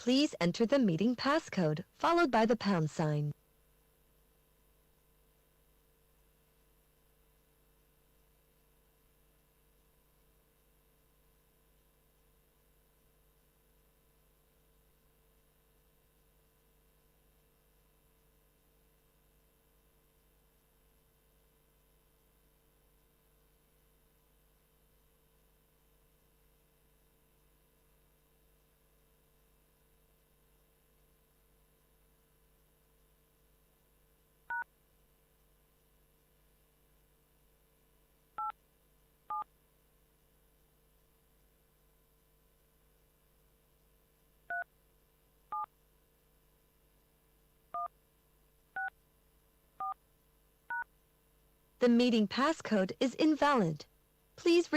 Please enter the meeting passcode followed by the pound sign. The meeting passcode is invalid. Please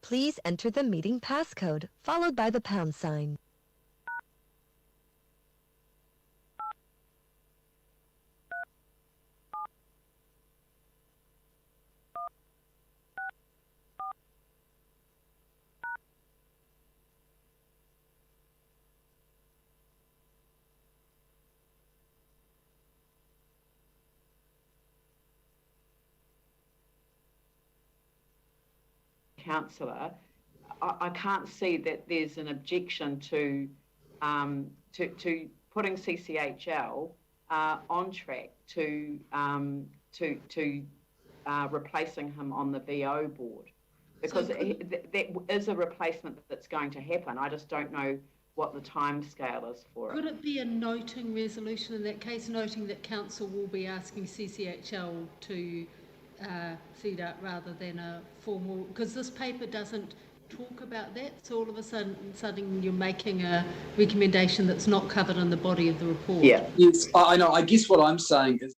Please enter the meeting passcode followed by the pound sign. Councillor, I can't see that there's an objection to putting CCHL on track to replacing him on the VO board, because that is a replacement that's going to happen. I just don't know what the time scale is for it. Could it be a noting resolution in that case, noting that council will be asking CCHL to feed out rather than a formal, because this paper doesn't talk about that, so all of a sudden you're making a recommendation that's not covered in the body of the report. Yeah. Yes, I know. I guess what I'm saying is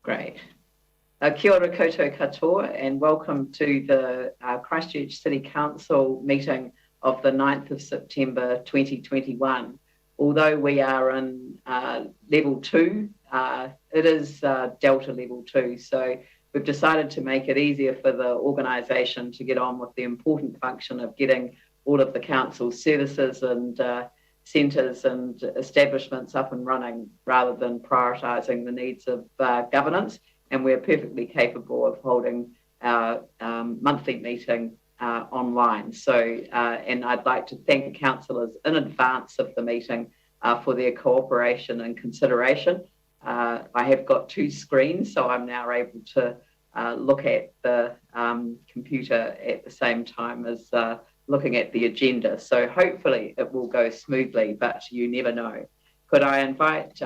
Great. Kia ora koutou katoa, and welcome to the Christchurch City Council meeting of the 9th of September 2021. Although we are in level 2, it is Delta level 2, so we've decided to make it easier for the organisation to get on with the important function of getting all of the council's services and centres and establishments up and running rather than prioritising the needs of governance. And we're perfectly capable of holding our monthly meeting online. So, and I'd like to thank councillors in advance of the meeting for their cooperation and consideration. I have got 2 screens, so I'm now able to look at the computer at the same time as looking at the agenda. So hopefully it will go smoothly, but you never know. Could I invite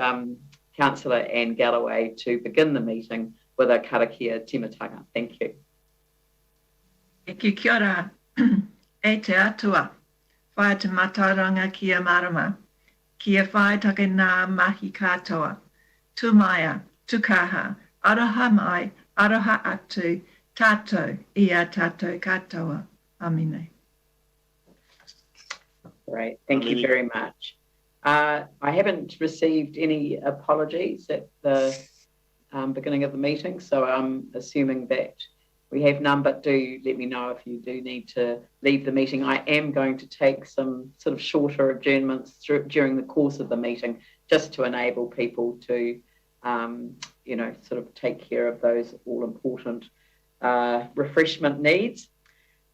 Councillor Anne Galloway to begin the meeting with a karakia timatanga? Thank you. Kia ora, e te atua, whae te mataranga kia marama, kia whae take nā mahi katoa, tu maia, tu kaha, aroha mai, aroha atu, tātou, ia tātou katoa. Amine. Great, thank you very much. I haven't received any apologies at the beginning of the meeting, so I'm assuming that we have none, but do let me know if you do need to leave the meeting. I am going to take some sort of shorter adjournments during the course of the meeting, just to enable people to, you know, sort of take care of those all-important refreshment needs.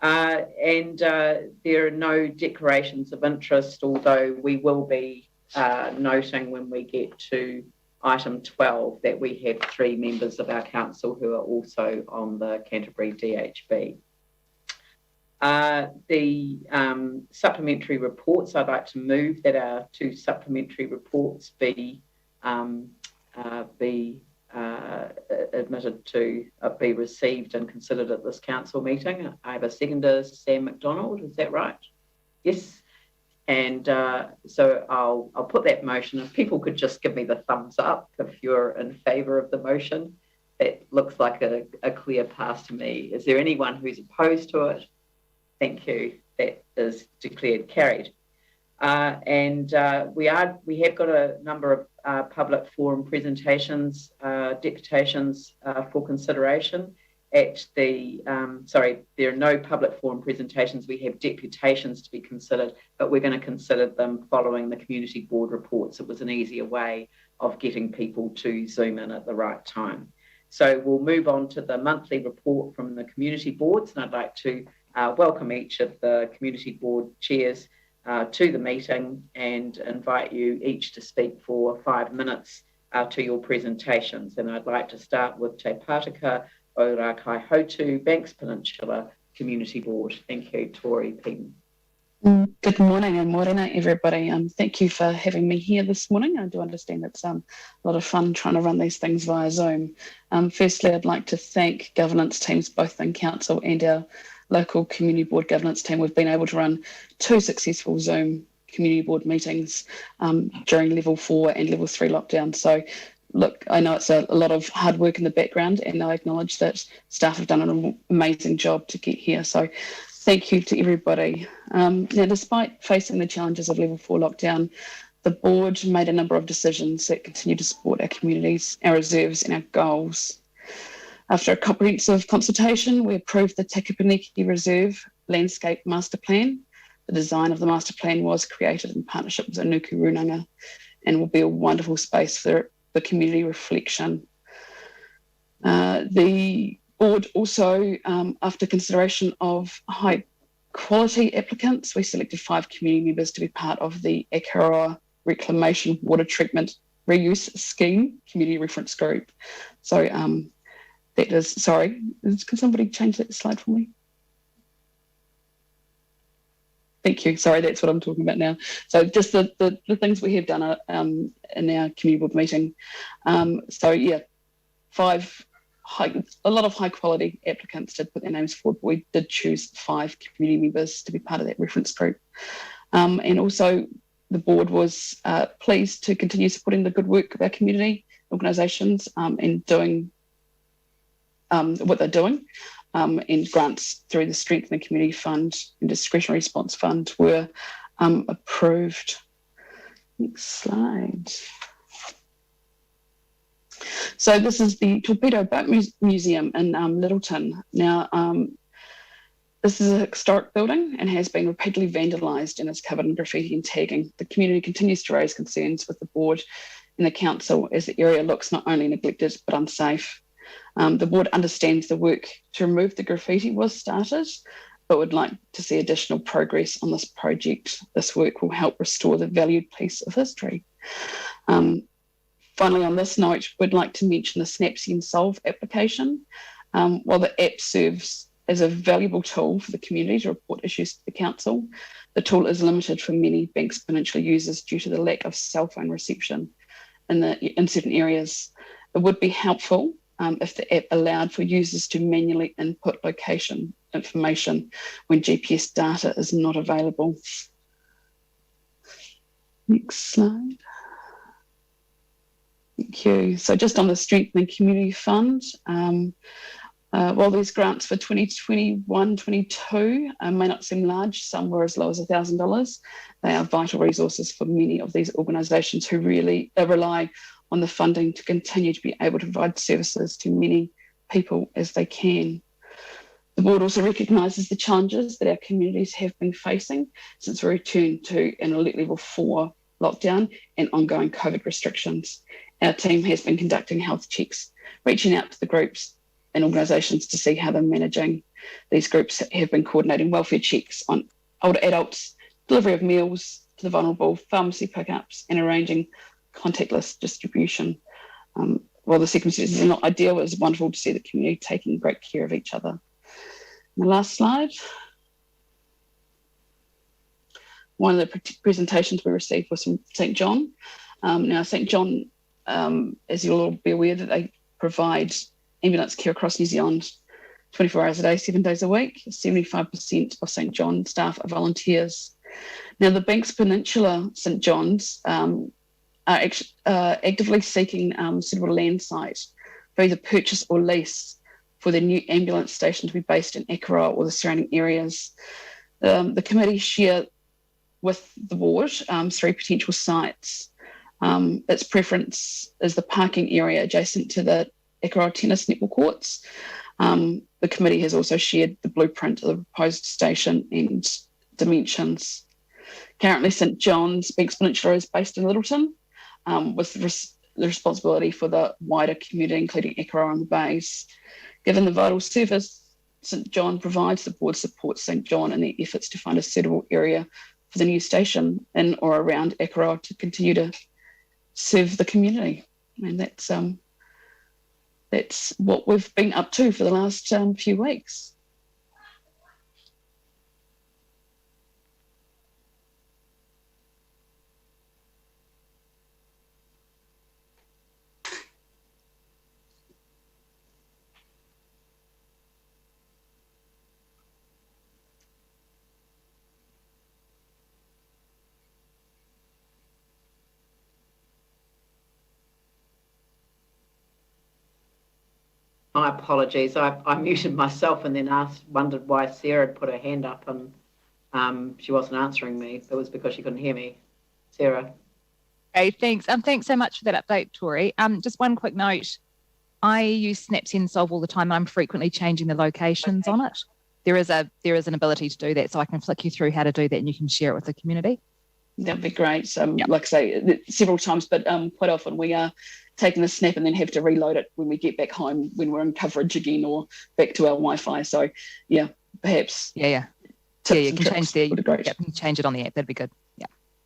And there are no declarations of interest, although we will be noting when we get to item 12 that we have 3 members of our council who are also on the Canterbury DHB. The supplementary reports, I'd like to move that our 2 supplementary reports be admitted to be received and considered at this council meeting. I have a seconder, Sam McDonald, is that right? Yes. And so I'll put that motion. If people could just give me the thumbs up if you're in favour of the motion. It looks like a clear pass to me. Is there anyone who's opposed to it? Thank you. That is declared carried. And we have got a number of public forum presentations, deputations for consideration. At the, there are no public forum presentations. We have deputations to be considered, but we're going to consider them following the community board reports. It was an easier way of getting people to Zoom in at the right time. So we'll move on to the monthly report from the community boards, and I'd like to welcome each of the community board chairs to the meeting and invite you each to speak for 5 minutes to your presentations. And I'd like to start with Te Pātaka o Rā Kaihotu, Banks Peninsula Community Board. Thank you, Tori Peden. Good morning and morena everybody. Thank you for having me here this morning. I do understand it's a lot of fun trying to run these things via Zoom. Firstly, I'd like to thank governance teams both in council and our local community board governance team. We've been able to run 2 successful Zoom community board meetings during level 4 and level 3 lockdown. So look, I know it's a lot of hard work in the background, and I acknowledge that staff have done an amazing job to get here. So thank you to everybody. Now, despite facing the challenges of level 4 lockdown, the board made a number of decisions that continue to support our communities, our reserves and our goals. After a comprehensive consultation, we approved the Takapaniki Reserve Landscape Master Plan. The design of the master plan was created in partnership with Anuku Runanga and will be a wonderful space for community reflection. The board also, after consideration of high quality applicants, we selected 5 community members to be part of the Akaroa Reclamation Water Treatment Reuse Scheme Community Reference Group. So that is, sorry, can somebody change that slide for me? Thank you. Sorry, that's what I'm talking about now. So just the things we have done in our community board meeting. So yeah, a lot of high quality applicants did put their names forward, but we did choose 5 community members to be part of that reference group. And also the board was pleased to continue supporting the good work of our community organisations and doing what they're doing, and grants through the Strengthening Community Fund and Discretionary Response Fund were approved. Next slide. So this is the Torpedo Boat Museum in Littleton. Now, this is a historic building and has been repeatedly vandalised and is covered in graffiti and tagging. The community continues to raise concerns with the board and the council as the area looks not only neglected but unsafe. The board understands the work to remove the graffiti was started, but would like to see additional progress on this project. This work will help restore the valued piece of history. Finally, on this note, we'd like to mention the Snapsy and Solve application. While the app serves as a valuable tool for the community to report issues to the council, the tool is limited for many Banks Peninsula users due to the lack of cell phone reception in certain areas. It would be helpful if the app allowed for users to manually input location information when GPS data is not available. Next slide. Thank you. So just on the Strengthening Community Fund, while these grants for 2021-22 may not seem large, some were as low as $1,000, they are vital resources for many of these organisations who really rely on the funding to continue to be able to provide services to many people as they can. The board also recognises the challenges that our communities have been facing since we returned to an alert level 4 lockdown and ongoing COVID restrictions. Our team has been conducting health checks, reaching out to the groups and organisations to see how they're managing. These groups have been coordinating welfare checks on older adults, delivery of meals to the vulnerable, pharmacy pickups, and arranging contactless distribution. While the circumstances are not ideal, it is wonderful to see the community taking great care of each other. And the last slide. One of the presentations we received was from St John. Now, St John, as you'll all be aware, that they provide ambulance care across New Zealand 24 hours a day, 7 days a week. 75% of St John staff are volunteers. Now, the Banks Peninsula St John's are actively seeking suitable land site for either purchase or lease for their new ambulance station to be based in Akaroa or the surrounding areas. The committee share with the board 3 potential sites. Its preference is the parking area adjacent to the Akaroa tennis netball courts. The committee has also shared the blueprint of the proposed station and dimensions. Currently, St John's Banks Peninsula is based in Littleton, with the responsibility for the wider community, including Akaroa and the bays. Given the vital service St John provides, the board supports St John in their efforts to find a suitable area for the new station in or around Akaroa to continue to serve the community. And that's what we've been up to for the last few weeks. My apologies. I muted myself and then wondered why Sarah had put her hand up and she wasn't answering me. It was because she couldn't hear me. Sarah. Okay, thanks. Thanks so much for that update, Tori. Just one quick note. I use Snapsy and Solve all the time. I'm frequently changing the locations on it. There is an ability to do that, so I can flick you through how to do that and you can share it with the community. That'd be great. Like I say, several times, but quite often we are taking the snap and then have to reload it when we get back home when we're in coverage again or back to our Wi-Fi. So, yeah, perhaps. Yeah, you can change you can change it on the app. That'd be good.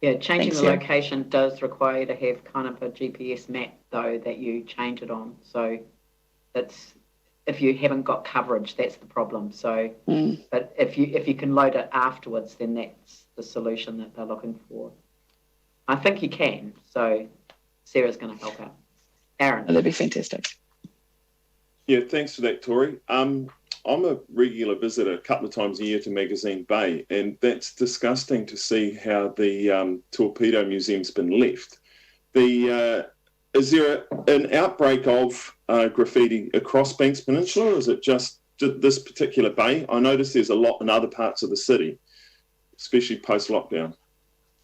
Yeah, changing the location does require you to have kind of a GPS map, though, that you change it on. So that's if you haven't got coverage, that's the problem. So, but if you can load it afterwards, then that's the solution that they're looking for. I think you can. So Sarah's going to help out. Aaron. That'd be fantastic. Yeah, thanks for that, Tori. I'm a regular visitor a couple of times a year to Magazine Bay, and that's disgusting to see how the Torpedo Museum's been left. Is there an outbreak of graffiti across Banks Peninsula, or is it just this particular bay? I notice there's a lot in other parts of the city, especially post-lockdown.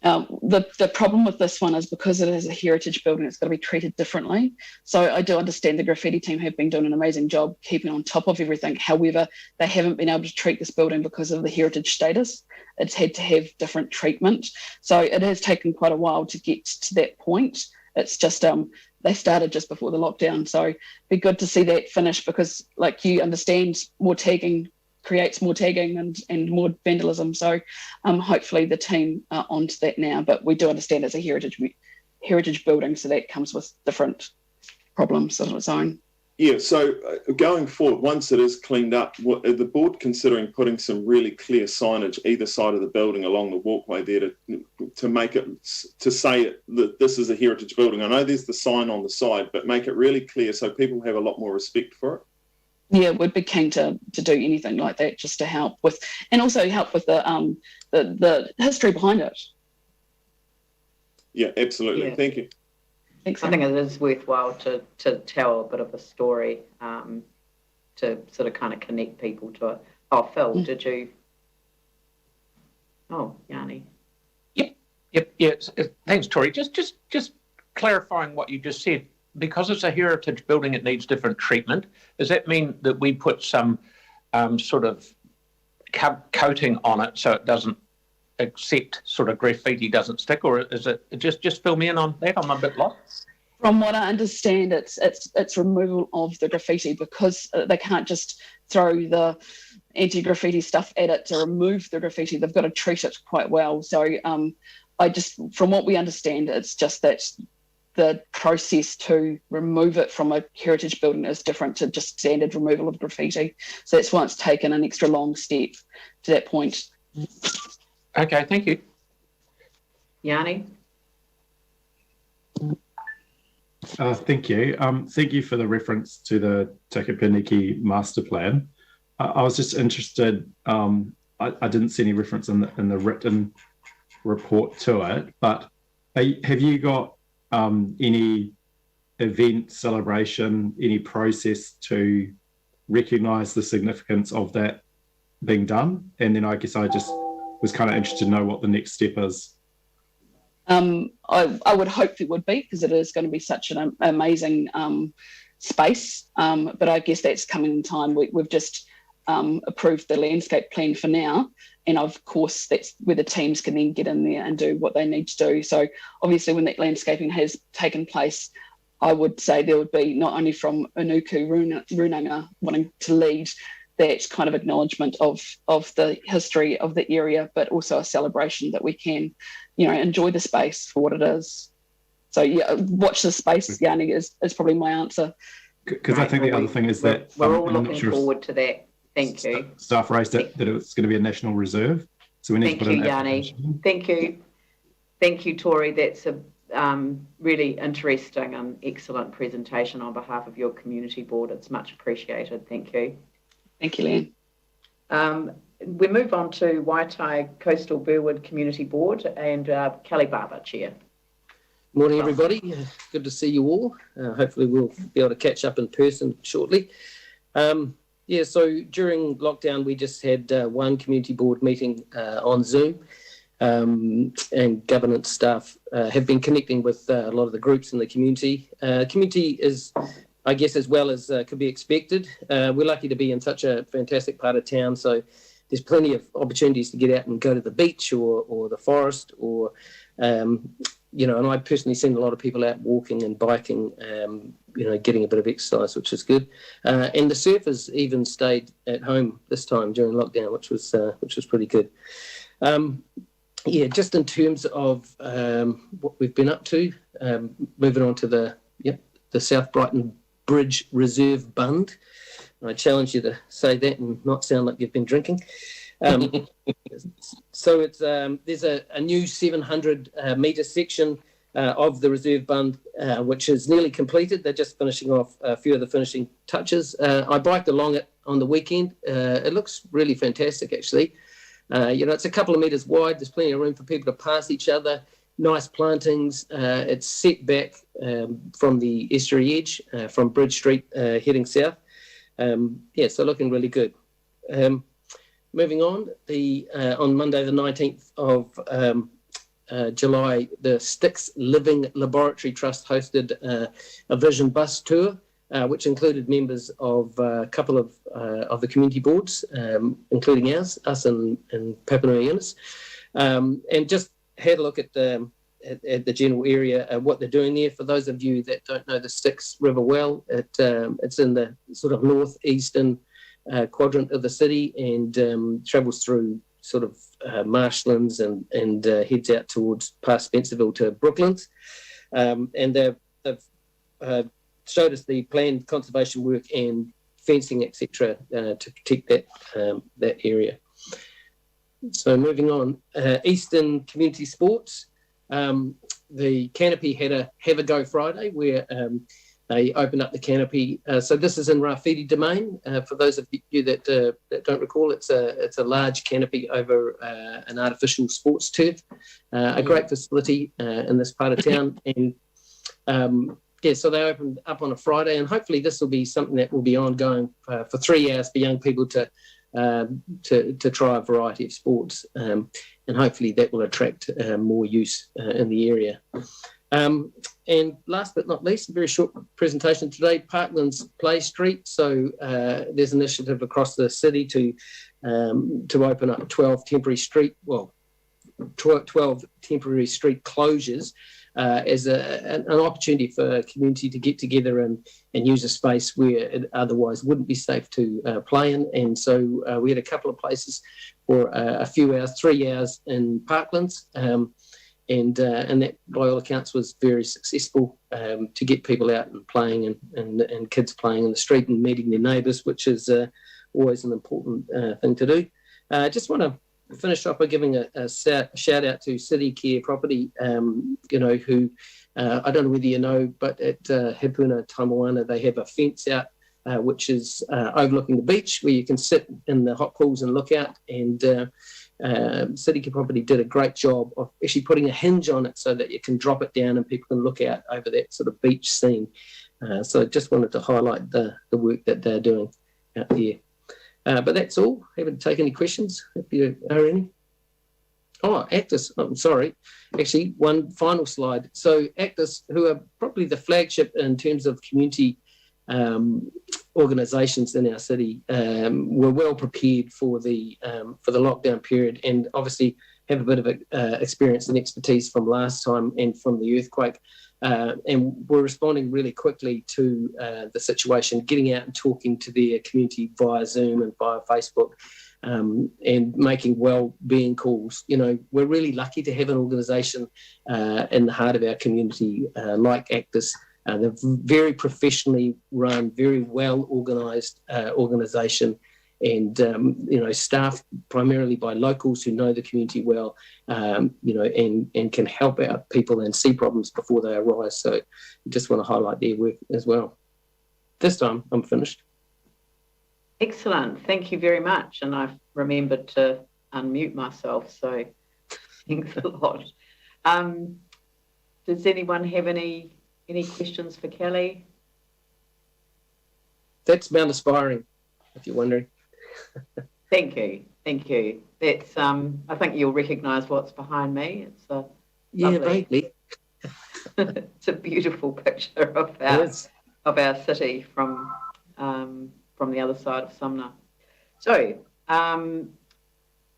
The problem with this one is because it is a heritage building, it's got to be treated differently. So I do understand the graffiti team have been doing an amazing job keeping on top of everything. However, they haven't been able to treat this building because of the heritage status. It's had to have different treatment. So it has taken quite a while to get to that point. It's just they started just before the lockdown. So it'd be good to see that finish because, like you understand, more tagging creates more tagging and more vandalism. So hopefully the team are onto that now. But we do understand it's a heritage building, so that comes with different problems of its own. Yeah, so going forward, once it is cleaned up, are the board considering putting some really clear signage either side of the building along the walkway there to make it, to say that this is a heritage building? I know there's the sign on the side, but make it really clear so people have a lot more respect for it. Yeah, we'd be keen to do anything like that just to help with, and also help with the history behind it. Yeah, absolutely. Yeah. Thank you. Thanks. I think it is worthwhile to tell a bit of a story to sort of kind of connect people to it. Oh, Phil, did you? Oh, Yanni. Yep. Thanks, Tori. Just clarifying what you just said. Because it's a heritage building, it needs different treatment. Does that mean that we put some sort of coating on it so it doesn't accept sort of graffiti doesn't stick, or is it just fill me in on that? I'm a bit lost. From what I understand, it's removal of the graffiti because they can't just throw the anti-graffiti stuff at it to remove the graffiti. They've got to treat it quite well. So from what we understand, it's just that the process to remove it from a heritage building is different to just standard removal of graffiti. So that's why it's taken an extra long step to that point. Okay, thank you. Yanni? Thank you. Thank you for the reference to the Takapaniki master plan. I was just interested, I didn't see any reference in the written report to it, but have you got any event, celebration, any process to recognise the significance of that being done? And then I guess I just was kind of interested to know what the next step is. I would hope there would be, because it is going to be such an amazing space, but I guess that's coming in time. We've just approved the landscape plan for now, and of course that's where the teams can then get in there and do what they need to do. So obviously when that landscaping has taken place, I would say there would be not only from Unuku Runanga wanting to lead that kind of acknowledgement of the history of the area, but also a celebration that we can, enjoy the space for what it is. So yeah, watch the space, Yanni, is probably my answer. Because I think the other thing is that we're all looking forward to that. Thank you. Staff raised it that it's going to be a national reserve, so we need to put in. Thank you, Yanni. Thank you, Tori. That's a really interesting and excellent presentation on behalf of your community board. It's much appreciated. Thank you. Thank you, Leanne. We move on to Waitai Coastal Burwood Community Board and Kelly Barber, Chair. Morning, everybody. Good to see you all. Hopefully we'll be able to catch up in person shortly. So during lockdown, we just had one community board meeting on Zoom, and governance staff have been connecting with a lot of the groups in the community. Community is, I guess, as well as could be expected. We're lucky to be in such a fantastic part of town, so there's plenty of opportunities to get out and go to the beach or the forest, or and I personally seen a lot of people out walking and biking, getting a bit of exercise, which is good. And the surfers even stayed at home this time during lockdown, which was pretty good. Just in terms of what we've been up to, moving on to the South Brighton Bridge Reserve Bund. I challenge you to say that and not sound like you've been drinking. So it's there's a new 700 metre section of the Reserve Bund, which is nearly completed. They're just finishing off a few of the finishing touches. I biked along it on the weekend. It looks really fantastic, actually. It's a couple of metres wide. There's plenty of room for people to pass each other. nice plantings. It's set back from the estuary edge, from Bridge Street heading south. So looking really good. Moving on, on Monday the 19th of July, the Sticks Living Laboratory Trust hosted a vision bus tour, which included members of a couple of the community boards, including us and Papanui-Innes, and just had a look at the general area, what they're doing there. For those of you that don't know the Styx River well, it's in the sort of northeastern quadrant of the city and travels through sort of marshlands and heads out towards past Spencerville to Brooklands. And they've showed us the planned conservation work and fencing, etc., to protect that area. So moving on, Eastern Community Sports. The Canopy had a Have a Go Friday where they opened up the canopy. So this is in Rafidi Domain. For those of you that don't recall, it's a large canopy over an artificial sports turf. A great facility in this part of town. And so they opened up on a Friday, and hopefully this will be something that will be ongoing for 3 hours for young people to try a variety of sports, and hopefully that will attract more use in the area. And last but not least, a very short presentation today, Parklands Play Street. So there's an initiative across the city to open up 12 temporary street closures as an opportunity for a community to get together and use a space where it otherwise wouldn't be safe to play in. And so we had a couple of places for a few hours, 3 hours in Parklands. And that, by all accounts, was very successful to get people out and playing and kids playing in the street and meeting their neighbours, which is always an important thing to do. I just want to finish off by giving a shout out to City Care Property, who I don't know whether you know, but at Hepuna Taimawana, they have a fence out which is overlooking the beach where you can sit in the hot pools and look out. And City Care Property did a great job of actually putting a hinge on it so that you can drop it down and people can look out over that sort of beach scene. So I just wanted to highlight the work that they're doing out there. But that's all. Happy to take any questions if you are any. Oh, Actus, I'm sorry. Actually, one final slide. So Actus, who are probably the flagship in terms of community organisations in our city, were well prepared for the lockdown period, and obviously have a bit of experience and expertise from last time and from the earthquake. And we're responding really quickly to the situation, getting out and talking to their community via Zoom and via Facebook, and making well-being calls. You know, we're really lucky to have an organisation in the heart of our community like Actus. They're very professionally run, very well-organised organisation, and staffed primarily by locals who know the community well, and can help out people and see problems before they arise. So I just want to highlight their work as well. This time I'm finished. Excellent. Thank you very much. And I've remembered to unmute myself, so thanks a lot. Does anyone have any questions for Kelly? That's Mount Aspiring, if you're wondering. Thank you. That's I think you'll recognise what's behind me. It's a vaguely. It's a beautiful picture of our city from the other side of Sumner. So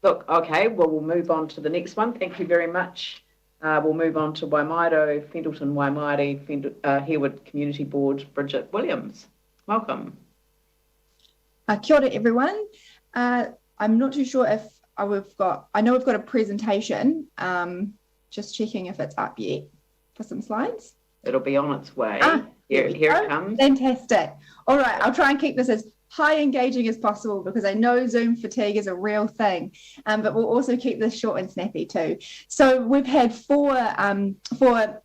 look, okay, well, we'll move on to the next one. Thank you very much. We'll move on to Waimairo, Fendleton Waimairi, Harewood Community Board, Bridget Williams. Welcome. Kia ora, everyone. I'm not too sure if I know we've got a presentation. Just checking if it's up yet for some slides. It'll be on its way. Here it comes. Fantastic. All right, I'll try and keep this as high engaging as possible, because I know Zoom fatigue is a real thing, but we'll also keep this short and snappy too. So we've had four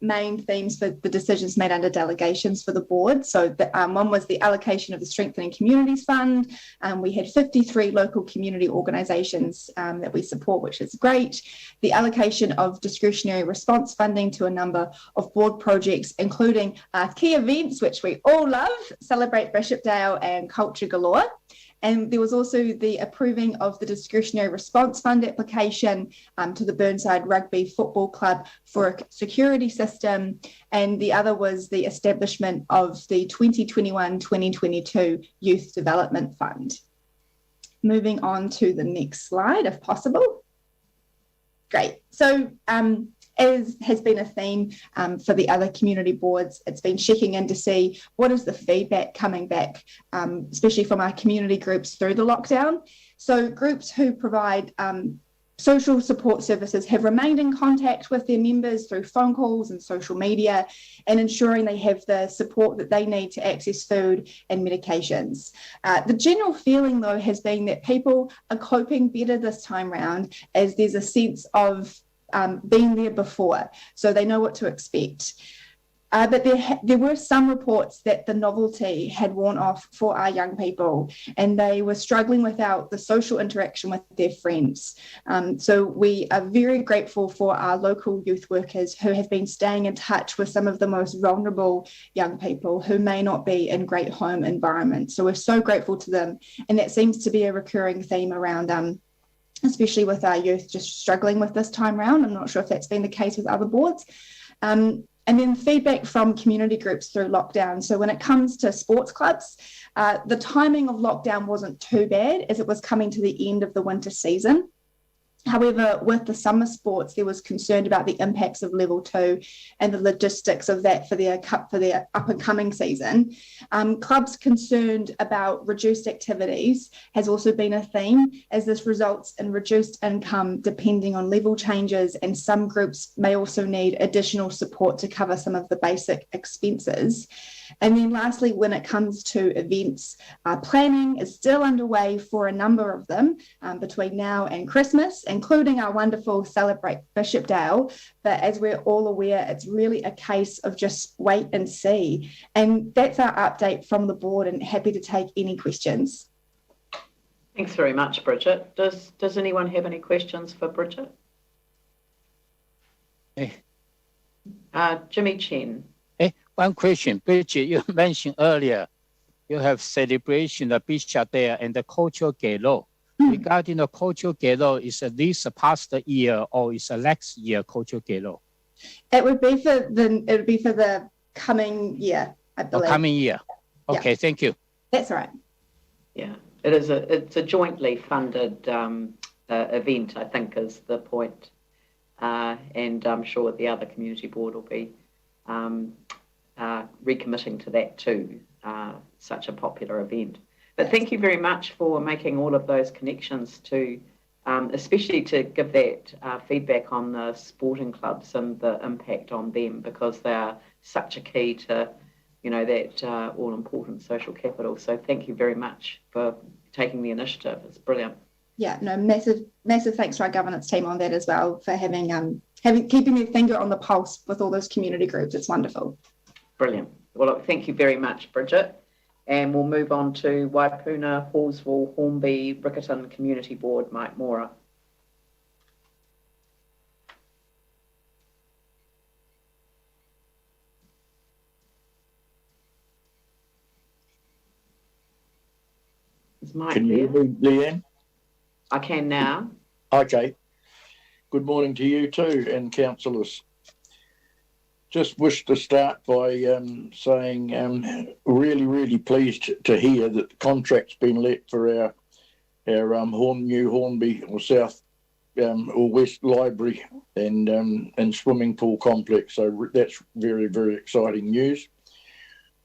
main themes for the decisions made under delegations for the board. So one was the allocation of the Strengthening Communities Fund. We had 53 local community organisations that we support, which is great. The allocation of discretionary response funding to a number of board projects, including key events, which we all love, Celebrate Bishopdale and Culture Galore. And there was also the approving of the discretionary response fund application to the Burnside Rugby Football Club for a security system. And the other was the establishment of the 2021-2022 Youth Development Fund. Moving on to the next slide, if possible. Great. So as has been a theme for the other community boards, it's been checking in to see what is the feedback coming back, especially from our community groups through the lockdown. So groups who provide social support services have remained in contact with their members through phone calls and social media, and ensuring they have the support that they need to access food and medications. The general feeling, though, has been that people are coping better this time round, as there's a sense of being there before, so they know what to expect. But there were some reports that the novelty had worn off for our young people, and they were struggling without the social interaction with their friends. So we are very grateful for our local youth workers who have been staying in touch with some of the most vulnerable young people who may not be in great home environments. So we're so grateful to them, and that seems to be a recurring theme around especially with our youth just struggling with this time round. I'm not sure if that's been the case with other boards. And then feedback from community groups through lockdown. So when it comes to sports clubs, the timing of lockdown wasn't too bad, as it was coming to the end of the winter season. However, with the summer sports, there was concern about the impacts of level 2 and the logistics of that for their up and coming season. Clubs concerned about reduced activities has also been a theme, as this results in reduced income depending on level changes, and some groups may also need additional support to cover some of the basic expenses. And then lastly, when it comes to events, planning is still underway for a number of them between now and Christmas, including our wonderful Celebrate Bishopdale. But as we're all aware, it's really a case of just wait and see. And that's our update from the board, and happy to take any questions. Thanks very much, Bridget. Does anyone have any questions for Bridget? Hey. Jimmy Chen. One question, Bridget, you mentioned earlier, you have celebration of Bishopdale and the cultural gala. Regarding the cultural gala, is this past year or is next year cultural gala? It would be for the coming year, I believe. Coming year. Okay, yeah. Thank you. That's right. Yeah, it's a jointly funded event, I think, is the point. And I'm sure the other community board will be recommitting to that too, such a popular event. But thank you very much for making all of those connections to, especially to give that feedback on the sporting clubs and the impact on them, because they are such a key to, that all-important social capital. So thank you very much for taking the initiative. It's brilliant. Yeah, no, massive thanks to our governance team on that as well, for keeping their finger on the pulse with all those community groups. It's wonderful. Brilliant. Well, look, thank you very much, Bridget. And we'll move on to Waipuna, Hallsville, Hornby-Riccarton Community Board, Mike Mora. Is Mike Can you hear me, Leanne? I can now. Okay. Good morning to you too, and councillors. Just wish to start by saying really pleased to hear that the contract's been let for our new Hornby or South or West Library and swimming pool complex. So that's very exciting news.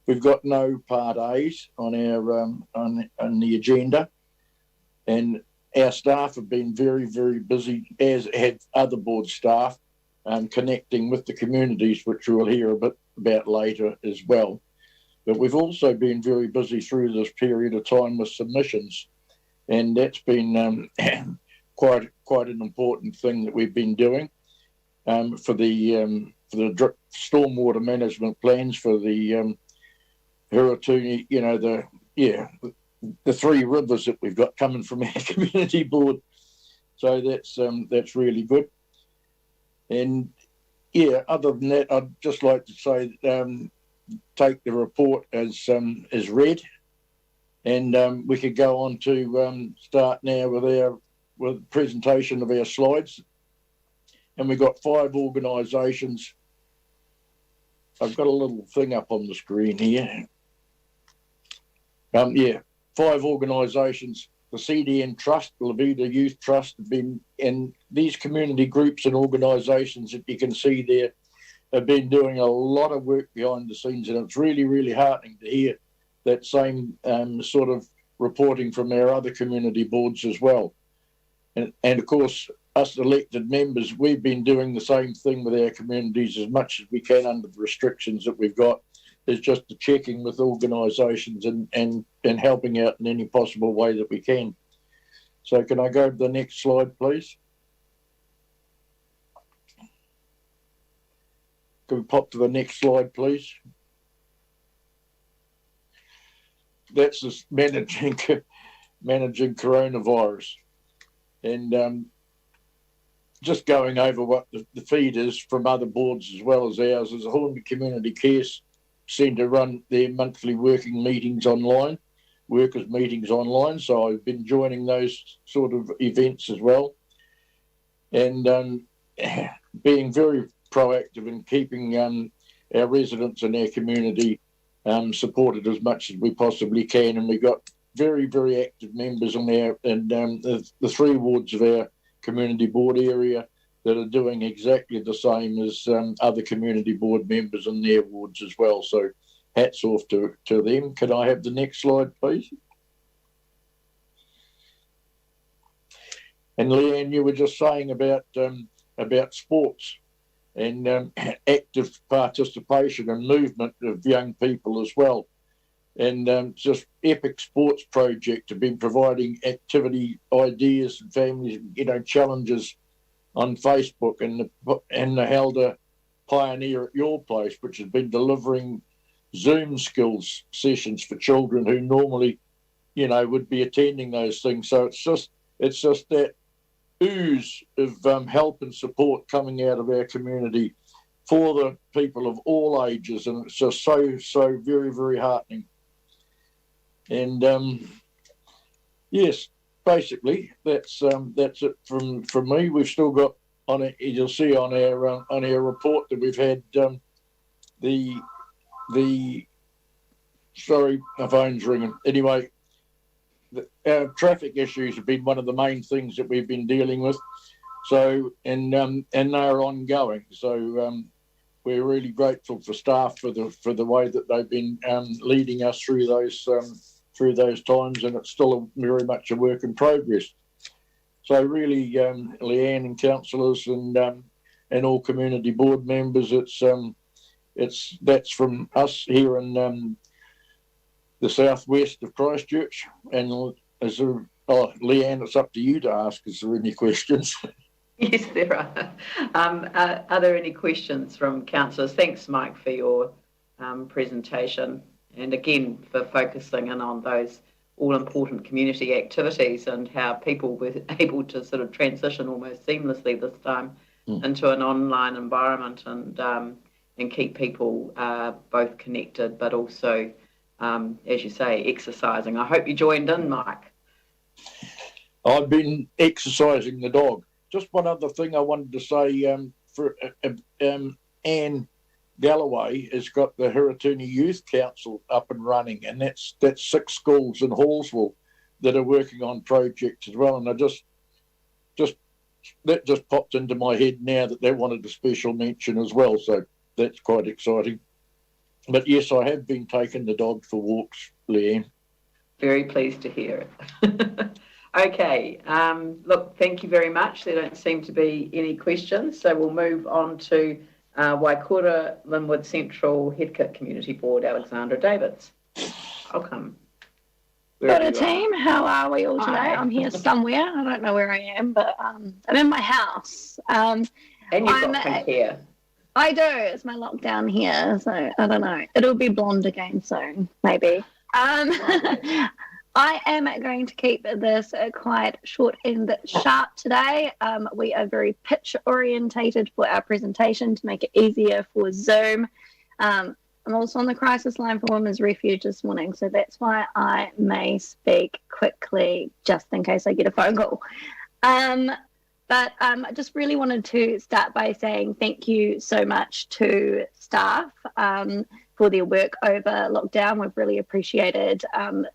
We've got no Part A's on our on the agenda, and our staff have been very busy, as have other board staff, connecting with the communities, which we'll hear a bit about later as well. But we've also been very busy through this period of time with submissions, and that's been quite an important thing that we've been doing for the stormwater management plans for the Hiratuni, the three rivers that we've got coming from our community board. So that's really good. And yeah, other than that, I'd just like to say take the report as read, and we could go on to start now with the presentation of our slides. And we've got 5 organisations. I've got a little thing up on the screen here. 5 organisations, the CDN Trust, the Levita Youth Trust, have been, and these community groups and organisations that you can see there have been doing a lot of work behind the scenes, and it's really, really heartening to hear that same sort of reporting from our other community boards as well. And of course, us elected members, we've been doing the same thing with our communities as much as we can under the restrictions that we've got. Is just the checking with organisations and helping out in any possible way that we can. So can I go to the next slide, please? Can we pop to the next slide, please? That's just managing coronavirus. And just going over what the feed is from other boards as well as ours, is the Hornby Community Care Centre run their monthly working meetings online, workers' meetings online. So I've been joining those sort of events as well, and being very proactive in keeping our residents and our community supported as much as we possibly can. And we've got very, very active members on our the 3 wards of our community board area that are doing exactly the same as other community board members in their wards as well. So hats off to them. Can I have the next slide, please? And Leanne, you were just saying about sports and active participation and movement of young people as well. And just Epic Sports Project have been providing activity ideas and families, challenges on Facebook, and held a Pioneer at Your Place, which has been delivering Zoom skills sessions for children who normally, would be attending those things. So it's just that ooze of help and support coming out of our community for the people of all ages, and it's just so very, very heartening. And yes, basically that's it from me. We've still got on it. You'll see on our report that we've had the sorry, my phone's ringing. Anyway, our traffic issues have been one of the main things that we've been dealing with. So and they're ongoing. So we're really grateful for staff for the way that they've been leading us through those times, and it's still very much a work in progress. So really, Leanne and councillors and all community board members, that's from us here in the southwest of Christchurch. And Leanne, it's up to you to ask. Is there any questions? Yes, there are. Are there any questions from councillors? Thanks, Mike, for your presentation, and again for focusing in on those all-important community activities and how people were able to sort of transition almost seamlessly this time into an online environment and keep people both connected, but also, as you say, exercising. I hope you joined in, Mike. I've been exercising the dog. Just one other thing I wanted to say, for Anne Galloway has got the Hiratuni Youth Council up and running, and that's 6 schools in Hallsville that are working on projects as well. And I just popped into my head now that they wanted a special mention as well. So that's quite exciting. But yes, I have been taking the dog for walks, Leanne. Very pleased to hear it. Okay, look, thank you very much. There don't seem to be any questions, so we'll move on to Waikura Linwood-Central Headcote Community Board, Alexandra Davids. Welcome. Good team, how are we all today? Hi. I'm here somewhere. I don't know where I am, but I'm in my house. And you've got pink hair. I do. It's my lockdown here, so I don't know. It'll be blonde again soon, maybe. I am going to keep this quite short and sharp today. We are very pitch orientated for our presentation to make it easier for Zoom. I'm also on the crisis line for Women's Refuge this morning, so that's why I may speak quickly just in case I get a phone call. But I just really wanted to start by saying thank you so much to staff for their work over lockdown. We've really appreciated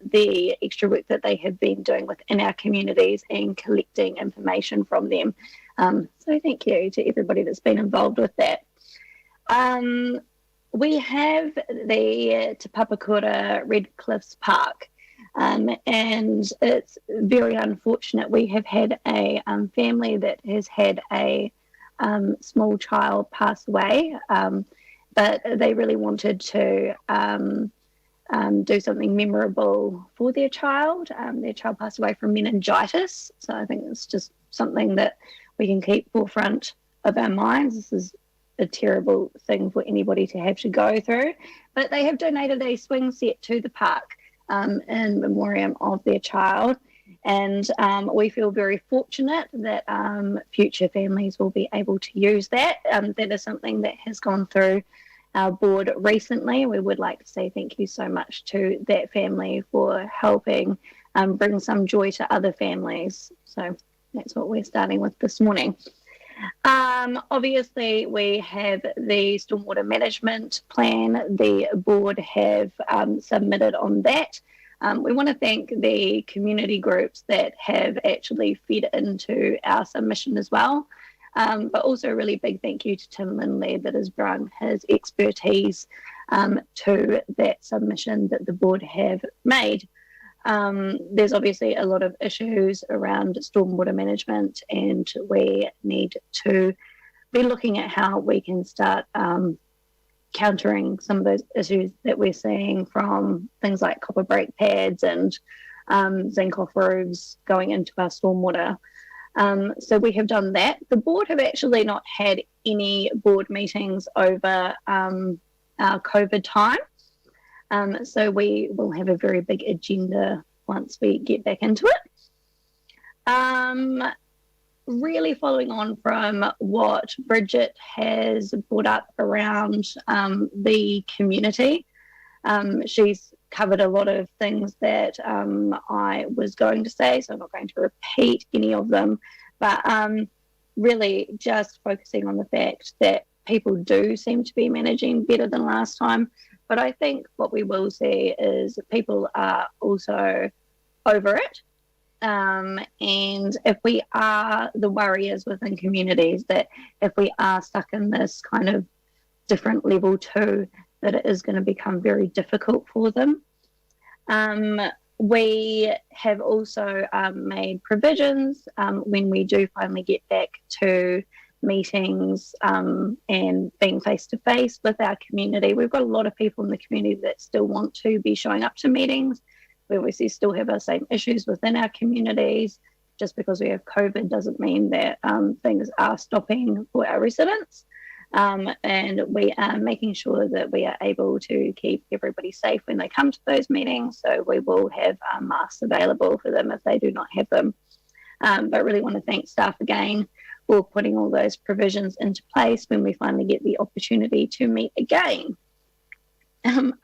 the extra work that they have been doing within our communities and collecting information from them. So thank you to everybody that's been involved with that. We have the Te Papakura Red Cliffs Park, and it's very unfortunate. We have had a family that has had a small child pass away, but they really wanted to do something memorable for their child. Their child passed away from meningitis, so I think it's just something that we can keep forefront of our minds. This is a terrible thing for anybody to have to go through, but they have donated a swing set to the park in memoriam of their child, and we feel very fortunate that future families will be able to use that. That is something that has gone through our board recently. We would like to say thank you so much to that family for helping bring some joy to other families. So that's what we're starting with this morning. Obviously, we have the stormwater management plan. The board have submitted on that. We want to thank the community groups that have actually fed into our submission as well. But also a really big thank you to Tim Lindley that has brought his expertise to that submission that the board have made. There's obviously a lot of issues around stormwater management, and we need to be looking at how we can start countering some of those issues that we're seeing from things like copper brake pads and zinc off roofs going into our stormwater. So we have done that. The board have actually not had any board meetings over our COVID time. So we will have a very big agenda once we get back into it. Really following on from what Bridget has brought up around the community. She's covered a lot of things that I was going to say, so I'm not going to repeat any of them, but really just focusing on the fact that people do seem to be managing better than last time. But I think what we will see is people are also over it. And if we are the worriers within communities, that if we are stuck in this kind of different level 2, that it is going to become very difficult for them. We have also made provisions when we do finally get back to meetings and being face to face with our community. We've got a lot of people in the community that still want to be showing up to meetings. We obviously still have our same issues within our communities. Just because we have COVID doesn't mean that things are stopping for our residents. And we are making sure that we are able to keep everybody safe when they come to those meetings. So we will have masks available for them if they do not have them. But really want to thank staff again for putting all those provisions into place when we finally get the opportunity to meet again.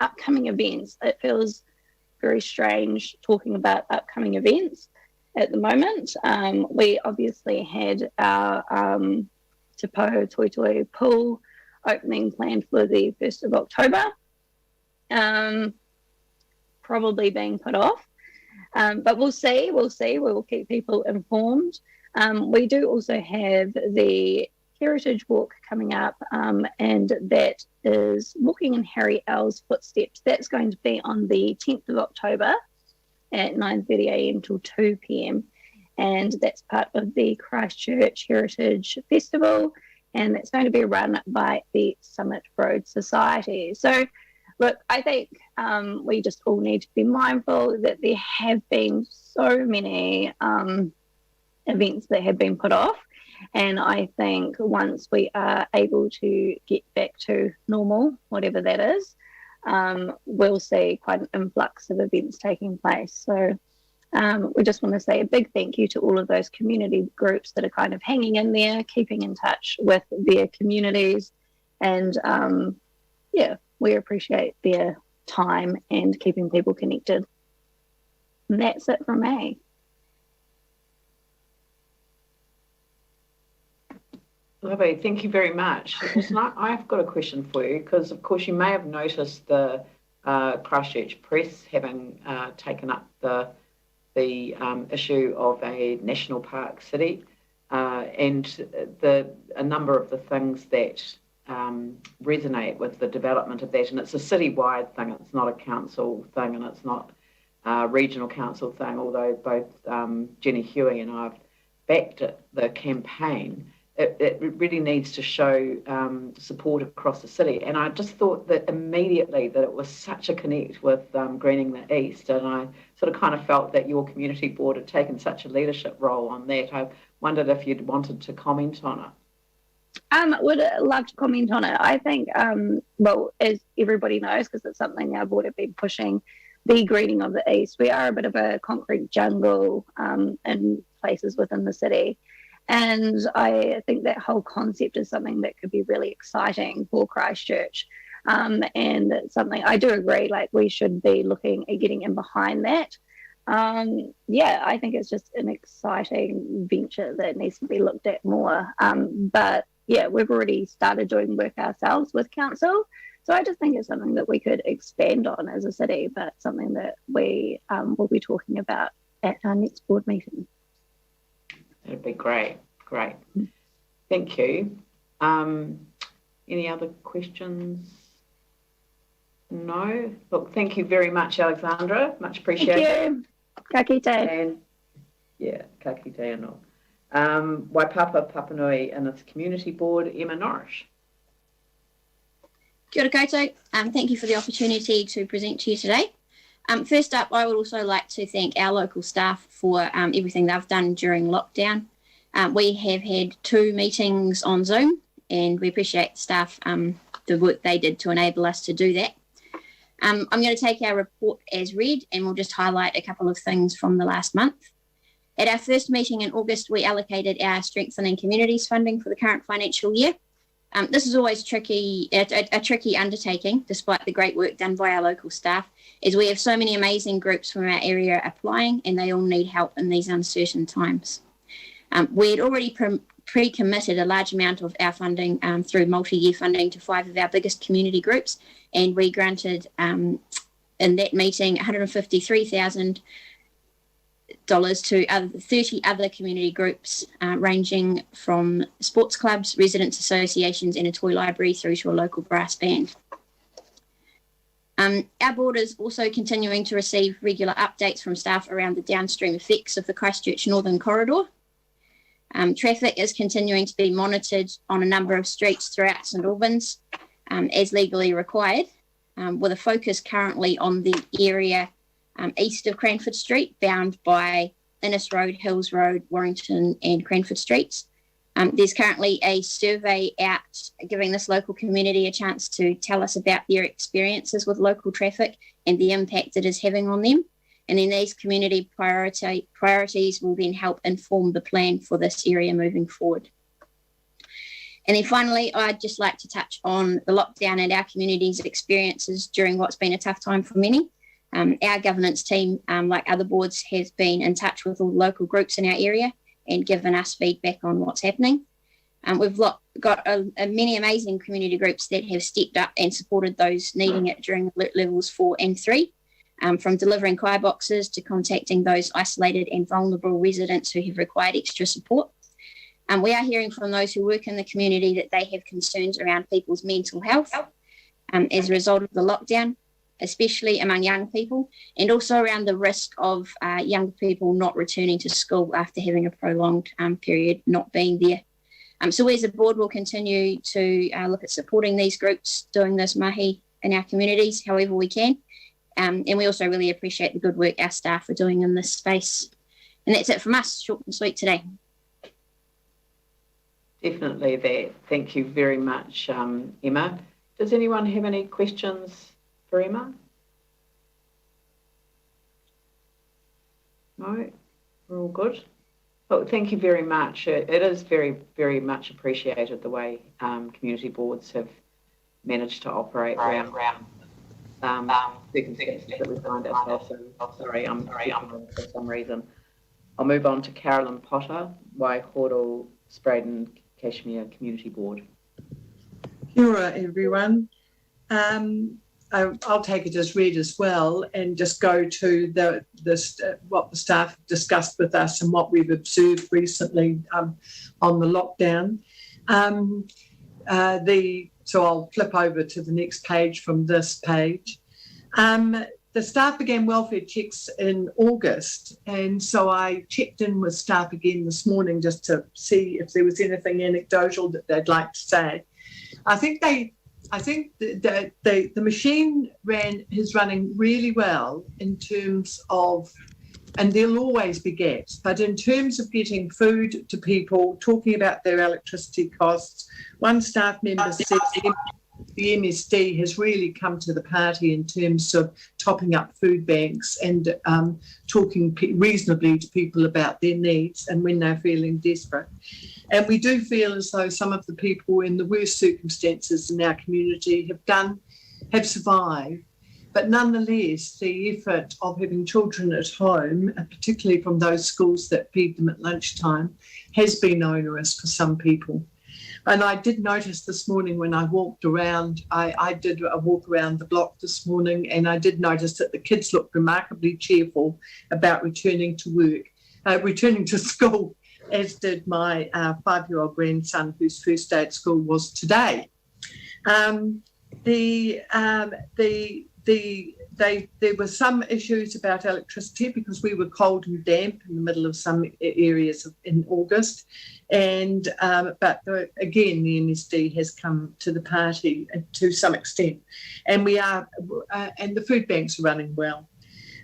Upcoming events. It feels very strange talking about upcoming events at the moment. We obviously had our Te Pau Toitoi pool opening planned for the 1st of October, probably being put off. But we'll see. We will keep people informed. We do also have the Heritage Walk coming up, and that is walking in Harry L's footsteps. That's going to be on the 10th of October at 9:30 a.m. till 2 p.m. And that's part of the Christchurch Heritage Festival. and it's going to be run by the Summit Road Society. So, look, I think we just all need to be mindful that there have been so many events that have been put off. And I think once we are able to get back to normal, whatever that is, we'll see quite an influx of events taking place. So we just want to say a big thank you to all of those community groups that are kind of hanging in there, keeping in touch with their communities. And yeah, we appreciate their time and keeping people connected. And that's it from me. Lovely, thank you very much. Listen, I've got a question for you, because of course you may have noticed the Christchurch Press having taken up the issue of a national park city, and a number of the things that resonate with the development of that. And it's a citywide thing, it's not a council thing, and it's not a regional council thing, although both Jenny Huey and I have backed the campaign. It really needs to show support across the city. And I just thought that immediately that it was such a connect with Greening the East, and I sort of kind of felt that your community board had taken such a leadership role on that. I wondered if you'd wanted to comment on it. Would love to comment on it. I think, well, as everybody knows, because it's something our board have been pushing, the greening of the East. We are a bit of a concrete jungle in places within the city. And I think that whole concept is something that could be really exciting for Christchurch. And it's something I do agree, like we should be looking at getting in behind that. Yeah, I think it's just an exciting venture that needs to be looked at more. But yeah, we've already started doing work ourselves with council. So I just think it's something that we could expand on as a city, but something that we will be talking about at our next board meeting. That'd be great. Great. Thank you. Any other questions? No? Look, thank you very much, Alexandra. Much appreciated. Thank you. Ka kite. And yeah, ka kite anō. Waipapa Papanui and its community board, Emma Norris. Kia ora koutou. Thank you for the opportunity to present to you today. First up, I would also like to thank our local staff for everything they've done during lockdown. We have had 2 meetings on Zoom, and we appreciate the staff, the work they did to enable us to do that. I'm going to take our report as read, and we'll just highlight a couple of things from the last month. At our first meeting in August, we allocated our Strengthening Communities funding for the current financial year. This is always a tricky undertaking, despite the great work done by our local staff, as we have so many amazing groups from our area applying, and they all need help in these uncertain times. We had already pre-committed a large amount of our funding through multi-year funding to 5 of our biggest community groups, and we granted in that meeting $153,000 to 30 other community groups, ranging from sports clubs, residents associations, and a toy library through to a local brass band. Our board is also continuing to receive regular updates from staff around the downstream effects of the Christchurch Northern Corridor. Traffic is continuing to be monitored on a number of streets throughout St Albans as legally required, with a focus currently on the area east of Cranford Street, bound by Innes Road, Hills Road, Warrington and Cranford Streets. There's currently a survey out giving this local community a chance to tell us about their experiences with local traffic and the impact it is having on them. And then these community priorities will then help inform the plan for this area moving forward. And then finally, I'd just like to touch on the lockdown and our community's experiences during what's been a tough time for many. Our governance team, like other boards, has been in touch with all local groups in our area and given us feedback on what's happening. We've got many amazing community groups that have stepped up and supported those needing it during alert levels 4 and 3, from delivering kai boxes to contacting those isolated and vulnerable residents who have required extra support. We are hearing from those who work in the community that they have concerns around people's mental health as a result of the lockdown, especially among young people, and also around the risk of young people not returning to school after having a prolonged period not being there. So we as a board will continue to look at supporting these groups doing this mahi in our communities however we can. And we also really appreciate the good work our staff are doing in this space. And that's it from us, short and sweet today. Definitely that. Thank you very much, Emma. Does anyone have any questions for Emma? No, we're all good. Well, thank you very much. It is very, very much appreciated the way community boards have managed to operate around circumstances that we find ourselves in. Sorry, I'm for some reason. I'll move on to Carolyn Potter, Waimairi-Kaiapoi Spreydon-Cashmere Community Board. Kia ora, everyone. I'll take it as read as well and just go to what the staff discussed with us and what we've observed recently on the lockdown. So I'll flip over to the next page from this page. The staff began welfare checks in August, and so I checked in with staff again this morning just to see if there was anything anecdotal that they'd like to say. I think the machine is running really well in terms of, and there'll always be gaps, but in terms of getting food to people, talking about their electricity costs, one staff member said the MSD has really come to the party in terms of topping up food banks and talking reasonably to people about their needs and when they're feeling desperate. And we do feel as though some of the people in the worst circumstances in our community have survived. But nonetheless, the effort of having children at home, particularly from those schools that feed them at lunchtime, has been onerous for some people. And I did notice this morning when I walked around, I did a walk around the block this morning, and I did notice that the kids looked remarkably cheerful about returning to school, as did my 5-year-old grandson, whose first day at school was today. There were some issues about electricity because we were cold and damp in the middle of some areas in August, but again the MSD has come to the party to some extent, and and the food banks are running well.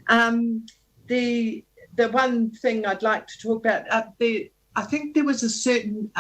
The one thing I'd like to talk about, I think there was a certain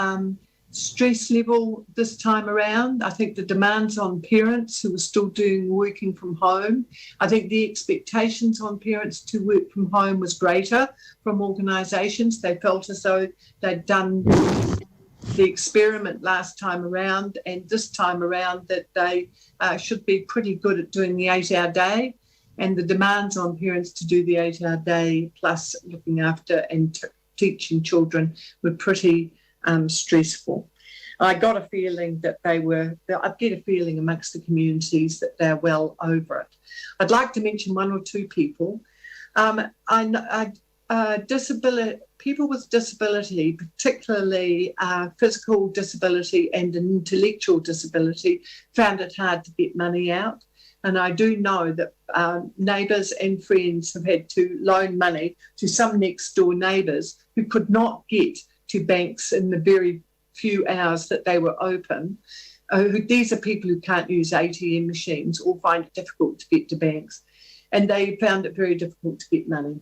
stress level this time around. I think the demands on parents who were still working from home, I think the expectations on parents to work from home was greater from organisations. They felt as though they'd done the experiment last time around, and this time around that they should be pretty good at doing the 8-hour day, and the demands on parents to do the 8-hour day plus looking after and teaching children were pretty stressful. I got a feeling that I get a feeling amongst the communities that they're well over it. I'd like to mention one or two people. People with disability, particularly physical disability and intellectual disability, found it hard to get money out. And I do know that neighbours and friends have had to loan money to some next door neighbours who could not get to banks in the very few hours that they were open. These are people who can't use ATM machines or find it difficult to get to banks, and they found it very difficult to get money.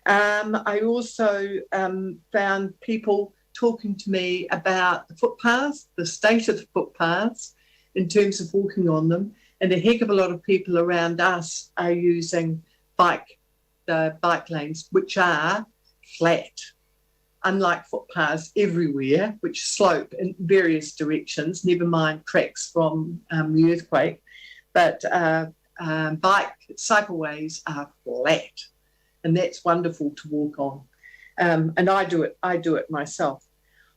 I also found people talking to me about the footpaths, the state of the footpaths in terms of walking on them, and a heck of a lot of people around us are using the bike lanes, which are flat, unlike footpaths everywhere, which slope in various directions, never mind cracks from the earthquake. But cycleways are flat, and that's wonderful to walk on. And I do it myself.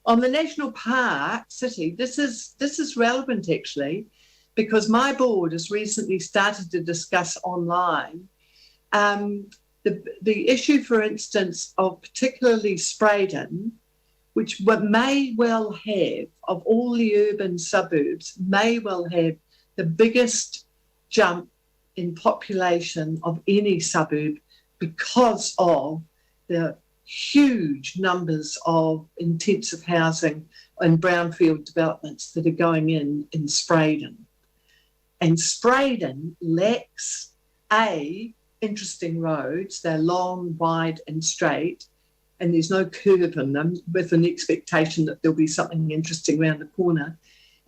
On the National Park City, this is relevant actually, because my board has recently started to discuss online the issue, for instance, of particularly Spreydon, which may well have, of all the urban suburbs, may well have the biggest jump in population of any suburb because of the huge numbers of intensive housing and brownfield developments that are going in Spreydon. And Spreydon lacks interesting roads. They're long, wide and straight, and there's no curve in them with an expectation that there'll be something interesting around the corner.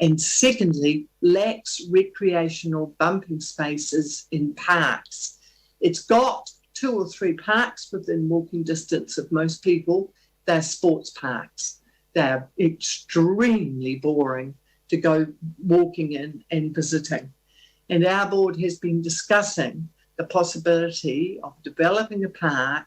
And secondly, lacks recreational bumping spaces in parks. It's got 2 or 3 parks within walking distance of most people. They're sports parks. They're extremely boring to go walking in and visiting. And our board has been discussing the possibility of developing a park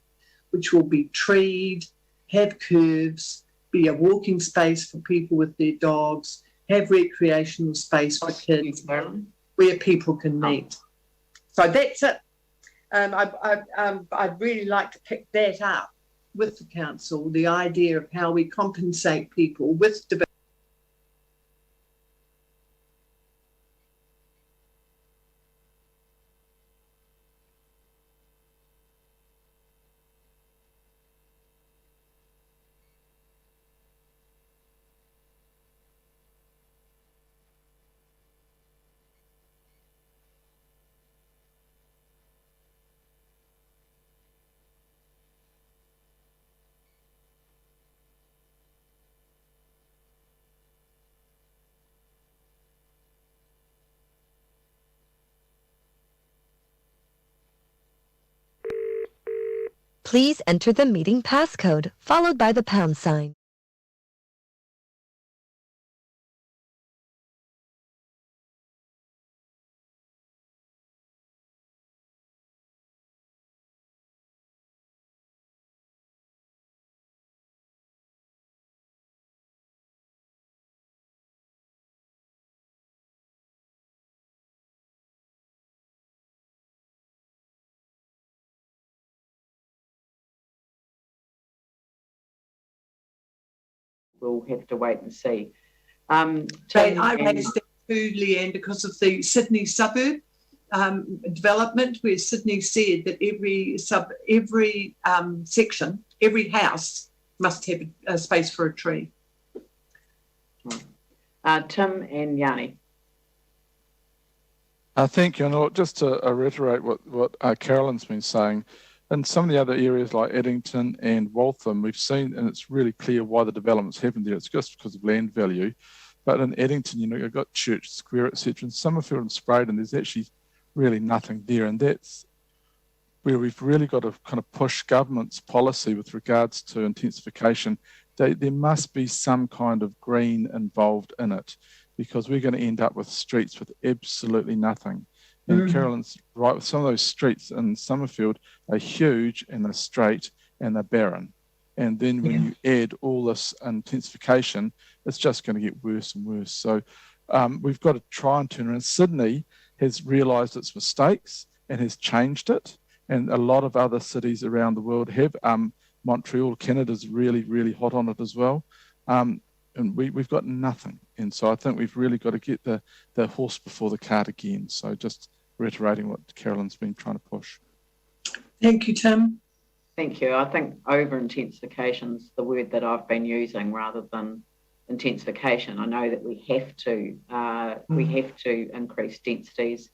which will be treed, have curves, be a walking space for people with their dogs, have recreational space for kids, where people can meet. So that's it. I'd really like to pick that up with the council, the idea of how we compensate people with development. Please enter the meeting passcode, followed by the pound sign. We'll have to wait and see. I raised that too, Leanne, because of the Sydney suburb development, where Sydney said that every section, every house must have a space for a tree. Tim and Yanni. I think, just to reiterate what Carolyn's been saying, in some of the other areas like Addington and Waltham, we've seen, and it's really clear why the development's happened there. It's just because of land value. But in Addington, you've got Church Square, etc. In Summerfield and Spreydon, there's actually really nothing there. And that's where we've really got to kind of push government's policy with regards to intensification. There must be some kind of green involved in it, because we're going to end up with streets with absolutely nothing. And Carolyn's right, with some of those streets in Summerfield are huge and they're straight and they're barren. And then when you add all this intensification, it's just going to get worse and worse. So we've got to try and turn around. Sydney has realised its mistakes and has changed it. And a lot of other cities around the world have. Montreal, Canada's really, really hot on it as well. And we've got nothing. And so I think we've really got to get the horse before the cart again. So just reiterating what Carolyn's been trying to push. Thank you, Tim. Thank you. I think over-intensification is the word that I've been using rather than intensification. I know that we have to increase densities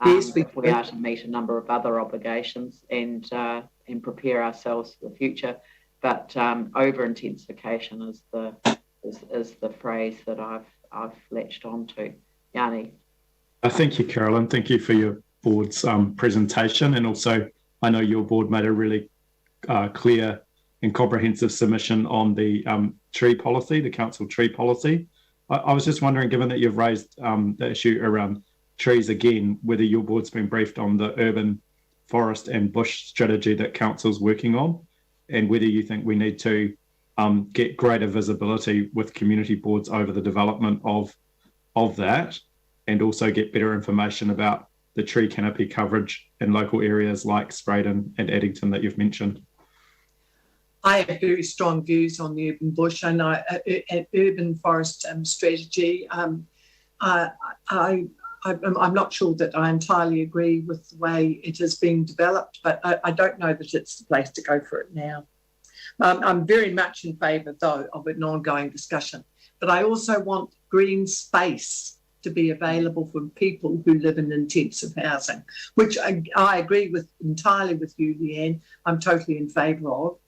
if we are to meet a number of other obligations and prepare ourselves for the future. But over-intensification is the phrase that I've latched onto. Yanni. Thank you, Carolyn. Thank you for your board's presentation. And also, I know your board made a really clear and comprehensive submission on the tree policy, the council tree policy. I was just wondering, given that you've raised the issue around trees again, whether your board's been briefed on the urban forest and bush strategy that council's working on, and whether you think we need to get greater visibility with community boards over the development of that, and also get better information about the tree canopy coverage in local areas like Spreydon and Addington that you've mentioned. I have very strong views on the urban bush and urban forest strategy. I'm not sure that I entirely agree with the way it is being developed, but I don't know that it's the place to go for it now. I'm very much in favour, though, of an ongoing discussion. but I also want green space to be available for people who live in intensive housing, which I agree with entirely with you, Leanne. I'm totally in favour of.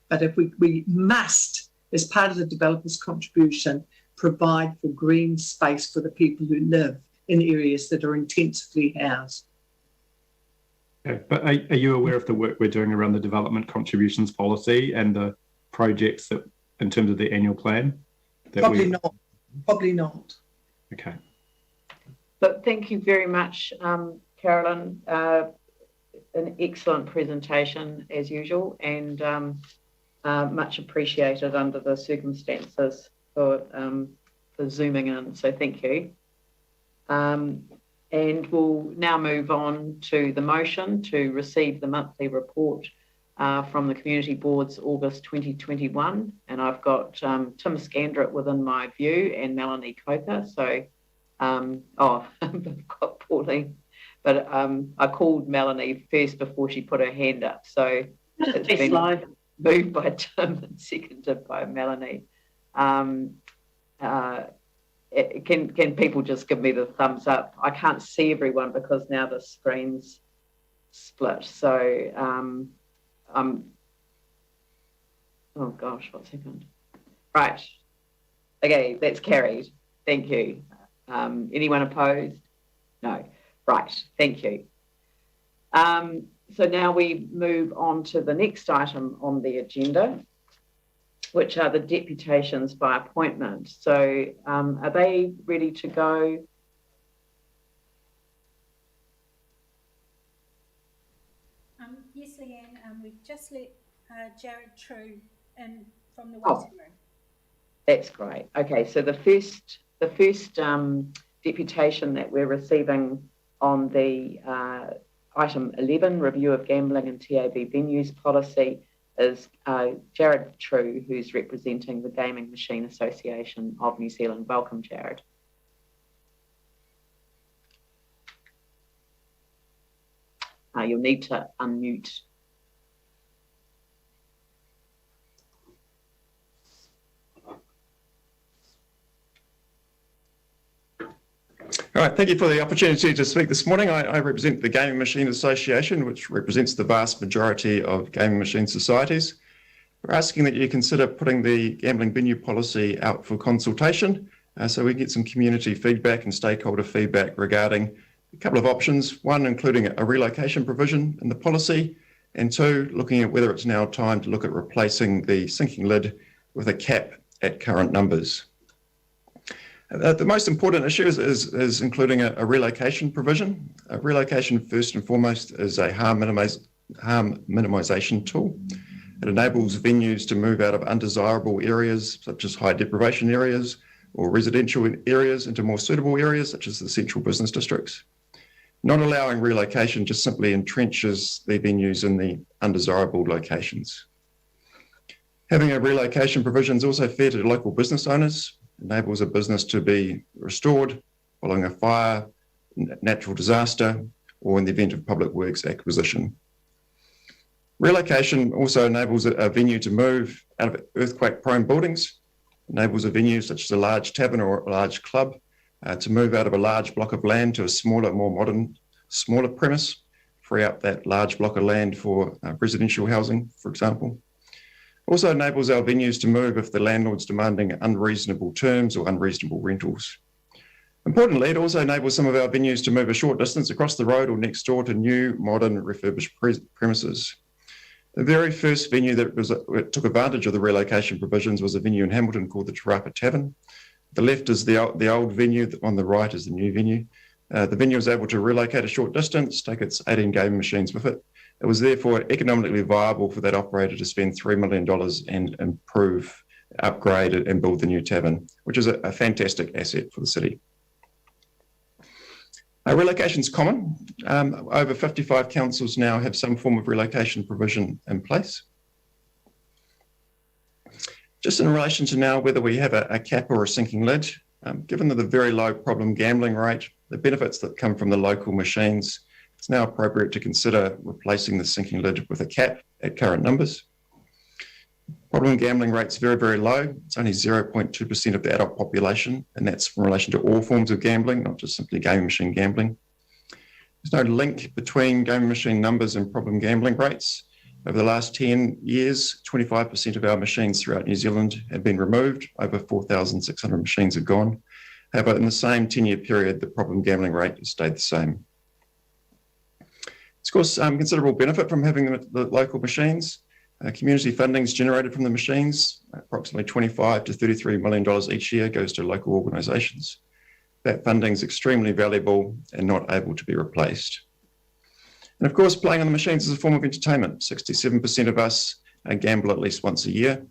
But if we must, as part of the developer's contribution, provide for green space for the people who live in areas that are intensively housed. Okay, but are you aware of the work we're doing around the development contributions policy and the projects that, in terms of the annual plan? Probably not. Okay. But thank you very much, Carolyn. An excellent presentation as usual, and much appreciated under the circumstances for zooming in. So thank you. And we'll now move on to the motion to receive the monthly report from the Community Boards August 2021. And I've got Tim Scandrett within my view and Melanie Coker. So, I've got Pauline, but I called Melanie first before she put her hand up. So it's been moved by Tim and seconded by Melanie. Can people just give me the thumbs up? I can't see everyone because now the screen's split. So, oh gosh, what's happened? Right. Okay, that's carried. Thank you. Anyone opposed? No. Right, thank you. So now we move on to the next item on the agenda, which are the deputations by appointment. So are they ready to go? Yes, Leanne, we've just let Jared True in from the waiting room. That's great. Okay, so the first deputation that we're receiving on the item 11, review of gambling and TAB venues policy, is Jared True, who's representing the Gaming Machine Association of New Zealand. Welcome, Jared. You'll need to unmute. All right, thank you for the opportunity to speak this morning. I represent the Gaming Machine Association, which represents the vast majority of gaming machine societies. We're asking that you consider putting the gambling venue policy out for consultation so we get some community feedback and stakeholder feedback regarding a couple of options. One, including a relocation provision in the policy, and two, looking at whether it's now time to look at replacing the sinking lid with a cap at current numbers. The most important issue is including a relocation provision. A relocation, first and foremost, is a harm minimisation tool. It enables venues to move out of undesirable areas, such as high deprivation areas or residential areas, into more suitable areas, such as the central business districts. Not allowing relocation just simply entrenches the venues in the undesirable locations. Having a relocation provision is also fair to local business owners. Enables a business to be restored following a fire, natural disaster, or in the event of public works acquisition. Relocation also enables a venue to move out of earthquake-prone buildings, enables a venue such as a large tavern or a large club to move out of a large block of land to a smaller, more modern, smaller premise, free up that large block of land for residential housing, for example. Also enables our venues to move if the landlord's demanding unreasonable terms or unreasonable rentals. Importantly, it also enables some of our venues to move a short distance across the road or next door to new, modern, refurbished premises. The very first venue that took advantage of the relocation provisions was a venue in Hamilton called the Te Rapa Tavern. The left is the old venue, on the right is the new venue. The venue was able to relocate a short distance, take its 18 gaming machines with it. It was therefore economically viable for that operator to spend $3 million and improve, upgrade it and build the new tavern, which is a fantastic asset for the city. Relocation is common. Over 55 councils now have some form of relocation provision in place. Just in relation to now whether we have a cap or a sinking lid, given the very low problem gambling rate, the benefits that come from the local machines, it's now appropriate to consider replacing the sinking lid with a cap at current numbers. Problem gambling rate's very, very low. It's only 0.2% of the adult population, and that's in relation to all forms of gambling, not just simply gaming machine gambling. There's no link between gaming machine numbers and problem gambling rates. Over the last 10 years, 25% of our machines throughout New Zealand have been removed. Over 4,600 machines have gone. However, in the same 10-year period, the problem gambling rate has stayed the same. Of course, considerable benefit from having the local machines. Community funding is generated from the machines. Approximately $25 to $33 million each year goes to local organisations. That funding is extremely valuable and not able to be replaced. And of course, playing on the machines is a form of entertainment. 67% of us gamble at least once a year.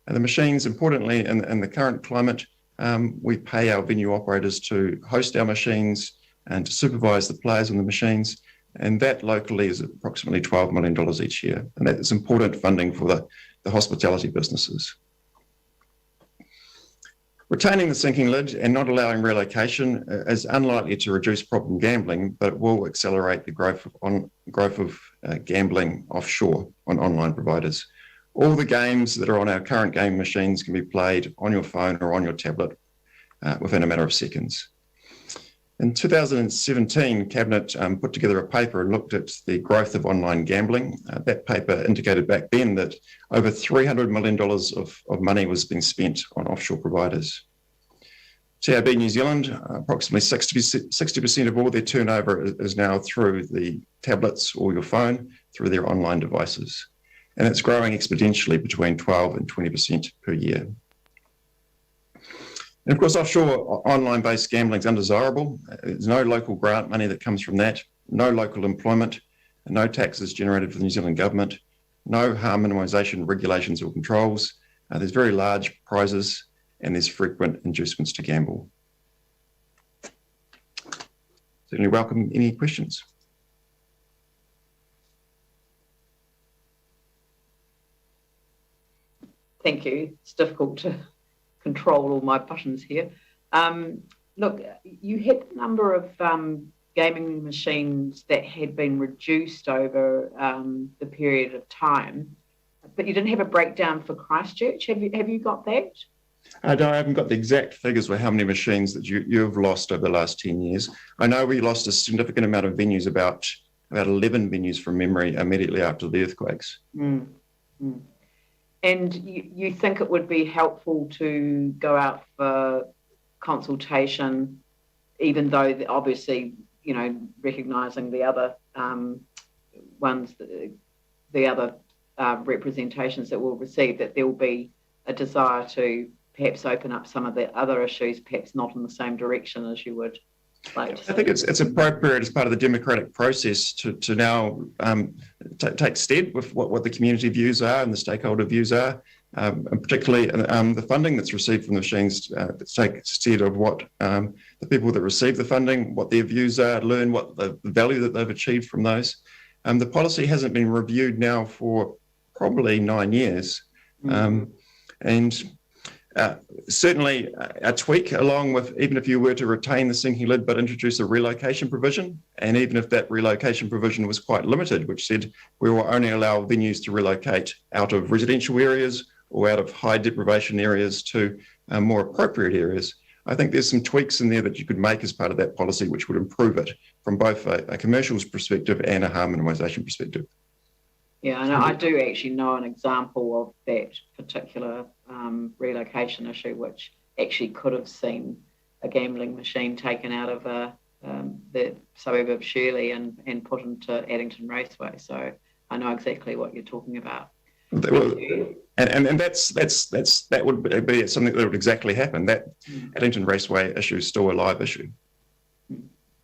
And the machines, importantly, in the current climate, we pay our venue operators to host our machines and to supervise the players on the machines. And that locally is approximately $12 million each year. And that is important funding for the hospitality businesses. Retaining the sinking lid and not allowing relocation is unlikely to reduce problem gambling, but it will accelerate the growth of gambling offshore on online providers. All the games that are on our current game machines can be played on your phone or on your tablet within a matter of seconds. In 2017, Cabinet put together a paper and looked at the growth of online gambling. That paper indicated back then that over $300 million of money was being spent on offshore providers. TAB New Zealand, approximately 60% of all their turnover is now through the tablets or your phone, through their online devices. And it's growing exponentially between 12 and 20% per year. And of course, offshore online-based gambling is undesirable. There's no local grant money that comes from that, no local employment, no taxes generated for the New Zealand government, no harm minimisation regulations or controls. There's very large prizes and there's frequent inducements to gamble. Certainly welcome any questions. Thank you. It's difficult to control all my buttons here. Look, you had a number of gaming machines that had been reduced over the period of time, but you didn't have a breakdown for Christchurch. Have you got that? I haven't got the exact figures for how many machines that you've lost over the last 10 years. I know we lost a significant amount of venues, about 11 venues from memory, immediately after the earthquakes. And you think it would be helpful to go out for consultation, even though obviously, you know, recognising the other ones, the other representations that we'll receive, that there will be a desire to perhaps open up some of the other issues, perhaps not in the same direction as you would like to see. I think it's appropriate as part of the democratic process to now take stead with what the community views are and the stakeholder views are, and particularly the funding that's received from the machines, take stead of what the people that receive the funding, what their views are, learn what the value that they've achieved from those. The policy hasn't been reviewed now for probably 9 years. Certainly a tweak, along with, even if you were to retain the sinking lid but introduce a relocation provision, and even if that relocation provision was quite limited, which said we will only allow venues to relocate out of residential areas or out of high deprivation areas to more appropriate areas, I think there's some tweaks in there that you could make as part of that policy which would improve it from both a commercials perspective and a harm minimisation perspective. Yeah, and I do actually know an example of that particular relocation issue, which actually could have seen a gambling machine taken out of the suburb of Shirley and put into Addington Raceway. So I know exactly what you're talking about. And that would be something that would exactly happen. That Addington Raceway issue is still a live issue.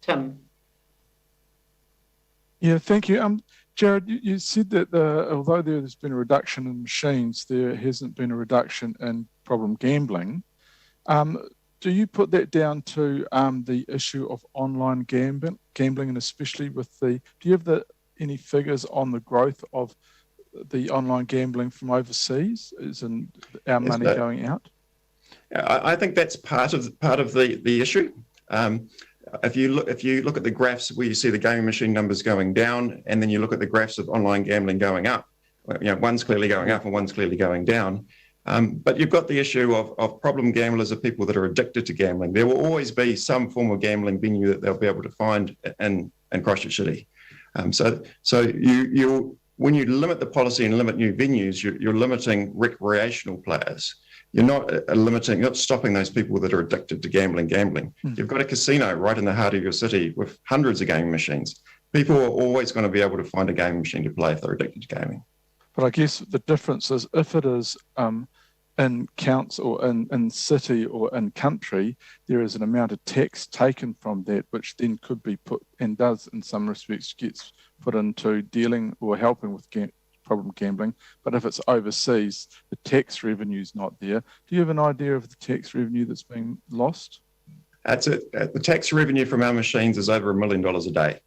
Tim. Yeah, thank you. Jared, you said that although there's been a reduction in machines, there hasn't been a reduction in problem gambling. Do you put that down to the issue of online gambling, and especially with do you have any figures on the growth of the online gambling from overseas? Is our money going out? I think that's part of the issue. If you look at the graphs where you see the gaming machine numbers going down, and then you look at the graphs of online gambling going up, one's clearly going up and one's clearly going down. But you've got the issue of problem gamblers, of people that are addicted to gambling. There will always be some form of gambling venue that they'll be able to find in Christchurch City. So you when you limit the policy and limit new venues, you're limiting recreational players. You're not stopping those people that are addicted to gambling. You've got a casino right in the heart of your city with hundreds of gaming machines. People are always going to be able to find a gaming machine to play if they're addicted to gaming. But I guess the difference is if it is in council, in city or in country, there is an amount of tax taken from that, which then could be put, and does in some respects, gets put into dealing or helping with problem gambling. But if it's overseas, the tax revenue is not there. Do you have an idea of the tax revenue that's being lost? That's it. The tax revenue from our machines is over $1 million a day.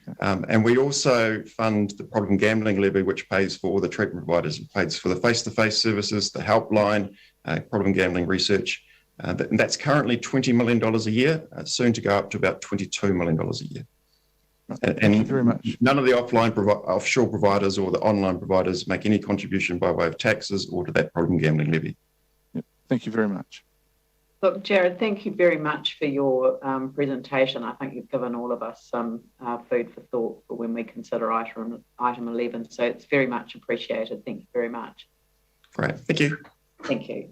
Okay. And we also fund the problem gambling levy, which pays for all the treatment providers. It pays for the face-to-face services, the helpline, problem gambling research. And that's currently $20 million a year, soon to go up to about $22 million a year. Thank you very much. None of the offshore providers or the online providers make any contribution by way of taxes or to that problem gambling levy. Yep. Thank you very much. Look, Jared, thank you very much for your presentation. I think you've given all of us some food for thought for when we consider item 11. So it's very much appreciated. Thank you very much. Great. Thank you. Thank you.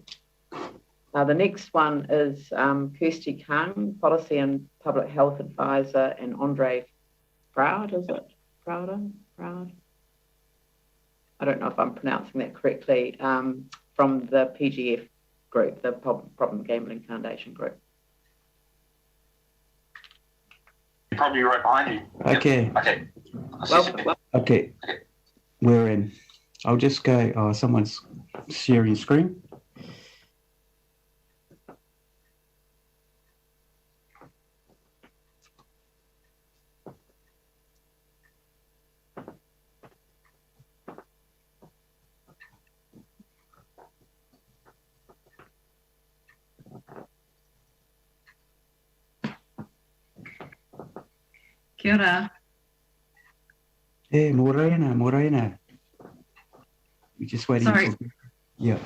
The next one is Kirsty Kang, Policy and Public Health Advisor, and Andre Proud, is it? Proud? I don't know if I'm pronouncing that correctly, from the PGF group, the Problem Gambling Foundation group. Probably right behind you. Okay. Okay. Okay. We're in. I'll just go. Oh, someone's sharing screen. Kia ora. Hey, Morena. We're just waiting. Sorry. Yeah.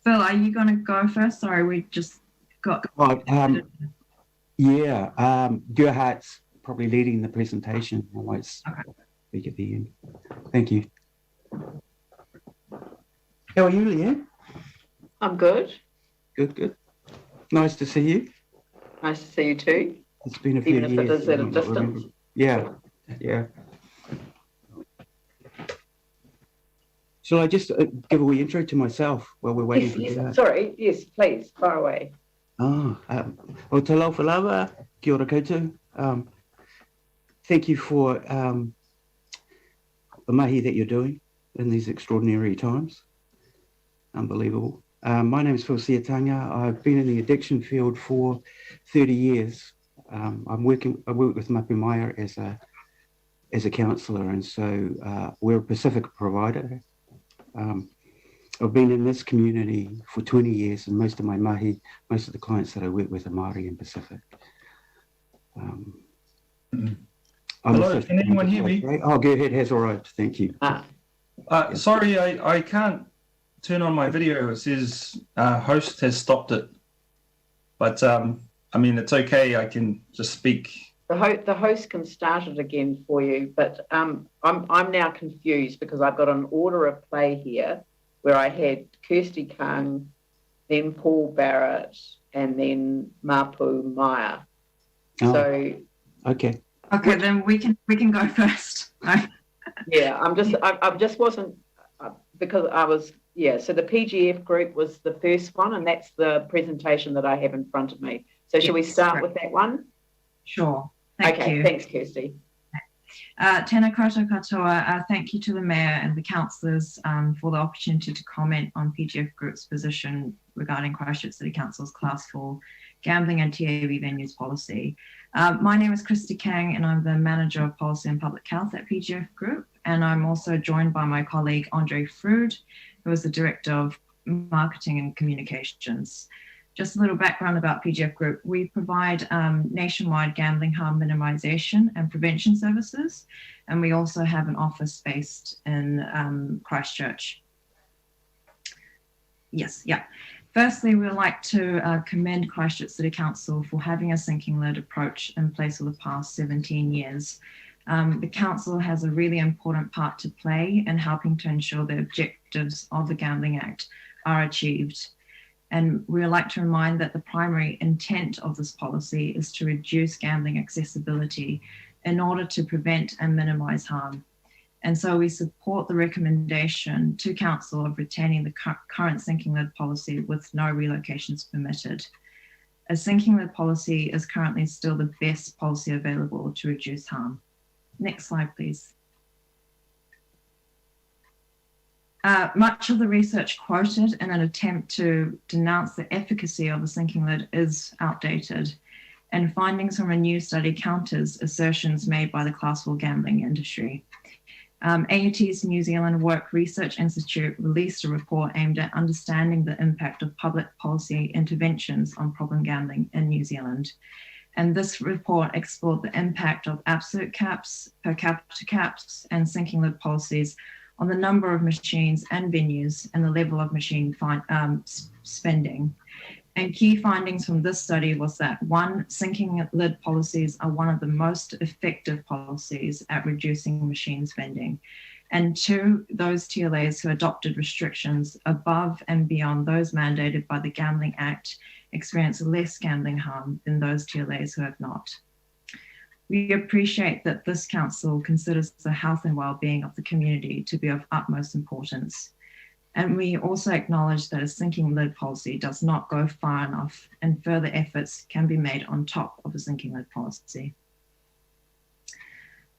Phil, are you going to go first? Sorry, we just got... Gerhardt's probably leading the presentation. I might speak at the end. Thank you. How are you, Leanne? I'm good. Good. Nice to see you. Nice to see you too. It's been a few years. Even if it is at a distance. Yeah. Shall I just give a wee intro to myself while we're waiting for that? Sorry, yes, please, far away. O te lau whalawa, kia ora koutou. Thank you for the mahi that you're doing in these extraordinary times. Unbelievable. My name is Phil Siatanga. I've been in the addiction field for 30 years. I work with Papanui-Innes as a counsellor, and so we're a Pacific provider. I've been in this community for 20 years, and most of the clients that I work with are Māori and Pacific. Hello, can anyone hear me? Oh, go ahead, has arrived. Thank you. Sorry, I can't turn on my video. It says host has stopped it. But I mean, it's okay. I can just speak. The host can start it again for you, but I'm now confused because I've got an order of play here where I had Kirsty Kang, then Paul Barrett, and then Mapu Maya. Oh, so okay, then we can go first. Yeah, I just wasn't because I was So the PGF group was the first one, and that's the presentation that I have in front of me. So shall we start with that one? Sure. Thank you. Thanks, Kirsty. Tēnā koutou katoa. Thank you to the Mayor and the councillors for the opportunity to comment on PGF Group's position regarding Christchurch City Council's Class 4 gambling and TAV venues policy. My name is Kirsty Kang, and I'm the Manager of Policy and Public Health at PGF Group. And I'm also joined by my colleague, Andre Frood, who is the Director of Marketing and Communications. Just a little background about PGF Group. We provide nationwide gambling harm minimisation and prevention services, and we also have an office based in Christchurch. Yes, yeah. Firstly, we would like to commend Christchurch City Council for having a sinking-led approach in place for the past 17 years. The council has a really important part to play in helping to ensure the objectives of the Gambling Act are achieved. And we would like to remind that the primary intent of this policy is to reduce gambling accessibility in order to prevent and minimise harm. And so we support the recommendation to Council of retaining the current sinking-led policy with no relocations permitted. A sinking-led policy is currently still the best policy available to reduce harm. Next slide, please. Much of the research quoted in an attempt to denounce the efficacy of the sinking-led is outdated, and findings from a new study counters assertions made by the Class 4 gambling industry. AUT's New Zealand Work Research Institute released a report aimed at understanding the impact of public policy interventions on problem gambling in New Zealand. And this report explored the impact of absolute caps, per capita caps, and sinking-led policies on the number of machines and venues and the level of machine spending. And key findings from this study was that 1, sinking-led policies are one of the most effective policies at reducing machine spending. And 2, those TLAs who adopted restrictions above and beyond those mandated by the Gambling Act experience less gambling harm than those TLAs who have not. We appreciate that this council considers the health and well-being of the community to be of utmost importance. And we also acknowledge that a sinking-led policy does not go far enough, and further efforts can be made on top of a sinking-led policy.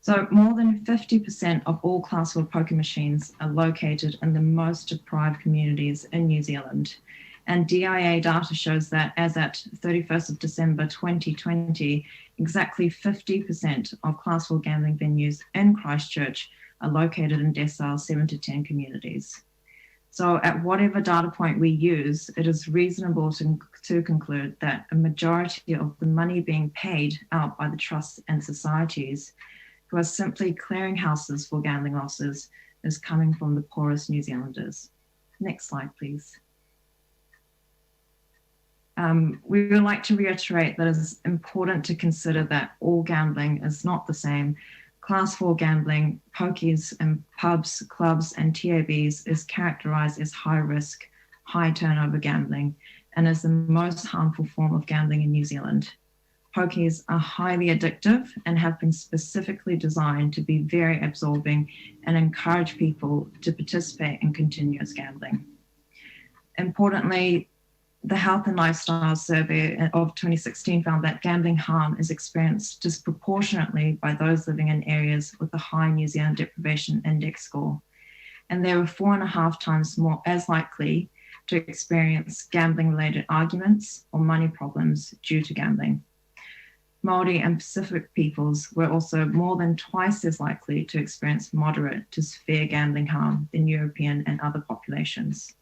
So more than 50% of all Class 4 poker machines are located in the most deprived communities in New Zealand. And DIA data shows that as at 31st of December 2020, exactly 50% of Class 4 gambling venues in Christchurch are located in decile 7 to 10 communities. So at whatever data point we use, it is reasonable to conclude that a majority of the money being paid out by the trusts and societies who are simply clearing houses for gambling losses is coming from the poorest New Zealanders. Next slide, please. We would like to reiterate that it is important to consider that all gambling is not the same. Class 4 gambling, pokies and pubs, clubs and TABs is characterised as high risk, high turnover gambling and is the most harmful form of gambling in New Zealand. Pokies are highly addictive and have been specifically designed to be very absorbing and encourage people to participate in continuous gambling. Importantly, the Health and Lifestyle Survey of 2016 found that gambling harm is experienced disproportionately by those living in areas with a high New Zealand Deprivation Index score. And they were 4.5 times more as likely to experience gambling-related arguments or money problems due to gambling. Māori and Pacific peoples were also more than twice as likely to experience moderate to severe gambling harm than European and other populations.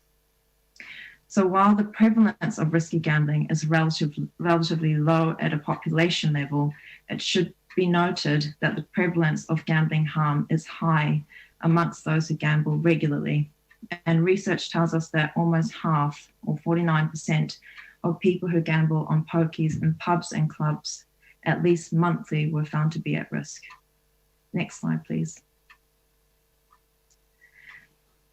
So while the prevalence of risky gambling is relatively low at a population level, it should be noted that the prevalence of gambling harm is high amongst those who gamble regularly. And research tells us that almost half, or 49%, of people who gamble on pokies in pubs and clubs at least monthly were found to be at risk. Next slide, please.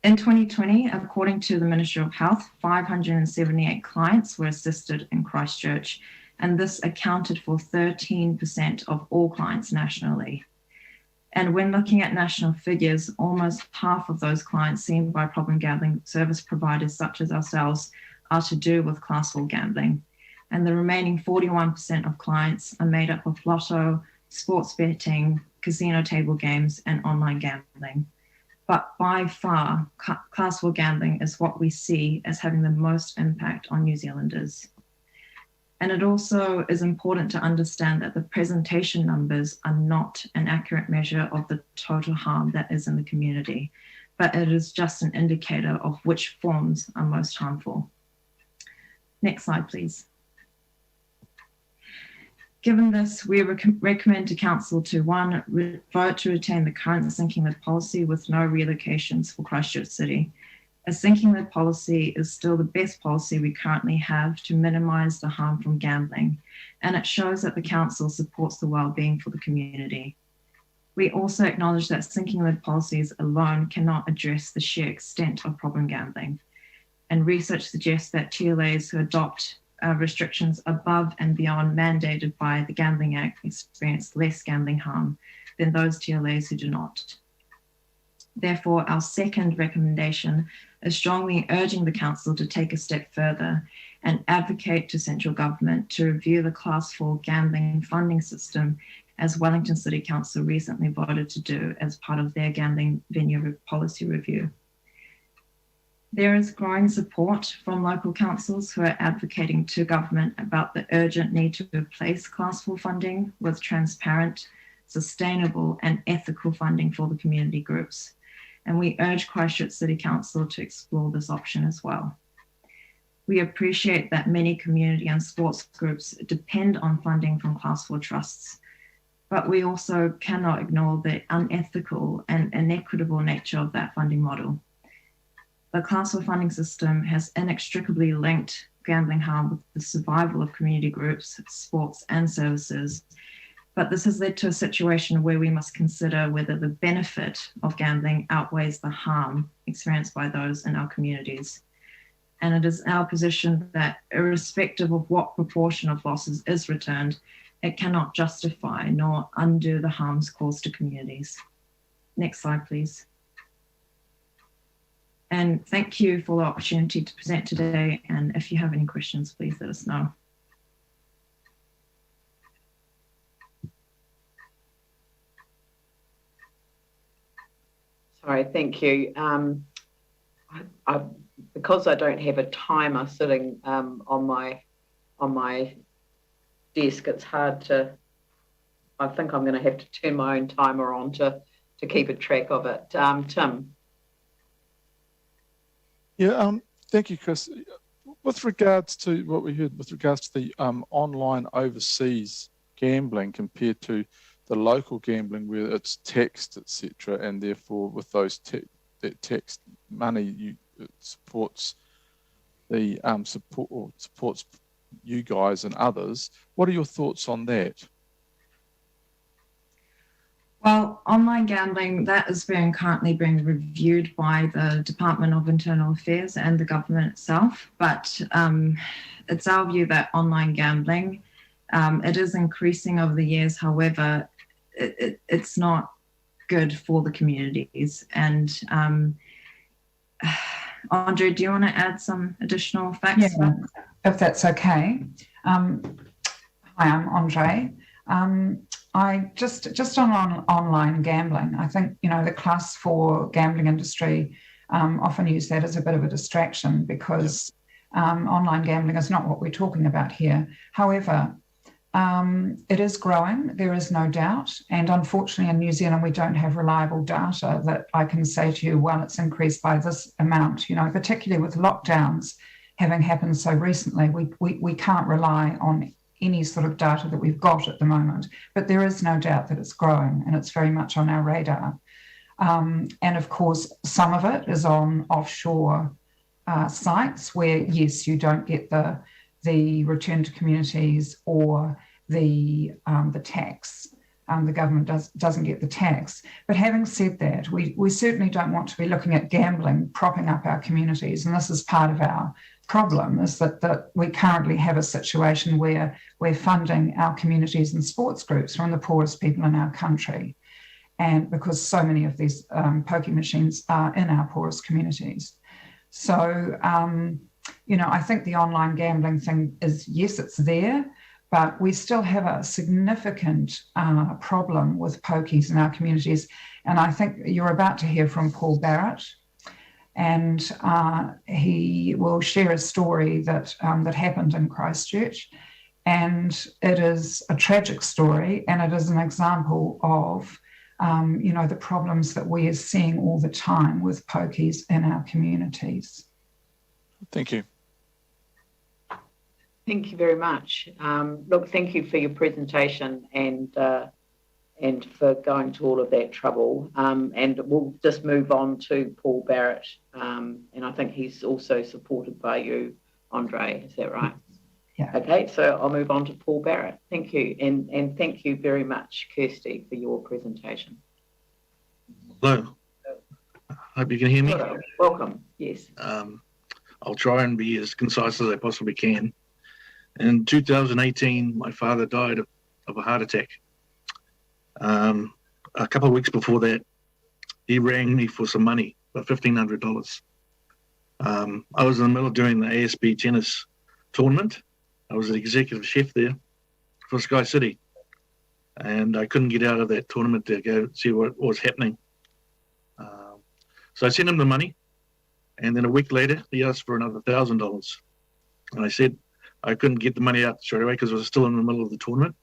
In 2020, according to the Ministry of Health, 578 clients were assisted in Christchurch, and this accounted for 13% of all clients nationally. And when looking at national figures, almost half of those clients seen by problem gambling service providers such as ourselves are to do with Class 4 gambling. And the remaining 41% of clients are made up of lotto, sports betting, casino table games, and online gambling. But by far, Class 4 gambling is what we see as having the most impact on New Zealanders. And it also is important to understand that the presentation numbers are not an accurate measure of the total harm that is in the community, but it is just an indicator of which forms are most harmful. Next slide, please. Given this, we recommend to Council to 1, vote to retain the current sinking lid policy with no relocations for Christchurch City. A sinking lid policy is still the best policy we currently have to minimise the harm from gambling, and it shows that the Council supports the well-being for the community. We also acknowledge that sinking lid policies alone cannot address the sheer extent of problem gambling, and research suggests that TLAs who adopt restrictions above and beyond mandated by the Gambling Act experience less gambling harm than those TLAs who do not. Therefore, our second recommendation is strongly urging the Council to take a step further and advocate to central government to review the Class 4 gambling funding system, as Wellington City Council recently voted to do as part of their gambling venue policy review. There is growing support from local councils who are advocating to government about the urgent need to replace Class 4 funding with transparent, sustainable and ethical funding for the community groups. And we urge Christchurch City Council to explore this option as well. We appreciate that many community and sports groups depend on funding from Class 4 trusts, but we also cannot ignore the unethical and inequitable nature of that funding model. The Class 4 funding system has inextricably linked gambling harm with the survival of community groups, sports and services. But this has led to a situation where we must consider whether the benefit of gambling outweighs the harm experienced by those in our communities. And it is our position that irrespective of what proportion of losses is returned, it cannot justify nor undo the harms caused to communities. Next slide, please. And thank you for the opportunity to present today. And if you have any questions, please let us know. Sorry, thank you. Because I don't have a timer sitting on my desk, it's hard to. I think I'm going to have to turn my own timer on to keep a track of it. Tim. Yeah, thank you, Chris. With regards to what we heard, with regards to the online overseas gambling compared to the local gambling where it's taxed, etc., and therefore with those that taxed money, it supports the supports you guys and others. What are your thoughts on that? Well, online gambling, that is currently being reviewed by the Department of Internal Affairs and the government itself. But it's our view that online gambling, it is increasing over the years. However, it's not good for the communities. And Andre, do you want to add some additional facts? Yeah, if that's okay. Hi, I'm Andre. I just on online gambling, I think, the Class 4 gambling industry often use that as a bit of a distraction because online gambling is not what we're talking about here. However, it is growing, there is no doubt. And unfortunately in New Zealand, we don't have reliable data that I can say to you, well, it's increased by this amount, particularly with lockdowns having happened so recently, we can't rely on any sort of data that we've got at the moment, but there is no doubt that it's growing and it's very much on our radar. And of course, some of it is on offshore sites where, yes, you don't get the return to communities or the tax. The government doesn't get the tax. But having said that, we certainly don't want to be looking at gambling propping up our communities, and this is part of our problem, is that we currently have a situation where we're funding our communities and sports groups from the poorest people in our country, and because so many of these pokie machines are in our poorest communities. So, I think the online gambling thing is, yes, it's there, but we still have a significant problem with pokies in our communities. And I think you're about to hear from Paul Barrett, and he will share a story that happened in Christchurch. And it is a tragic story, and it is an example of, the problems that we are seeing all the time with pokies in our communities. Thank you. Thank you very much. Look, thank you for your presentation and for going to all of that trouble. And we'll just move on to Paul Barrett. And I think he's also supported by you, Andre. Is that right? Yeah. Okay, so I'll move on to Paul Barrett. Thank you. And thank you very much, Kirsty, for your presentation. Hello. Hope you can hear me. Hello. Welcome. Yes. I'll try and be as concise as I possibly can. In 2018, my father died of a heart attack. A couple of weeks before that, he rang me for some money, about $1,500. I was in the middle of doing the ASB tennis tournament. I was the executive chef there for Sky City, and I couldn't get out of that tournament to go see what was happening. So I sent him the money, and then a week later, he asked for another $1,000. And I said I couldn't get the money out straight away because I was still in the middle of the tournament.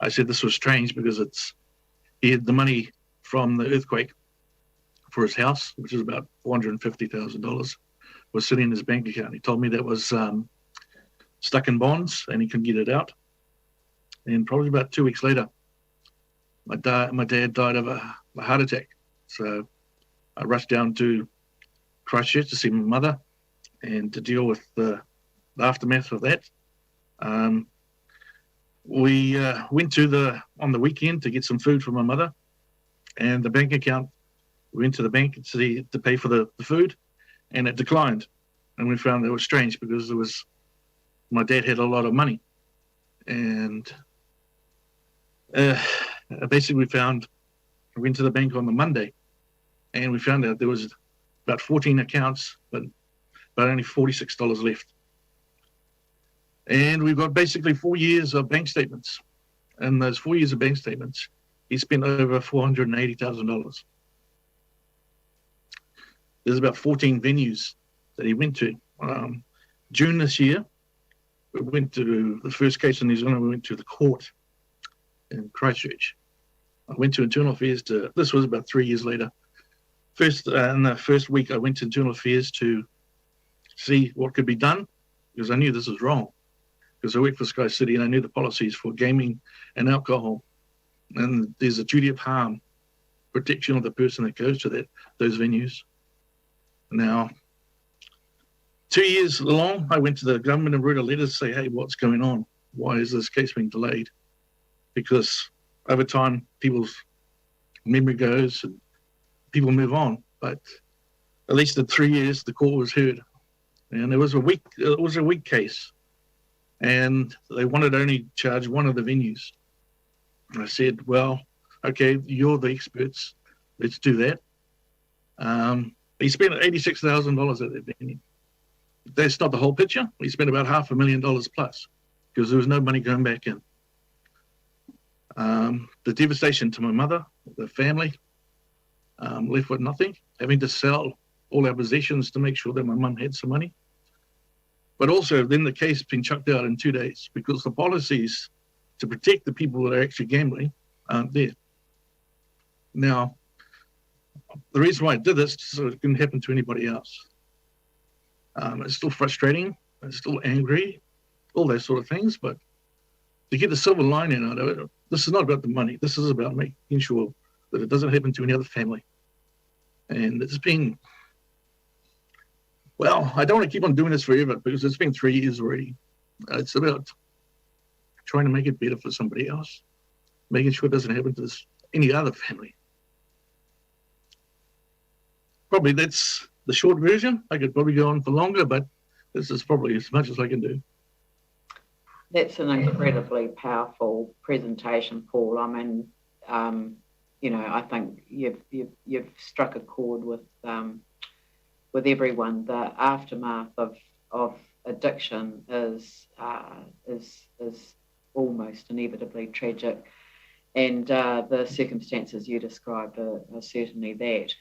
I said this was strange because he had the money from the earthquake for his house, which is about $450,000, was sitting in his bank account. He told me that was stuck in bonds and he couldn't get it out. And probably about 2 weeks later, my dad died of a heart attack. So I rushed down to Christchurch to see my mother and to deal with the aftermath of that. We went on the weekend to get some food for my mother, and the bank account, we went to the bank to pay for the food, and it declined. And we found that was strange because my dad had a lot of money. And basically we went to the bank on the Monday, and we found out there was about 14 accounts, but only $46 left. And we've got basically 4 years of bank statements. And those 4 years of bank statements, he spent over $480,000. There's about 14 venues that he went to. June this year, we went to the first case in New Zealand. We went to the court in Christchurch. I went to Internal Affairs this was about 3 years later. In the first week, I went to Internal Affairs to see what could be done because I knew this was wrong. Because I worked for Sky City and I knew the policies for gaming and alcohol. And there's a duty of harm, protection of the person that goes to those venues. Now, 2 years along, I went to the government and wrote a letter to say, hey, what's going on? Why is this case being delayed? Because over time, people's memory goes and people move on. But at least in 3 years, the court was heard. And it was a weak case. And they wanted to only charge one of the venues. And I said, well, okay, you're the experts. Let's do that. He spent $86,000 at that venue. That's not the whole picture. He spent about $500,000 plus because there was no money going back in. The devastation to my mother, the family, left with nothing, having to sell all our possessions to make sure that my mum had some money. But also then the case has been chucked out in 2 days because the policies to protect the people that are actually gambling aren't there. Now, the reason why I did this is so it couldn't happen to anybody else. It's still frustrating, it's still angry, all those sort of things, but to get the silver lining out of it, this is not about the money. This is about making sure that it doesn't happen to any other family. And it's been, well, I don't want to keep on doing this forever because it's been 3 years already. It's about trying to make it better for somebody else, making sure it doesn't happen to any other family. Probably that's the short version. I could probably go on for longer, but this is probably as much as I can do. That's an incredibly powerful presentation, Paul. I mean, I think you've struck a chord with everyone. The aftermath of addiction is almost inevitably tragic, and the circumstances you described are certainly that.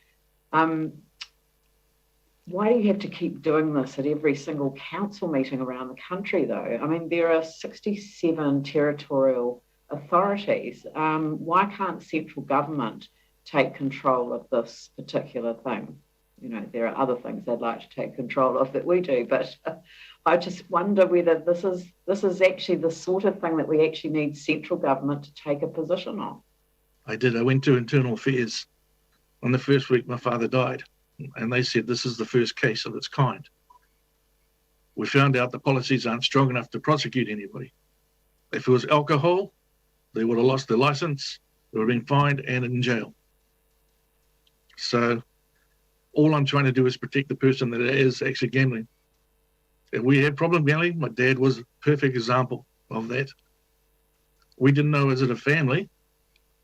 Why do you have to keep doing this at every single council meeting around the country, though? I mean, there are 67 territorial authorities. Why can't central government take control of this particular thing? You know, there are other things they'd like to take control of that we do, but I just wonder whether this is actually the sort of thing that we actually need central government to take a position on. I did. I went to Internal Affairs on the first week my father died, and they said this is the first case of its kind. We found out the policies aren't strong enough to prosecute anybody. If it was alcohol, they would have lost their license, they would have been fined and in jail. So all I'm trying to do is protect the person that is actually gambling. If we had problem gambling, my dad was a perfect example of that. We didn't know as a family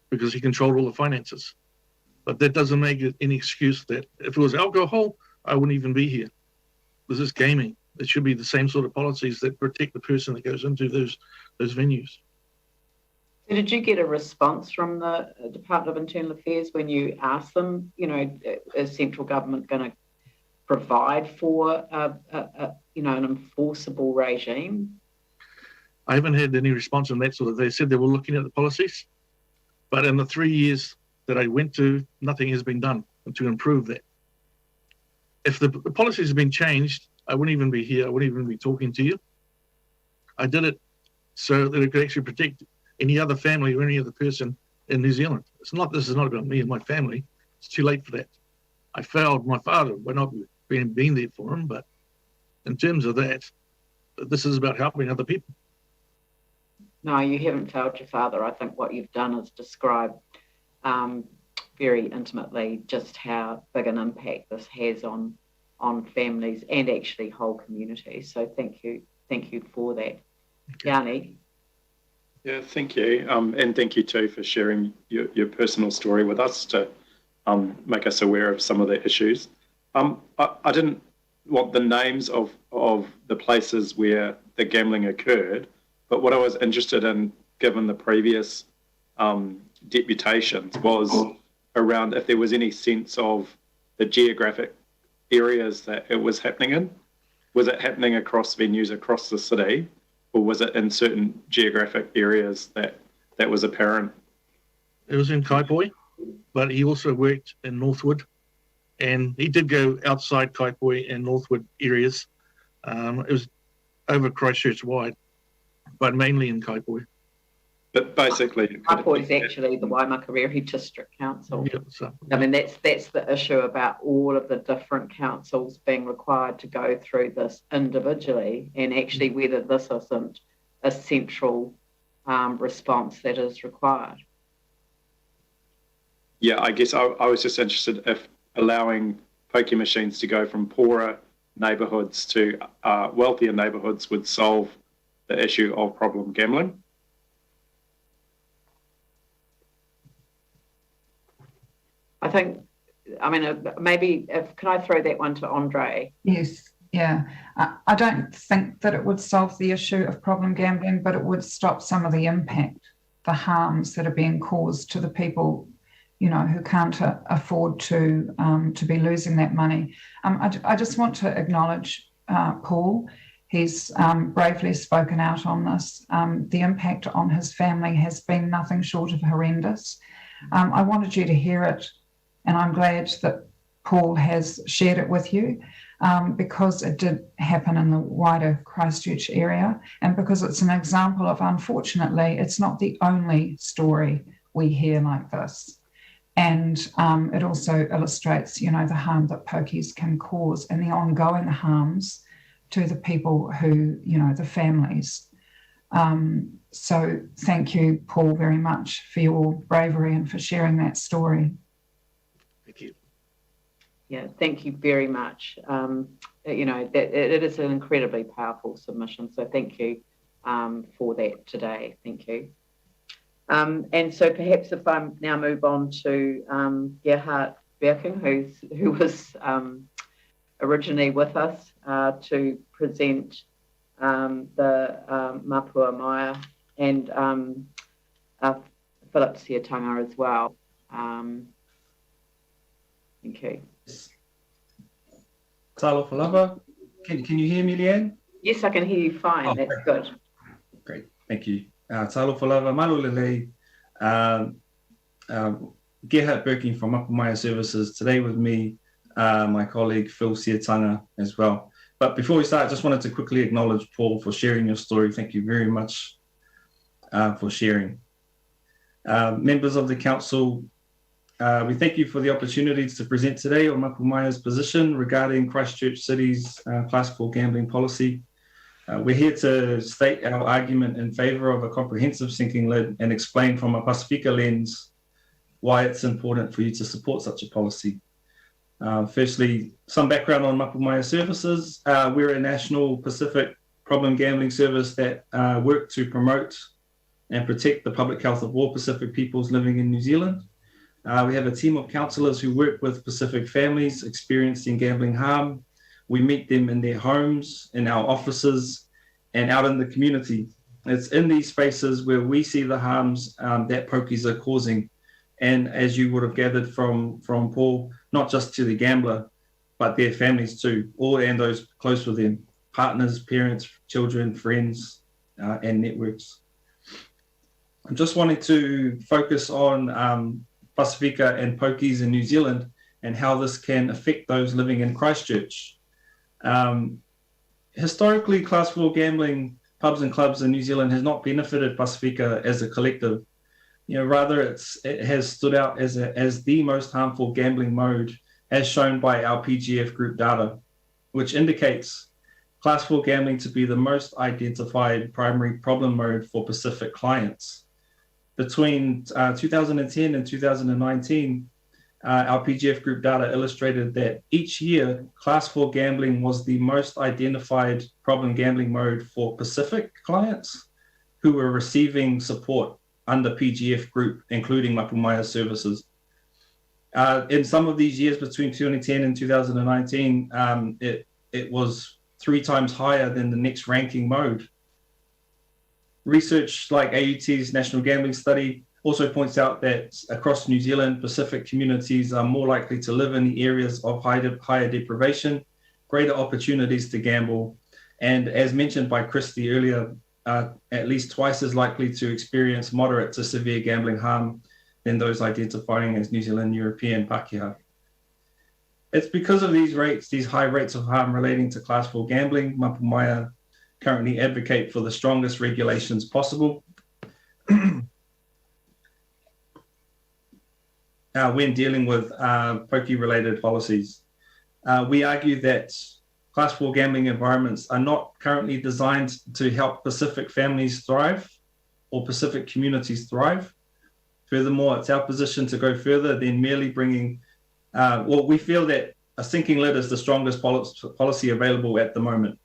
because he controlled all the finances. But that doesn't make it any excuse that if it was alcohol, I wouldn't even be here. This is gaming. It should be the same sort of policies that protect the person that goes into those venues. So did you get a response from the Department of Internal Affairs when you asked them, you know, is central government going to provide for you know, an enforceable regime? I haven't had any response on that sort of. They said they were looking at the policies, but in the 3 years that I went to, nothing has been done to improve that. If the policies have been changed, I wouldn't even be here. I wouldn't even be talking to you. I did it so that it could actually protect any other family or any other person in New Zealand. This is not about me and my family. It's too late for that. I failed my father by not being there for him, but in terms of that, this is about helping other people. No, you haven't failed your father. I think what you've done is describe very intimately just how big an impact this has on families and actually whole communities. So thank you for that. Yanni. Yeah, thank you. And thank you too for sharing your personal story with us to make us aware of some of the issues. I didn't want the names of the places where the gambling occurred, but what I was interested in, given the previous deputations, was around if there was any sense of the geographic areas that it was happening in. Was it happening across venues across the city, or was it in certain geographic areas that was apparent? It was in Kaiapoi, but he also worked in Northwood, and he did go outside Kaiapoi and Northwood areas. It was over Christchurch wide, but mainly in Kaiapoi. But basically, Kaiapoi is actually the Waimairi-Kaiapoi District Council. Yeah, so. I mean, that's the issue about all of the different councils being required to go through this individually, and actually whether this isn't a central response that is required. Yeah, I guess I was just interested if allowing pokie machines to go from poorer neighbourhoods to wealthier neighbourhoods would solve the issue of problem gambling. I think, I mean, maybe can I throw that one to Andre? Yes, yeah. I don't think that it would solve the issue of problem gambling, but it would stop some of the impact, the harms that are being caused to the people, you know, who can't afford to be losing that money. I just want to acknowledge Paul. He's bravely spoken out on this. The impact on his family has been nothing short of horrendous. I wanted you to hear it, and I'm glad that Paul has shared it with you because it did happen in the wider Christchurch area, and because it's an example of, unfortunately, it's not the only story we hear like this. And it also illustrates, you know, the harm that pokies can cause and the ongoing harms to the people who, you know, the families. So thank you, Paul, very much for your bravery and for sharing that story. Thank you. Yeah, thank you very much. You know, it is an incredibly powerful submission. So thank you for that today. Thank you. And so perhaps if I now move on to Gerhard Birking, who was originally with us to present the Mapua Maya and Philip Siatanga as well. Thank you. Talofa lava. Can you hear me, Leanne? Yes, I can hear you fine. That's good. Great, thank you. Talofa lava, malulele. Gerhard Birking from Mapua Maya Services. Today with me, my colleague Phil Siatanga as well. But before we start, I just wanted to quickly acknowledge Paul for sharing your story. Thank you very much for sharing. Members of the council, we thank you for the opportunities to present today on Mapumaia's position regarding Christchurch City's Class 4 gambling policy. We're here to state our argument in favour of a comprehensive sinking lid and explain from a Pasifika lens why it's important for you to support such a policy. Firstly, some background on Mapumaia services. We're a national Pacific problem gambling service that work to promote and protect the public health of all Pacific peoples living in New Zealand. We have a team of counsellors who work with Pacific families experiencing gambling harm. We meet them in their homes, in our offices, and out in the community. It's in these spaces where we see the harms that pokies are causing. And as you would have gathered from Paul, not just to the gambler, but their families too, all and those close with them, partners, parents, children, friends, and networks. I'm just wanting to focus on Pasifika and pokies in New Zealand and how this can affect those living in Christchurch. Historically, Class 4 gambling pubs and clubs in New Zealand has not benefited Pasifika as a collective. Rather it has stood out as the most harmful gambling mode, as shown by our PGF group data, which indicates Class 4 gambling to be the most identified primary problem mode for Pacific clients. Between 2010 and 2019, our PGF group data illustrated that each year, Class 4 gambling was the most identified problem gambling mode for Pacific clients who were receiving support under PGF group, including Mapumaia services. In some of these years between 2010 and 2019, it was 3 times higher than the next ranking mode. Research like AUT's National Gambling Study also points out that across New Zealand, Pacific communities are more likely to live in the areas of higher deprivation, greater opportunities to gamble, and as mentioned by Christy earlier, at least twice as likely to experience moderate to severe gambling harm than those identifying as New Zealand European Pākehā. It's because of these high rates of harm relating to Class 4 gambling, Mapumaia currently advocate for the strongest regulations possible when dealing with pokie-related policies. We argue that Class 4 gambling environments are not currently designed to help Pacific families thrive or Pacific communities thrive. Furthermore, it's our position to go further than merely bringing, we feel that a sinking lid is the strongest policy available at the moment.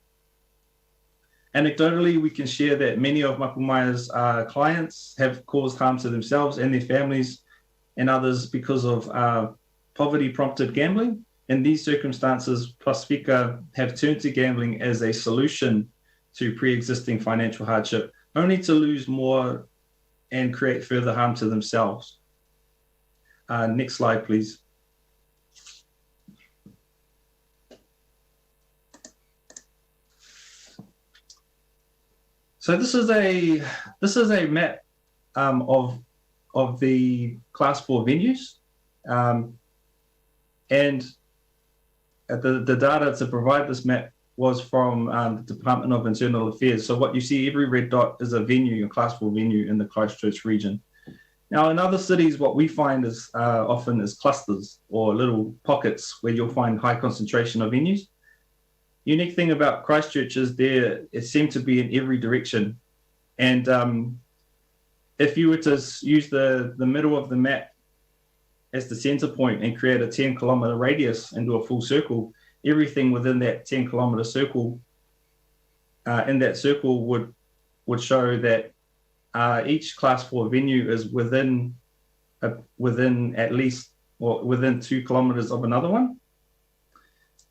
Anecdotally, we can share that many of Mapumaia's clients have caused harm to themselves and their families and others because of poverty-prompted gambling. In these circumstances, Pasifika have turned to gambling as a solution to pre-existing financial hardship, only to lose more and create further harm to themselves. Next slide, please. So this is a map of the Class 4 venues, and the data to provide this map was from the Department of Internal Affairs. So what you see, every red dot is a venue, a Class 4 venue in the Christchurch region. Now in other cities, what we find is often is clusters or little pockets where you'll find high concentration of venues. Unique thing about Christchurch is it seemed to be in every direction. And if you were to use the middle of the map as the center point and create a 10-kilometer radius into a full circle, everything within that 10-kilometer circle, in that circle would show that each Class 4 venue is within at least, or within 2 kilometers of another one.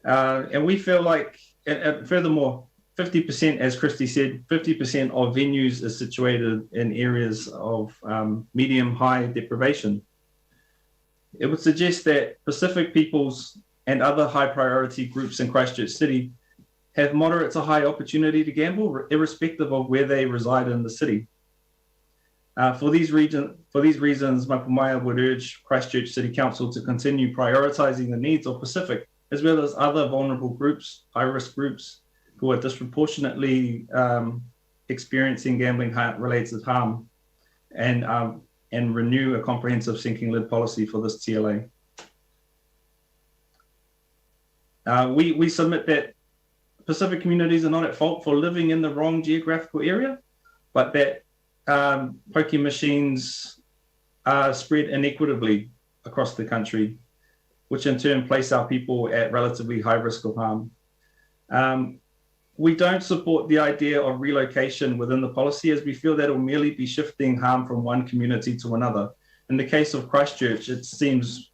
And we feel like, furthermore, 50%, as Christy said, 50% of venues is situated in areas of medium-high deprivation. It would suggest that Pacific peoples and other high-priority groups in Christchurch City have moderate to high opportunity to gamble, irrespective of where they reside in the city. For these reasons, Mapumaia would urge Christchurch City Council to continue prioritising the needs of Pacific as well as other vulnerable groups, high-risk groups, who are disproportionately experiencing gambling-related harm, and renew a comprehensive sinking lid policy for this TLA. We submit that Pacific communities are not at fault for living in the wrong geographical area, but that pokie machines are spread inequitably across the country, which in turn place our people at relatively high risk of harm. We don't support the idea of relocation within the policy, as we feel that will merely be shifting harm from one community to another. In the case of Christchurch, it seems,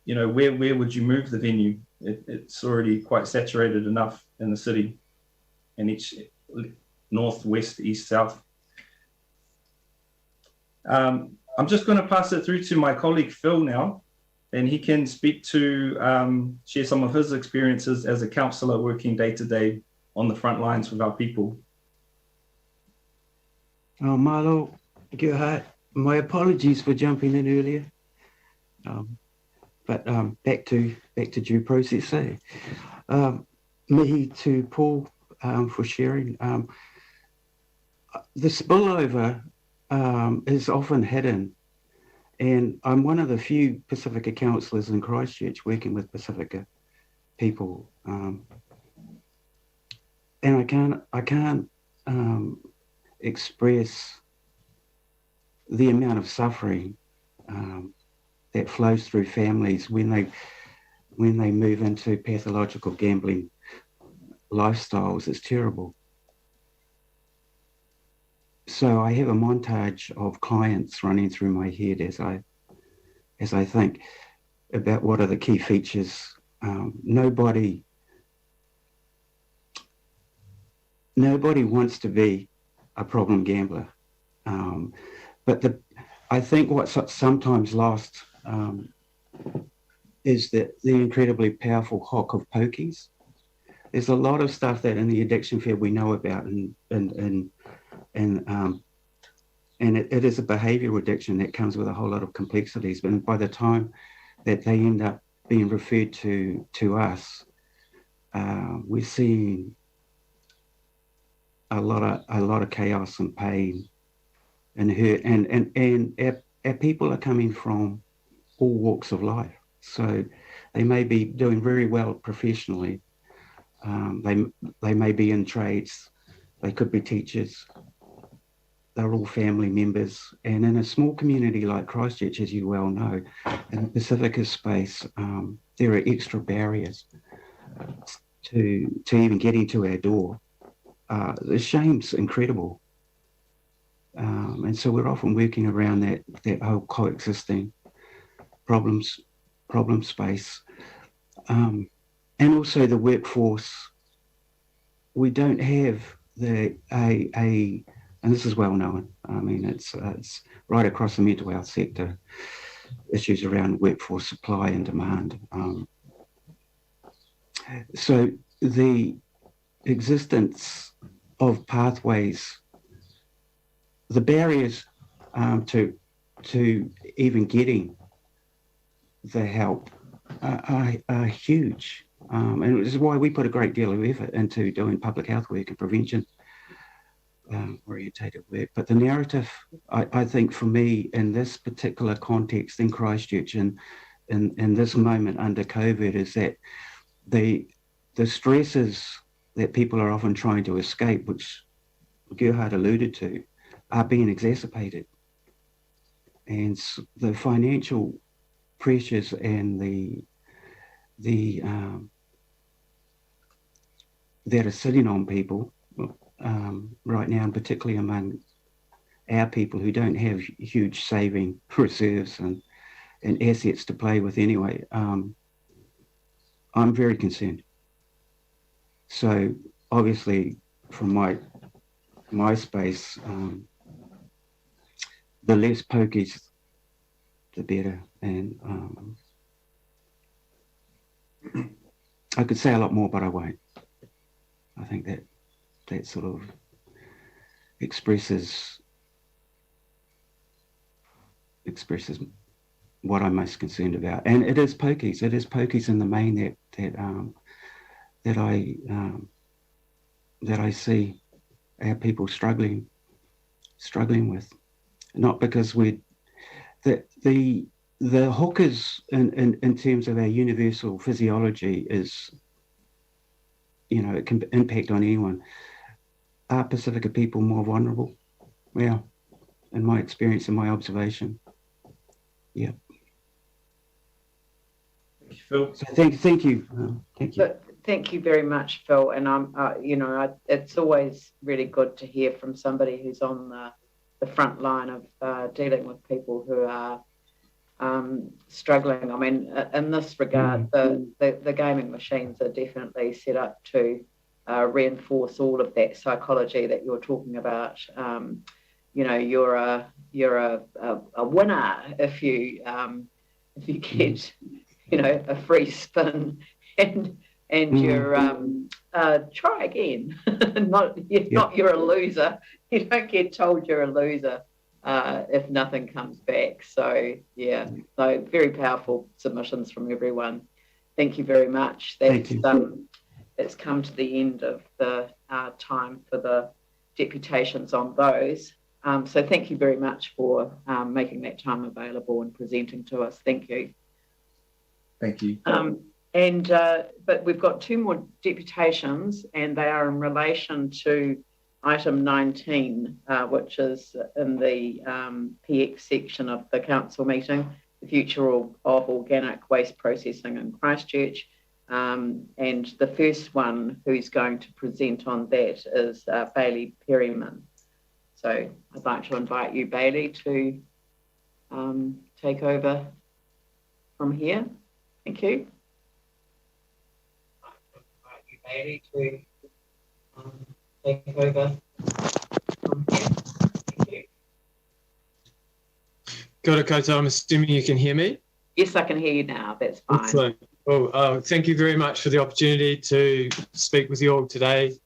where would you move the venue? It's already quite saturated enough in the city, in each north, west, east, south. I'm just going to pass it through to my colleague Phil now, and he can speak to share some of his experiences as a councillor working day to day on the front lines with our people. Oh, Marlo, Gerhard, my apologies for jumping in earlier. But back to due process. Mihi to Paul for sharing. The spillover is often hidden, and I'm one of the few Pacifica councillors in Christchurch working with Pacifica people, and I can't express the amount of suffering that flows through families when they move into pathological gambling lifestyles. It's terrible. So I have a montage of clients running through my head as I think about what are the key features. Nobody wants to be a problem gambler, but I think what's sometimes lost is that the incredibly powerful hock of pokies. There's a lot of stuff that in the addiction field we know about, and it is a behavioural addiction that comes with a whole lot of complexities. But by the time that they end up being referred to us, we're seeing a lot of chaos and pain and hurt, and our people are coming from all walks of life. So they may be doing very well professionally. They may be in trades. They could be teachers. They're all family members. And in a small community like Christchurch, as you well know, in the Pacifica space, there are extra barriers to even getting to our door. The shame's incredible. And so we're often working around that whole coexisting problem space. And also the workforce. We don't have and this is well known. I mean, it's right across the mental health sector, issues around workforce supply and demand. So the existence of pathways, the barriers to even getting the help are huge. And this is why we put a great deal of effort into doing public health work and prevention orientated work. But the narrative, I think for me, in this particular context in Christchurch and in this moment under COVID, is that the stresses that people are often trying to escape, which Gerhard alluded to, are being exacerbated. And the financial pressures and that are sitting on people right now, and particularly among our people who don't have huge saving reserves and assets to play with anyway, I'm very concerned. So obviously from my space, the less pokies, the better. And I could say a lot more, but I won't. I think that sort of expresses what I'm most concerned about. And it is pokies. It is pokies in the main that I see our people struggling with. Not because the hookers in terms of our universal physiology is, it can impact on anyone. Are Pacifica people more vulnerable? Well, in my experience and my observation, yeah. Phil. So thank you. Thank you. Thank you very much, Phil. And it's always really good to hear from somebody who's on the front line of dealing with people who are struggling. I mean, in this regard, the gaming machines are definitely set up to reinforce all of that psychology that you're talking about. You're a winner if you get a free spin and you're try again. Not you're a loser. You don't get told you're a loser if nothing comes back. So yeah, so very powerful submissions from everyone. Thank you very much. It's come to the end of the time for the deputations on those. So thank you very much for making that time available and presenting to us. Thank you. Thank you. But we've got two more deputations, and they are in relation to item 19, which is in the PX section of the council meeting, the future of organic waste processing in Christchurch. And the first one who's going to present on that is Bailey Perryman. So I'd like to invite you, Bailey, to take over from here. Thank you. Bailey to take over from here. Thank you. Kia ora koutou, I'm assuming you can hear me? Yes, I can hear you now. That's fine. Excellent. Well, thank you very much for the opportunity to speak with you all today.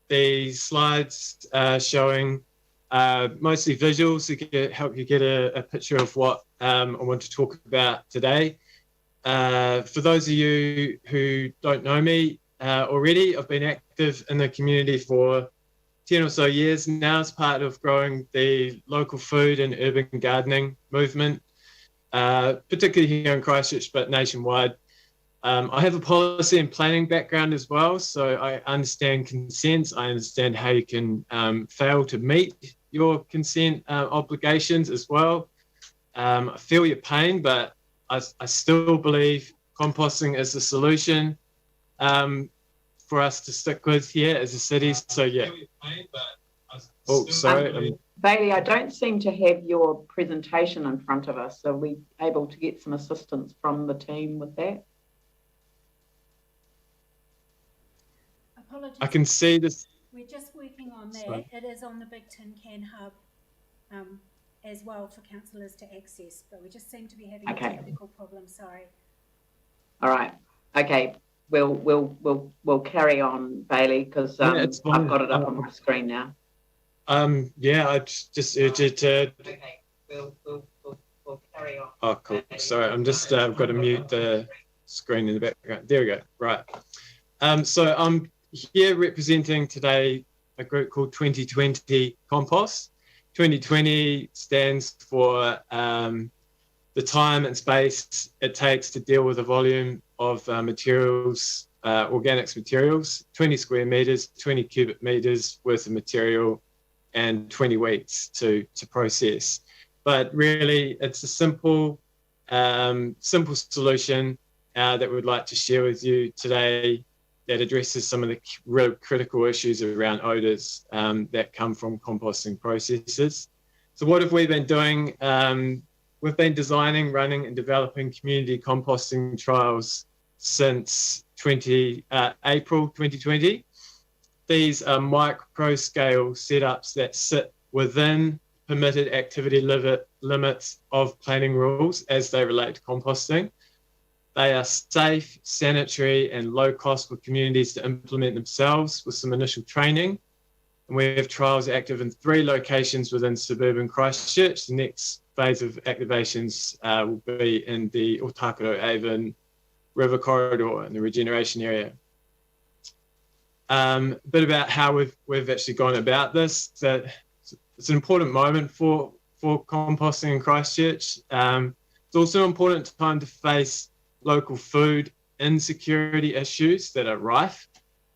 The slides showing mostly visuals to help you get a picture of what I want to talk about today. For those of you who don't know me already, I've been active in the community for 10 or so years now as part of growing the local food and urban gardening movement, particularly here in Christchurch, but nationwide. I have a policy and planning background as well, so I understand consents. I understand how you can fail to meet your consent obligations as well. I feel your pain, but I still believe composting is the solution for us to stick with here as a city. So yeah. Sorry. Bailey, I don't seem to have your presentation in front of us. So are we able to get some assistance from the team with that? Apologies. I can see this. We're just working on that. Sorry. It is on the Big Tin Can Hub as well for councillors to access, but we just seem to be having a technical problem. Sorry. All right. Okay. We'll carry on, Bailey, because I've got it up on my screen now. Yeah, I just urge you to. Okay. We'll carry on. Oh, cool. Sorry, I'm just I've got to mute the screen in the background. There we go. Right. So I'm here representing today a group called 2020 Compost. 2020 stands for the time and space it takes to deal with a volume of materials, organics materials, 20 square meters, 20 cubic meters worth of material, and 20 weeks to process. But really, it's a simple solution that we'd like to share with you today that addresses some of the real critical issues around odours that come from composting processes. So what have we been doing? We've been designing, running and developing community composting trials since April 2020. These are micro-scale setups that sit within permitted activity limits of planning rules as they relate to composting. They are safe, sanitary and low cost for communities to implement themselves with some initial training. And we have trials active in 3 locations within suburban Christchurch. The next phase of activations will be in the Otakaro Avon River Corridor in the regeneration area. A bit about how we've actually gone about this. That it's an important moment for composting in Christchurch. It's also an important time to face local food insecurity issues that are rife.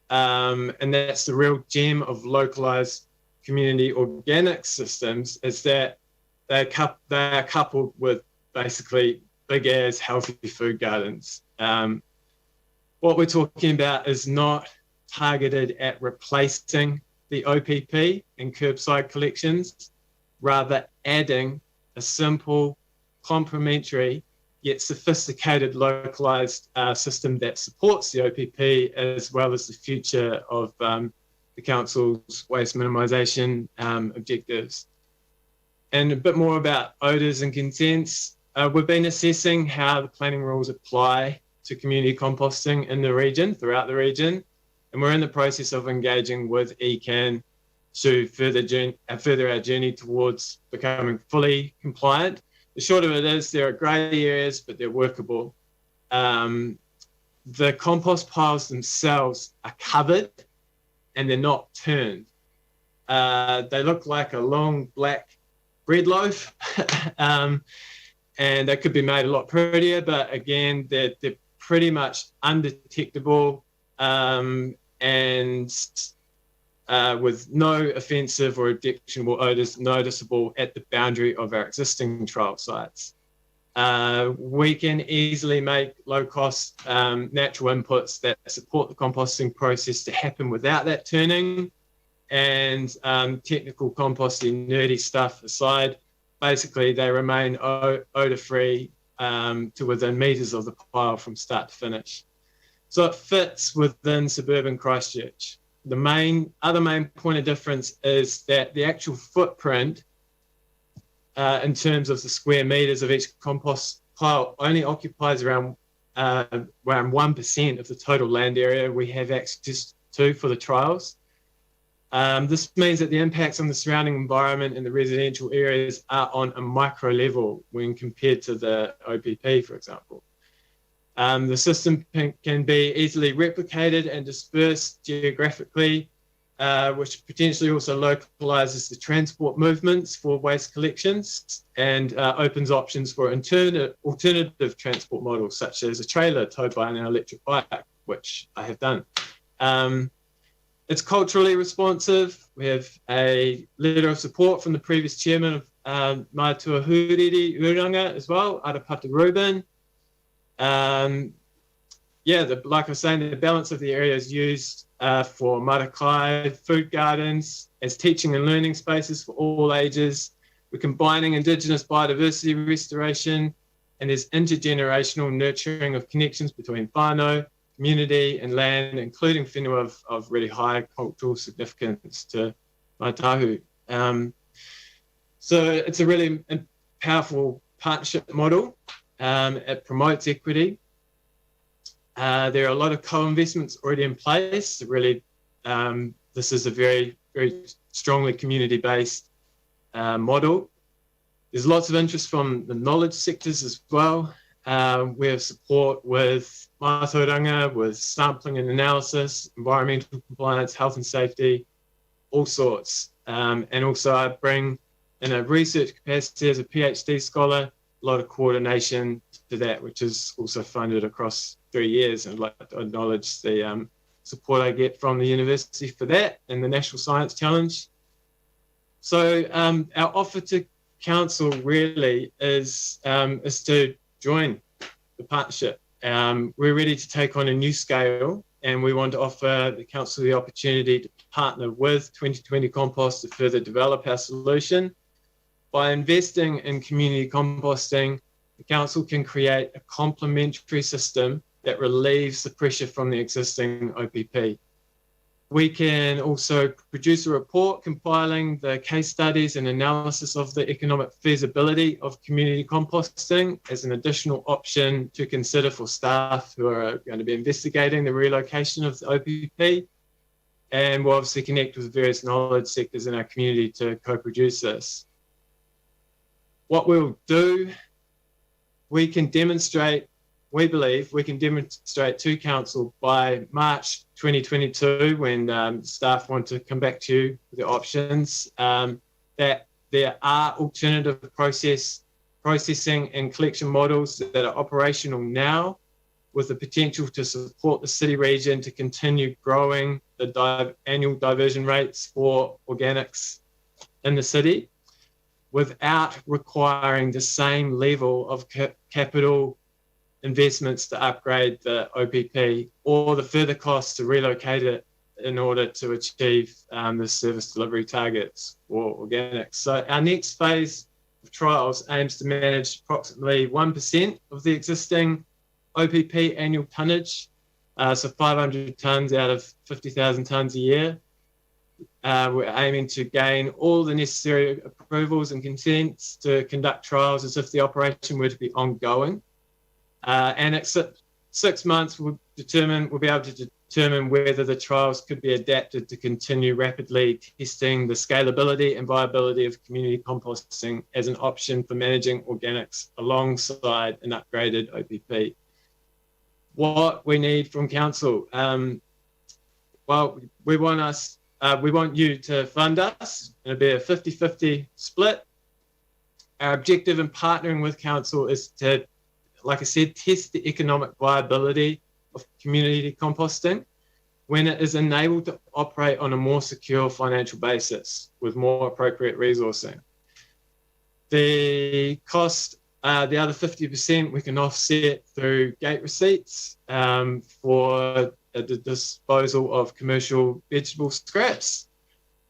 And that's the real gem of localised community organic systems, is that they are coupled with basically big as healthy food gardens. What we're talking about is not targeted at replacing the OPP and curbside collections, rather adding a simple, complementary, yet sophisticated localised system that supports the OPP as well as the future of the council's waste minimisation objectives. And a bit more about odours and consents. We've been assessing how the planning rules apply to community composting in the region, throughout the region, and we're in the process of engaging with ECAN to further our journey towards becoming fully compliant. The short of it is there are grey areas, but they're workable. The compost piles themselves are covered and they're not turned. They look like a long black bread loaf, and they could be made a lot prettier, but again, they're pretty much undetectable and with no offensive or objectionable odours noticeable at the boundary of our existing trial sites. We can easily make low-cost natural inputs that support the composting process to happen without that turning. And technical composting, nerdy stuff aside, basically they remain odour-free to within metres of the pile from start to finish. So it fits within suburban Christchurch. The other main point of difference is that the actual footprint in terms of the square metres of each compost pile only occupies around 1% of the total land area we have access to for the trials. This means that the impacts on the surrounding environment and the residential areas are on a micro level when compared to the OPP, for example. The system can be easily replicated and dispersed geographically, which potentially also localises the transport movements for waste collections and opens options for alternative transport models, such as a trailer towed by an electric bike, which I have done. It's culturally responsive. We have a letter of support from the previous chairman of Mātua Huriri Uranga as well, Arapata Reuben. Like I was saying, the balance of the area is used for marakai, food gardens, as teaching and learning spaces for all ages. We're combining Indigenous biodiversity restoration, and there's intergenerational nurturing of connections between whānau, community and land, including whenua of really high cultural significance to Ngāi Tahu. So it's a really powerful partnership model. It promotes equity. There are a lot of co-investments already in place. Really, this is a very, very strongly community-based model. There's lots of interest from the knowledge sectors as well. We have support with mātauranga, with sampling and analysis, environmental compliance, health and safety, all sorts. And also I bring in a research capacity as a PhD scholar, a lot of coordination to that, which is also funded across 3 years. And I'd like to acknowledge the support I get from the university for that and the National Science Challenge. So our offer to council really is to join the partnership. We're ready to take on a new scale, and we want to offer the council the opportunity to partner with 2020 Compost to further develop our solution. By investing in community composting, the council can create a complementary system that relieves the pressure from the existing OPP. We can also produce a report compiling the case studies and analysis of the economic feasibility of community composting as an additional option to consider for staff who are going to be investigating the relocation of the OPP. And we'll obviously connect with various knowledge sectors in our community to co-produce this. what we'll do, we believe we can demonstrate to council by March 2022, when staff want to come back to you with the options, that there are alternative processing and collection models that are operational now, with the potential to support the city region to continue growing the annual diversion rates for organics in the city without requiring the same level of capital investments to upgrade the OPP or the further costs to relocate it in order to achieve the service delivery targets for organics. So our next phase of trials aims to manage approximately 1% of the existing OPP annual tonnage, so 500 tonnes out of 50,000 tonnes a year. We're aiming to gain all the necessary approvals and consents to conduct trials as if the operation were to be ongoing. And at 6 months, we'll be able to determine whether the trials could be adapted to continue rapidly testing the scalability and viability of community composting as an option for managing organics alongside an upgraded OPP. What we need from council, well, we want you to fund us. It'll be a 50-50 split. Our objective in partnering with council is to, like I said, test the economic viability of community composting when it is enabled to operate on a more secure financial basis with more appropriate resourcing. The cost, the other 50%, we can offset through gate receipts for the disposal of commercial vegetable scraps,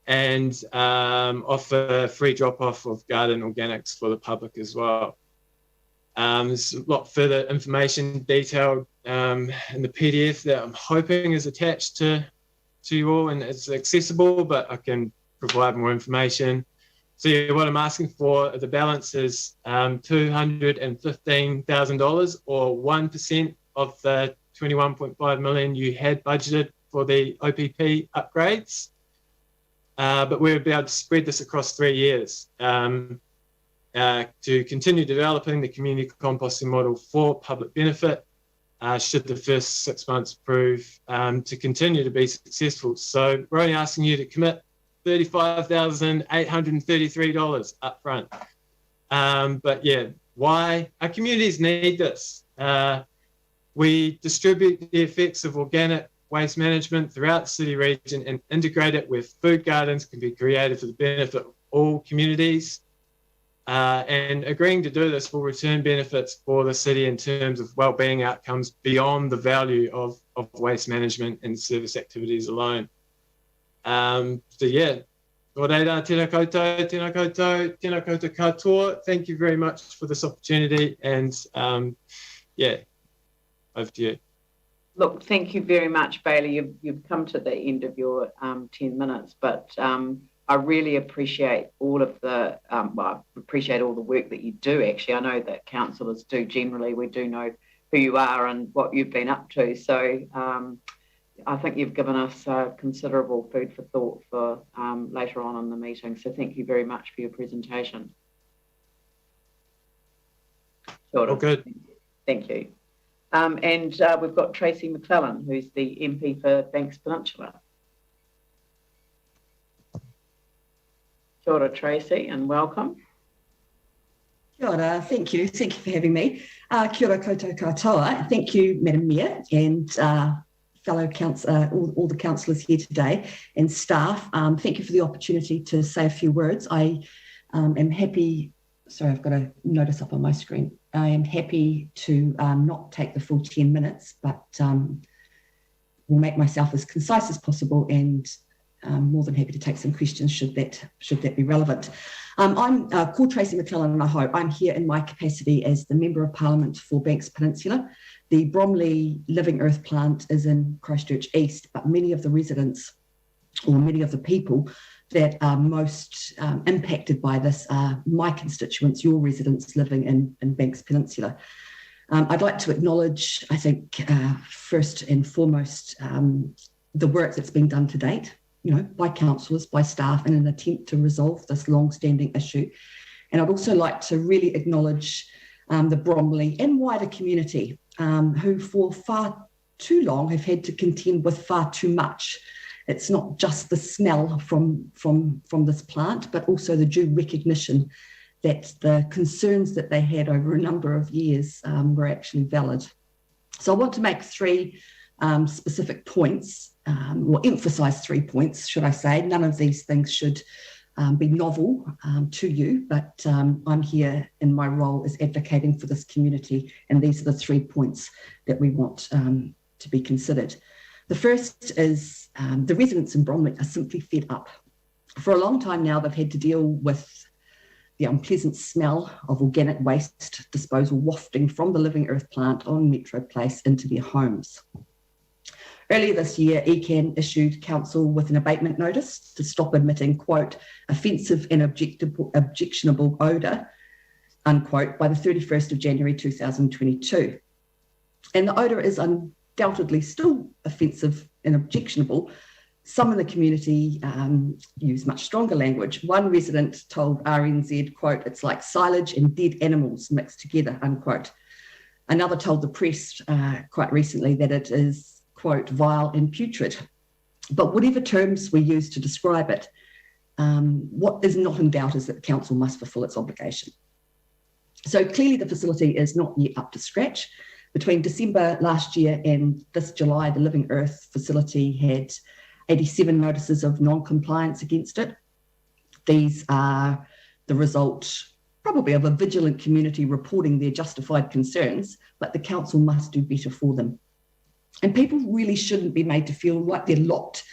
and offer free drop-off of garden organics for the public as well. There's a lot further information detailed in the PDF that I'm hoping is attached to you all, and it's accessible, but I can provide more information. So yeah, what I'm asking for, the balance is $215,000, or 1% of the 21.5 million you had budgeted for the OPP upgrades. But we'll be able to spread this across 3 years to continue developing the community composting model for public benefit, should the first 6 months prove to continue to be successful. So we're only asking you to commit $35,833 up front. But yeah, why? Our communities need this. We distribute the effects of organic waste management throughout the city region and integrate it where food gardens can be created for the benefit of all communities. And agreeing to do this will return benefits for the city in terms of wellbeing outcomes beyond the value of waste management and service activities alone. So yeah, tēnā koutou, tēnā koutou, tēnā koutou katoa. Thank you very much for this opportunity, and yeah, over to you. Look, thank you very much, Bailey. You've come to the end of your 10 minutes, but I really appreciate all of the, I appreciate all the work that you do, actually. I know that councillors do generally. We do know who you are and what you've been up to. So I think you've given us considerable food for thought for later on in the meeting. So thank you very much for your presentation. All good. Thank you. And we've got Tracy McClellan, who's the MP for Banks Peninsula. Kia ora, Tracy, and welcome. Kia ora, thank you. Thank you for having me. Kia ora koutou katoa. Thank you, Madam Mayor, and fellow all the councillors here today and staff. Thank you for the opportunity to say a few words. I am happy, sorry, I've got a notice up on my screen. I am happy to not take the full 10 minutes, but will make myself as concise as possible, and more than happy to take some questions should that be relevant. I'm called Tracy McClellan, and I hope I'm here in my capacity as the Member of Parliament for Banks Peninsula. The Bromley Living Earth plant is in Christchurch East, but many of the residents, or many of the people that are most impacted by this are my constituents, your residents living in Banks Peninsula. I'd like to acknowledge, I think, first and foremost, the work that's been done to date, by councillors, by staff, in an attempt to resolve this long-standing issue, And I'd also like to really acknowledge the Bromley and wider community who for far too long have had to contend with far too much. It's not just the smell from this plant, but also the due recognition that the concerns that they had over a number of years were actually valid. So I want to make three specific points, or emphasise 3 points, should I say. None of these things should be novel to you, but I'm here in my role as advocating for this community, and these are the 3 points that we want to be considered. The first is the residents in Bromley are simply fed up. For a long time now, they've had to deal with the unpleasant smell of organic waste disposal wafting from the Living Earth plant on Metro Place into their homes. Earlier this year, ECAN issued council with an abatement notice to stop emitting, quote, offensive and objectionable odour, unquote, by the 31st of January 2022. And the odour is undoubtedly still offensive and objectionable. Some in the community use much stronger language. One resident told RNZ, quote, it's like silage and dead animals mixed together, unquote. Another told the press quite recently that it is, quote, vile and putrid. But whatever terms we use to describe it, what is not in doubt is that the council must fulfil its obligation. So clearly the facility is not yet up to scratch. Between December last year and this July, the Living Earth facility had 87 notices of non-compliance against it. These are the result probably of a vigilant community reporting their justified concerns, but the council must do better for them. And people really shouldn't be made to feel like they're locked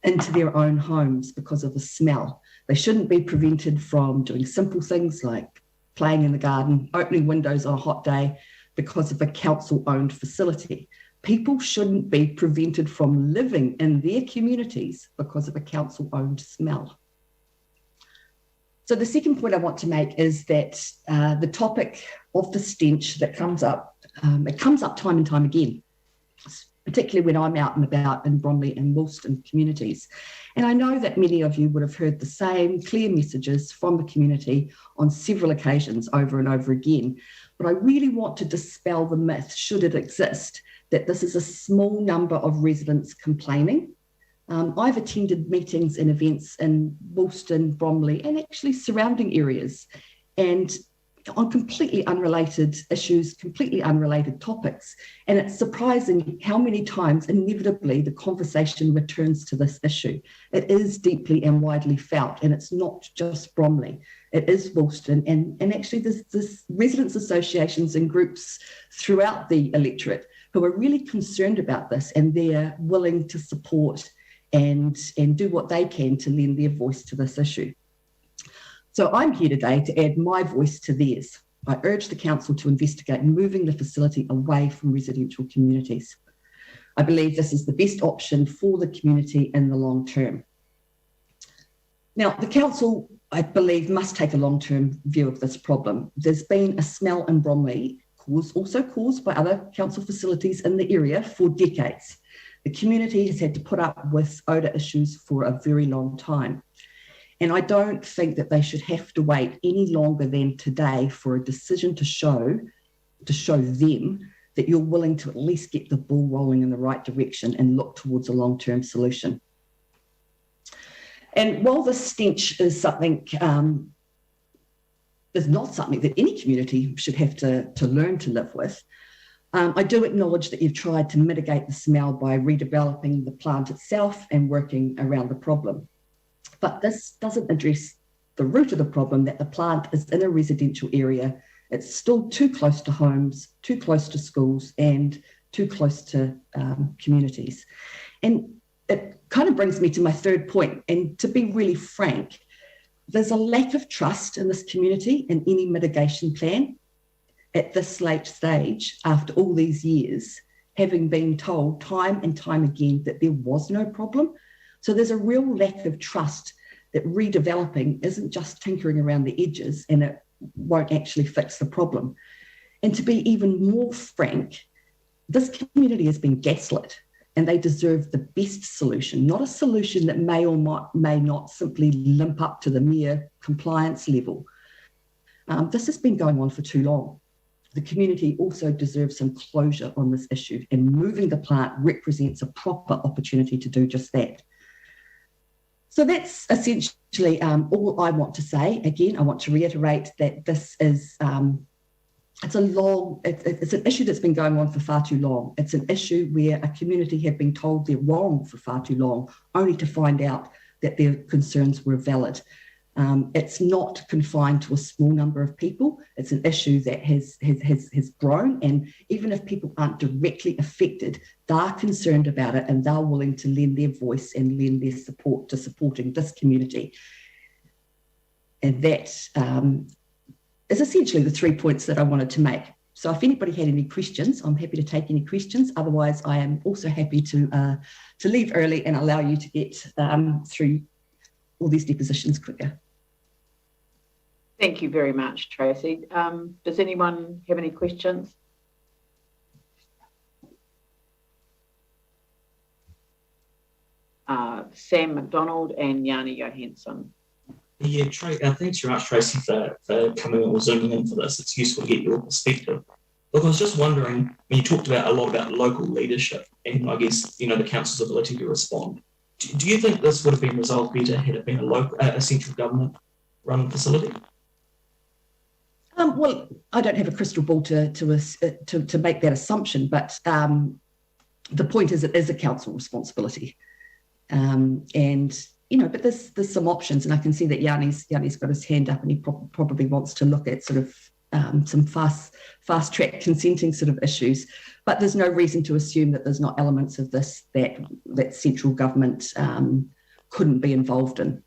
into their own homes because of the smell. They shouldn't be prevented from doing simple things like playing in the garden, opening windows on a hot day because of a council-owned facility. People shouldn't be prevented from living in their communities because of a council-owned smell. So the second point I want to make is that the topic of the stench that comes up, it comes up time and time again, particularly when I'm out and about in Bromley and Woolston communities. And I know that many of you would have heard the same clear messages from the community on several occasions over and over again. But I really want to dispel the myth, should it exist, that this is a small number of residents complaining. I've attended meetings and events in Woolston, Bromley, and actually surrounding areas, and on completely unrelated issues, completely unrelated topics. And it's surprising how many times inevitably the conversation returns to this issue. It is deeply and widely felt, and it's not just Bromley. It is Woolston, and actually there's residents associations and groups throughout the electorate who are really concerned about this, and they're willing to support and do what they can to lend their voice to this issue. So I'm here today to add my voice to theirs. I urge the council to investigate moving the facility away from residential communities. I believe this is the best option for the community in the long term. Now, the council, I believe, must take a long-term view of this problem. There's been a smell in Bromley, also caused by other council facilities in the area for decades. The community has had to put up with odour issues for a very long time. And I don't think that they should have to wait any longer than today for a decision to show them that you're willing to at least get the ball rolling in the right direction and look towards a long-term solution. And while the stench is something, is not something that any community should have to learn to live with, I do acknowledge that you've tried to mitigate the smell by redeveloping the plant itself and working around the problem. But this doesn't address the root of the problem, that the plant is in a residential area. It's still too close to homes, too close to schools, and too close to communities. And it kind of brings me to my third point. And to be really frank, there's a lack of trust in this community in any mitigation plan at this late stage, after all these years, having been told time and time again that there was no problem. So there's a real lack of trust that redeveloping isn't just tinkering around the edges and it won't actually fix the problem. And to be even more frank, this community has been gaslit, and they deserve the best solution, not a solution that may or may not simply limp up to the mere compliance level. This has been going on for too long. The community also deserves some closure on this issue, and moving the plant represents a proper opportunity to do just that. So that's essentially all I want to say. Again, I want to reiterate that this is, it's an issue that's been going on for far too long. It's an issue where a community have been told they're wrong for far too long, only to find out that their concerns were valid. It's not confined to a small number of people. It's an issue that has grown, and even if people aren't directly affected, they're concerned about it and they're willing to lend their voice and lend their support to supporting this community. And that is essentially the 3 points that I wanted to make. So if anybody had any questions, I'm happy to take any questions. Otherwise, I am also happy to leave early and allow you to get through all these depositions quicker. Thank you very much, Tracy. Does anyone have any questions? Sam McDonald and Yanni Johansson. Yeah, thanks very much, Tracy, for coming or zooming in for this. It's useful to get your perspective. Look, I was just wondering, when you talked a lot about local leadership and I guess, the council's ability to respond, do you think this would have been resolved better had it been a central government run facility? Well, I don't have a crystal ball to make that assumption, but the point is it is a council responsibility. But there's some options, and I can see that Yanni's got his hand up, and he probably wants to look at sort of some fast track consenting sort of issues. But there's no reason to assume that there's not elements of this that central government couldn't be involved in.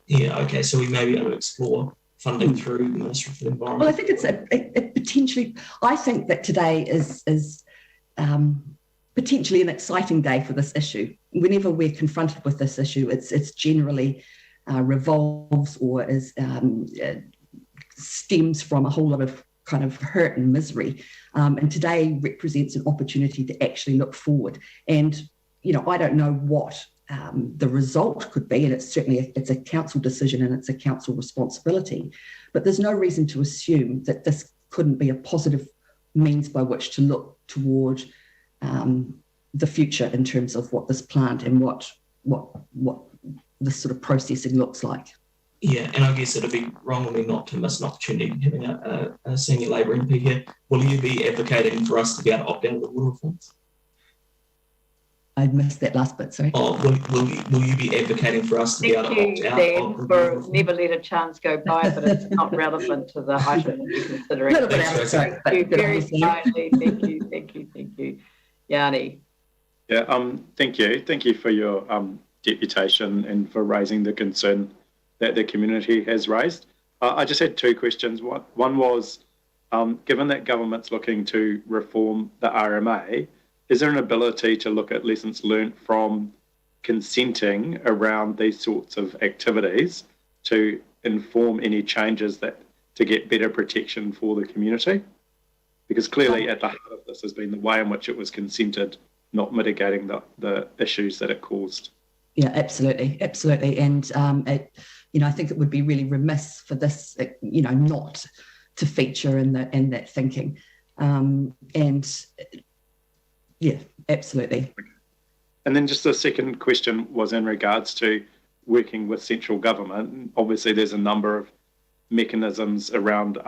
Yeah. Okay. So we may be able to explore funding through the Ministry for the Environment. Well, I think it potentially. I think that today is potentially an exciting day for this issue. Whenever we're confronted with this issue, it's generally revolves or is stems from a whole lot of kind of hurt and misery. And today represents an opportunity to actually look forward. And, I don't know what the result could be, and it's a council decision and it's a council responsibility, but there's no reason to assume that this couldn't be a positive means by which to look toward the future in terms of what this plant and what this sort of processing looks like. Yeah, and I guess it'd be wrong of me not to miss an opportunity having a senior Labour MP here. Will you be advocating for us to be able to opt out of the water reforms? I missed that last bit, sorry. Oh, will you be advocating for us to be able to opt out? Thank you, Dan, for never let a chance go by, but it's not relevant to the item that you're considering. A little bit out, sorry. Thank you very kindly. Thank you. Yanni. Yeah, thank you. Thank you for your deputation and for raising the concern that the community has raised. I just had two questions. One was, given that government's looking to reform the RMA, is there an ability to look at lessons learnt from consenting around these sorts of activities to inform any changes to get better protection for the community? Because clearly at the heart of this has been the way in which it was consented, not mitigating the issues that it caused. Yeah, absolutely. And I think it would be really remiss for this, not to feature in that thinking. Yeah, absolutely. And then just the second question was in regards to working with central government. Obviously, there's a number of mechanisms around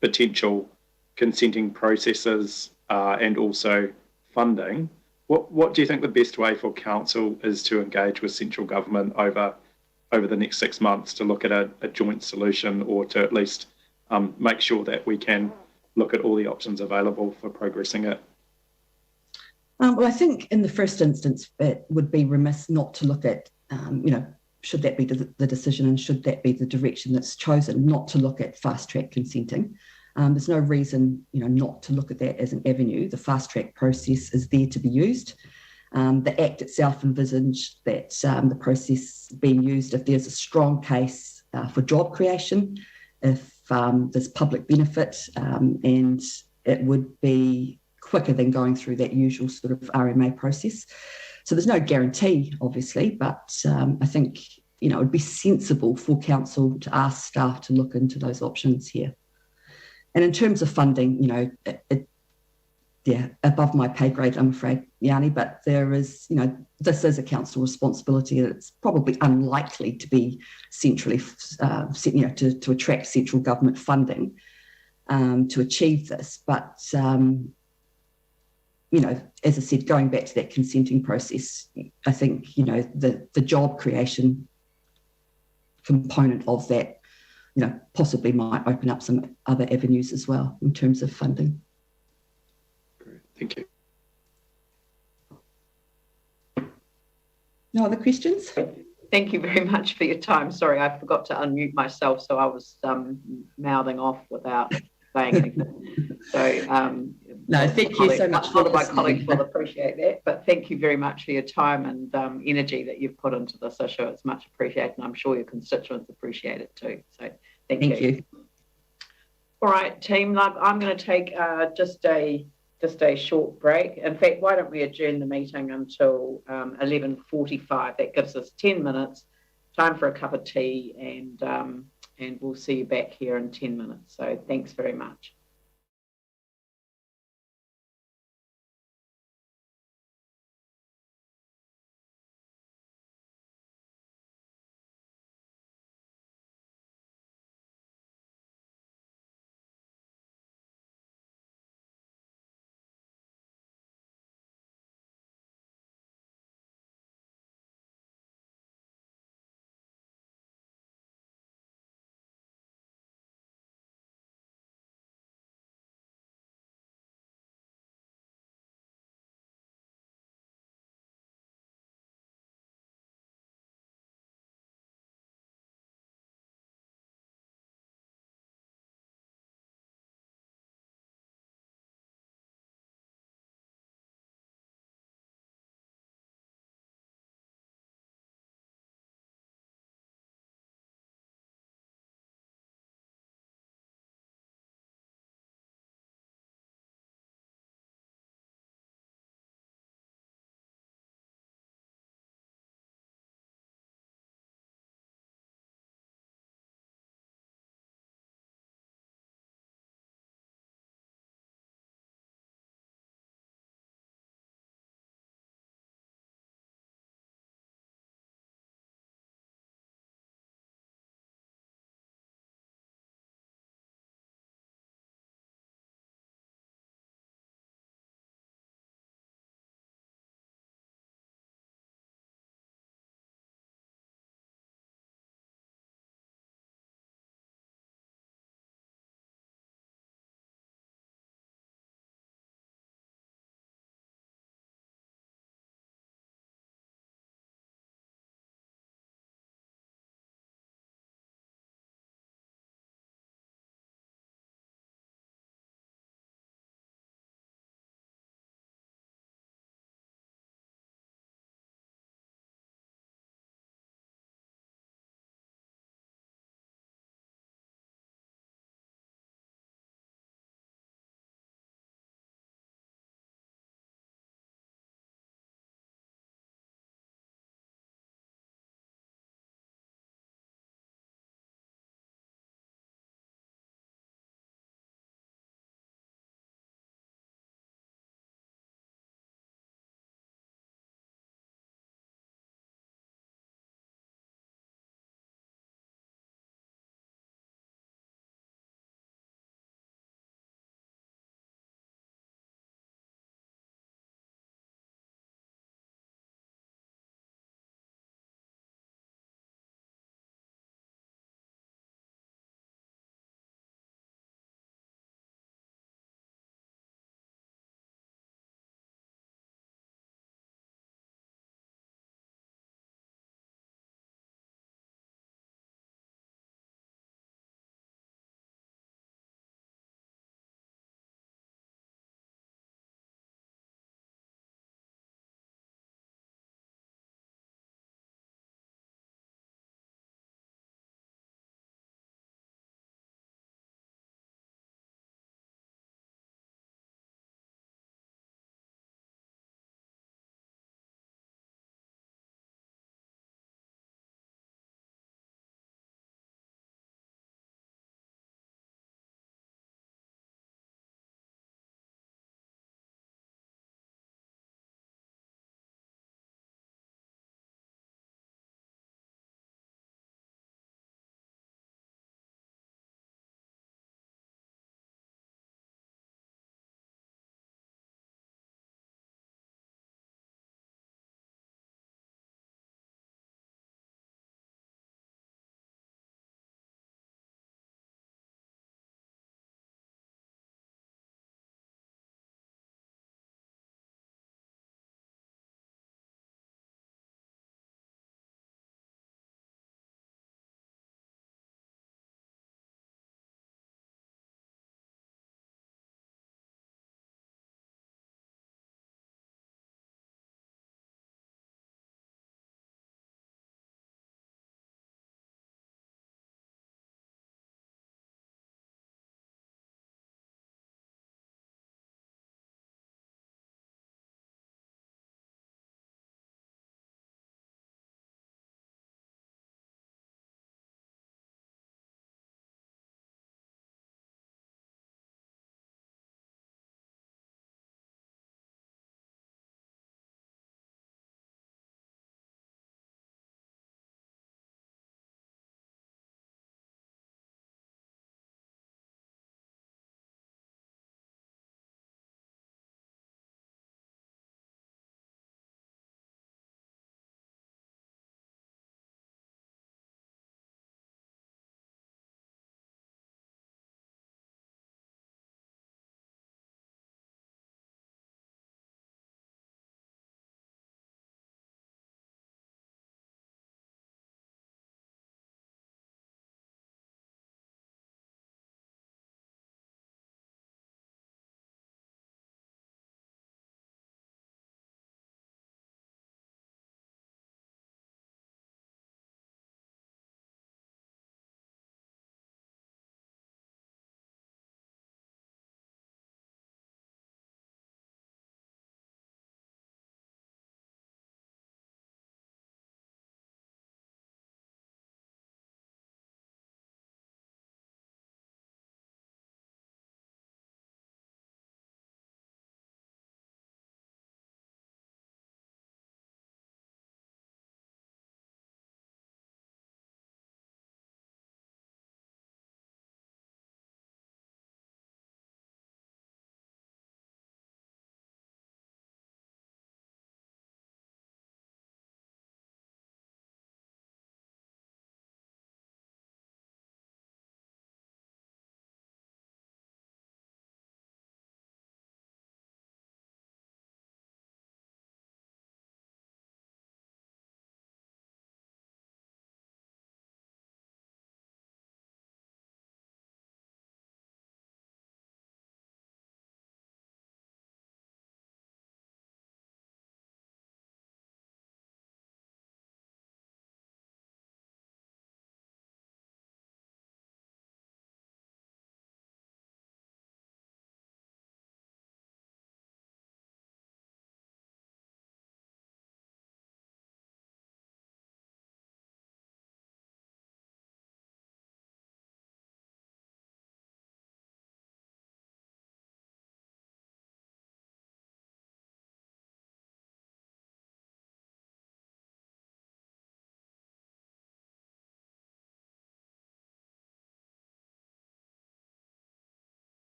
potential consenting processes and also funding. What do you think the best way for council is to engage with central government over the next 6 months to look at a joint solution, or to at least make sure that we can look at all the options available for progressing it? Well, I think in the first instance, it would be remiss not to look at, should that be the decision and should that be the direction that's chosen, not to look at fast track consenting. There's no reason, not to look at that as an avenue. The fast track process is there to be used. The Act itself envisaged that the process being used if there's a strong case for job creation, if there's public benefit, and it would be quicker than going through that usual sort of RMA process. So there's no guarantee, obviously, but I think, it would be sensible for council to ask staff to look into those options here. And in terms of funding, you know, yeah, above my pay grade, I'm afraid, Yanni, but there is, you know, this is a council responsibility, and it's probably unlikely to be centrally, you know, to attract central government funding to achieve this. But, you know, as I said, going back to that consenting process, I think, you know, the job creation component of that, you know, possibly might open up some other avenues as well in terms of funding. Great. Thank you. No other questions? Thank you very much for your time. Sorry, I forgot to unmute myself, so I was mouthing off without saying anything. So, no, thank you so much. A lot of my colleagues will appreciate that, but thank you very much for your time and energy that you've put into this issue. It's much appreciated, and I'm sure your constituents appreciate it too. So, thank you. All right, team. I'm going to take just a short break. In fact, why don't we adjourn the meeting until 11:45? That gives us 10 minutes, time for a cup of tea, and we'll see you back here in 10 minutes. So thanks very much.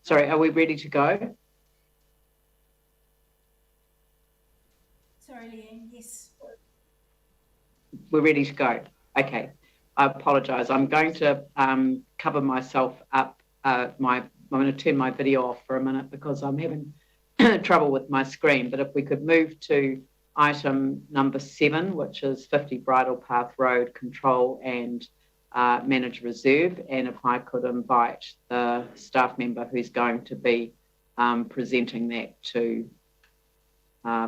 Sorry, are we ready to go? Sorry, Leanne, yes. We're ready to go. Okay. I apologise. I'm going to cover myself up. I'm going to turn my video off for a minute because I'm having trouble with my screen. But if we could move to item number 7, which is 50 Bridle Path Road Control and Manage Reserve, and if I could invite the staff member who's going to be presenting that to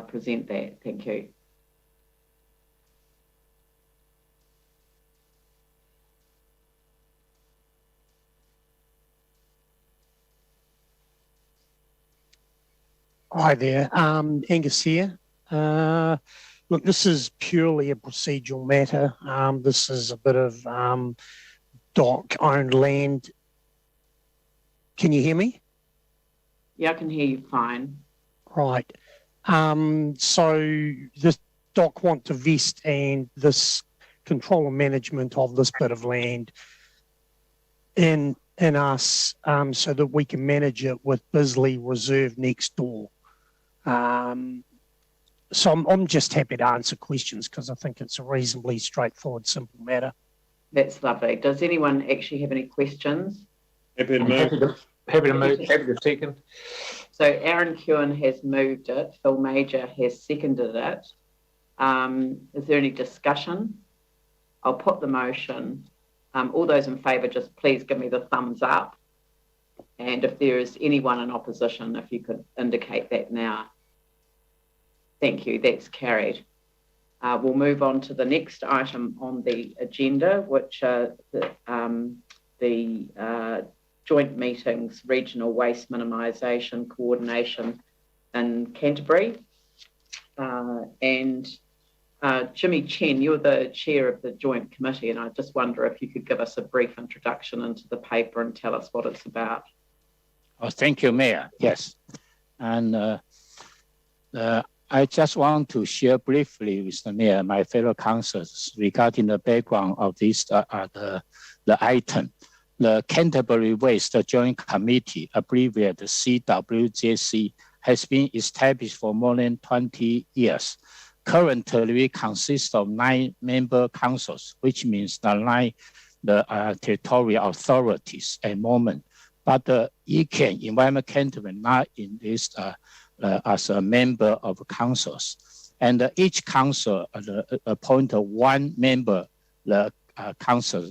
present that. Thank you. Hi there, Angus here. Look, this is purely a procedural matter. This is a bit of DOC-owned land. Can you hear me? Yeah, I can hear you fine. Right. So this DOC want to vest and this control and management of this bit of land in us so that we can manage it with Bisley Reserve next door. So I'm just happy to answer questions because I think it's a reasonably straightforward, simple matter. That's lovely. Does anyone actually have any questions? Happy to move. Happy to move. Happy to second. So Aaron Kewen has moved it. Phil Major has seconded it. Is there any discussion? I'll put the motion. All those in favour, just please give me the thumbs up. And if there is anyone in opposition, if you could indicate that now. Thank you, that's carried. We'll move on to the next item on the agenda, which are the joint meetings, regional waste minimisation coordination in Canterbury. Jimmy Chen, you're the chair of the joint committee, and I just wonder if you could give us a brief introduction into the paper and tell us what it's about. Oh, thank you, Mayor. Yes. And I just want to share briefly with the Mayor, my fellow councillors, regarding the background of this, the item. The Canterbury Waste Joint Committee, abbreviated CWJC, has been established for more than 20 years. Currently, we consist of 9 member councils, which means the territorial authorities at the moment. But the ECAN, Environment Canterbury, not in this as a member of councils. And each council appoint 1 member, the councillor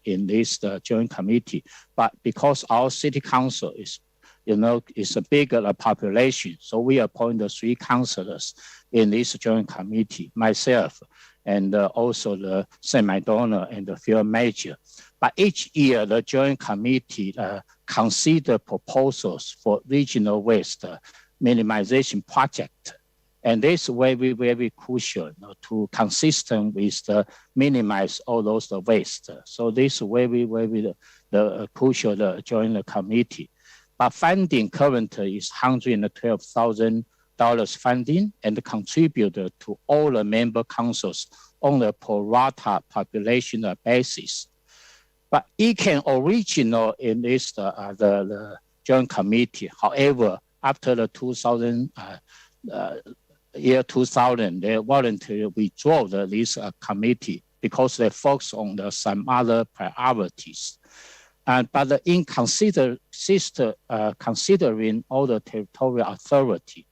in this joint committee. But because our city council is a bigger population, so we appoint 3 councillors in this joint committee, myself, and also the St. McDonald and the field major. But each year, the joint committee consider proposals for regional waste minimization project. And this is very crucial to consistent with the minimize all those waste. So this is very crucial to join the committee. But funding currently is $112,000 funding and contributed to all the member councils on a pro rata population basis. But it can original in this the joint committee. However, after the 2000 year 2000, they voluntarily withdrew this committee because they focus on some other priorities. But in considering all the territorial authority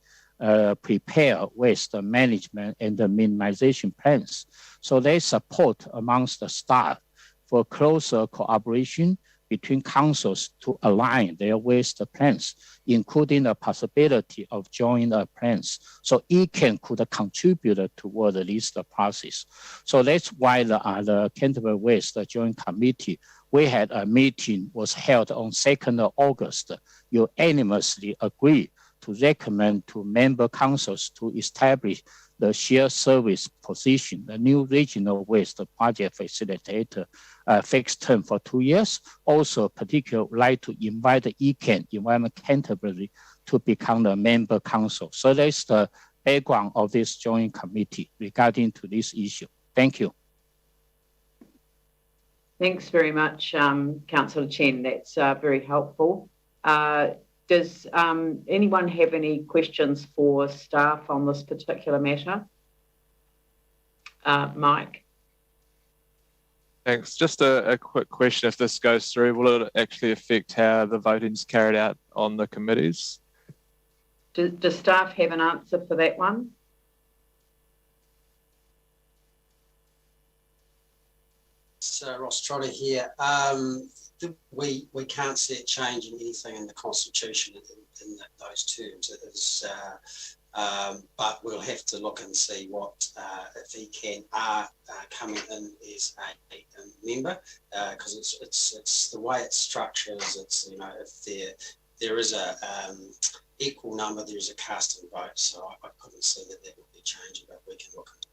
prepare waste management and the minimization plans, so they support amongst the staff for closer cooperation between councils to align their waste plans, including the possibility of joint plans. So it could contribute toward this process. So that's why the Canterbury Waste Joint Committee, we had a meeting was held on 2nd of August, unanimously agreed to recommend to member councils to establish the shared service position, the new regional waste project facilitator, fixed term for 2 years. Also, particularly like to invite the ECAN, Environment Canterbury, to become the member council. So that's the background of this joint committee regarding to this issue. Thank you. Thanks very much, Councillor Chen. That's very helpful. Does anyone have any questions for staff on this particular matter? Mike? Thanks. Just a quick question. If this goes through, will it actually affect how the voting is carried out on the committees? Does staff have an answer for that one? So Ross Trotter here. We can't see it changing anything in the Constitution in those terms. It is, but we'll have to look and see what if he are coming in as a member, because it's the way it's structured. It's, you know, if there is a equal number, there is a casting vote. So I couldn't see that would be changing, but we can look into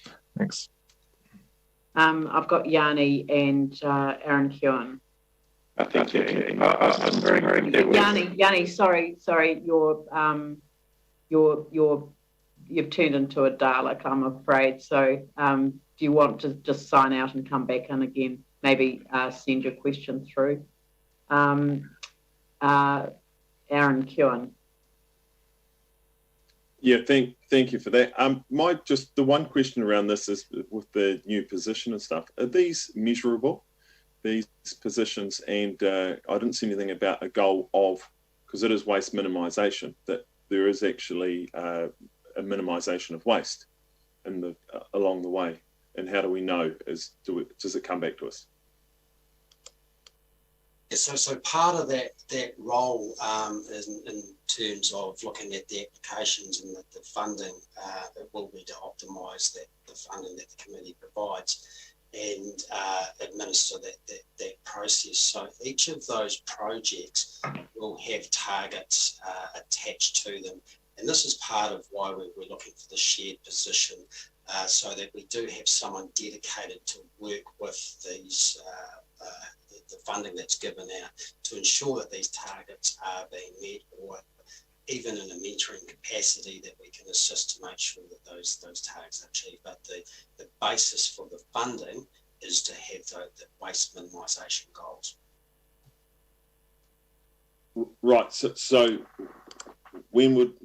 that. Thanks. I've got Yanni and Aaron Keown. Thank you. Yanni, sorry, you've turned into a Dalek, I'm afraid. So do you want to just sign out and come back in again? Maybe send your question through. Aaron Keown. Yeah, thank you for that. The one question around this is with the new position and stuff. Are these measurable, these positions? And I didn't see anything about a goal of, because it is waste minimisation, that there is actually a minimisation of waste in along the way. And how do we know? Does it come back to us? Yeah, so part of that role is in terms of looking at the applications and the funding, it will be to optimise the funding that the committee provides and administer that process. So each of those projects will have targets attached to them, and this is part of why we're looking for the shared position, so that we do have someone dedicated to work with these the funding that's given out to ensure that these targets are being met, or even in a mentoring capacity that we can assist to make sure that those targets are achieved. But the basis for the funding is to have the waste minimisation goals. Right. So when would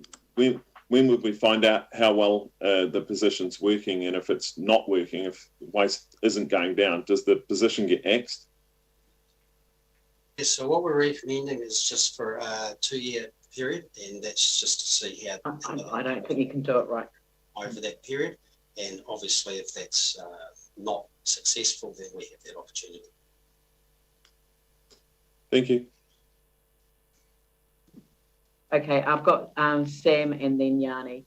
we find out how well the position's working, and if it's not working, if waste isn't going down, does the position get axed? Yes, so what we're recommending is just for a 2-year period, and that's just to see how. I don't think you can do it right over that period, and obviously if that's not successful, then we have that opportunity. Thank you. Okay, I've got Sam and then Yanni.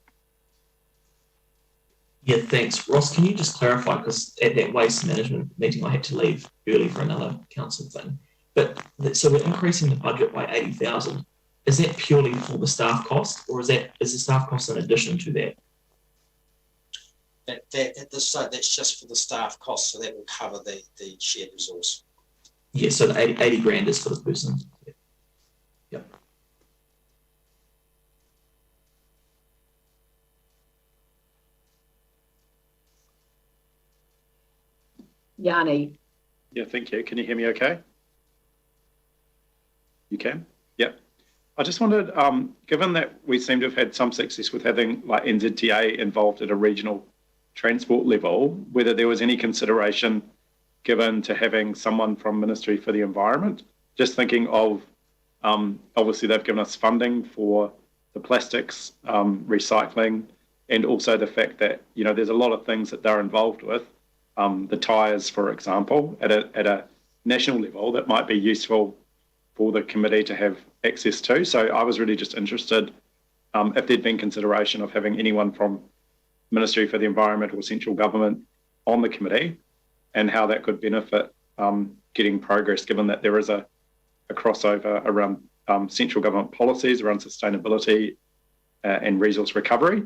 Yeah, thanks. Ross, can you just clarify, because at that waste management meeting I had to leave early for another council thing, but so we're increasing the budget by 80,000. Is that purely for the staff cost, or is the staff cost in addition to that? That's just for the staff cost, so that will cover the shared resource. Yeah, so the 80 grand is for the person. Yeah. Yanni. Yeah, thank you. Can you hear me okay? You can? Yep. I just wondered, given that we seem to have had some success with having like NZTA involved at a regional transport level, whether there was any consideration given to having someone from Ministry for the Environment, just thinking of, obviously they've given us funding for the plastics recycling, and also the fact that, you know, there's a lot of things that they're involved with, the tyres, for example, at a national level that might be useful for the committee to have access to. So I was really just interested if there'd been consideration of having anyone from Ministry for the Environment or central government on the committee, and how that could benefit getting progress, given that there is a crossover around central government policies around sustainability and resource recovery,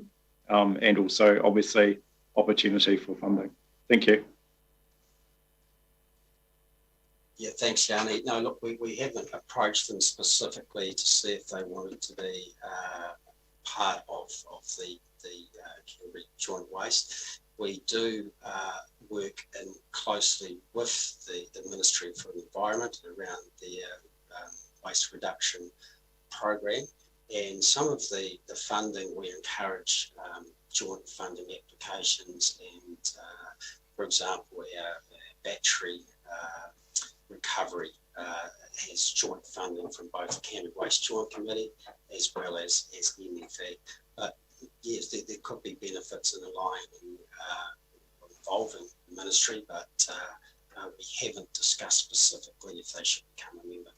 and also obviously opportunity for funding. Thank you. Yeah, thanks, Yanni. No, look, we haven't approached them specifically to see if they wanted to be part of the Canterbury Joint Waste. We do work in closely with the Ministry for the Environment around the waste reduction program, and some of the funding we encourage joint funding applications, and for example our battery recovery has joint funding from both Canterbury Waste Joint Committee as well as MFE. But yes, there could be benefits in involving the ministry, but we haven't discussed specifically if they should become a member.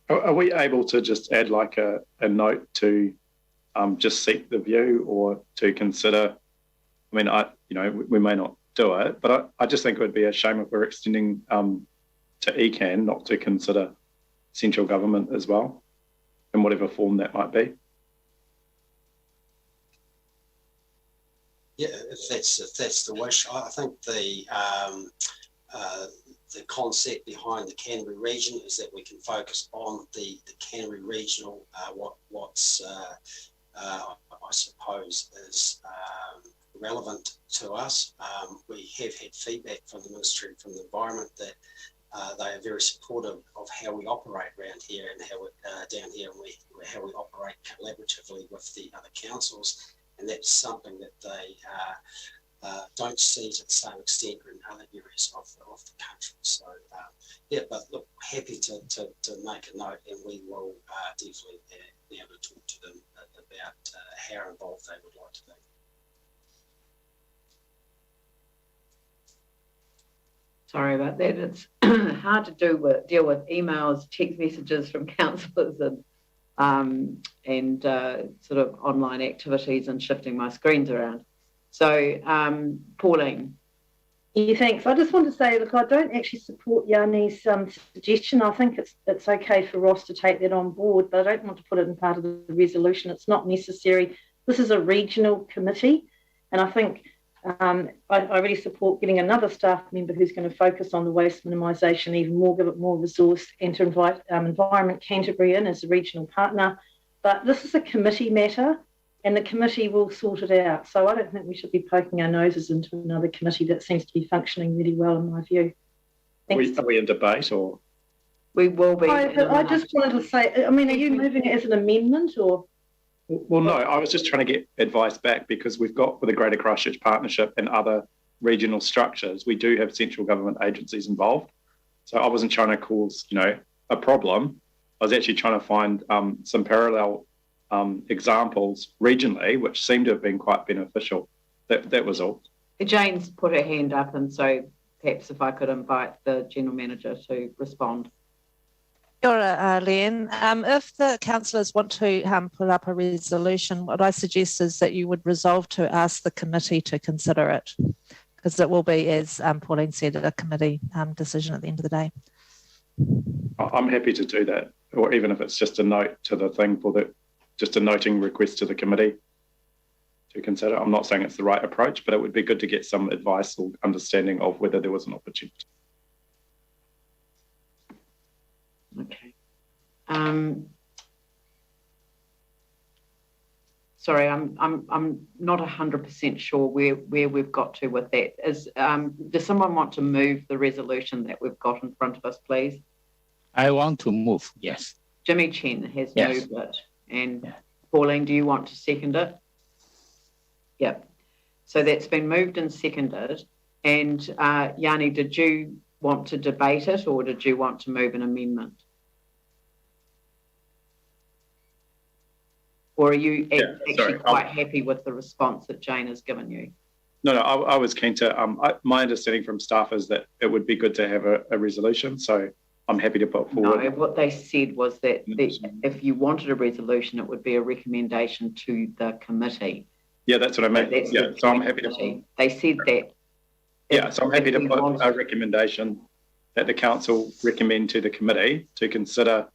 Are we able to just add like a note to just seek the view or to consider? I mean, we may not do it, but I just think it would be a shame if we're extending to ECAN not to consider central government as well, in whatever form that might be. Yeah, if that's the wish. I think the concept behind the Canterbury region is that we can focus on the Canterbury regional, what's I suppose is relevant to us. We have had feedback from the Ministry for the Environment that they are very supportive of how we operate around here and how down here, and how we operate collaboratively with the other councils, and that's something that they don't see to the same extent in other areas of the country. So yeah, but look, happy to make a note, and we will definitely be able to talk to them about how involved they would like to be. Sorry about that. It's hard to deal with emails, text messages from councillors, and sort of online activities and shifting my screens around. So, Pauline. Yeah, thanks. I just want to say, look, I don't actually support Yanni's suggestion. I think it's okay for Ross to take that on board, but I don't want to put it in part of the resolution. It's not necessary. This is a regional committee, and I think I really support getting another staff member who's going to focus on the waste minimisation even more, give it more resource, and to invite Environment Canterbury in as a regional partner. But this is a committee matter, and the committee will sort it out. So I don't think we should be poking our noses into another committee that seems to be functioning really well, in my view. Are we in debate, or? We will be. I just wanted to say, I mean, are you moving it as an amendment, or? Well, no, I was just trying to get advice back, because we've got, with the Greater Christchurch Partnership and other regional structures, we do have central government agencies involved. So I wasn't trying to cause, a problem. I was actually trying to find some parallel examples regionally, which seem to have been quite beneficial. That was all. Jane's put her hand up, and so perhaps if I could invite the General Manager to respond. Kia ora, Leanne. If the councillors want to put up a resolution, what I suggest is that you would resolve to ask the committee to consider it, because it will be, as Pauline said, a committee decision at the end of the day. I'm happy to do that, or even if it's just a note to the thing just a noting request to the committee to consider. I'm not saying it's the right approach, but it would be good to get some advice or understanding of whether there was an opportunity. Okay. Sorry, I'm not 100% sure where we've got to with that. Does someone want to move the resolution that we've got in front of us, please? I want to move, yes. Jimmy Chen has moved it. And Pauline, do you want to second it? Yep. So that's been moved and seconded. And Yanni, did you want to debate it, or did you want to move an amendment? Or are you actually quite happy with the response that Jane has given you? No, I was keen to, my understanding from staff is that it would be good to have a resolution. So I'm happy to put forward. No, what they said was that if you wanted a resolution, it would be a recommendation to the committee. Yeah, that's what I meant. So I'm happy to. They said that. Yeah, so I'm happy to put a recommendation that the council recommend to the committee to consider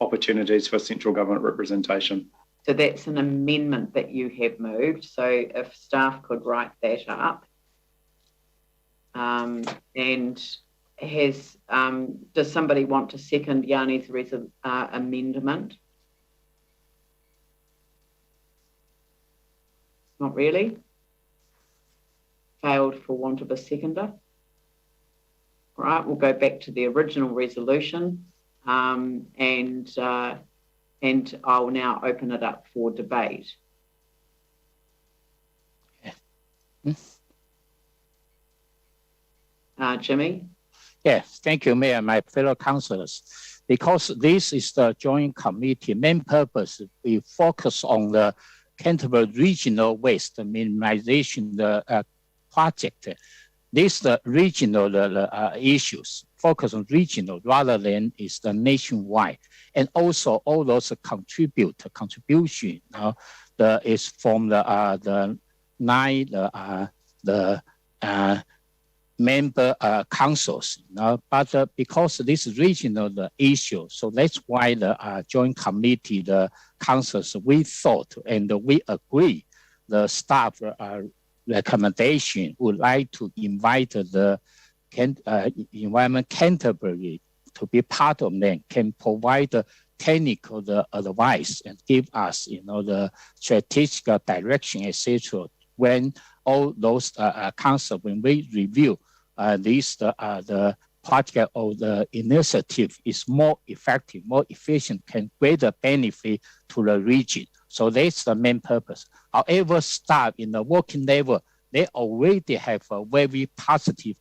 opportunities for central government representation. So that's an amendment that you have moved. So if staff could write that up. And does somebody want to second Yanni's amendment? Not really. Failed for want of a seconder. All right, we'll go back to the original resolution, and I'll now open it up for debate. Jimmy? Yes, thank you, Mayor, my fellow councillors. Because this is the joint committee, main purpose, we focus on the Canterbury regional waste minimization project. This the regional issues, focus on regional rather than is the nationwide. And also all those contribution is from the member councils, but because this is regional issue, so that's why the joint committee, the councils, we thought and we agree the staff recommendation would like to invite the Environment Canterbury to be part of them, can provide the technical advice and give us, the strategic direction, etc. When all those council, when we review the project or the initiative is more effective, more efficient, can greater benefit to the region. So that's the main purpose. However, staff in the working level, they already have a very positive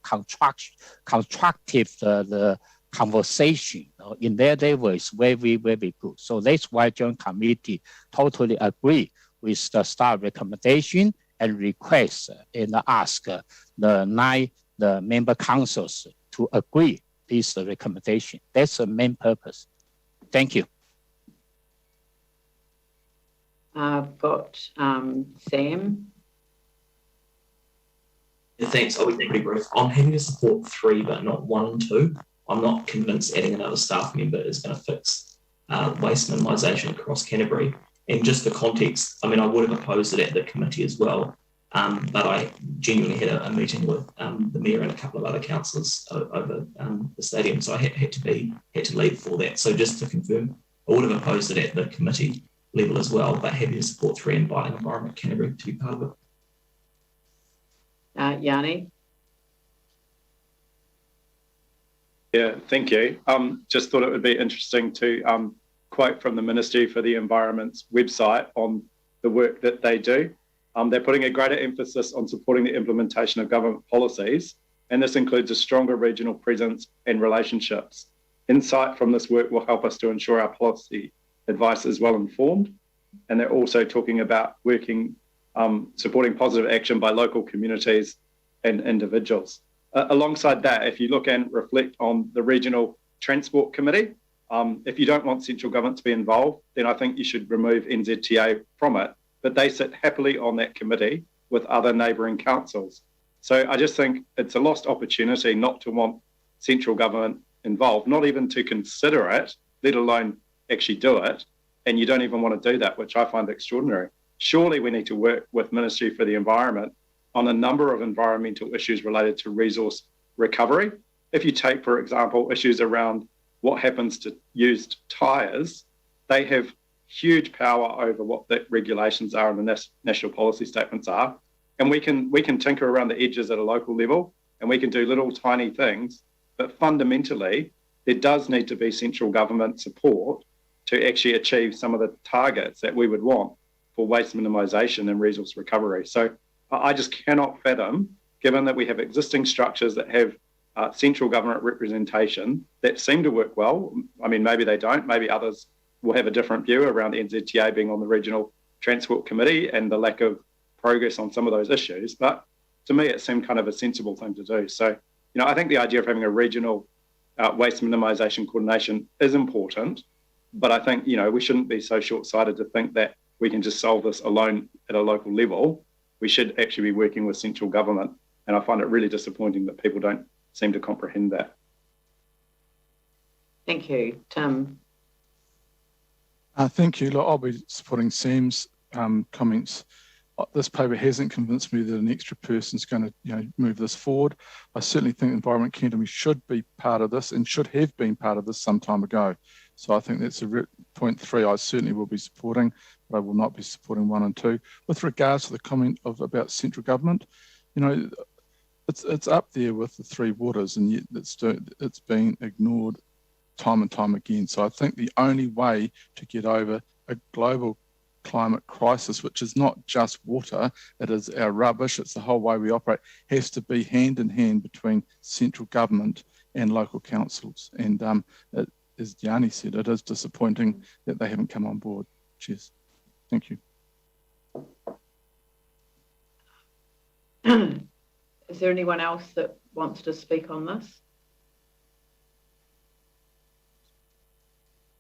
constructive the conversation in their level is very, very good. So that's why joint committee totally agree with the staff recommendation and request and ask the member councils to agree this recommendation. That's the main purpose. Thank you. I've got Sam. Yeah, thanks. I'll be pretty brief. I'm happy to support 3, but not 1 and 2. I'm not convinced adding another staff member is going to fix waste minimisation across Canterbury. And just for context, I mean, I would have opposed it at the committee as well, but I genuinely had a meeting with the mayor and a couple of other councillors over the stadium, so I had to leave for that. So just to confirm, I would have opposed it at the committee level as well, but happy to support 3 and inviting Environment Canterbury to be part of it. Yanni? Yeah, thank you. Just thought it would be interesting to quote from the Ministry for the Environment's website on the work that they do. They're putting a greater emphasis on supporting the implementation of government policies, and this includes a stronger regional presence and relationships. Insight from this work will help us to ensure our policy advice is well informed, and they're also talking about working, supporting positive action by local communities and individuals. Alongside that, if you look and reflect on the Regional Transport Committee, if you don't want central government to be involved, then I think you should remove NZTA from it. But they sit happily on that committee with other neighbouring councils. So I just think it's a lost opportunity not to want central government involved, not even to consider it, let alone actually do it. And you don't even want to do that, which I find extraordinary. Surely we need to work with Ministry for the Environment on a number of environmental issues related to resource recovery. If you take, for example, issues around what happens to used tyres, they have huge power over what the regulations are and the national policy statements are. And we can tinker around the edges at a local level and we can do little tiny things, but fundamentally, there does need to be central government support to actually achieve some of the targets that we would want for waste minimisation and resource recovery. So I just cannot fathom, given that we have existing structures that have central government representation that seem to work well. I mean, maybe they don't, maybe others will have a different view around NZTA being on the Regional Transport Committee and the lack of progress on some of those issues. But to me, it seemed kind of a sensible thing to do. So, I think the idea of having a regional waste minimisation coordination is important, but I think, we shouldn't be so short-sighted to think that we can just solve this alone at a local level. We should actually be working with central government. And I find it really disappointing that people don't seem to comprehend that. Thank you. Tim? Thank you. Look, I'll be supporting Sam's comments this paper hasn't convinced me that an extra person is going to move this forward. I certainly think Environment Canterbury should be part of this and should have been part of this some time ago. So I think that's point 3 I certainly will be supporting, but I will not be supporting 1 and 2. With regards to the comment about central government, it's up there with the 3 waters, and yet it's been ignored time and time again. So I think the only way to get over a global climate crisis, which is not just water, it is our rubbish, it's the whole way we operate, has to be hand in hand between central government and local councils. And as Gianni said, it is disappointing that they haven't come on board. Cheers. Thank you. Is there anyone else that wants to speak on this?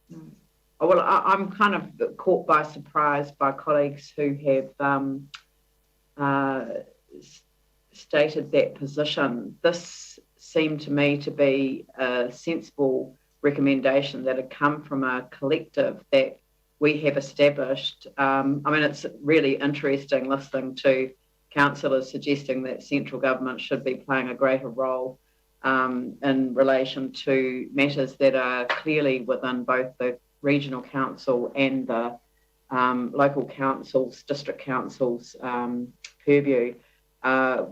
No. Oh, well, I'm kind of caught by surprise by colleagues who have stated that position. This seemed to me to be a sensible recommendation that had come from a collective that we have established. I mean, it's really interesting listening to councillors suggesting that central government should be playing a greater role in relation to matters that are clearly within both the regional council and the local councils, district councils purview.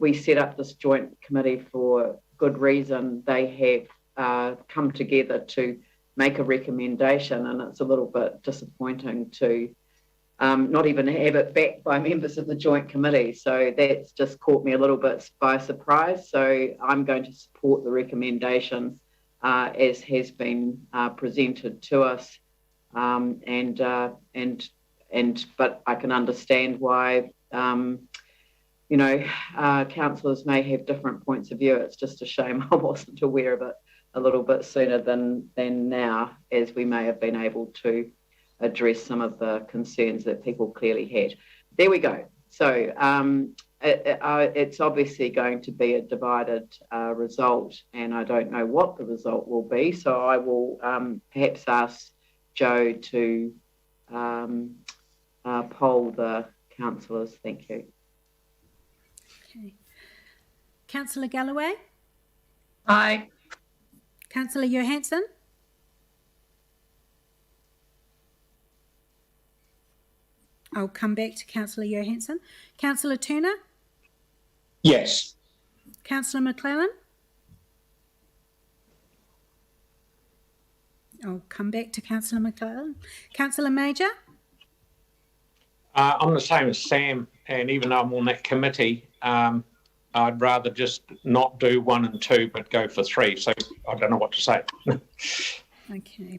We set up this joint committee for good reason. They have come together to make a recommendation, and it's a little bit disappointing to not even have it backed by members of the joint committee. So that's just caught me a little bit by surprise. So I'm going to support the recommendation as has been presented to us. But I can understand why councillors may have different points of view. It's just a shame I wasn't aware of it a little bit sooner than now, as we may have been able to address some of the concerns that people clearly had. There we go. So it's obviously going to be a divided result, and I don't know what the result will be. So I will perhaps ask Joe to poll the councillors. Thank you. Okay. Councillor Galloway? Aye. Councillor Johansson? I'll come back to Councillor Johansson. Councillor Turner? Yes. Councillor McClellan? I'll come back to Councillor McClellan. Councillor Major? I'm the same as Sam, and even though I'm on that committee, I'd rather just not do 1 and 2, but go for 3. So I don't know what to say. Okay.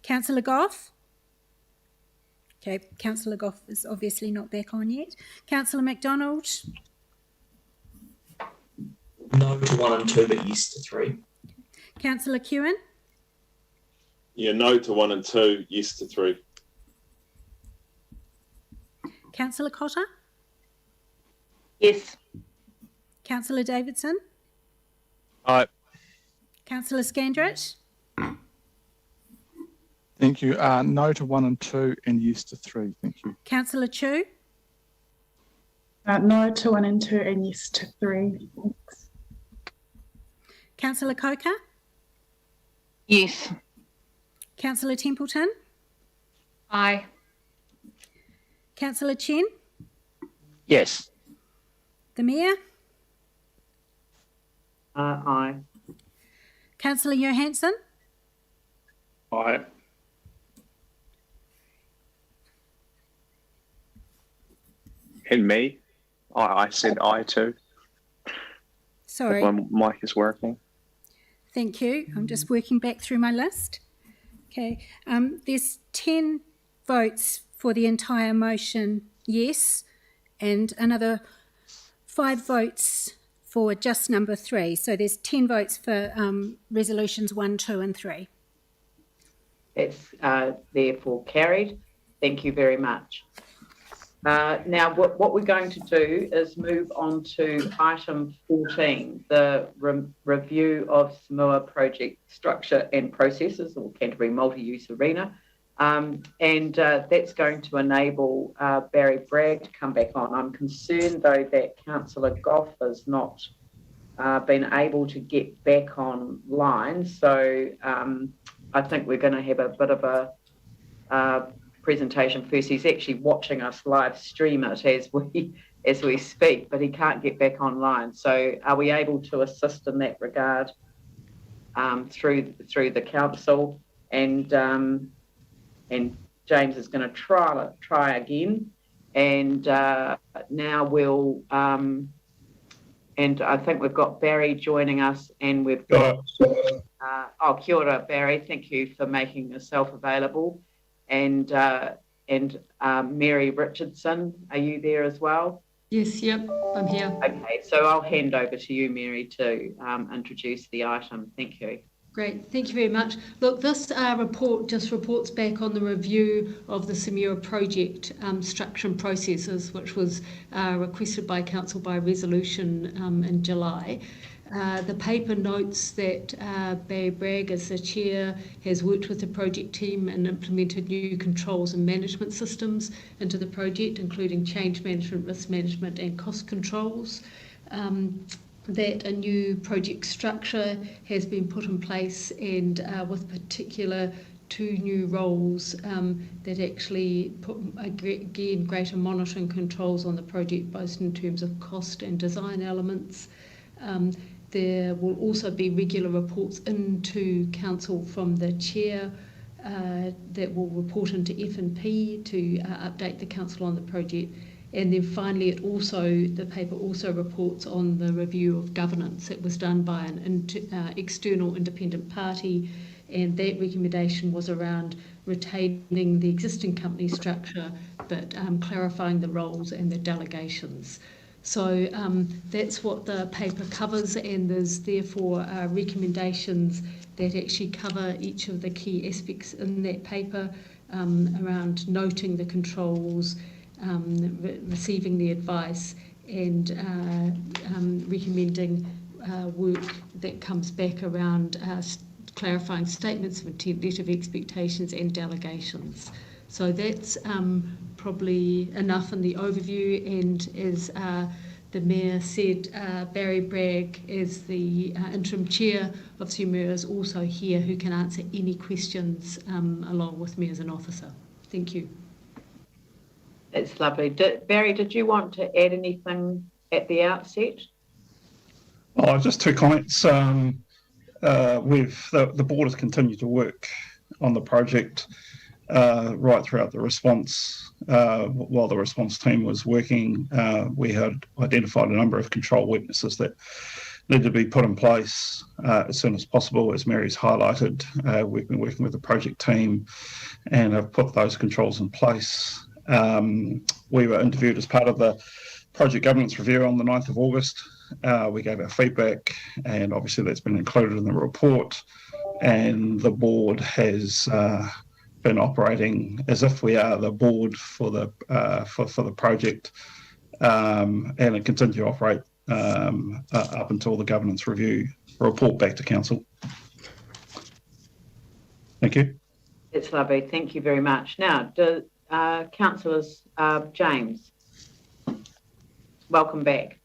Councillor Goff? Okay, Councillor Goff is obviously not back on yet. Councillor MacDonald? No to 1 and 2, but yes to 3. Councillor Kewen? Yeah, no to 1 and 2, yes to 3. Councillor Cotter? Yes. Councillor Davidson? Aye. Councillor Scandrett? Thank you. No to 1 and 2 and yes to 3. Thank you. Councillor Chu? No to 1 and 2 and yes to 3. Thanks. Councillor Coker? Yes. Councillor Templeton? Aye. Councillor Chen? Yes. The Mayor? Aye. Councillor Johansson? Aye. And me? I said aye too. Sorry. If my mic is working. Thank you. I'm just working back through my list. Okay. There's 10 votes for the entire motion, yes, and another 5 votes for just number 3. So there's 10 votes for resolutions 1, 2 and 3. It's therefore carried. Thank you very much. Now, what we're going to do is move on to item 14, the review of Samoa project structure and processes, or Canterbury Multiuse Arena. And that's going to enable Barry Bragg to come back on. I'm concerned, though, that Councillor Goff has not been able to get back online. So I think we're going to have a bit of a presentation first. He's actually watching us live stream it as we speak, but he can't get back online. So are we able to assist in that regard through the council? And James is going to try again. And now we'll, and I think we've got Barry joining us, and we've got, kia ora, Barry. Thank you for making yourself available. And Mary Richardson, are you there as well? Yes, yep, I'm here. Okay, so I'll hand over to you, Mary, to introduce the item. Thank you. Great, thank you very much. Look, this report just reports back on the review of the Samura project structure and processes, which was requested by Council by resolution in July. The paper notes that Barry Bragg, as the chair, has worked with the project team and implemented new controls and management systems into the project, including change management, risk management and cost controls. That a new project structure has been put in place, and with particular 2 new roles that actually put, again, greater monitoring controls on the project, both in terms of cost and design elements. There will also be regular reports into Council from the Chair that will report into F&P to update the Council on the project. And then finally, the paper also reports on the review of governance that was done by an external independent party, and that recommendation was around retaining the existing company structure, but clarifying the roles and the delegations. So that's what the paper covers, and there's therefore recommendations that actually cover each of the key aspects in that paper around noting the controls, receiving the advice, and recommending work that comes back around clarifying statements of intent, letter of expectations and delegations. So that's probably enough in the overview, and as the Mayor said, Barry Bragg, as the interim chair of Samura, is also here, who can answer any questions along with me as an officer. Thank you. That's lovely. Barry, did you want to add anything at the outset? Oh, just 2 comments. The board has continued to work on the project right throughout the response. While the response team was working, we had identified a number of control weaknesses that need to be put in place as soon as possible. As Mary's highlighted, we've been working with the project team and have put those controls in place. We were interviewed as part of the project governance review on the 9th of August. We gave our feedback, and obviously that's been included in the report, and the board has been operating as if we are the board for the project, and it continue to operate up until the governance review report back to council. Thank you. It's lovely. Thank you very much. Now, Councillors, James, welcome back.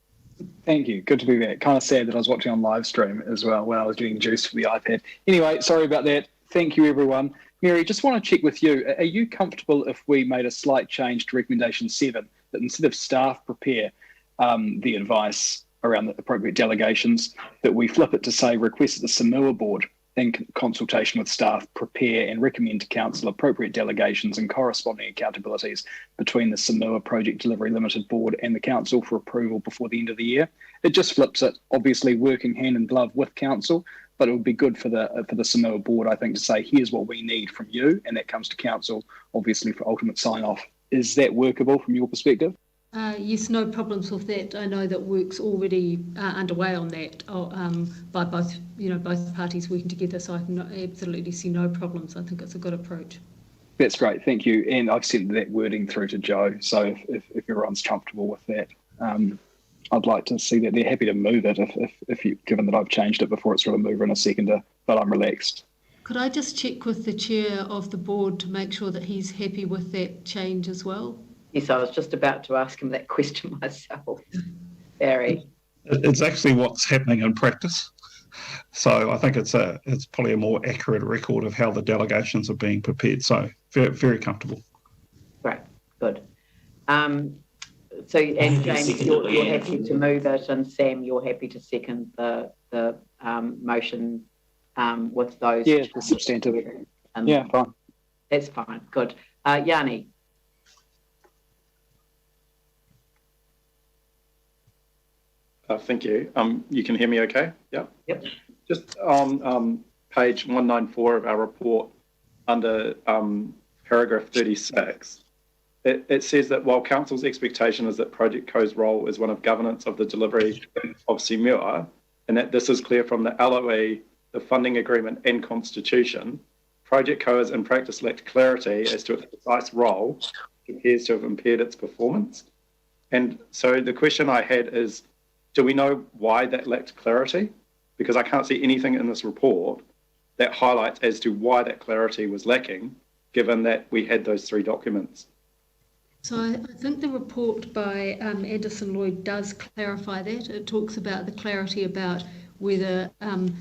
Thank you. Good to be back. Kind of sad that I was watching on live stream as well when I was getting juice for the iPad. Anyway, sorry about that. Thank you, everyone. Mary, just want to check with you. Are you comfortable if we made a slight change to recommendation 7, that instead of staff prepare the advice around the appropriate delegations, that we flip it to say request that the Samura board, in consultation with staff, prepare and recommend to council appropriate delegations and corresponding accountabilities between the Samura Project Delivery Limited Board and the council for approval before the end of the year? It just flips it, obviously working hand in glove with council, but it would be good for the Samura board, I think, to say, here's what we need from you, and that comes to council, obviously, for ultimate sign-off. Is that workable from your perspective? Yes, no problems with that. I know that work's already underway on that by both parties working together, so I can absolutely see no problems. I think it's a good approach. That's great, thank you. And I've sent that wording through to Joe, so if everyone's comfortable with that, I'd like to see that. They're happy to move it if you, given that I've changed it before it's got a mover and a seconder, but I'm relaxed. Could I just check with the chair of the board to make sure that he's happy with that change as well? Yes, I was just about to ask him that question myself. Barry. It's actually what's happening in practice. So I think it's probably a more accurate record of how the delegations are being prepared. So very, very comfortable. Great, good. So, and James, you're happy to move it, and Sam, you're happy to second the motion with those. Yeah, the substantive. Yeah, fine. That's fine. Good. Yanni. Thank you. You can hear me okay? Yeah. Yep. Just on page 194 of our report, under paragraph 36, it says that while Council's expectation is that Project Co's role is one of governance of the delivery of SEMUA, and that this is clear from the LOE, the funding agreement and constitution, Project Co has in practice lacked clarity as to its precise role, which appears to have impaired its performance. And so the question I had is, do we know why that lacked clarity? Because I can't see anything in this report that highlights as to why that clarity was lacking, given that we had those three documents. So I think the report by Anderson Lloyd does clarify that. It talks about the clarity about whether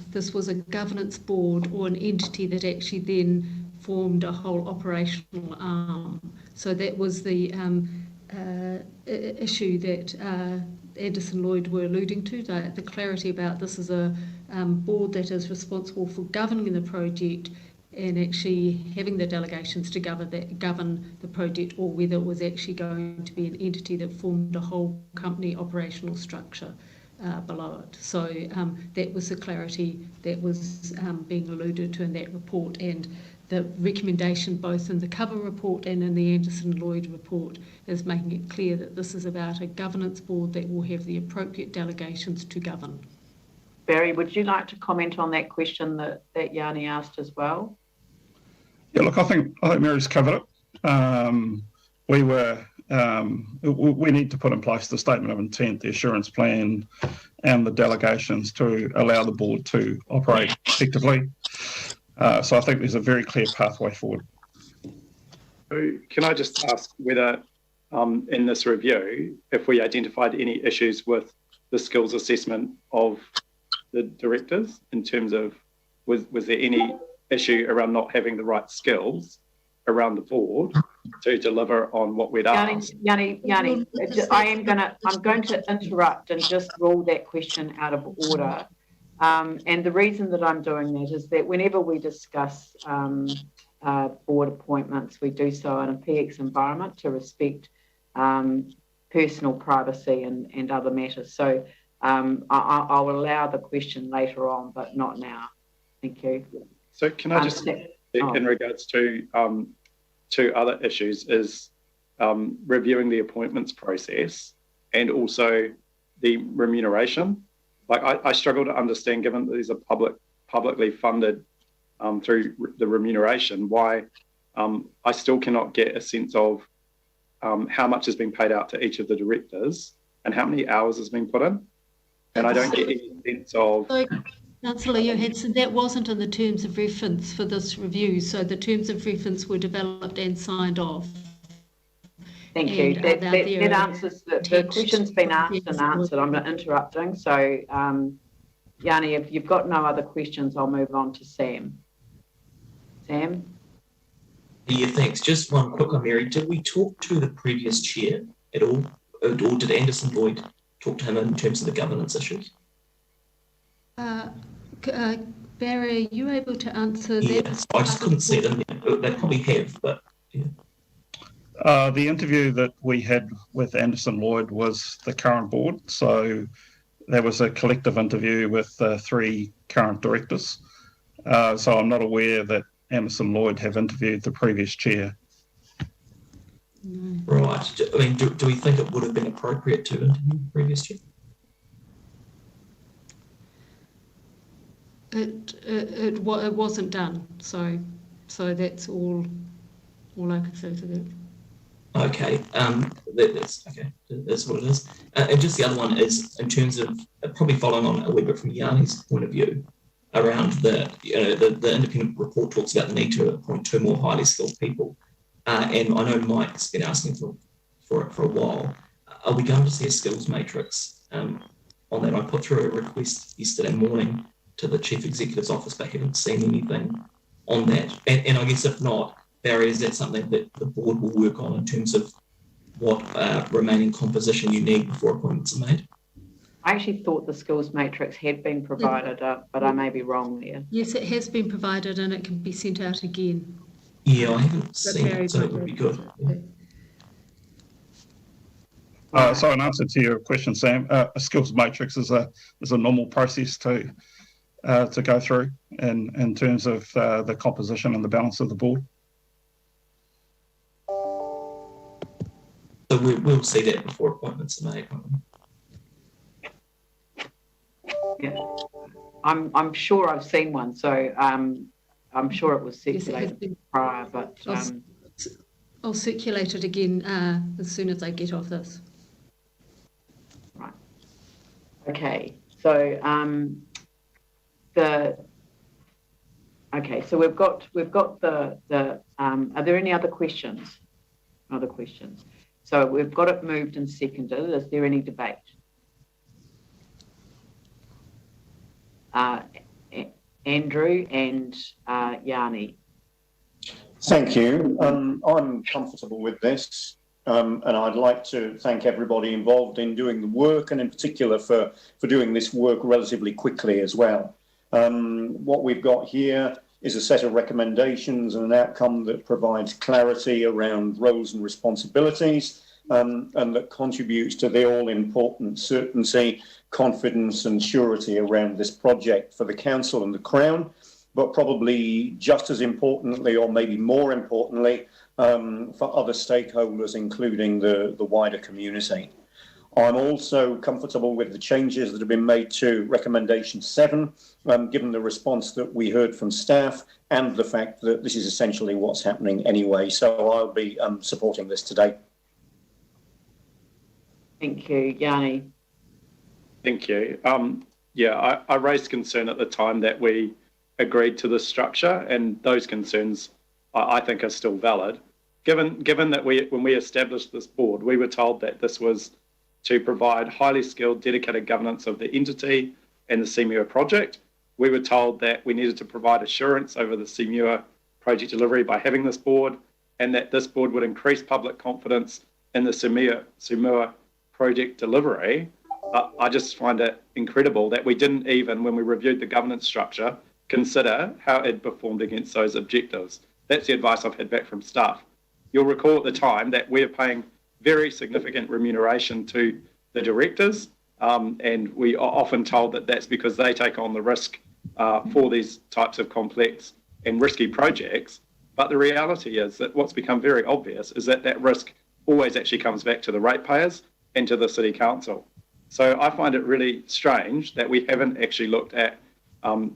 this was a governance board or an entity that actually then formed a whole operational arm. So that was the issue that Anderson Lloyd were alluding to, the clarity about this is a board that is responsible for governing the project and actually having the delegations to govern the project, or whether it was actually going to be an entity that formed a whole company operational structure below it. So that was the clarity that was being alluded to in that report, and the recommendation both in the cover report and in the Anderson Lloyd report is making it clear that this is about a governance board that will have the appropriate delegations to govern. Barry, would you like to comment on that question that Yanni asked as well? Yeah, look, I think Mary's covered it. We need to put in place the statement of intent, the assurance plan, and the delegations to allow the board to operate effectively. So I think there's a very clear pathway forward. So can I just ask whether in this review, if we identified any issues with the skills assessment of the directors in terms of, was there any issue around not having the right skills around the board to deliver on what we'd asked? Yanni, I'm going to interrupt and just rule that question out of order. And the reason that I'm doing that is that whenever we discuss board appointments, we do so in a PX environment to respect personal privacy and other matters. So I'll allow the question later on, but not now. Thank you. So can I just, in regards to two other issues, is reviewing the appointments process and also the remuneration. Like I struggle to understand, given that these are publicly funded through the remuneration, why I still cannot get a sense of how much is being paid out to each of the directors and how many hours is being put in. And I don't get any sense of... Councillor Johansson, that wasn't in the terms of reference for this review. So the terms of reference were developed and signed off. Thank you. That answers the question's been asked and answered. I'm not interrupting. So, Yanni, if you've got no other questions, I'll move on to Sam. Sam? Yeah, thanks. Just one quick one, Mary. Did we talk to the previous chair at all? Or did Anderson Lloyd talk to him in terms of the governance issues? Barry, are you able to answer that? Yes, I just couldn't see them. They probably have, but yeah. The interview that we had with Anderson Lloyd was the current board. So there was a collective interview with three current directors. So I'm not aware that Anderson Lloyd have interviewed the previous chair. Right. I mean, do we think it would have been appropriate to interview the previous chair? It wasn't done. So that's all I can say to that. Okay, that's okay. That's what it is. And just the other one is in terms of probably following on a wee bit from Yanni's point of view. around the independent report talks about the need to appoint 2 more highly skilled people. And I know Mike's been asking for it for a while. Are we going to see a skills matrix on that? I put through a request yesterday morning to the Chief Executive's office, but haven't seen anything on that. And I guess if not, Barry, is that something that the board will work on in terms of what remaining composition you need before appointments are made? I actually thought the skills matrix had been provided, but I may be wrong there. Yes, it has been provided and it can be sent out again. Yeah, I haven't seen it, so it would be good. So in answer to your question, Sam, a skills matrix is a normal process to go through in terms of the composition and the balance of the board. So we'll see that before appointments are made. Yeah, I'm sure I've seen one. So I'm sure it was circulated prior, but I'll circulate it again as soon as I get off this. Right. Okay. So so we've got the are there any other questions? Other questions. So we've got it moved and seconded. Is there any debate? Andrew and Yanni. Thank you. I'm comfortable with this, and I'd like to thank everybody involved in doing the work, and in particular for doing this work relatively quickly as well. What we've got here is a set of recommendations and an outcome that provides clarity around roles and responsibilities, and that contributes to the all-important certainty, confidence and surety around this project for the Council and the Crown, but probably just as importantly, or maybe more importantly, for other stakeholders, including the wider community. I'm also comfortable with the changes that have been made to recommendation 7, given the response that we heard from staff and the fact that this is essentially what's happening anyway. So I'll be supporting this today. Thank you, Yanni. Thank you. I raised concern at the time that we agreed to the structure, and those concerns I think are still valid. Given that when we established this board, we were told that this was to provide highly skilled, dedicated governance of the entity and the CMUR project. We were told that we needed to provide assurance over the CMUR project delivery by having this board, and that this board would increase public confidence in the CMUR project delivery. I just find it incredible that we didn't even, when we reviewed the governance structure, consider how it performed against those objectives. That's the advice I've had back from staff. You'll recall at the time that we're paying very significant remuneration to the directors, and we are often told that that's because they take on the risk for these types of complex and risky projects. But the reality is that what's become very obvious is that that risk always actually comes back to the ratepayers and to the City Council. So I find it really strange that we haven't actually looked at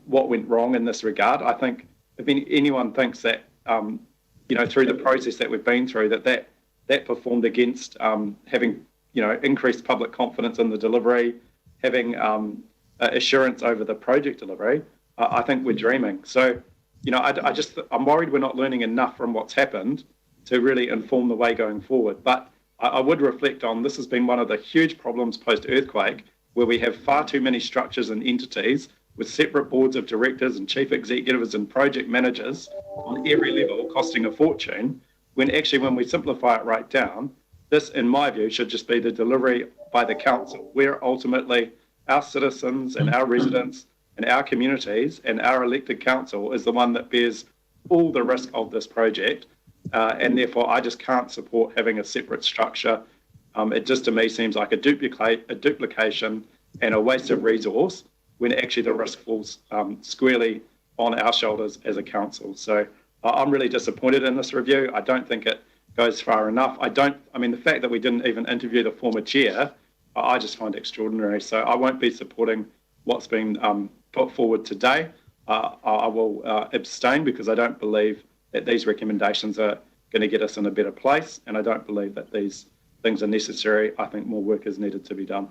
what went wrong in this regard. I think if anyone thinks that, through the process that we've been through, that performed against having, increased public confidence in the delivery, having assurance over the project delivery, I think we're dreaming. So, I'm worried we're not learning enough from what's happened to really inform the way going forward. But I would reflect on, this has been one of the huge problems post-earthquake, where we have far too many structures and entities with separate boards of directors and chief executives and project managers on every level costing a fortune, when we simplify it right down, this, in my view, should just be the delivery by the council, where ultimately our citizens and our residents and our communities and our elected council is the one that bears all the risk of this project. And therefore, I just can't support having a separate structure. It just, to me, seems like a duplication and a waste of resource, when actually the risk falls squarely on our shoulders as a council. So I'm really disappointed in this review. I don't think it goes far enough. The fact that we didn't even interview the former chair, I just find extraordinary. So I won't be supporting what's been put forward today. I will abstain, because I don't believe that these recommendations are going to get us in a better place, and I don't believe that these things are necessary. I think more work is needed to be done.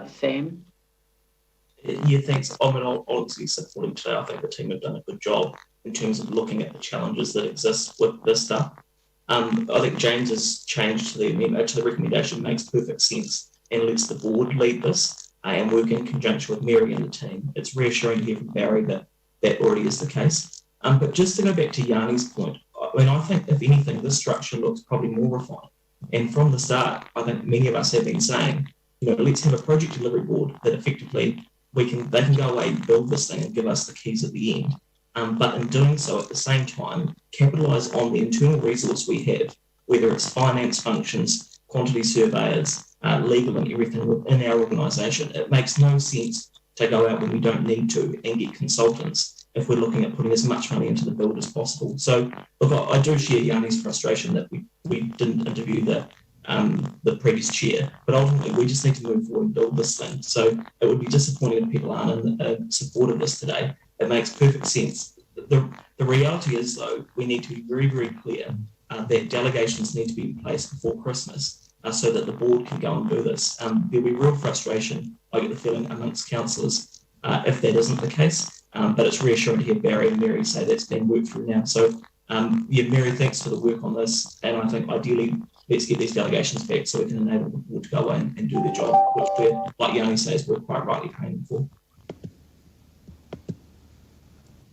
Sam? Yeah, thanks. I mean, I'll honestly supporting today. I think the team have done a good job in terms of looking at the challenges that exist with this stuff. I think James's change to the recommendation makes perfect sense and lets the board lead this and work in conjunction with Mary and the team. It's reassuring to hear from Barry that that already is the case. But just to go back to Yanni's point, I mean, I think if anything, this structure looks probably more refined. And from the start, I think many of us have been saying, let's have a project delivery board that effectively they can go away and build this thing and give us the keys at the end. But in doing so, at the same time, capitalise on the internal resource we have, whether it's finance functions, quantity surveyors, legal and everything within our organisation. It makes no sense to go out when we don't need to and get consultants if we're looking at putting as much money into the build as possible. So, look, I do share Yanni's frustration that we didn't interview the previous chair, but ultimately we just need to move forward and build this thing. So it would be disappointing if people aren't in support of this today. It makes perfect sense. The reality is, though, we need to be very, very clear that delegations need to be in place before Christmas so that the board can go and do this. There'll be real frustration, I get the feeling, amongst councillors if that isn't the case, but it's reassuring to hear Barry and Mary say that's being worked through now. So, Mary, thanks for the work on this, and I think ideally let's get these delegations back so we can enable the board to go away and do their job, which we're, like Yanni says, we're quite rightly paying them for.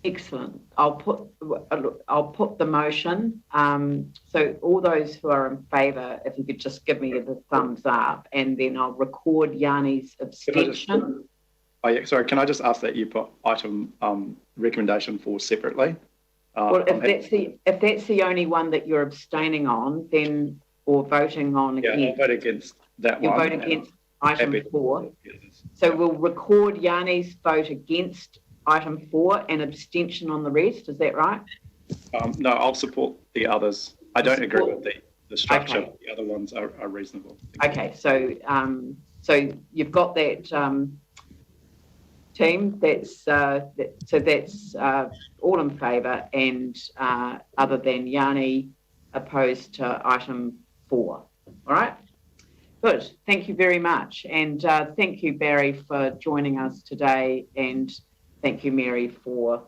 Excellent. I'll put the motion. So all those who are in favour, if you could just give me the thumbs up, and then I'll record Yanni's abstention. Sorry, can I just ask that you put item recommendation 4 separately? Well, if that's the only one that you're abstaining on, then or voting on against. Yeah, I'll vote against that You'll one. vote against item 4. So we'll record Yanni's vote against item 4 and abstention on the rest. Is that right? No, I'll support the others. I don't agree with the structure. Okay. The other ones are reasonable. Okay, so you've got that team. That's all in favour, and other than Yanni, opposed to item 4. All right. Good. Thank you very much, and thank you, Barry, for joining us today, and thank you, Mary, for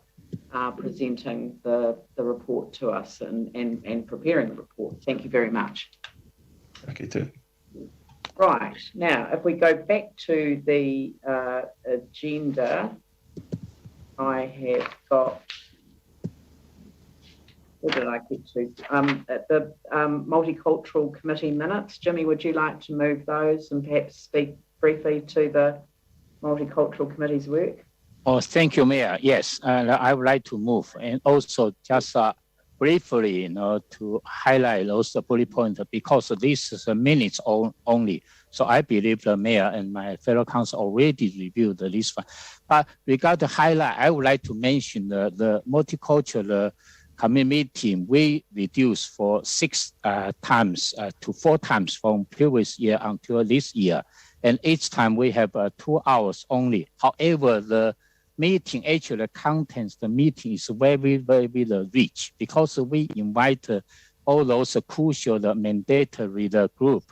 presenting the report to us and preparing the report. Thank you very much. Okay, too. Right, now, if we go back to the agenda, I have got, where did I get to? The Multicultural Committee minutes. Jimmy, would you like to move those and perhaps speak briefly to the Multicultural Committee's work? Oh, thank you, Mayor. Yes, I would like to move, and also just briefly, to highlight those bullet points, because this is a minutes only. So I believe the Mayor and my fellow council already reviewed this one. But regarding the highlight, I would like to mention the multicultural committee meeting. We reduced for 6 times to 4 times from previous year until this year. And each time we have 2 hours only. However, the meeting, actually the contents, the meeting is very, very rich, because we invite all those crucial, the mandatory group,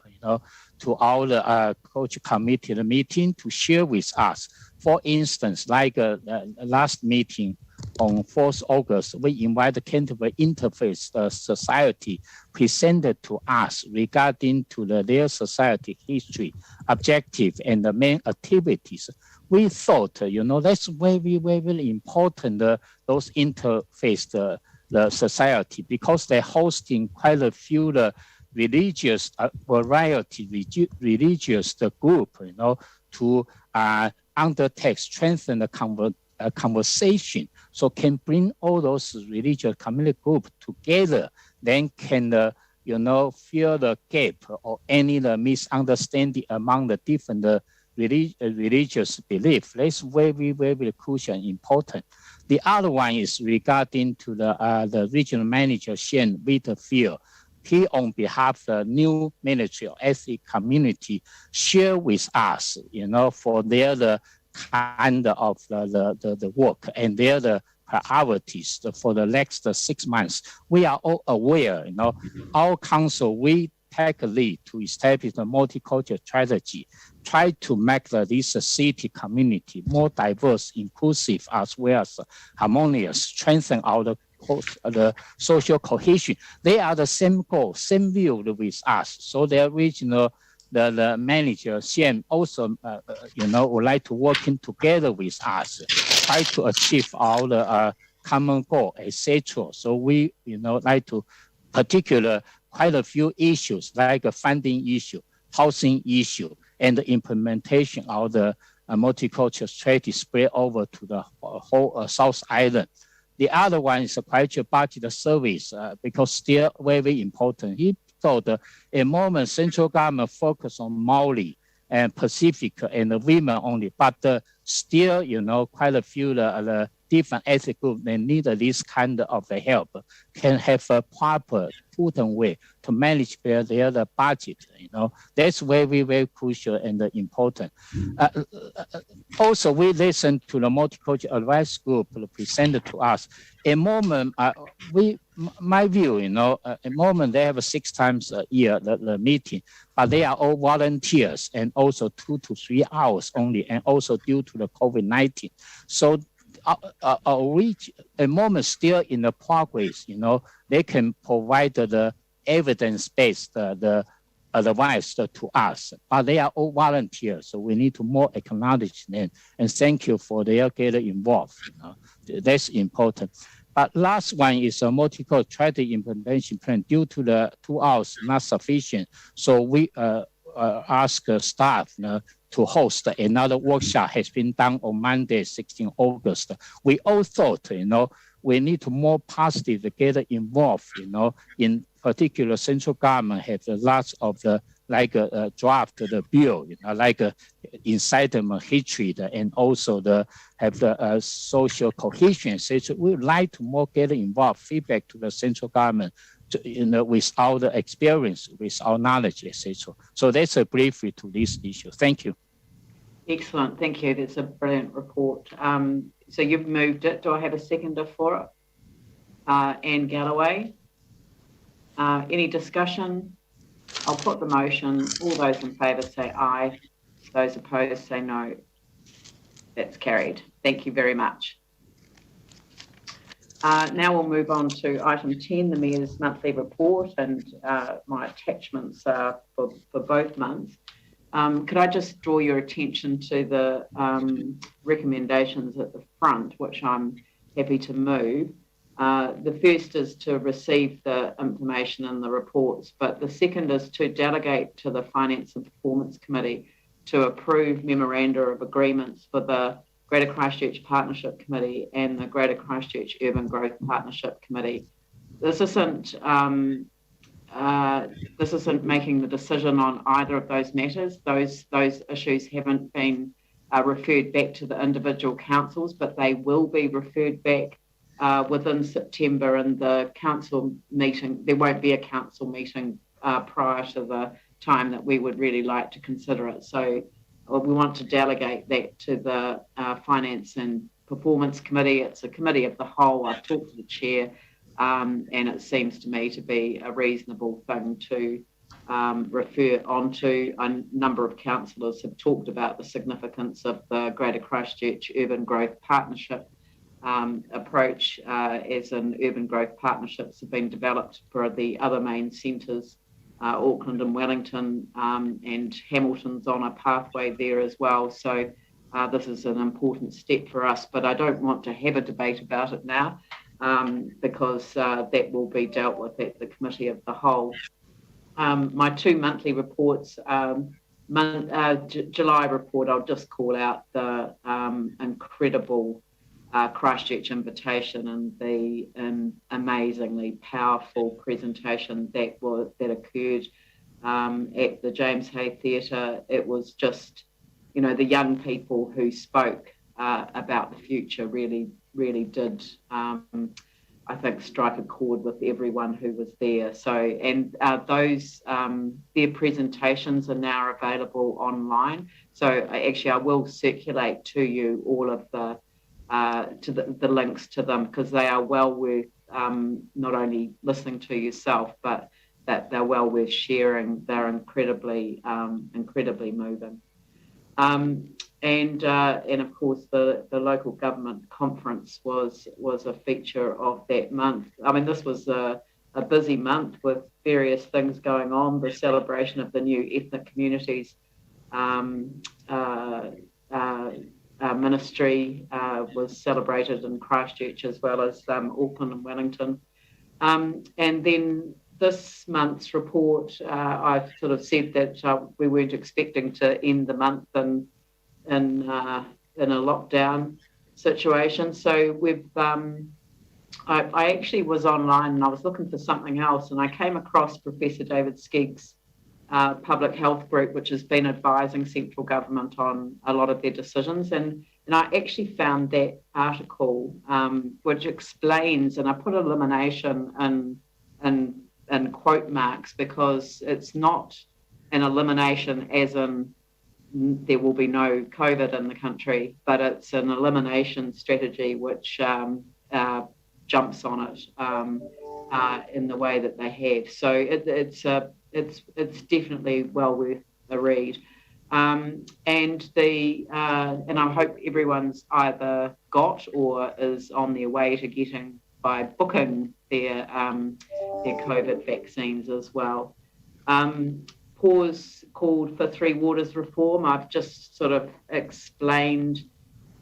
to our culture committee the meeting to share with us. For instance, like last meeting on 4th August, we invite the Canterbury Interfaith Society presented to us regarding to their society history, objective, and the main activities. We thought, that's very, very important, those interfaith the society, because they're hosting quite a few religious variety religious group, to undertake, strengthen the conversation, so can bring all those religious community group together, then can fill the gap or any misunderstanding among the different religious belief. That's very, very crucial and important. The other one is regarding to the regional manager, Shane Whitfield. He, on behalf of the new Ministry of Ethnic Community, share with us, for their kind of the work and their priorities for the next 6 months. We are all aware, our council, we take a lead to establish a multicultural strategy, try to make this city community more diverse, inclusive, as well as harmonious, strengthen the social cohesion. They are the same goal, same view with us. So the original, the manager, Xian, also, would like to working together with us, try to achieve all the common goal, etc. So we, like to particular quite a few issues like a funding issue, housing issue, and the implementation of the multicultural strategy spread over to the whole South Island. The other one is a cultural budget service because still very important. He thought at the moment central government focus on Maori and Pacific and the women only, but still, quite a few the different ethnic groups, they need this kind of help, can have a proper, potent way to manage their budget. That's very, very crucial and important. Also, we listen to the multicultural advice group presented to us. At the moment, my view, at the moment they have 6 times a year the meeting, but they are all volunteers and also 2 to 3 hours only, and also due to the COVID-19. So reach a moment still in the progress, they can provide the evidence-based the advice to us, but they are all volunteers, so we need to more acknowledge them and thank you for their getting involved. That's important. But last one is a multicultural strategy implementation plan. Due to the 2 hours not sufficient, so we ask staff to host another workshop. Has been done on Monday, 16 August. We all thought, we need to more positive to get involved, in particular central government have lots of the draft the bill, like incitement history, and also have the social cohesion. So we would like to more get involved, feedback to the central government, with our experience, with our knowledge, etc. So that's a briefly to this issue. Thank you. Excellent, thank you. That's a brilliant report. So you've moved it. Do I have a seconder for it? Anne Galloway. Any discussion? I'll put the motion. All those in favour say aye. Those opposed say no. That's carried. Thank you very much. Now we'll move on to item 10, the Mayor's monthly report, and my attachments are for both months. Could I just draw your attention to the recommendations at the front, which I'm happy to move. The first is to receive the information in the reports, but the second is to delegate to the Finance and Performance Committee to approve memoranda of agreements for the Greater Christchurch Partnership Committee and the Greater Christchurch Urban Growth Partnership Committee. This isn't making the decision on either of those matters. Those issues haven't been referred back to the individual councils, but they will be referred back within September in the council meeting. There won't be a council meeting prior to the time that we would really like to consider it. So we want to delegate that to the Finance and Performance Committee. It's a committee of the whole. I've talked to the chair, and it seems to me to be a reasonable thing to refer onto. A number of councillors have talked about the significance of the Greater Christchurch Urban Growth Partnership approach, as in urban growth partnerships have been developed for the other main centres, Auckland and Wellington, and Hamilton's on a pathway there as well. So this is an important step for us, but I don't want to have a debate about it now because that will be dealt with at the Committee of the Whole. My 2 monthly reports, July report, I'll just call out the incredible Christchurch invitation and the amazingly powerful presentation that occurred at the James Hay Theatre. It was just, the young people who spoke about the future really did, I think, strike a chord with everyone who was there. So, and their presentations are now available online. So actually I will circulate to you all of the links to them, because they are well worth not only listening to yourself, but that they're well worth sharing. They're incredibly moving. And of course the local government conference was a feature of that month. I mean, this was a busy month with various things going on. The celebration of the new ethnic communities ministry was celebrated in Christchurch as well as Auckland and Wellington. And then this month's report, I've sort of said that we weren't expecting to end the month in a lockdown situation. So we've I actually was online and I was looking for something else, and I came across Professor David Skegg's public health group, which has been advising central government on a lot of their decisions. And I actually found that article which explains, and I put elimination in quote marks because it's not an elimination as in there will be no COVID in the country, but it's an elimination strategy which jumps on it in the way that they have. So it's definitely well worth a read. And I hope everyone's either got or is on their way to getting by booking their COVID vaccines as well. Pause called for Three Waters reform. I've just sort of explained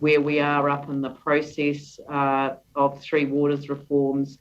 where we are up in the process of Three Waters reforms,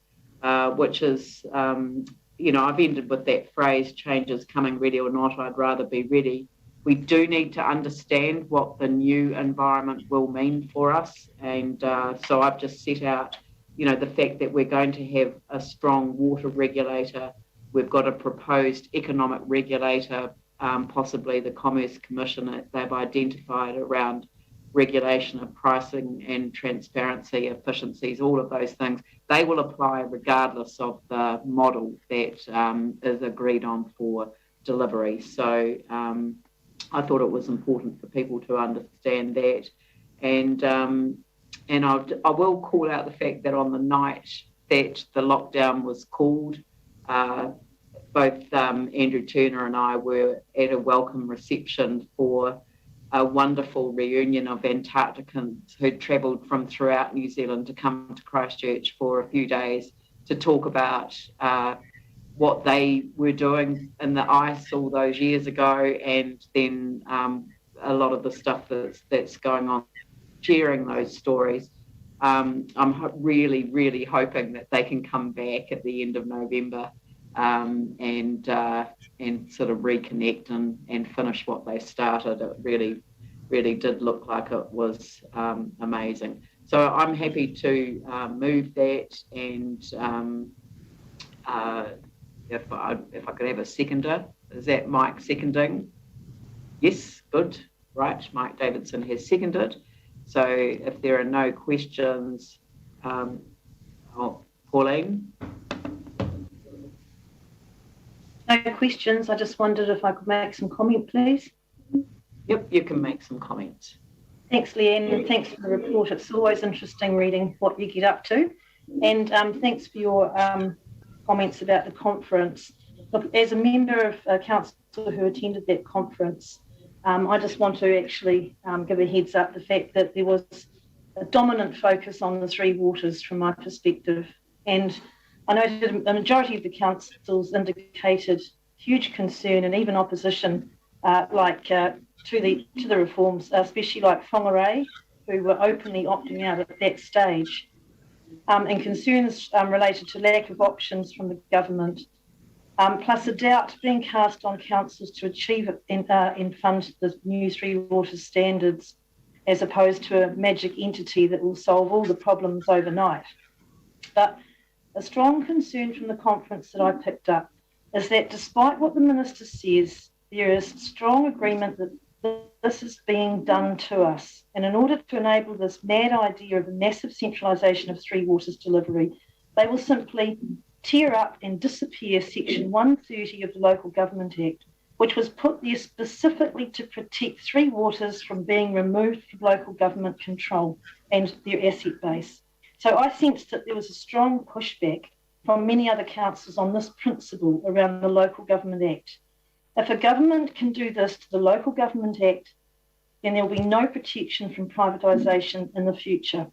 which is, I've ended with that phrase, changes coming ready or not, I'd rather be ready. We do need to understand what the new environment will mean for us. And so I've just set out, the fact that we're going to have a strong water regulator. We've got a proposed economic regulator, possibly the Commerce Commission that they've identified around regulation of pricing and transparency, efficiencies, all of those things. They will apply regardless of the model that is agreed on for delivery. So I thought it was important for people to understand that. And I will call out the fact that on the night that the lockdown was called, both Andrew Turner and I were at a welcome reception for a wonderful reunion of Antarcticans who'd travelled from throughout New Zealand to come to Christchurch for a few days to talk about what they were doing in the ice all those years ago, and then a lot of the stuff that's going on, sharing those stories. I'm really, really hoping that they can come back at the end of November and sort of reconnect and finish what they started. It really, really did look like it was amazing. So I'm happy to move that, and if I could have a seconder. Is that Mike seconding? Yes, good. Right, Mike Davidson has seconded. So if there are no questions, Pauline? No questions. I just wondered if I could make some comment, please. Yep, you can make some comments. Thanks, Leanne, and thanks for the report. It's always interesting reading what you get up to. And thanks for your comments about the conference. Look, as a member of council who attended that conference, I just want to actually give a heads up the fact that there was a dominant focus on the Three Waters from my perspective. And I noted the majority of the councils indicated huge concern and even opposition, to the reforms, especially like Whangarei, who were openly opting out at that stage, and concerns related to lack of options from the government, plus a doubt being cast on councils to achieve and fund the new Three Waters standards, as opposed to a magic entity that will solve all the problems overnight. But a strong concern from the conference that I picked up is that despite what the minister says, there is strong agreement that this is being done to us. And in order to enable this mad idea of a massive centralisation of Three Waters delivery, they will simply tear up and disappear Section 130 of the Local Government Act, which was put there specifically to protect Three Waters from being removed from local government control and their asset base. So I sensed that there was a strong pushback from many other councils on this principle around the Local Government Act. If a government can do this to the Local Government Act, then there will be no protection from privatisation in the future.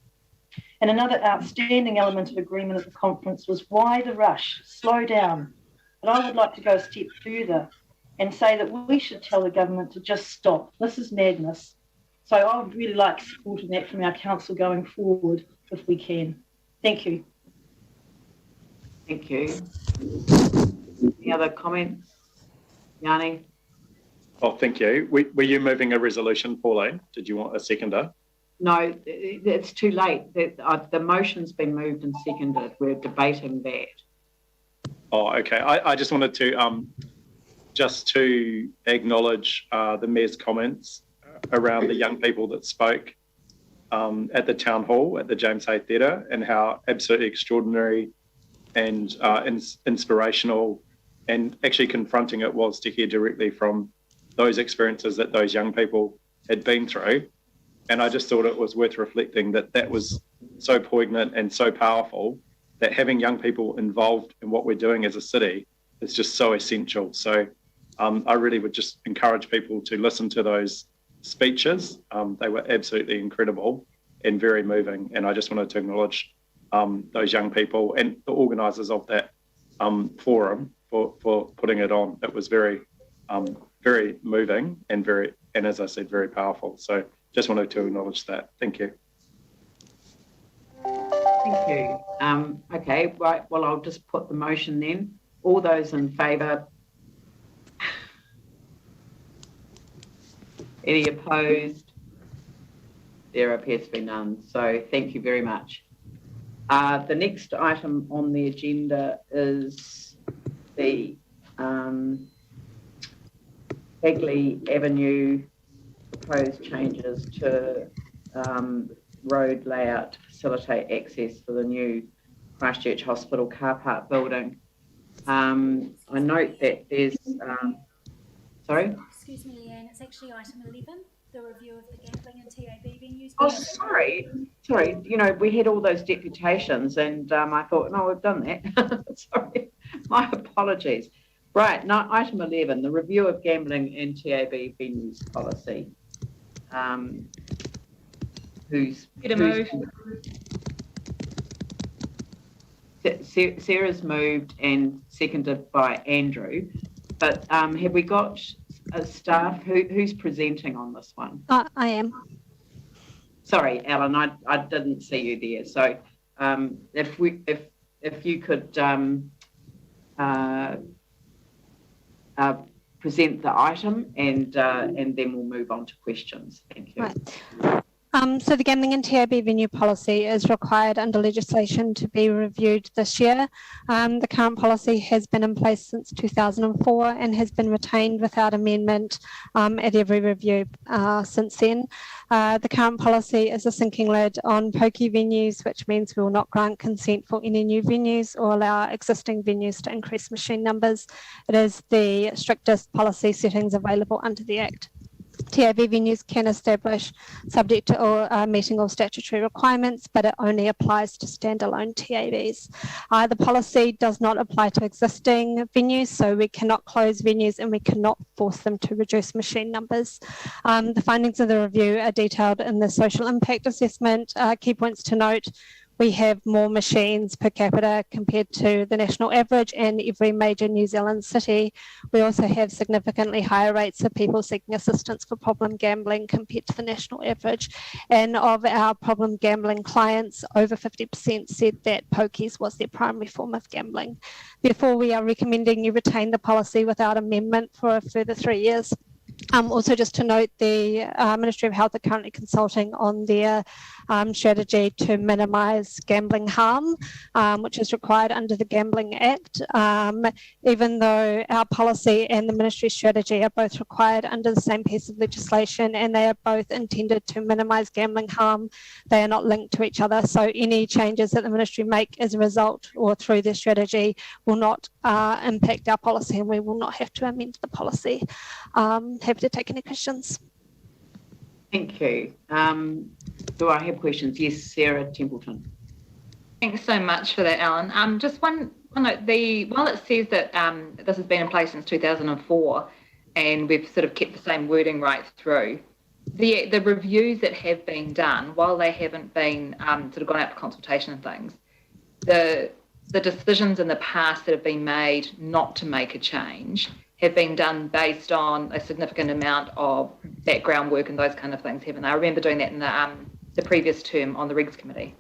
And another outstanding element of agreement at the conference was why the rush, slow down. But I would like to go a step further and say that we should tell the government to just stop. This is madness. So I would really like support of that from our council going forward if we can. Thank you. Thank you. Any other comments? Yanni? Oh, thank you. Were you moving a resolution, Pauline? Did you want a seconder? No, it's too late. The motion's been moved and seconded. We're debating that. Oh, okay. I just wanted to acknowledge the Mayor's comments around the young people that spoke at the town hall at the James Hay Theatre, and how absolutely extraordinary and inspirational and actually confronting it was to hear directly from those experiences that those young people had been through. And I just thought it was worth reflecting that was so poignant and so powerful, that having young people involved in what we're doing as a city is just so essential. So I really would just encourage people to listen to those speeches. They were absolutely incredible and very moving. And I just wanted to acknowledge those young people and the organisers of that forum for putting it on. It was very moving and as I said, very powerful. So just wanted to acknowledge that. Thank you. Thank you. Okay, right. Well, I'll just put the motion then. All those in favour? Any opposed? There appears to be none. So thank you very much. The next item on the agenda is the Hagley Avenue proposed changes to road layout to facilitate access for the new Christchurch Hospital car park building. I note that there's, sorry? Excuse me, Leanne, it's actually item 11, the review of the gambling and TAB venues. Oh, sorry. You know, we had all those deputations and I thought, no, we've done that. Sorry, my apologies. Right, now item 11, the review of gambling and TAB venues policy. Sarah's moved and seconded by Andrew, but have we got staff who's presenting on this one? I am. Sorry, Alan, I didn't see you there. So if you could present the item and then we'll move on to questions. Thank you. Right. So the gambling and TAB venue policy is required under legislation to be reviewed this year. The current policy has been in place since 2004 and has been retained without amendment at every review since then. The current policy is a sinking lid on pokey venues, which means we will not grant consent for any new venues or allow existing venues to increase machine numbers. It is the strictest policy settings available under the Act. TAB venues can establish subject to meeting all statutory requirements, but it only applies to standalone TABs. The policy does not apply to existing venues, so we cannot close venues and we cannot force them to reduce machine numbers. The findings of the review are detailed in the social impact assessment. Key points to note: we have more machines per capita compared to the national average and every major New Zealand city. We also have significantly higher rates of people seeking assistance for problem gambling compared to the national average. And of our problem gambling clients, over 50% said that pokies was their primary form of gambling. Therefore, we are recommending you retain the policy without amendment for a further 3 years. Also, just to note, the Ministry of Health are currently consulting on their strategy to minimise gambling harm, which is required under the Gambling Act. Even though our policy and the Ministry's strategy are both required under the same piece of legislation and they are both intended to minimise gambling harm, they are not linked to each other. So any changes that the Ministry make as a result or through their strategy will not impact our policy, and we will not have to amend the policy. Happy to take any questions. Thank you. Do I have questions? Yes, Sarah Templeton. Thanks so much for that, Alan. Just one Well, no, while it says that this has been in place since 2004 and we've sort of kept the same wording right through, the reviews that have been done, while they haven't been sort of gone out for consultation and things, the decisions in the past that have been made not to make a change have been done based on a significant amount of background work and those kind of things, haven't they? I remember doing that in the previous term on the Regs Committee.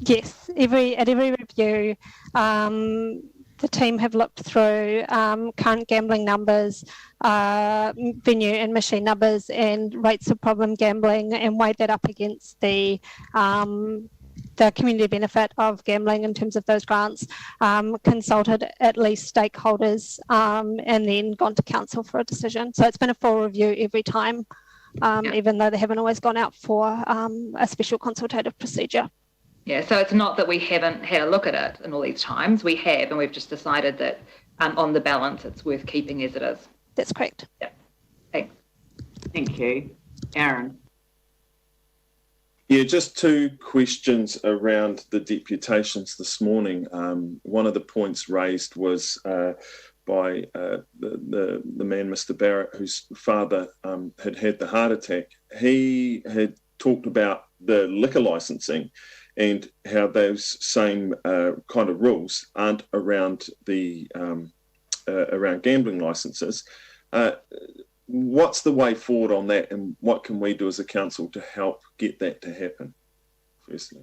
Yes, at every review, the team have looked through current gambling numbers, venue and machine numbers, and rates of problem gambling, and weighed that up against the community benefit of gambling in terms of those grants, consulted at least stakeholders, and then gone to council for a decision. So it's been a full review every time, even though they haven't always gone out for a special consultative procedure. Yeah, so it's not that we haven't had a look at it in all these times. We have, and we've just decided that on the balance, it's worth keeping as it is. That's correct. Yeah. Thanks. Thank you. Aaron. Yeah, just two questions around the deputations this morning. One of the points raised was by the man, Mr. Barrett, whose father had the heart attack. He had talked about the liquor licensing and how those same kind of rules aren't around the around gambling licenses. What's the way forward on that, and what can we do as a council to help get that to happen, firstly?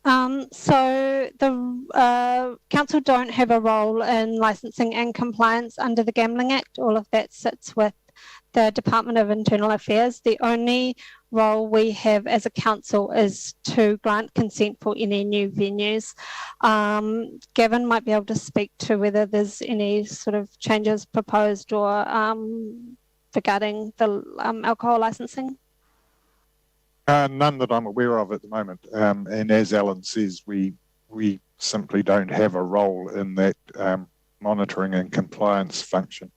So the council don't have a role in licensing and compliance under the Gambling Act. All of that sits with the Department of Internal Affairs. The only role we have as a council is to grant consent for any new venues. Gavin might be able to speak to whether there's any sort of changes proposed or regarding the alcohol licensing. None that I'm aware of at the moment. And as Alan says, we simply don't have a role in that monitoring and compliance function.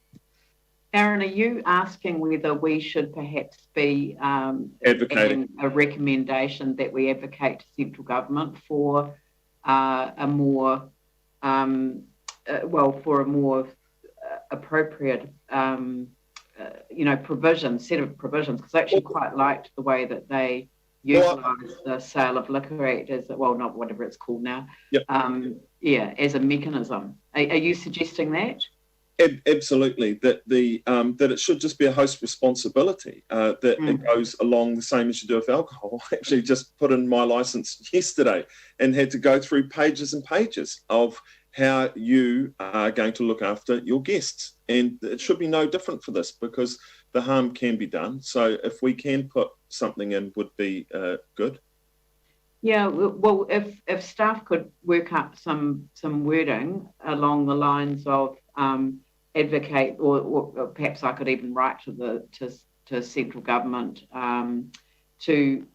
Aaron, are you asking whether we should perhaps be advocating a recommendation that we advocate to central government for a more appropriate set of provisions? Because I actually quite liked the way that they utilise the sale of liquor act as not whatever it's called now. Yep. As a mechanism. Are you suggesting that? Absolutely, that that it should just be a host responsibility, that it goes along the same as you do with alcohol. I actually just put in my licence yesterday and had to go through pages and pages of how you are going to look after your guests. And it should be no different for this, because the harm can be done. So if we can put something in, would be good. Yeah, well, if staff could work up some wording along the lines of advocate, or perhaps I could even write to central government to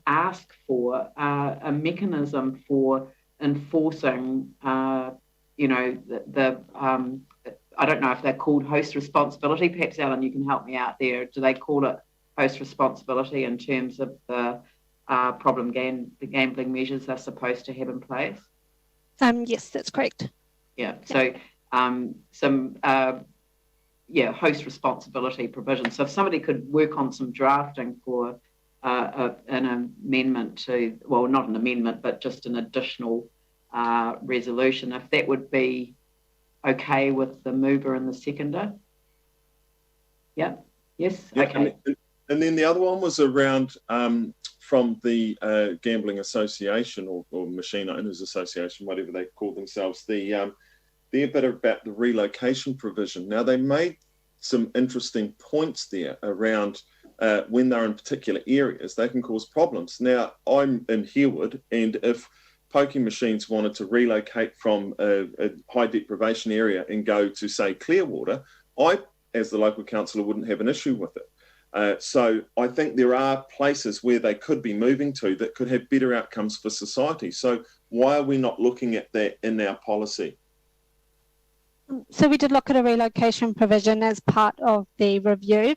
ask for a mechanism for enforcing, I don't know if they're called host responsibility. Perhaps, Alan, you can help me out there. Do they call it host responsibility in terms of the the gambling measures they're supposed to have in place? Yes, that's correct. Yeah. So some host responsibility provisions. So if somebody could work on some drafting for an amendment to, well, not an amendment, but just an additional resolution, if that would be okay with the mover and the seconder. Yeah. Yes. Yeah, okay. And then the other one was around from the Gambling Association or Machine Owners Association, whatever they call themselves, the bit about the relocation provision. Now, they made some interesting points there around when they're in particular areas, they can cause problems. Now, I'm in Herwood, and if pokie machines wanted to relocate from a high deprivation area and go to, say, Clearwater, I, as the local councillor, wouldn't have an issue with it. So I think there are places where they could be moving to that could have better outcomes for society. So why are we not looking at that in our policy? So we did look at a relocation provision as part of the review.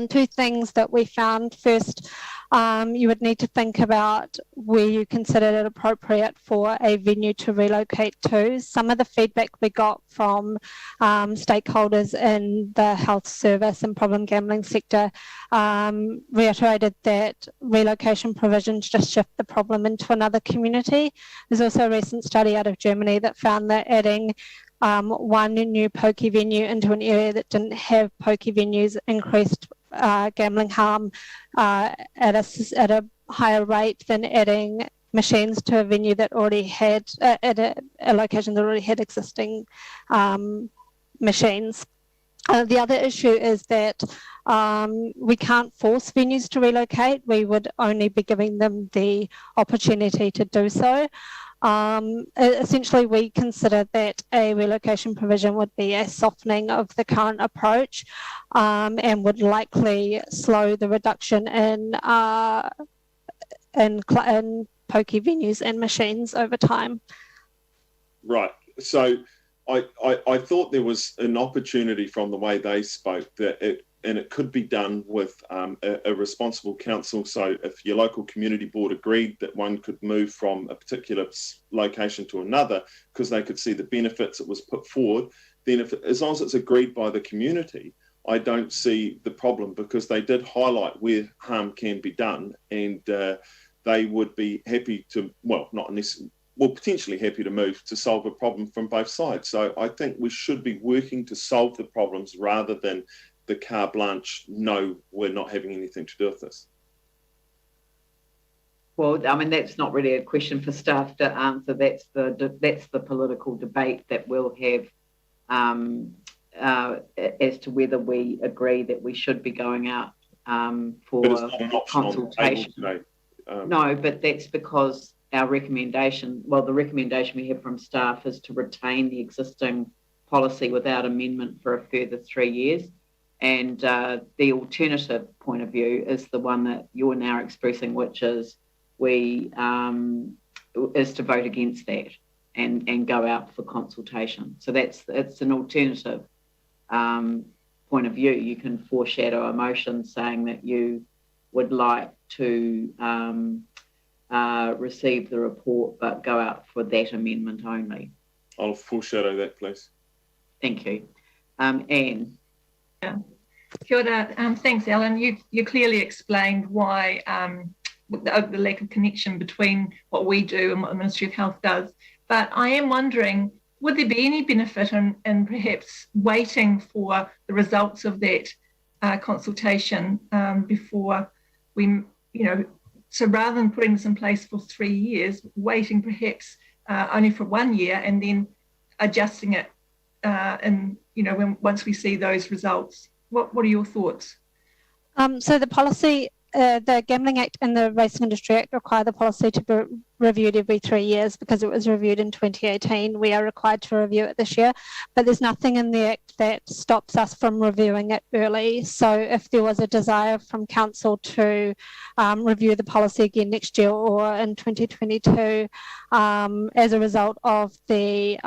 Two things that we found. First, you would need to think about where you considered it appropriate for a venue to relocate to. Some of the feedback we got from stakeholders in the health service and problem gambling sector reiterated that relocation provisions just shift the problem into another community. There's also a recent study out of Germany that found that adding one new pokie venue into an area that didn't have pokie venues increased gambling harm at a higher rate than adding machines to a venue that already had at a location that already had existing machines. The other issue is that we can't force venues to relocate. We would only be giving them the opportunity to do so. Essentially, we consider that a relocation provision would be a softening of the current approach and would likely slow the reduction in pokie venues and machines over time. Right. So I thought there was an opportunity from the way they spoke that it could be done with a responsible council. So if your local community board agreed that one could move from a particular location to another because they could see the benefits it was put forward, then as long as it's agreed by the community, I don't see the problem, because they did highlight where harm can be done, and they would be happy to, well, not necessarily, well, potentially happy to move to solve a problem from both sides. So I think we should be working to solve the problems rather than the carte blanche, no, we're not having anything to do with this. Well, I mean, that's not really a question for staff to answer. That's the political debate that we'll have as to whether we agree that we should be going out for consultation. No, but that's because our recommendation, well, the recommendation we have from staff is to retain the existing policy without amendment for a further 3 years. And the alternative point of view is the one that you're now expressing, which is is to vote against that and go out for consultation. So it's an alternative point of view. You can foreshadow a motion saying that you would like to receive the report but go out for that amendment only. I'll foreshadow that, please. Thank you. Anne. Yeah. Kia ora. Thanks, Alan. You clearly explained why the lack of connection between what we do and what the Ministry of Health does. But I am wondering, would there be any benefit in perhaps waiting for the results of that consultation before we, so rather than putting this in place for 3 years, waiting perhaps only for 1 year and then adjusting it once we see those results? What are your thoughts? So the policy, the Gambling Act and the Racing Industry Act require the policy to be reviewed every 3 years because it was reviewed in 2018. We are required to review it this year, but there's nothing in the Act that stops us from reviewing it early. So if there was a desire from Council to review the policy again next year or in 2022 as a result of the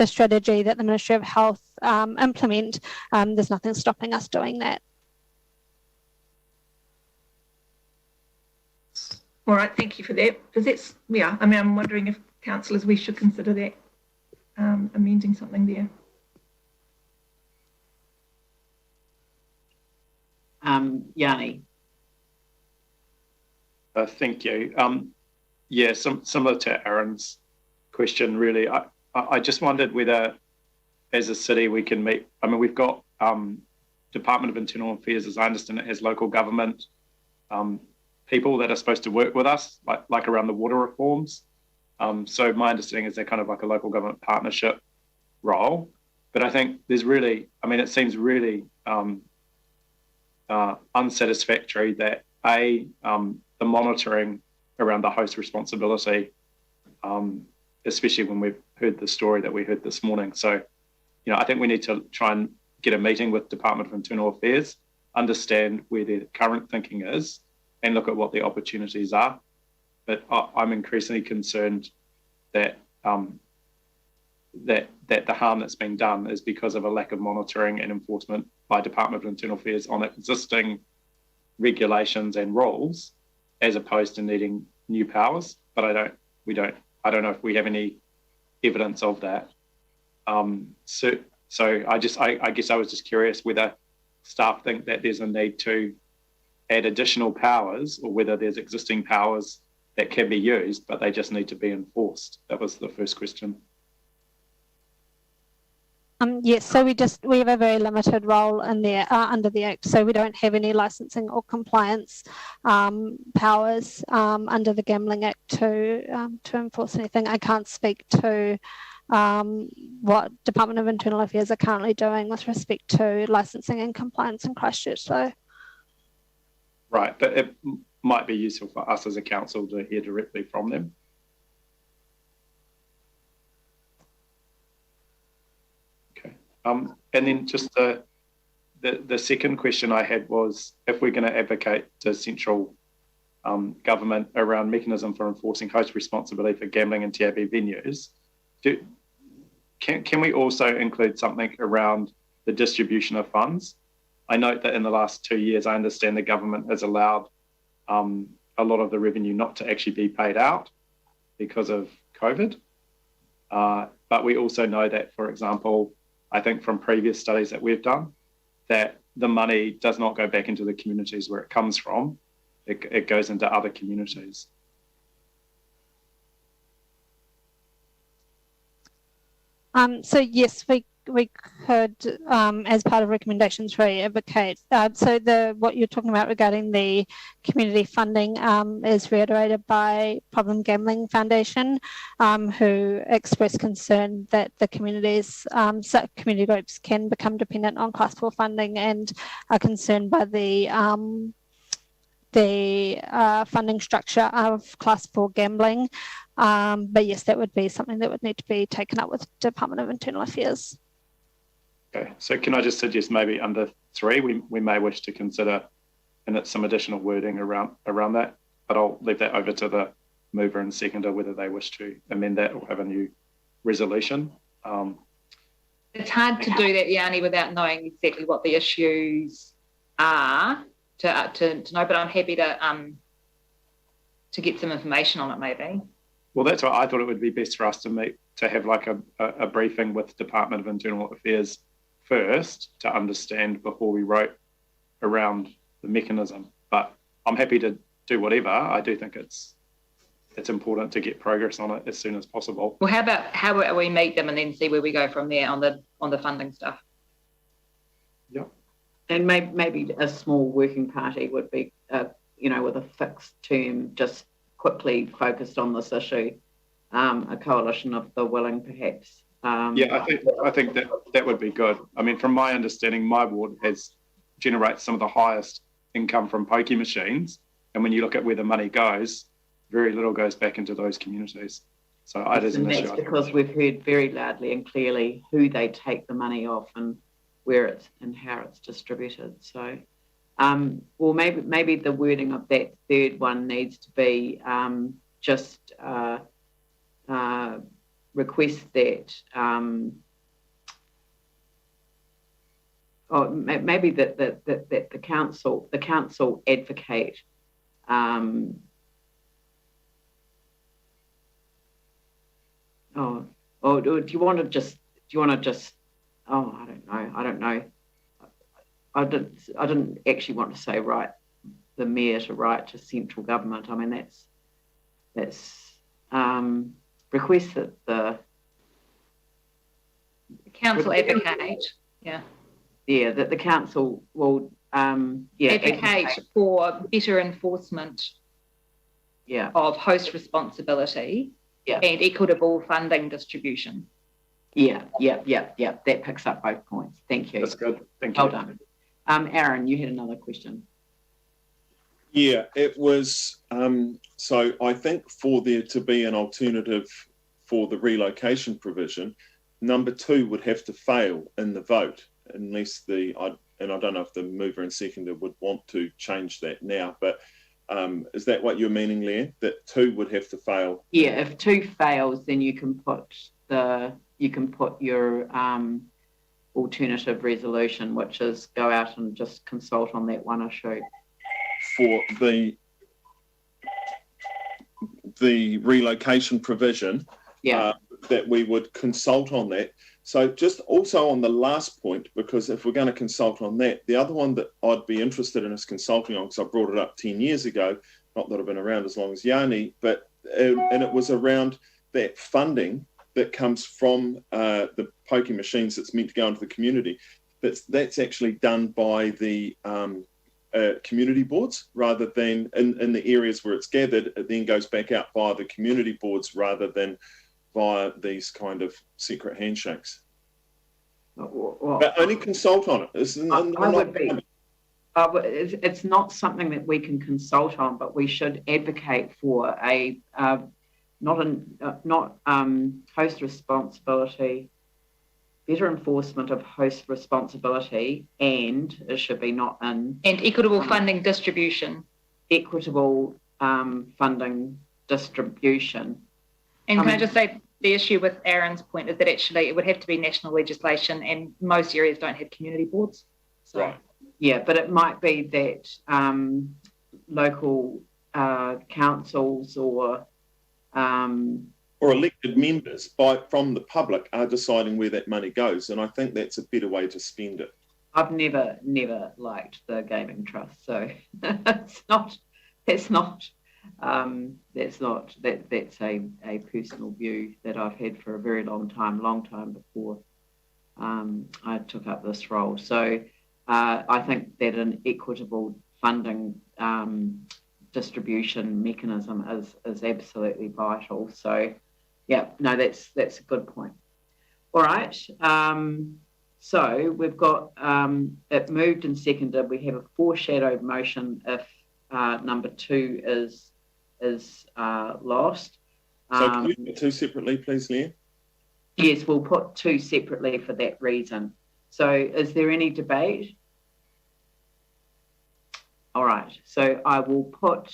strategy that the Ministry of Health implement, there's nothing stopping us doing that. All right, thank you for that. Because I'm wondering if councillors, we should consider that amending something there. Yanni. Thank you. Yeah, similar to Aaron's question, really. I just wondered whether, as a city, we can meet. I mean, we've got Department of Internal Affairs, as I understand it, has local government people that are supposed to work with us, like around the water reforms. So my understanding is they're kind of like a local government partnership role. But I think there's really, it seems really unsatisfactory that the monitoring around the host responsibility, especially when we've heard the story that we heard this morning. So, I think we need to try and get a meeting with Department of Internal Affairs, understand where their current thinking is, and look at what the opportunities are. But I'm increasingly concerned that that the harm that's being done is because of a lack of monitoring and enforcement by Department of Internal Affairs on existing regulations and rules as opposed to needing new powers. But I don't know if we have any evidence of that. So I guess I was just curious whether staff think that there's a need to add additional powers, or whether there's existing powers that can be used, but they just need to be enforced. That was the first question. Yes, so we have a very limited role in there under the Act. So we don't have any licensing or compliance powers under the Gambling Act to enforce anything. I can't speak to what Department of Internal Affairs are currently doing with respect to licensing and compliance in Christchurch. So, right, but it might be useful for us as a council to hear directly from them. And then just the second question I had was, if we're going to advocate to central government around mechanism for enforcing host responsibility for gambling and TAB venues, can we also include something around the distribution of funds? I note that in the last 2 years, I understand the government has allowed a lot of the revenue not to actually be paid out because of COVID. But we also know that, for example, I think from previous studies that we've done, that the money does not go back into the communities where it comes from. It goes into other communities. So yes, we could, as part of recommendations, really advocate. So what you're talking about regarding the community funding is reiterated by Problem Gambling Foundation, who expressed concern that the communities, community groups can become dependent on Class 4 funding, and are concerned by the funding structure of Class 4 gambling. But yes, that would be something that would need to be taken up with Department of Internal Affairs. Okay, so can I just suggest maybe under 3, we may wish to consider, and it's some additional wording around that, but I'll leave that over to the mover and seconder whether they wish to amend that or have a new resolution. It's hard to do that, Yanni, without knowing exactly what the issues are to know, but I'm happy to get some information on it maybe. Well, that's why I thought it would be best for us to have like a briefing with Department of Internal Affairs first to understand before we wrote around the mechanism. But I'm happy to do whatever. I do think it's important to get progress on it as soon as possible. Well, how about we meet them and then see where we go from there on the funding stuff? Yeah. And maybe a small working party would be, with a fixed term, just quickly focused on this issue. A coalition of the willing, perhaps. Yeah, I think that would be good. I mean, from my understanding, my ward generates some of the highest income from pokie machines, and when you look at where the money goes, very little goes back into those communities. So that's because we've heard very loudly and clearly who they take the money off and where it's and how it's distributed. So, well, maybe the wording of that third one needs to be just. Request that, or maybe that the council advocate. Or do you want to just? Oh, I don't know. I didn't actually want to say the mayor to write to central government. I mean that's. Request that the council advocate, that the council will advocate for better enforcement of host responsibility and equitable funding distribution. Yeah. That picks up both points. Thank you. That's good. Thank you. Well done. Aaron, you had another question. Yeah, it was, so I think for there to be an alternative for the relocation provision, number 2 would have to fail in the vote, unless I don't know if the mover and seconder would want to change that now, but is that what you're meaning, Leanne? That 2 would have to fail? Yeah, if 2 fails, then you can put your alternative resolution, which is go out and just consult on that one issue. for the relocation provision, that we would consult on that. So just also on the last point, because if we're going to consult on that, the other one that I'd be interested in is consulting on, because I brought it up 10 years ago, not that I've been around as long as Yanni, but and it was around that funding that comes from the pokie machines that's meant to go into the community. That's actually done by the community boards, rather than in the areas where it's gathered, it then goes back out via the community boards rather than via these kind of secret handshakes. But only consult on it. It's not something that we can consult on, but we should advocate for a not host responsibility, better enforcement of host responsibility, and it should be not in and equitable funding distribution. Equitable funding distribution. And can I just say, the issue with Aaron's point is that actually it would have to be national legislation, and most areas don't have community boards. So. Right. Yeah, but it might be that local councils or elected members from the public are deciding where that money goes, and I think that's a better way to spend it. I've never liked the gaming trust, so that's a personal view that I've had for a very long time before I took up this role. So I think that an equitable funding distribution mechanism is absolutely vital. So yeah, no, that's a good point. All right. So we've got it moved and seconded. We have a foreshadowed motion if number 2 is lost. So can we do 2 separately, please, Leanne? Yes, we'll put 2 separately for that reason. So is there any debate? All right. So I will put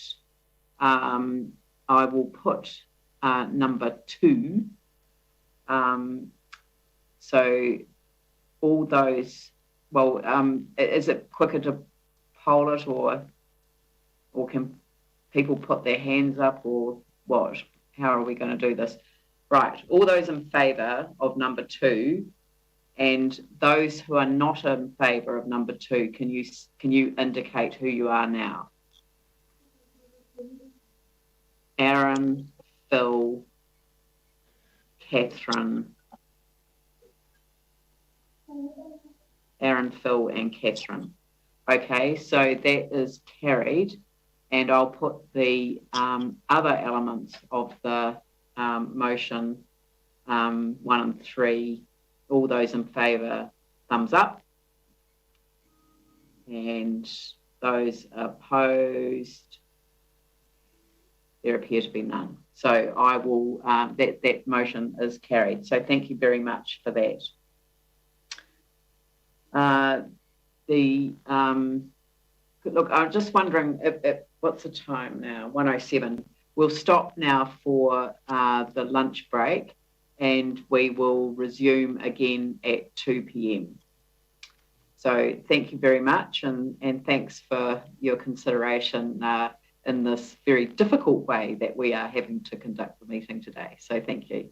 number 2. So all those. Well, is it quicker to poll it, or can people put their hands up, or what? How are we going to do this? Right. All those in favour of number 2, and those who are not in favour of number 2, can you indicate who you are now? Aaron, Phil, Catherine. Aaron, Phil, and Catherine. Okay, so that is carried, and I'll put the other elements of the motion, 1 and 3, all those in favour, thumbs up, and those opposed, there appear to be none. So I will, that motion is carried. So thank you very much for that. Look, I'm just wondering if what's the time now? 1:07. We'll stop now for the lunch break, and we will resume again at 2 p.m. So thank you very much, and thanks for your consideration in this very difficult way that we are having to conduct the meeting today. So thank you.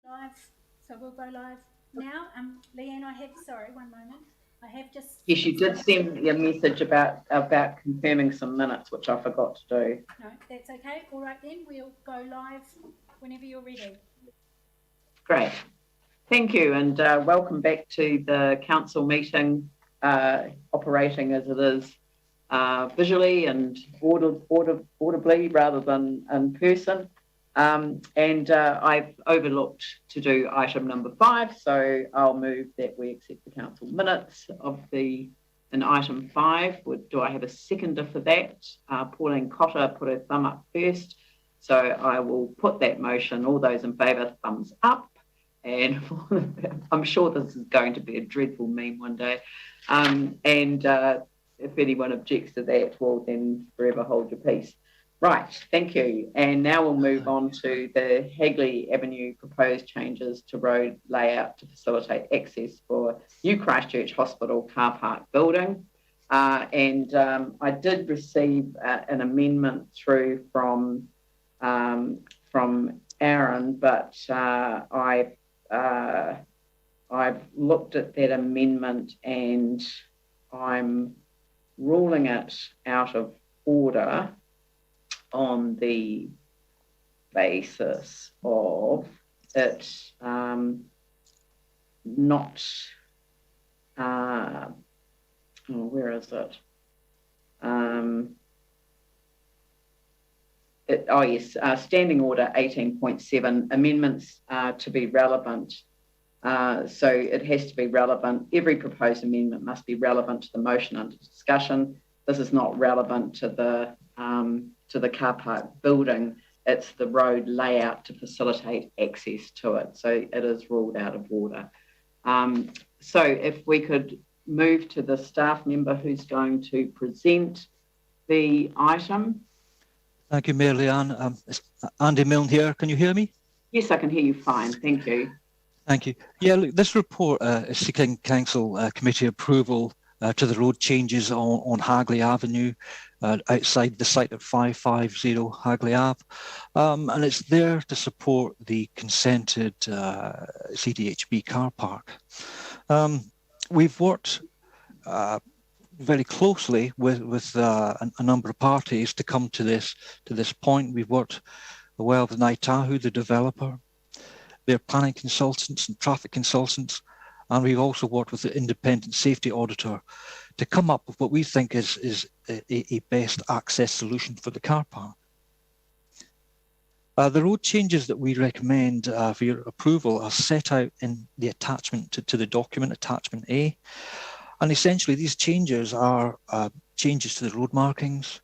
Live. So we'll go live now. Leanne, sorry, one moment. I have just... Yes, you did send me a message about confirming some minutes, which I forgot to do. No, that's okay. All right then, we'll go live whenever you're ready. Great. Thank you, and welcome back to the council meeting, operating as it is visually and audibly rather than in person. I've overlooked to do item number 5, so I'll move that we accept the council minutes of in item 5. Do I have a seconder for that? Pauline Cotter put her thumb up first, so I will put that motion. All those in favour, thumbs up. And I'm sure this is going to be a dreadful meme one day. If anyone objects to that, well, then forever hold your peace. Right, thank you. And now we'll move on to the Hagley Avenue proposed changes to road layout to facilitate access for new Christchurch Hospital car park building. I did receive an amendment through from Aaron, but I've looked at that amendment and I'm ruling it out of order on the basis of it not, where is it? Standing Order 18.7, amendments to be relevant. So it has to be relevant. Every proposed amendment must be relevant to the motion under discussion. This is not relevant to the car park building. It's the road layout to facilitate access to it. So it is ruled out of order. So if we could move to the staff member who's going to present the item. Thank you, Mayor Leanne. It's Andy Milne here. Can you hear me? Yes, I can hear you fine. Thank you. Thank you. Yeah, look, this report is seeking council committee approval to the road changes on Hagley Avenue outside the site at 550 Hagley Ave. And it's there to support the consented CDHB car park. We've worked very closely with a number of parties to come to this point. We've worked well with Naitahu, the developer, their planning consultants and traffic consultants, and we've also worked with the independent safety auditor to come up with what we think is a best access solution for the car park. The road changes that we recommend for your approval are set out in the attachment to the document, attachment A. And essentially these changes are changes to the road markings,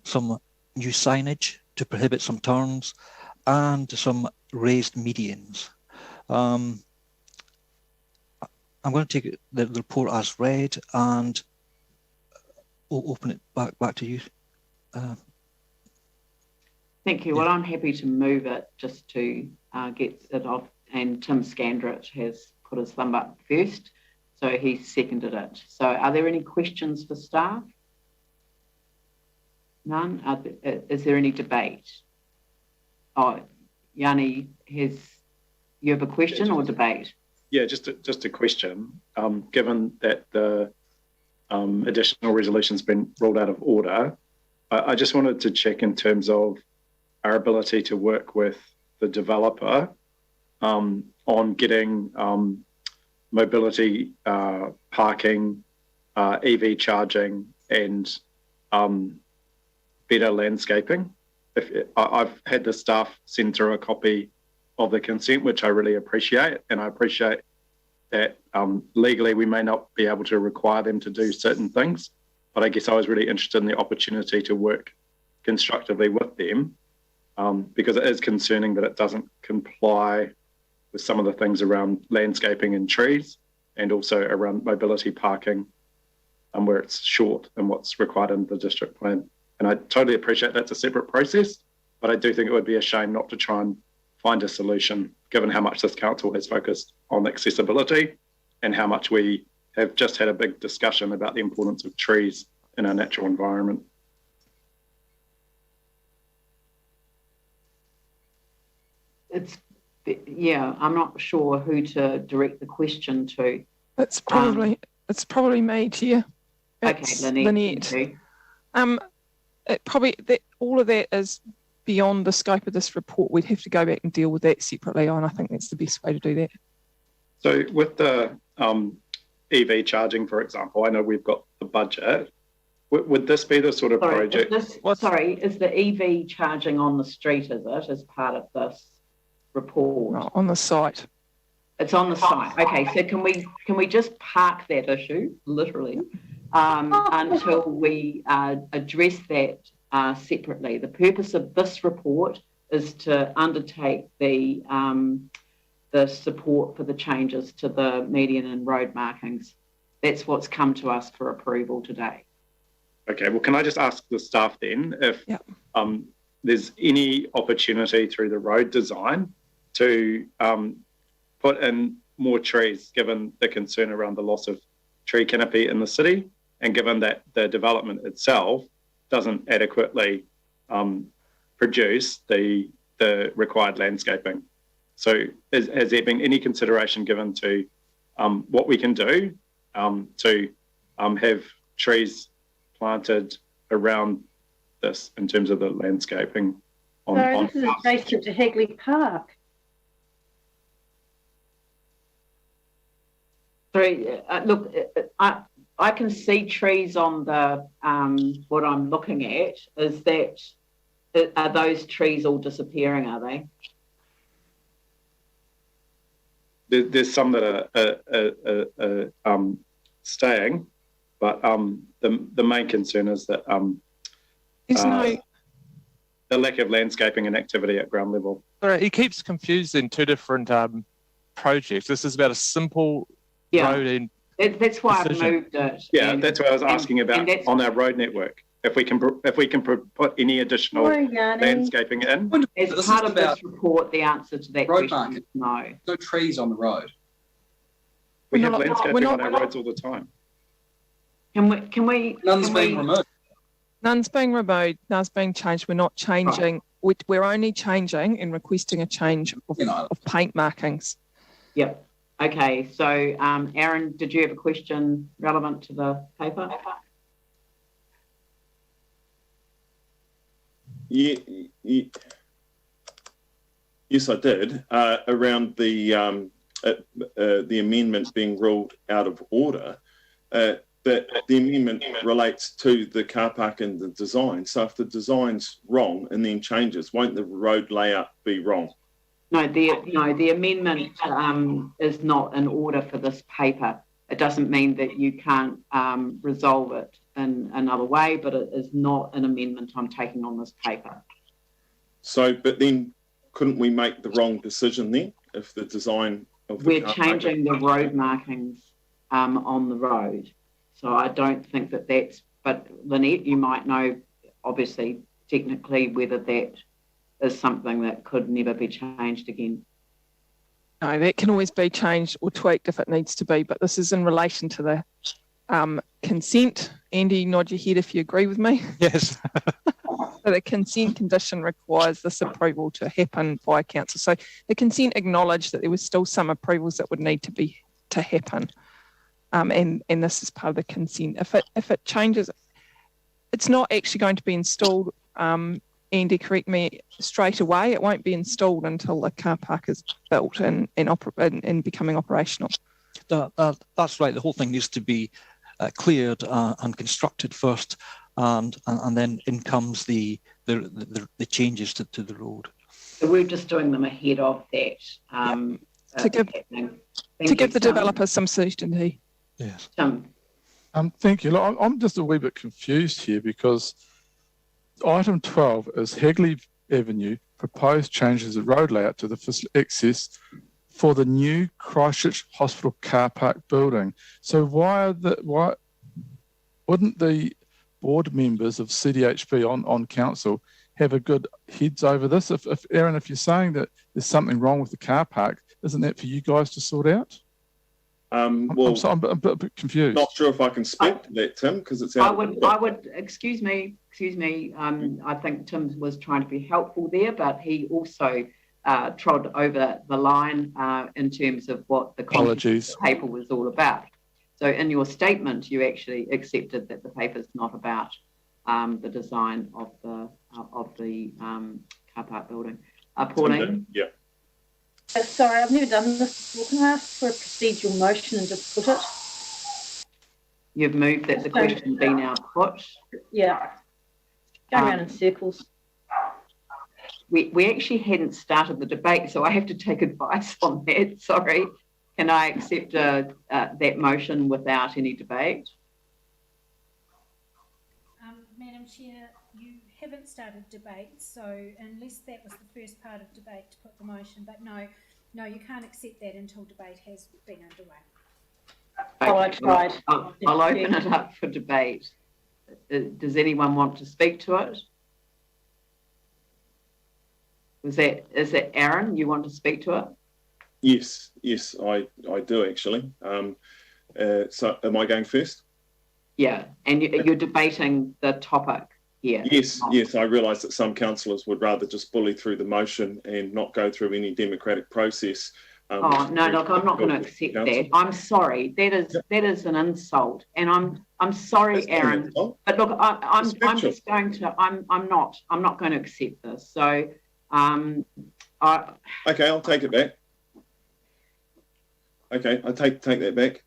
some new signage to prohibit some turns, and some raised medians. I'm going to take the report as read and open it back to you. Thank you. Well, I'm happy to move it just to get it off. And Tim Scandrett has put his thumb up first, so he seconded it. So are there any questions for staff? None? Is there any debate? Oh, Yanni, you have a question or debate? Yeah, just a question. Given that the additional resolution's been ruled out of order, I just wanted to check in terms of our ability to work with the developer on getting mobility, parking, EV charging, and better landscaping. I've had the staff send through a copy of the consent, which I really appreciate, and I appreciate that legally we may not be able to require them to do certain things, but I guess I was really interested in the opportunity to work constructively with them, because it is concerning that it doesn't comply with some of the things around landscaping and trees, and also around mobility parking, where it's short and what's required in the district plan. And I totally appreciate that's a separate process, but I do think it would be a shame not to try and find a solution, given how much this council has focused on accessibility and how much we have just had a big discussion about the importance of trees in our natural environment. yeah, I'm not sure who to direct the question to. It's probably me, Chair. Okay, Lynette. All of that is beyond the scope of this report. We'd have to go back and deal with that separately, and I think that's the best way to do that. So with the EV charging, for example, I know we've got the budget. Would this be the sort of project? Is the EV charging on the street, is it, as part of this report? No, on the site. It's on the site. Okay, so can we just park that issue, literally, until we address that separately? The purpose of this report is to undertake the support for the changes to the median and road markings. That's what's come to us for approval today. Okay, well, can I just ask the staff then if there's any opportunity through the road design to put in more trees, given the concern around the loss of tree canopy in the city, and given that the development itself doesn't adequately produce the required landscaping. So has there been any consideration given to what we can do to have trees planted around this in terms of the landscaping? This is adjacent to Hagley Park. Sorry, look, I can see trees on the what I'm looking at. Are those trees all disappearing? Are they? There's some that are staying, but the main concern is that the lack of landscaping and activity at ground level. Sorry, he keeps confusing two different projects. This is about a simple road and that's why I've moved it. Yeah, that's what I was asking about on our road network. If we can put any additional landscaping in. As part of this report, the answer to that question is no. No trees on the road. We have landscaping on our roads all the time. Can we? None's being removed. None's being removed. None's being changed. We're not changing. Right. We're only changing and requesting a change of paint markings. Yep. Okay. So, Aaron, did you have a question relevant to the paper? Yeah, yes, I did. Around the amendment being ruled out of order, that the amendment relates to the car park and the design. So if the design's wrong and then changes, won't the road layout be wrong? No, the amendment is not in order for this paper. It doesn't mean that you can't resolve it in another way, but it is not an amendment I'm taking on this paper. So, but then couldn't we make the wrong decision then if the design of the We're changing the road markings on the road. So I don't think that's, but Lynette, you might know, obviously, technically, whether that is something that could never be changed again. No, that can always be changed or tweaked if it needs to be, but this is in relation to the consent. Andy, nod your head if you agree with me. Yes. So the consent condition requires this approval to happen by council. So the consent acknowledged that there was still some approvals that would need to happen. And this is part of the consent. If it changes, it's not actually going to be installed. Andy, correct me, straight away. It won't be installed until the car park is built and becoming operational. That's right. The whole thing needs to be cleared and constructed first, and then in comes the changes to the road. So we're just doing them ahead of that. To give the developer some certainty. Yes. Thank you. Look, I'm just a wee bit confused here because item 12 is Hagley Avenue proposed changes of road layout to the access for the new Christchurch Hospital car park building. So why wouldn't the board members of CDHB on council have a good heads over this? If Aaron, if you're saying that there's something wrong with the car park, isn't that for you guys to sort out? I'm a bit confused. Not sure if I can speak to that, Tim, because it's out. I would. Excuse me. I think Tim was trying to be helpful there, but he also trod over the line in terms of what the content of the paper was all about. So in your statement, you actually accepted that the paper is not about the design of the car park building. Pauline? Yeah. Sorry, I've never done this before. Can I ask for a procedural motion and just put it? You've moved that the question be now put. Yeah. Going around in circles. We actually hadn't started the debate, so I have to take advice on that. Sorry. Can I accept that motion without any debate? Madam Chair, you haven't started debate, so unless that was the first part of debate to put the motion, but no, you can't accept that until debate has been underway. Okay, I tried. I'll open it up for debate. Does anyone want to speak to it? Is that Aaron? You want to speak to it? Yes, I do actually. So am I going first? Yeah, and you're debating the topic here. Yes, I realise that some councillors would rather just bully through the motion and not go through any democratic process. No, look, I'm not going to accept that. I'm sorry. That is an insult, and I'm sorry, Aaron. But look, I'm just going to. I'm not going to accept this. So, okay, I'll take it back. Okay, I take that back.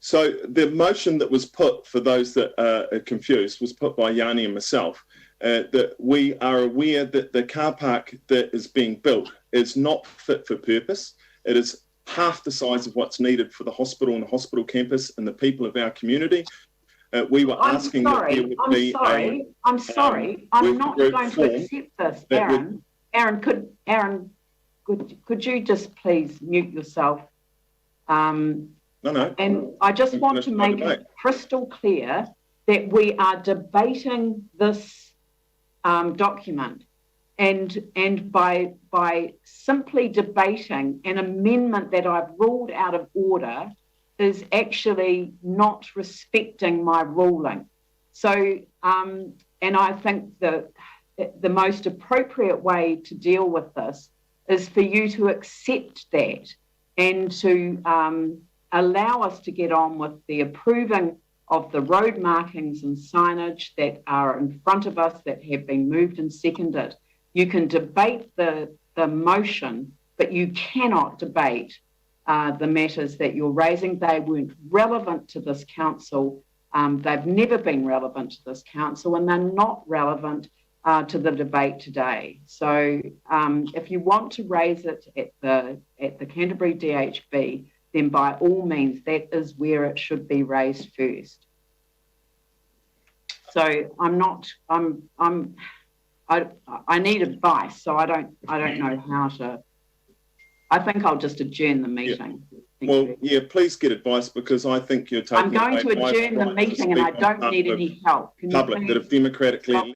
So the motion that was put, for those that are confused, was put by Yanni and myself, that we are aware that the car park that is being built is not fit for purpose. It is half the size of what's needed for the hospital and the hospital campus and the people of our community. We were asking that there would be I'm sorry. I'm not going to accept this, Aaron. Aaron, could you just please mute yourself? No. And I just want to make it crystal clear that we are debating this document, and by simply debating an amendment that I've ruled out of order is actually not respecting my ruling. So, and I think that the most appropriate way to deal with this is for you to accept that and to allow us to get on with the approving of the road markings and signage that are in front of us that have been moved and seconded. You can debate the motion, but you cannot debate the matters that you're raising. They weren't relevant to this council. They've never been relevant to this council, and they're not relevant to the debate today. So if you want to raise it at the Canterbury DHB, then by all means, that is where it should be raised first. So I need advice, so I don't know how to. I think I'll just adjourn the meeting. Yeah. Please get advice, because I think you're taking. I'm going to adjourn the meeting, and I don't need any help. Public that have democratically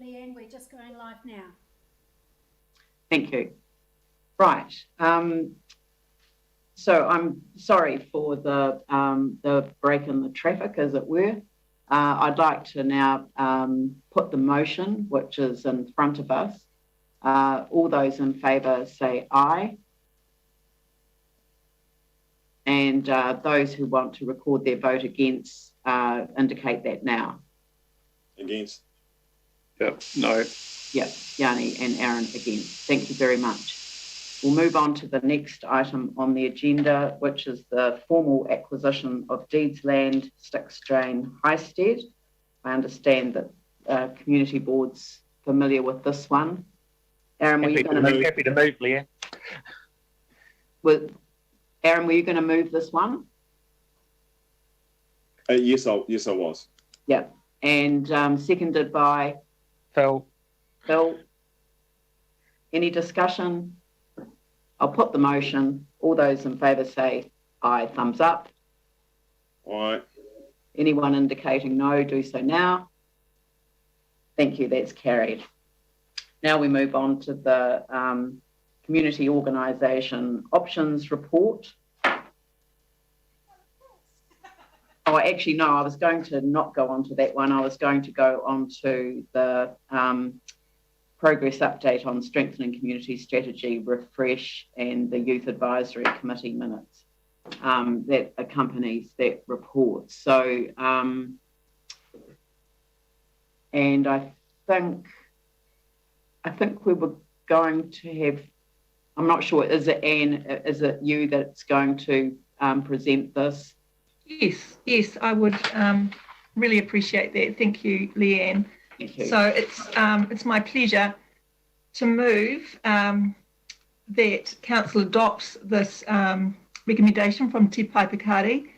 Leanne, we're just going live now. Thank you. Right. So I'm sorry for the break in the traffic, as it were. I'd like to now put the motion, which is in front of us. All those in favour say aye. And those who want to record their vote against indicate that now. Against. Yep, no. Yep, Yanni and Aaron against. Thank you very much. We'll move on to the next item on the agenda, which is the formal acquisition of deeds land, Sticks Drain, Highstead. I understand that community board's familiar with this one. Aaron, were you going to move? Happy to move, Leanne. Aaron, were you going to move this one? Yes, I was. Yeah, and seconded by Phil. Phil. Any discussion? I'll put the motion. All those in favour say aye, thumbs up. Aye. Anyone indicating no, do so now. Thank you, that's carried. Now we move on to the Community Organisation Options Report. Oh, actually, no, I was going to not go on to that one. I was going to go on to the progress update on strengthening community strategy, refresh, and the Youth Advisory Committee minutes that accompanies that report. So, and I think we were going to have, I'm not sure, is it Anne, is it you that's going to present this? Yes, I would really appreciate that. Thank you, Leanne. Thank you. So it's my pleasure to move that Council adopts this recommendation from Te Paipakari,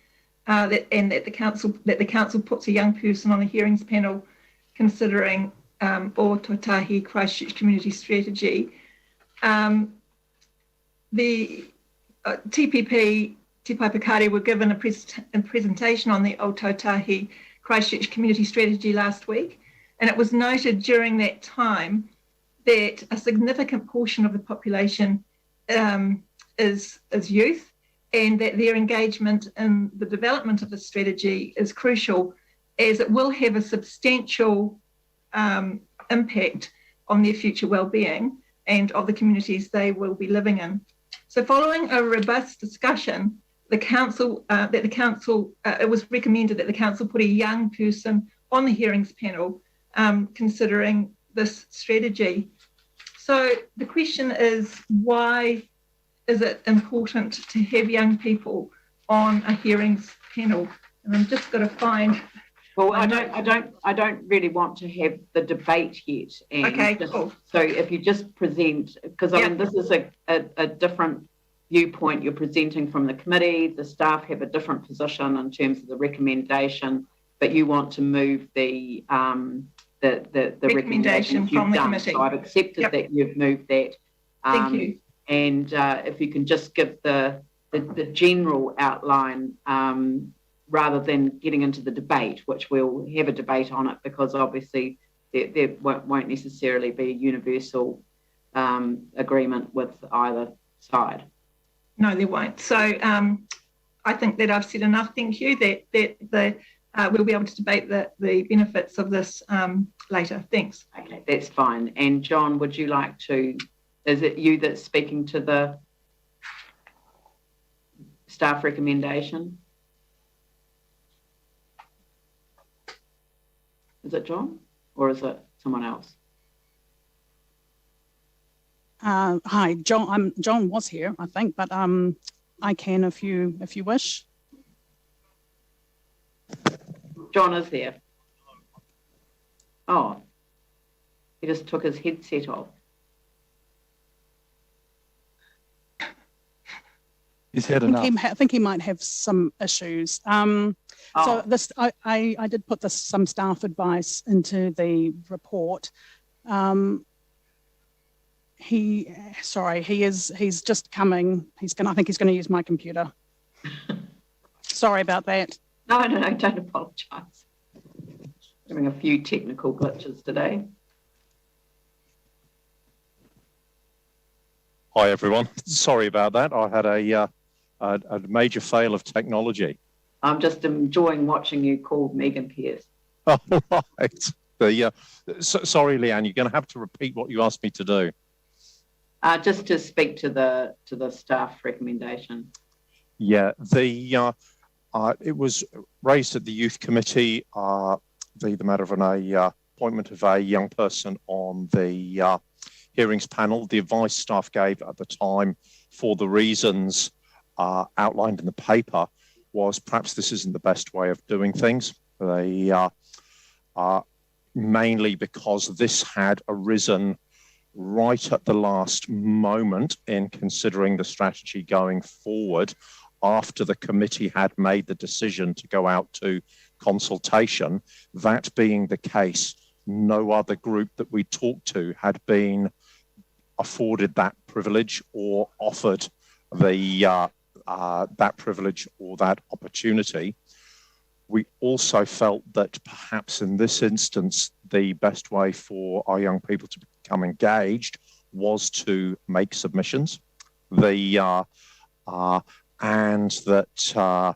and that the council puts a young person on the hearings panel considering O Totahi Christchurch community strategy. The TPP Te Paipakari were given a presentation on the O Totahi Christchurch community strategy last week, and it was noted during that time that a significant portion of the population is youth, and that their engagement in the development of the strategy is crucial, as it will have a substantial impact on their future well-being and of the communities they will be living in. So following a robust discussion, it was recommended that the council put a young person on the hearings panel considering this strategy. So the question is, why is it important to have young people on a hearings panel? And I'm just going to find. Well, I don't really want to have the debate yet. And okay, cool. So if you just present, because I mean, this is a different viewpoint you're presenting from the committee. The staff have a different position in terms of the recommendation, but you want to move the recommendation from the committee. So I've accepted that you've moved that. Thank you. And if you can just give the general outline rather than getting into the debate, which we'll have a debate on it, because obviously there won't necessarily be a universal agreement with either side. No, there won't. So I think that I've said enough. Thank you. That we'll be able to debate the benefits of this later. Thanks. Okay, that's fine. And John, would you like to? Is it you that's speaking to the staff recommendation? Is it John, or is it someone else? Hi, John. John was here, I think, but I can if you wish. John is there. Oh, he just took his headset off. He's had enough. I think he might have some issues. So this, I did put some staff advice into the report. He's just coming. I think he's going to use my computer. Sorry about that. No, don't apologise. Having a few technical glitches today. Hi, everyone. Sorry about that. I had a major fail of technology. I'm just enjoying watching you call Megan Pierce. Oh, right. Sorry, Leanne, you're going to have to repeat what you asked me to do. Just to speak to the staff recommendation. Yeah, it was raised at the youth committee, the matter of an appointment of a young person on the hearings panel. The advice staff gave at the time, for the reasons outlined in the paper, was perhaps this isn't the best way of doing things. They mainly because this had arisen right at the last moment in considering the strategy going forward, after the committee had made the decision to go out to consultation. That being the case, no other group that we talked to had been afforded that privilege or offered the that privilege or that opportunity. We also felt that perhaps in this instance, the best way for our young people to become engaged was to make submissions. And that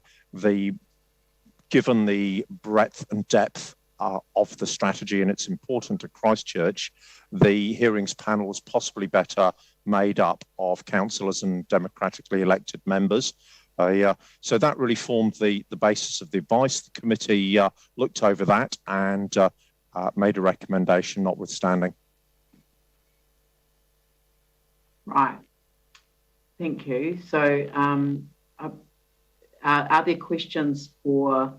given the breadth and depth of the strategy, and it's important to Christchurch, the hearings panel was possibly better made up of councillors and democratically elected members. So that really formed the basis of the advice. The committee looked over that and made a recommendation notwithstanding. Right. Thank you. So are there questions for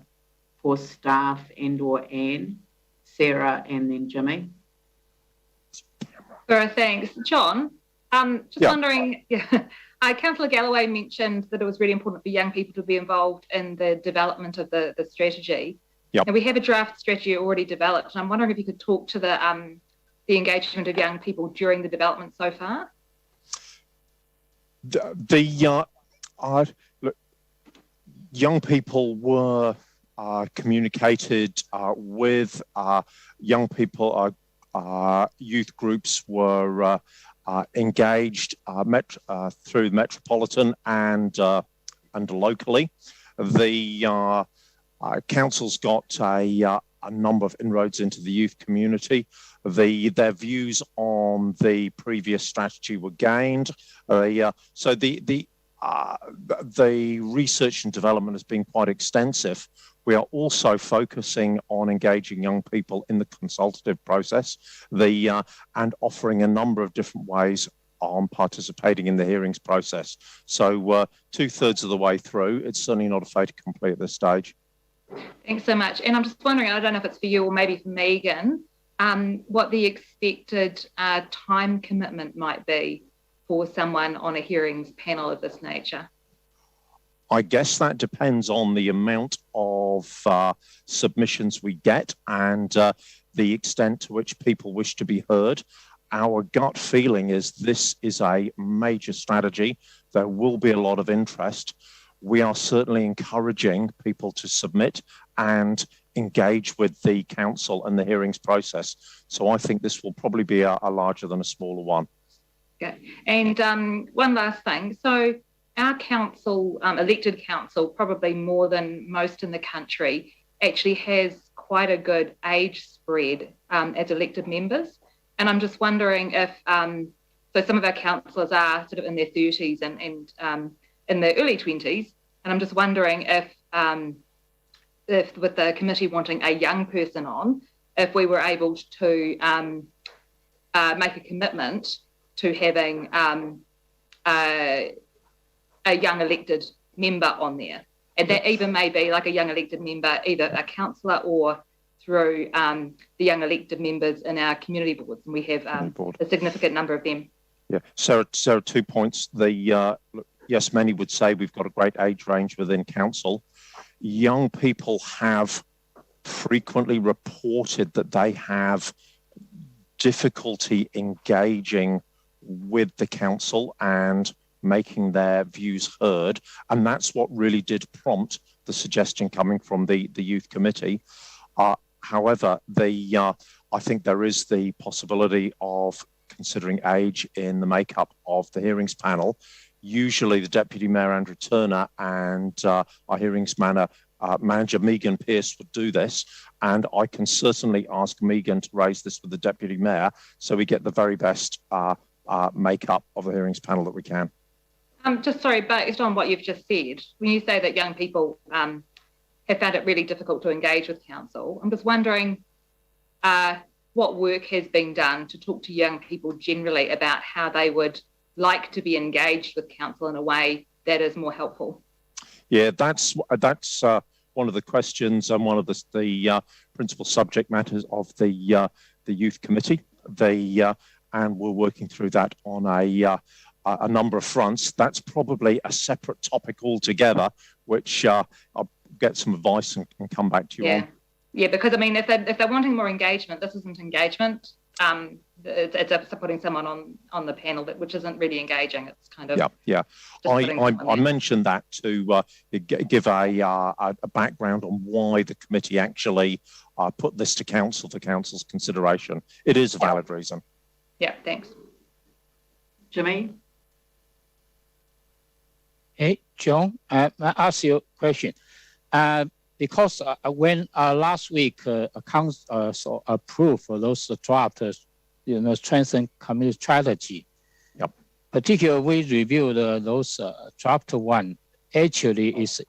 staff and or Anne, Sarah, and then Jimmy? Sure, thanks. John, wondering, Councillor Galloway mentioned that it was really important for young people to be involved in the development of the strategy. Yep. And we have a draft strategy already developed, and I'm wondering if you could talk to the engagement of young people during the development so far. Look, young people were communicated with. Young people, youth groups were engaged through the Metropolitan and locally. The council's got a number of inroads into the youth community. Their views on the previous strategy were gained. So the research and development has been quite extensive. We are also focusing on engaging young people in the consultative process, and offering a number of different ways on participating in the hearings process. So 2/3 of the way through, it's certainly not a fait accompli at this stage. Thanks so much. And I'm just wondering, I don't know if it's for you or maybe for Megan, what the expected time commitment might be for someone on a hearings panel of this nature. I guess that depends on the amount of submissions we get and the extent to which people wish to be heard. Our gut feeling is this is a major strategy. There will be a lot of interest. We are certainly encouraging people to submit and engage with the council and the hearings process. So I think this will probably be a larger than a smaller one. Okay. And one last thing. So our council, elected council, probably more than most in the country, actually has quite a good age spread as elected members. And I'm just wondering if, so some of our councillors are sort of in their 30s and in their early 20s. And I'm just wondering if with the committee wanting a young person on, if we were able to make a commitment to having a young elected member on there. And that even may be like a young elected member, either a councillor or through the young elected members in our community boards. And we have a significant number of them. Yeah, so 2 points. Yes, many would say we've got a great age range within council. Young people have frequently reported that they have difficulty engaging with the council and making their views heard. And that's what really did prompt the suggestion coming from the youth committee. However, I think there is the possibility of considering age in the makeup of the hearings panel. Usually the Deputy Mayor Andrew Turner and our hearings manager Megan Pearce would do this, and I can certainly ask Megan to raise this with the Deputy Mayor so we get the very best makeup of the hearings panel that we can. Just sorry, based on what you've just said, when you say that young people have found it really difficult to engage with council, I'm just wondering what work has been done to talk to young people generally about how they would like to be engaged with council in a way that is more helpful. Yeah, that's one of the questions and one of the principal subject matters of the youth committee. And we're working through that on a number of fronts. That's probably a separate topic altogether, which I'll get some advice and come back to you on. Yeah, because I mean, if they're wanting more engagement, this isn't engagement. It's putting someone on the panel which isn't really engaging. It's kind of I mentioned that to give a background on why the committee actually put this to council for council's consideration. It is a valid reason. Yeah, thanks. Jimmy? Hey, John, I ask you a question. Because when last week council approved for those draft, strengthen community strategy. Yep. Particularly, we reviewed those draft one. Actually, is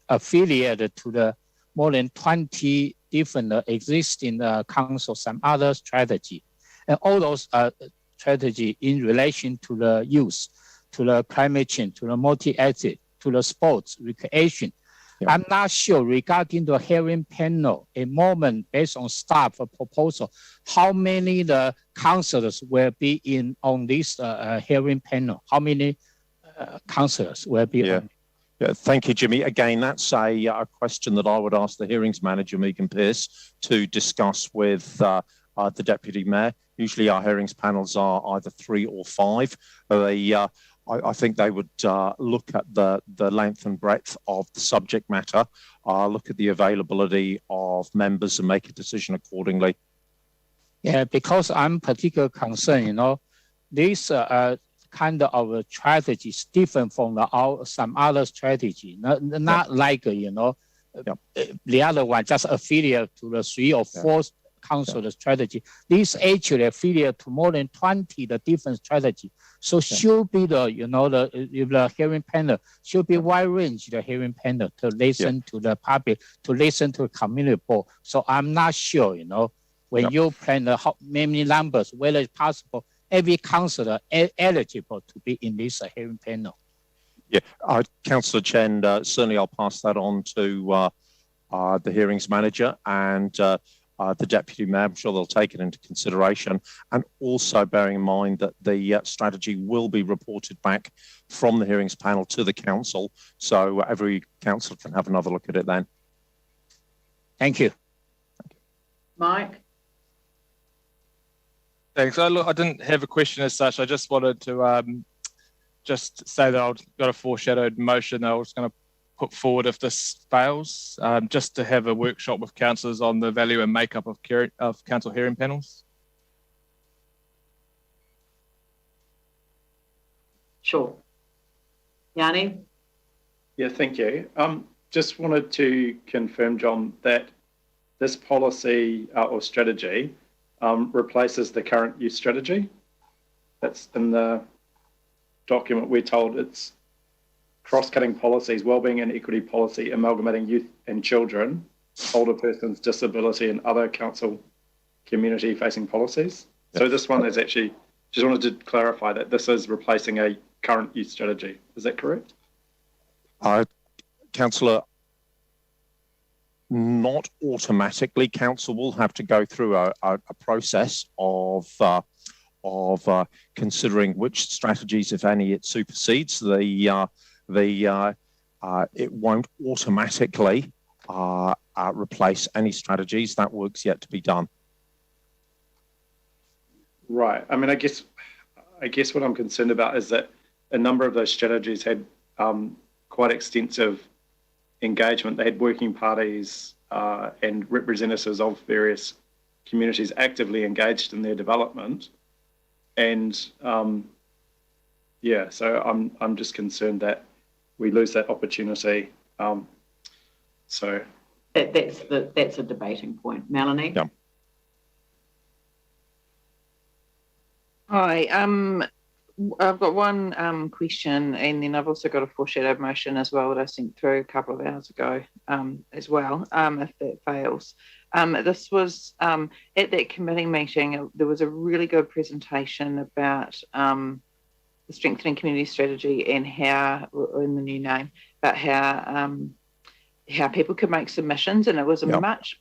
affiliated to the more than 20 different existing council, some other strategy, and all those strategy in relation to the youth, to the climate change, to the multi-ethnic, to the sports, recreation. I'm not sure regarding the hearing panel, a moment based on staff proposal, how many the councillors will be in on this hearing panel? How many councillors will be on? Yeah, thank you, Jimmy. Again, that's a question that I would ask the hearings manager, Megan Pearce, to discuss with the Deputy Mayor. Usually our hearings panels are either 3 or 5. I think they would look at the length and breadth of the subject matter, look at the availability of members and make a decision accordingly. Yeah, because I'm particularly concerned, this kind of strategy is different from some other strategy, not like, the other one just affiliate to the 3 or 4 council strategy. This actually affiliate to more than 20 the different strategy. So should be the hearing panel should be wide range the hearing panel to listen to the public, to listen to the community board. So I'm not sure, when you plan how many numbers, whether it's possible every councillor eligible to be in this hearing panel. Yeah, Councillor Chen, certainly I'll pass that on to the hearings manager and the Deputy Mayor. I'm sure they'll take it into consideration, and also bearing in mind that the strategy will be reported back from the hearings panel to the council, so every councillor can have another look at it then. Thank you. Mike? Thanks. I didn't have a question as such. I just wanted to just say that I've got a foreshadowed motion that I was going to put forward if this fails, just to have a workshop with councillors on the value and makeup of council hearing panels. Sure. Yanni? Yeah, thank you. Just wanted to confirm, John, that this policy or strategy replaces the current youth strategy. That's in the document. We're told it's cross-cutting policies, wellbeing and equity policy, amalgamating youth and children, older persons, disability and other council community-facing policies. So this one is actually, just wanted to clarify that this is replacing a current youth strategy. Is that correct? Councillor, not automatically. Council will have to go through a process of considering which strategies, if any, it supersedes. It won't automatically replace any strategies. That work's yet to be done. Right. I mean, I guess what I'm concerned about is that a number of those strategies had quite extensive engagement. They had working parties and representatives of various communities actively engaged in their development. and yeah, so I'm just concerned that we lose that opportunity. So that's a debating point, Melanie. Yeah. Hi, I've got one question, and then I've also got a foreshadowed motion as well that I sent through a couple of hours ago as well, if that fails. This was at that committee meeting, there was a really good presentation about the strengthening community strategy and how, in the new name, about how people could make submissions, and it was a much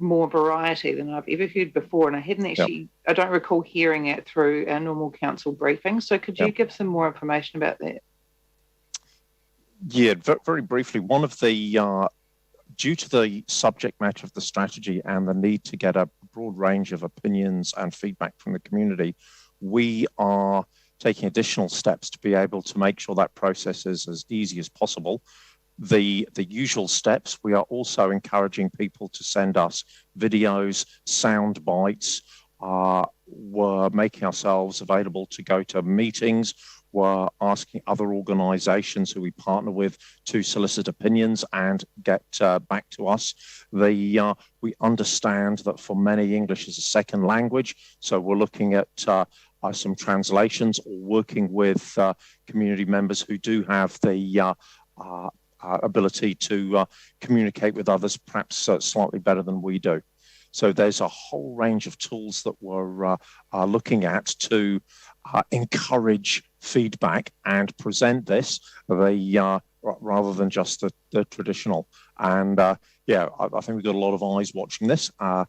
more variety than I've ever heard before, and I hadn't actually, I don't recall hearing it through our normal council briefing. So could you give some more information about that? Yeah, very briefly, one of the, due to the subject matter of the strategy and the need to get a broad range of opinions and feedback from the community, we are taking additional steps to be able to make sure that process is as easy as possible. The usual steps, we are also encouraging people to send us videos, sound bites. We're making ourselves available to go to meetings. We're asking other organisations who we partner with to solicit opinions and get back to us. We understand that for many, English is a second language, so we're looking at some translations or working with community members who do have the ability to communicate with others perhaps slightly better than we do. So there's a whole range of tools that we're looking at to encourage feedback and present this rather than just the traditional. And yeah, I think we've got a lot of eyes watching this, and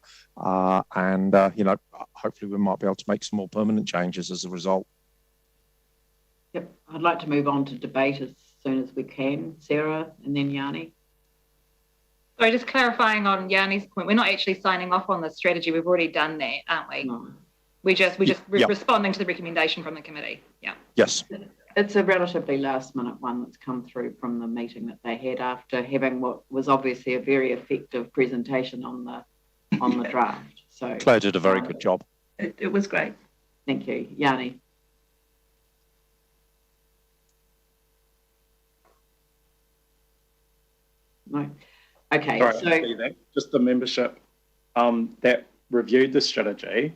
you know, hopefully we might be able to make some more permanent changes as a result. Yep, I'd like to move on to debate as soon as we can, Sarah, and then Yanni. So just clarifying on Yanni's point, we're not actually signing off on the strategy. We've already done that, aren't we? No. We're just responding to the recommendation from the committee. Yeah. Yes. It's a relatively last minute one that's come through from the meeting that they had after having what was obviously a very effective presentation on the draft. So Claire did a very good job. It was great. Thank you. Yanni. No. Okay. Sorry, so just the membership that reviewed the strategy,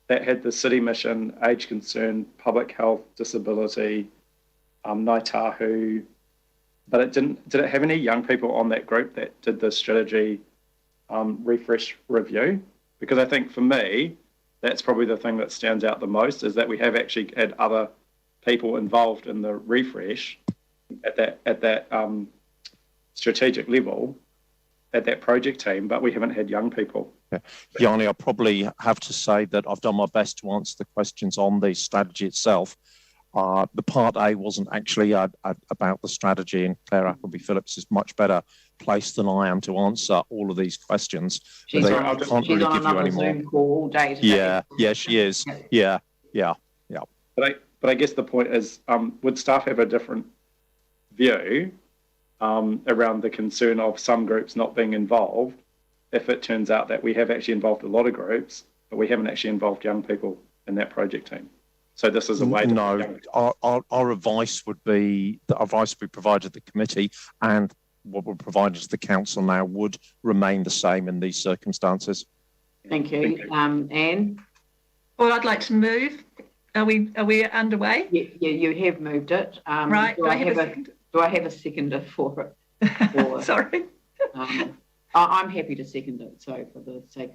that had the city mission, age concern, public health, disability, Ngāi Tahu, but it didn't. Did it have any young people on that group that did the strategy refresh review? Because I think for me, that's probably the thing that stands out the most, is that we have actually had other people involved in the refresh at that strategic level, at that project team, but we haven't had young people. Yeah. Yanni, I probably have to say that I've done my best to answer the questions on the strategy itself. The part A wasn't actually about the strategy, and Claire Appleby-Phillips is much better placed than I am to answer all of these questions. She's on another Zoom call all day today. Yeah, she is. Yeah. But I guess the point is, would staff have a different view around the concern of some groups not being involved if it turns out that we have actually involved a lot of groups, but we haven't actually involved young people in that project team? So this is a way to... No, our advice would be, the advice we provided the committee and what we're provided to the council now would remain the same in these circumstances. Thank you. Anne? Well, I'd like to move. Are we underway? Yeah, you have moved it. Right. Do I have a seconder for it? Sorry. I'm happy to second it. So for the sake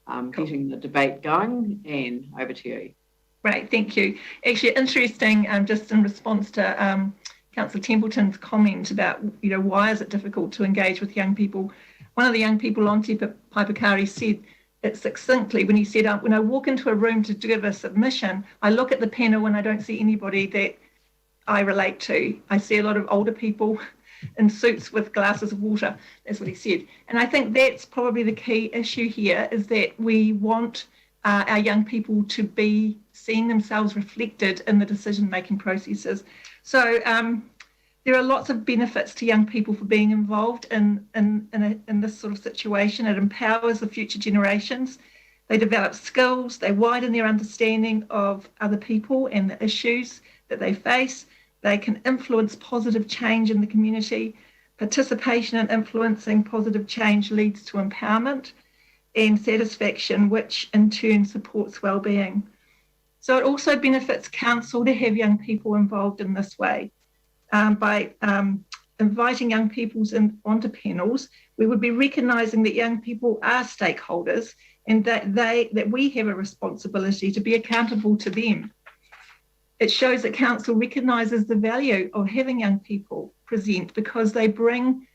of getting the debate going, Anne, over to you. Right, thank you. Actually, interesting, just in response to Councillor Templeton's comment about, you know, why is it difficult to engage with young people? One of the young people on Te Paipakari said it succinctly when he said, when I walk into a room to give a submission, I look at the panel and I don't see anybody that I relate to. I see a lot of older people in suits with glasses of water. That's what he said. And I think that's probably the key issue here, is that we want our young people to be seeing themselves reflected in the decision-making processes. So there are lots of benefits to young people for being involved in this sort of situation. It empowers the future generations. They develop skills, they widen their understanding of other people and the issues that they face. They can influence positive change in the community. Participation and influencing positive change leads to empowerment and satisfaction, which in turn supports well-being. So it also benefits council to have young people involved in this way. By inviting young people onto panels, we would be recognising that young people are stakeholders and that we have a responsibility to be accountable to them. It shows that council recognises the value of having young people present because they bring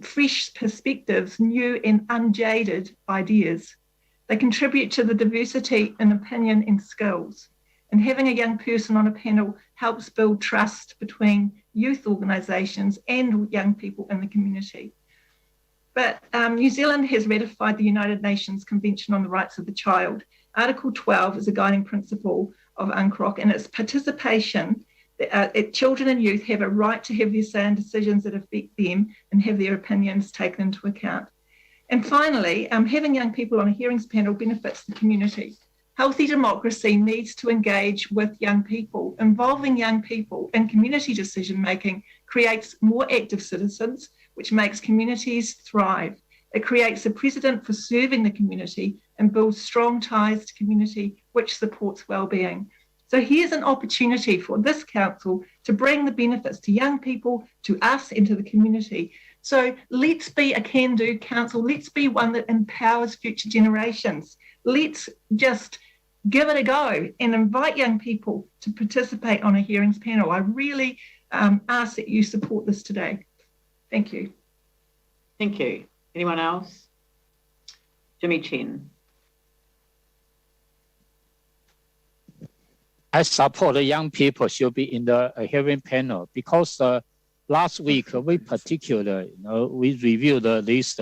fresh perspectives, new and unjaded ideas. They contribute to the diversity in opinion and skills. And having a young person on a panel helps build trust between youth organisations and young people in the community. But New Zealand has ratified the United Nations Convention on the Rights of the Child. Article 12 is a guiding principle of UNCROC, and its participation, children and youth have a right to have their say in decisions that affect them and have their opinions taken into account. And finally, having young people on a hearings panel benefits the community. Healthy democracy needs to engage with young people. Involving young people in community decision-making creates more active citizens, which makes communities thrive. It creates a precedent for serving the community and builds strong ties to community, which supports well-being. So here's an opportunity for this council to bring the benefits to young people, to us, and to the community. So let's be a can-do council. Let's be one that empowers future generations. Let's just give it a go and invite young people to participate on a hearings panel. I really ask that you support this today. Thank you. Thank you. Anyone else? Jimmy Chen. I support the young people should be in the hearing panel because last week we particularly, we reviewed this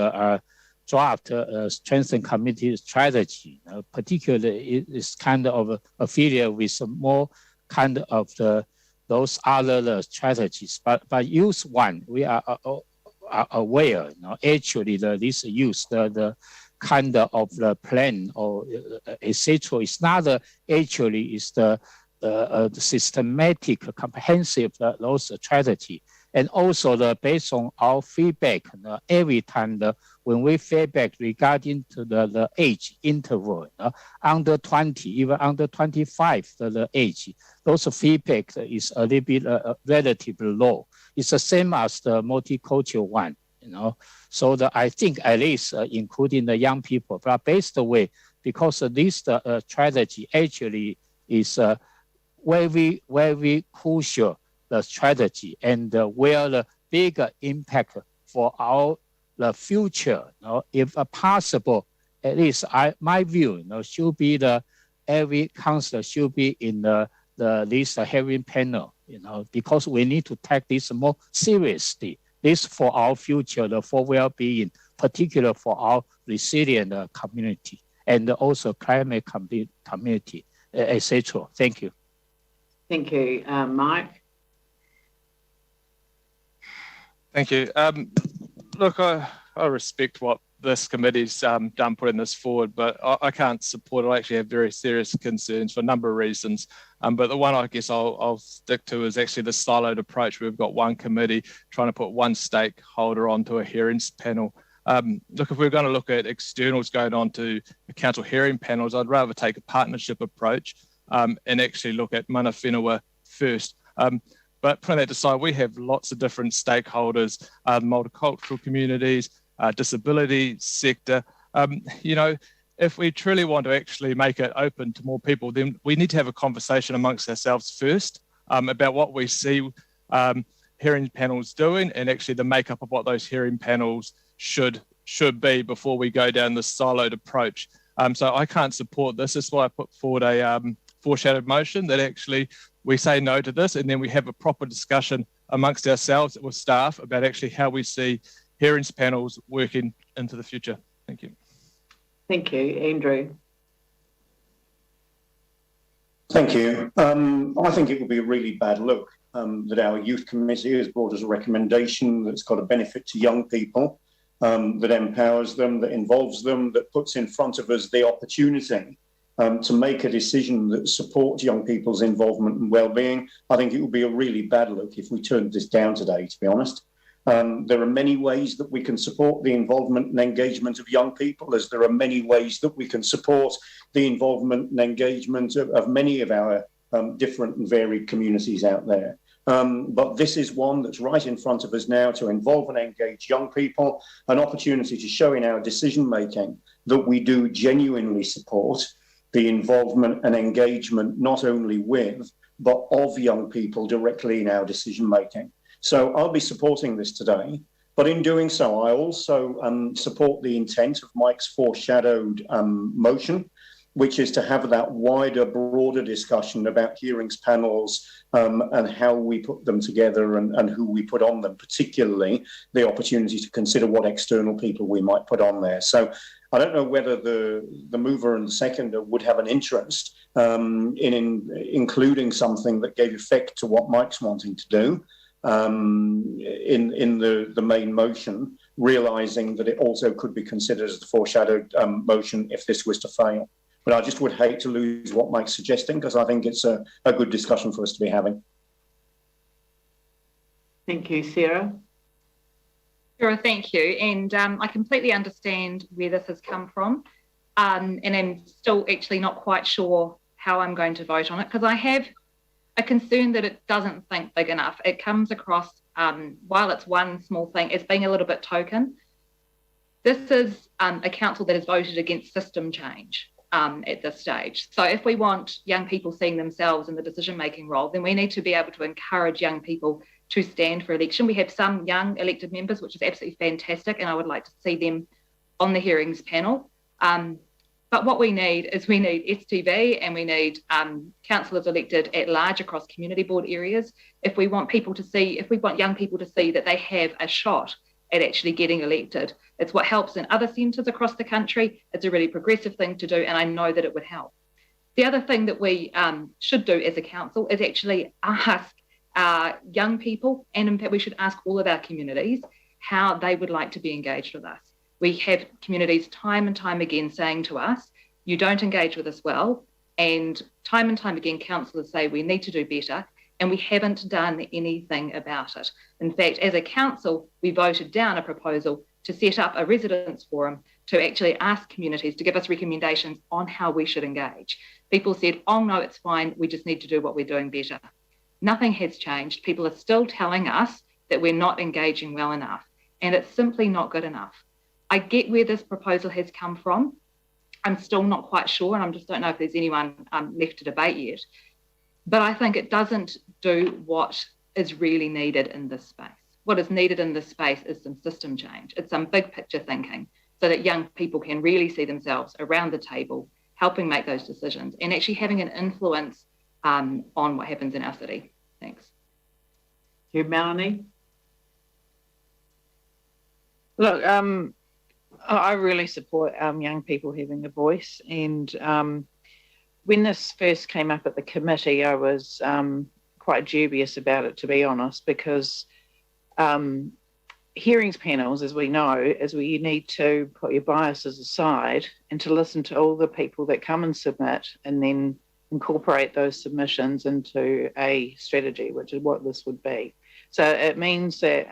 draft strengthen community strategy. Particularly, it's kind of affiliated with some more kind of those other strategies. But use one, we are aware. Actually, this use the kind of the plan or etc. It's not actually is the systematic, comprehensive those strategy. And also based on our feedback, every time when we feedback regarding to the age interval, under 20, even under 25, the age, those feedback is a little bit relatively low. It's the same as the multicultural one, So I think at least including the young people, but based way, because this strategy actually is very, very crucial the strategy and where the bigger impact for the future. If possible, at least my view, should be every councillor should be in this hearing panel, because we need to take this more seriously. This for our future, for well-being, particularly for our resilient community and also climate community, etc. Thank you. Thank you, Mike. Thank you. Look, I respect what this committee's done putting this forward, but I can't support it. I actually have very serious concerns for a number of reasons. But the one I guess I'll stick to is actually the siloed approach. We've got one committee trying to put one stakeholder onto a hearings panel. Look, if we're going to look at externals going on to the council hearing panels, I'd rather take a partnership approach and actually look at mana whenua first. But putting that aside, we have lots of different stakeholders, multicultural communities, disability sector. If we truly want to actually make it open to more people, then we need to have a conversation amongst ourselves first about what we see hearing panels doing and actually the makeup of what those hearing panels should be before we go down this siloed approach. So I can't support this. That's why I put forward a foreshadowed motion that actually we say no to this, and then we have a proper discussion amongst ourselves with staff about actually how we see hearings panels working into the future. Thank you. Thank you, Andrew. Thank you. I think it would be a really bad look that our youth committee has brought us a recommendation that's got a benefit to young people that empowers them, that involves them, that puts in front of us the opportunity to make a decision that supports young people's involvement and well-being. I think it would be a really bad look if we turned this down today, to be honest. There are many ways that we can support the involvement and engagement of young people, as there are many ways that we can support the involvement and engagement of many of our different and varied communities out there. But this is one that's right in front of us now to involve and engage young people, an opportunity to show in our decision making that we do genuinely support the involvement and engagement not only with, but of young people directly in our decision making. So I'll be supporting this today, but in doing so, I also support the intent of Mike's foreshadowed motion, which is to have that wider, broader discussion about hearings panels and how we put them together and who we put on them, particularly the opportunity to consider what external people we might put on there. So I don't know whether the mover and the seconder would have an interest in including something that gave effect to what Mike's wanting to do in the main motion, realising that it also could be considered as the foreshadowed motion if this was to fail. But I just would hate to lose what Mike's suggesting, because I think it's a good discussion for us to be having. Thank you, Sarah. Sure, thank you. And I completely understand where this has come from. And I'm still actually not quite sure how I'm going to vote on it, because I have a concern that it doesn't think big enough. It comes across, while it's one small thing, as being a little bit token. This is a council that has voted against system change at this stage. So if we want young people seeing themselves in the decision-making role, then we need to be able to encourage young people to stand for election. We have some young elected members, which is absolutely fantastic, and I would like to see them on the hearings panel. But what we need is we need STV and we need councillors elected at large across community board areas. If we want people to see, if we want young people to see that they have a shot at actually getting elected, it's what helps in other centres across the country. It's a really progressive thing to do, and I know that it would help. The other thing that we should do as a council is actually ask young people, and in fact we should ask all of our communities, how they would like to be engaged with us. We have communities time and time again saying to us, you don't engage with us well, and time again councillors say we need to do better, and we haven't done anything about it. In fact, as a council, we voted down a proposal to set up a residents forum to actually ask communities to give us recommendations on how we should engage. People said, oh no, it's fine, we just need to do what we're doing better. Nothing has changed. People are still telling us that we're not engaging well enough, and it's simply not good enough. I get where this proposal has come from. I'm still not quite sure, and I just don't know if there's anyone left to debate yet. But I think it doesn't do what is really needed in this space. What is needed in this space is some system change. It's some big picture thinking so that young people can really see themselves around the table, helping make those decisions and actually having an influence on what happens in our city. Thanks. You, Melanie? Look, I really support young people having a voice, and when this first came up at the committee, I was quite dubious about it, to be honest, because hearings panels, as we know, is where you need to put your biases aside and to listen to all the people that come and submit, and then incorporate those submissions into a strategy, which is what this would be. So it means that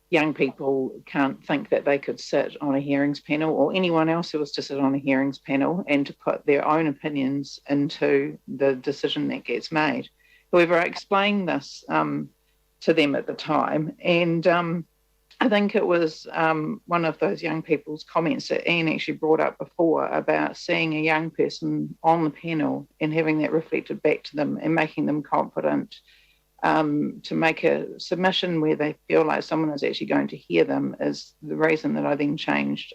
young people can't think that they could sit on a hearings panel, or anyone else who was to sit on a hearings panel, and to put their own opinions into the decision that gets made. However, I explained this to them at the time, and I think it was one of those young people's comments that Ian actually brought up before about seeing a young person on the panel and having that reflected back to them and making them confident to make a submission where they feel like someone is actually going to hear them, is the reason that I then changed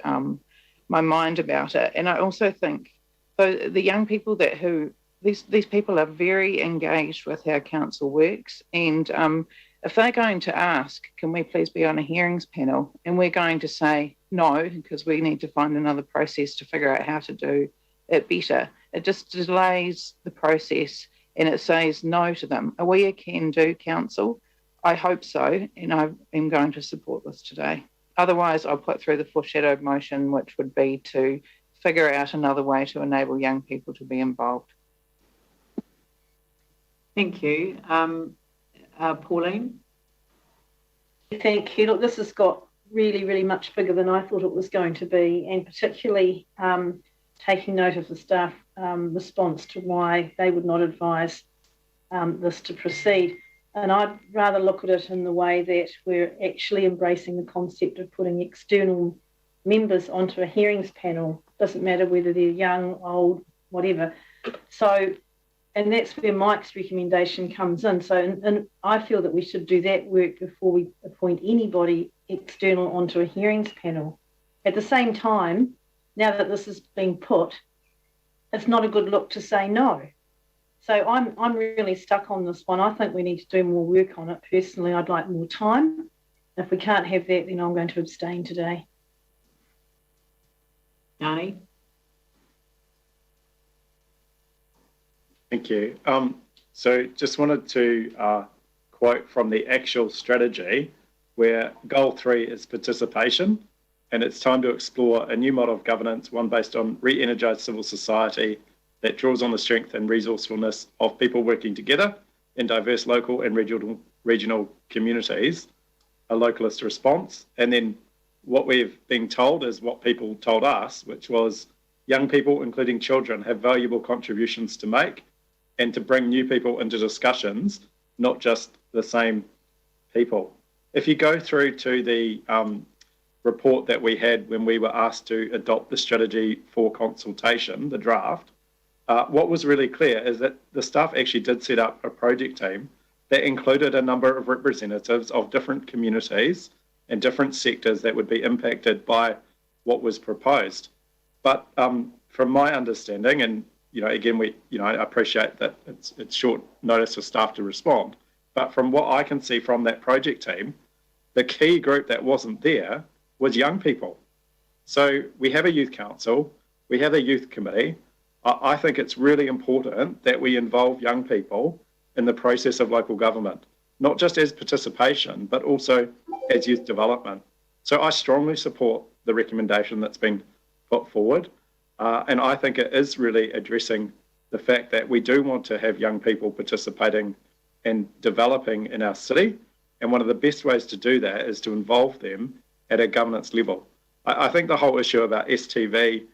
my mind about it. And I also think the young people these people are very engaged with how council works, and if they're going to ask, can we please be on a hearings panel, and we're going to say no because we need to find another process to figure out how to do it better, it just delays the process and it says no to them. Are we a can-do council? I hope so, and I am going to support this today. Otherwise, I'll put through the foreshadowed motion, which would be to figure out another way to enable young people to be involved. Thank you. Pauline? Thank you. Look, this has got really, really much bigger than I thought it was going to be, and particularly taking note of the staff response to why they would not advise this to proceed. And I'd rather look at it in the way that we're actually embracing the concept of putting external members onto a hearings panel. Doesn't matter whether they're young, old, whatever. So, and that's where Mike's recommendation comes in. So, and I feel that we should do that work before we appoint anybody external onto a hearings panel. At the same time, now that this is being put, it's not a good look to say no. So I'm really stuck on this one. I think we need to do more work on it. Personally, I'd like more time. If we can't have that, then I'm going to abstain today. Yanni? Thank you. So just wanted to quote from the actual strategy, where goal 3 is participation, and it's time to explore a new model of governance, one based on re-energised civil society that draws on the strength and resourcefulness of people working together in diverse local and regional communities, a localist response. And then what we've been told is what people told us, which was young people, including children, have valuable contributions to make and to bring new people into discussions, not just the same people. If you go through to the report that we had when we were asked to adopt the strategy for consultation, the draft, what was really clear is that the staff actually did set up a project team that included a number of representatives of different communities and different sectors that would be impacted by what was proposed. But from my understanding, and again, I appreciate that it's short notice for staff to respond, but from what I can see from that project team, the key group that wasn't there was young people. So we have a youth council, we have a youth committee. I think it's really important that we involve young people in the process of local government, not just as participation, but also as youth development. So I strongly support the recommendation that's been put forward. And I think it is really addressing the fact that we do want to have young people participating and developing in our city. And one of the best ways to do that is to involve them at a governance level. I think the whole issue about STV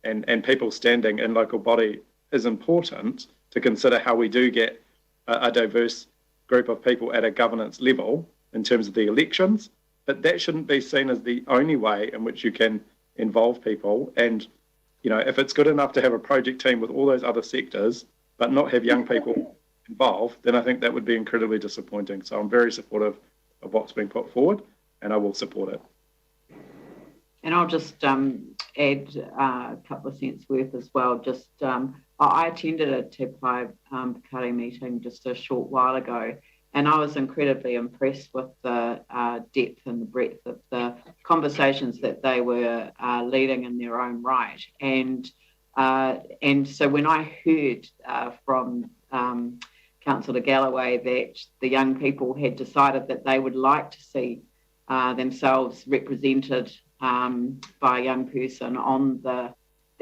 and people standing in local body is important to consider how we do get a diverse group of people at a governance level in terms of the elections, but that shouldn't be seen as the only way in which you can involve people. And, if it's good enough to have a project team with all those other sectors, but not have young people involved, then I think that would be incredibly disappointing. So I'm very supportive of what's being put forward, and I will support it. And I'll just add a couple of cents worth as well. Just I attended a Te Papanui-Innes meeting just a short while ago, and I was incredibly impressed with the depth and the breadth of the conversations that they were leading in their own right. And so when I heard from Councillor Galloway that the young people had decided that they would like to see themselves represented by a young person on the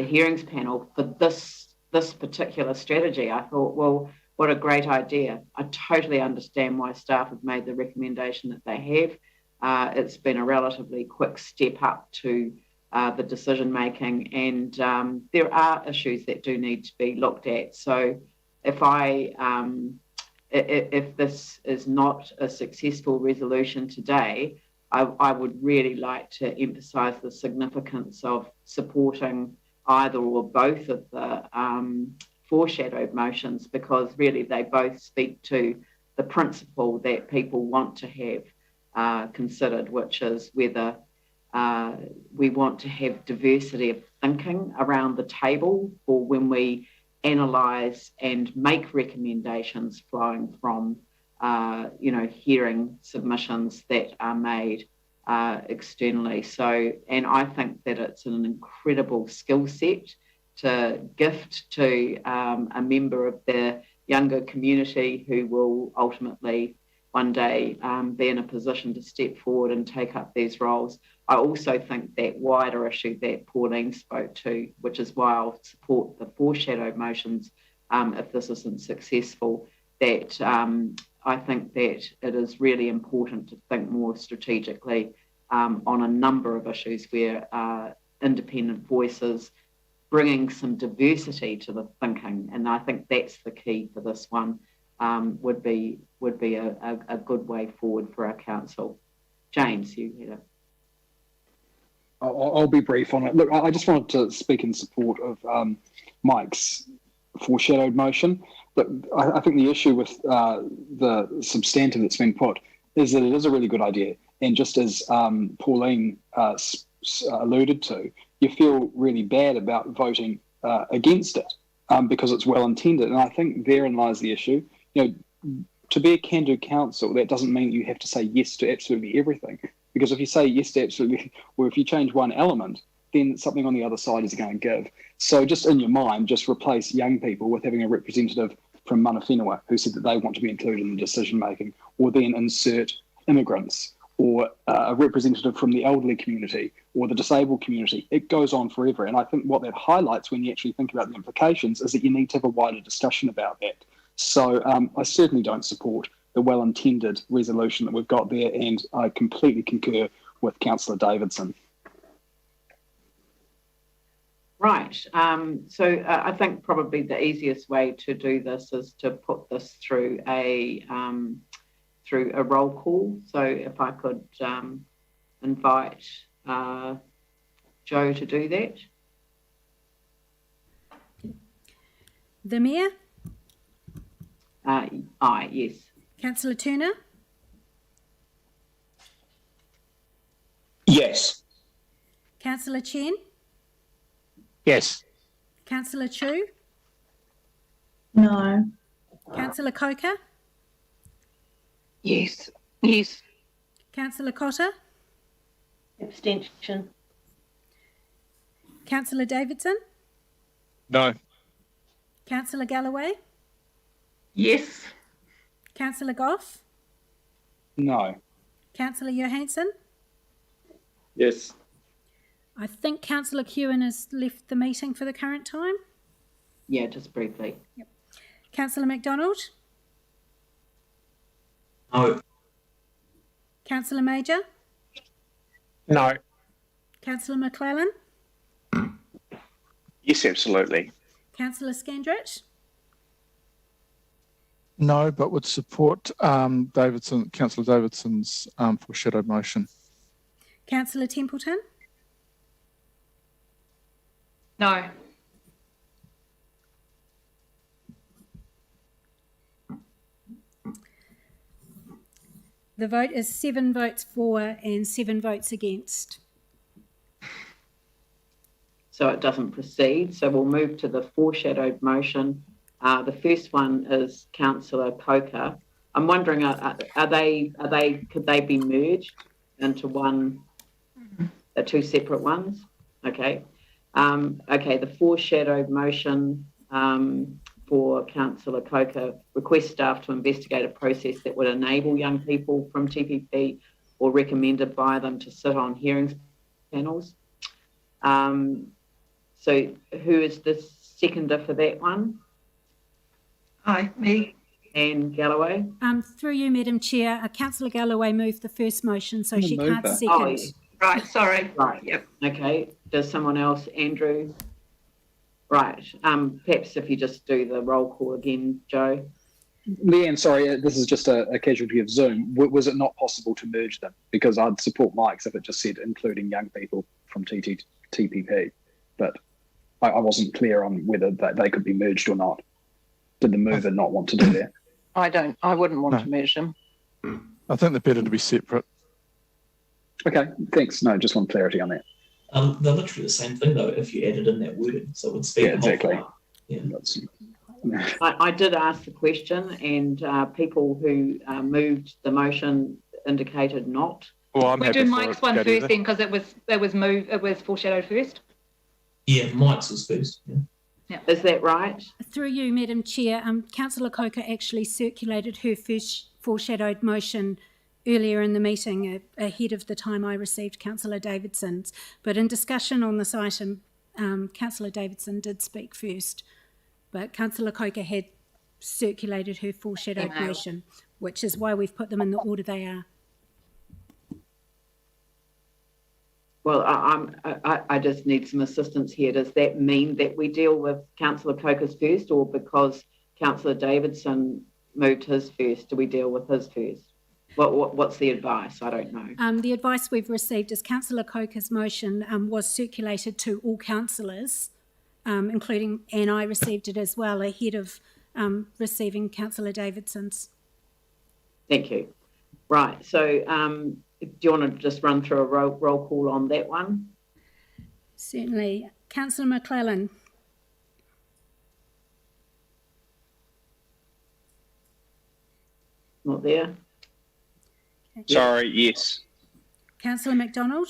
hearings panel for this particular strategy, I thought, well, what a great idea. I totally understand why staff have made the recommendation that they have. It's been a relatively quick step up to the decision making, and there are issues that do need to be looked at. So if this is not a successful resolution today, I would really like to emphasise the significance of supporting either or both of the foreshadowed motions, because really they both speak to the principle that people want to have considered, which is whether we want to have diversity of thinking around the table, or when we analyse and make recommendations flowing from hearing submissions that are made externally. So, and I think that it's an incredible skill set to gift to a member of the younger community who will ultimately one day be in a position to step forward and take up these roles. I also think that wider issue that Pauline spoke to, which is why I'll support the foreshadowed motions if this isn't successful, that I think that it is really important to think more strategically on a number of issues where independent voices, bringing some diversity to the thinking, and I think that's the key for this one, would be a good way forward for our council. James, you had a... I'll be brief on it. Look, I just wanted to speak in support of Mike's foreshadowed motion. But I think the issue with the substantive that's been put is that it is a really good idea. And just as Pauline alluded to, you feel really bad about voting against it because it's well intended. And I think therein lies the issue. To be a can-do council, that doesn't mean you have to say yes to absolutely everything. Because if you say yes to absolutely, or if you change one element, then something on the other side is going to give. So just in your mind, just replace young people with having a representative from Mana Whenua who said that they want to be included in the decision-making, or then insert immigrants, or a representative from the elderly community, or the disabled community. It goes on forever. And I think what that highlights when you actually think about the implications is that you need to have a wider discussion about that. So I certainly don't support the well-intended resolution that we've got there, and I completely concur with Councillor Davidson. Right. So I think probably the easiest way to do this is to put this through a roll call. So if I could invite Joe to do that. The Mayor? Aye, yes. Councillor Turner? Yes. Councillor Chen? Yes. Councillor Chu? No. Councillor Coker? Yes. Yes. Councillor Cotter? Abstention. Councillor Davidson? No. Councillor Galloway? Yes. Councillor Goff? No. Councillor Johansson? Yes. I think Councillor Kewen has left the meeting for the current time. Yeah, just briefly. Yep. Councillor McDonald? No. Councillor Major? No. Councillor McClellan? Yes, absolutely. Councillor Scandrett? No, but would support Councillor Davidson's foreshadowed motion. Councillor Templeton? No. The vote is 7 votes for and 7 votes against. So it doesn't proceed. So we'll move to the foreshadowed motion. The first one is Councillor Coker. I'm wondering, could they be merged into one, two separate ones? Okay. Okay, the foreshadowed motion for Councillor Coker requests staff to investigate a process that would enable young people from TPP or recommended by them to sit on hearings panels. So who is the seconder for that one? Aye, me. Anne Galloway. Through you, Madam Chair, Councillor Galloway moved the first motion, so she can't second. Oh, yeah. Right, sorry. Right. Yep. Okay. Does someone else, Andrew? Right. Perhaps if you just do the roll call again, Joe. Leanne, sorry, this is just a casualty of Zoom. Was it not possible to merge them? Because I'd support Mike's if it just said including young people from TPP, but I wasn't clear on whether they could be merged or not. Did the mover not want to do that? I wouldn't want to merge them. I think they're better to be separate. Okay, thanks. No, just want clarity on that. They're literally the same thing though if you added in that wording, so it would speak. Yeah, exactly. Yeah. I did ask the question, and people who moved the motion indicated not. Well, I'm we happy do for Mike's it, one Katie, first then, because it was foreshadowed first. Yeah, Mike's was first. Yeah. Yeah. Is that right? Through you, Madam Chair, Councillor Coker actually circulated her first foreshadowed motion earlier in the meeting ahead of the time I received Councillor Davidson's. But in discussion on this item, Councillor Davidson did speak first, but Councillor Coker had circulated her foreshadowed motion, which is why we've put them in the order they are. Well, I just need some assistance here. Does that mean that we deal with Councillor Coker's first, or because Councillor Davidson moved his first, do we deal with his first? What's the advice? I don't know. The advice we've received is Councillor Coker's motion was circulated to all councillors, including, and I received it as well ahead of receiving Councillor Davidson's. Thank you. Right, so do you want to just run through a roll call on that one? Certainly. Councillor McClellan. Not there. Okay. Sorry, yes. Councillor McDonald.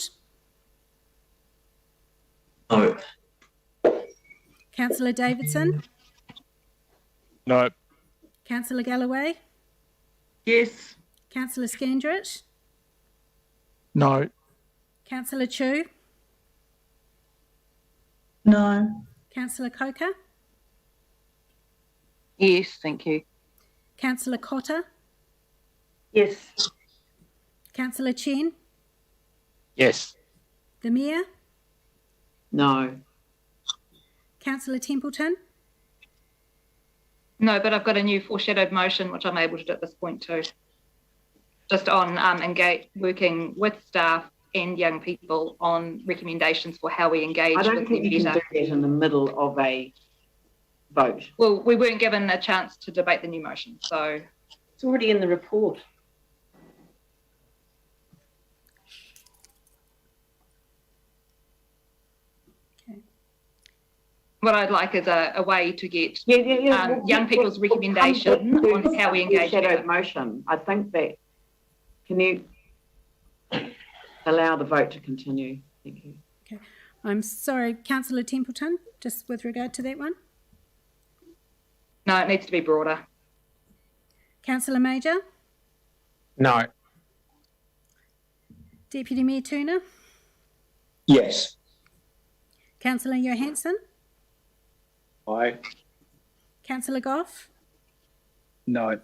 No. Councillor Davidson. No. Councillor Galloway. Yes. Councillor Scandrett. No. Councillor Chu. No. Councillor Coker. Yes, thank you. Councillor Cotter. Yes. Councillor Chen. Yes. The Mayor. No. Councillor Templeton. No, but I've got a new foreshadowed motion, which I'm able to do at this point too. Just on working with staff and young people on recommendations for how we engage. I don't think you can do that in the middle of a vote. Well, we weren't given a chance to debate the new motion, so. It's already in the report. What I'd like is a way to get young people's recommendation on how we engage. Foreshadowed motion. I think that, can you allow the vote to continue? Thank you. Okay. I'm sorry, Councillor Templeton, just with regard to that one. No, it needs to be broader. Councillor Major. No. Deputy Mayor Turner. Yes. Councillor Johansson. Aye. Councillor Goff. No.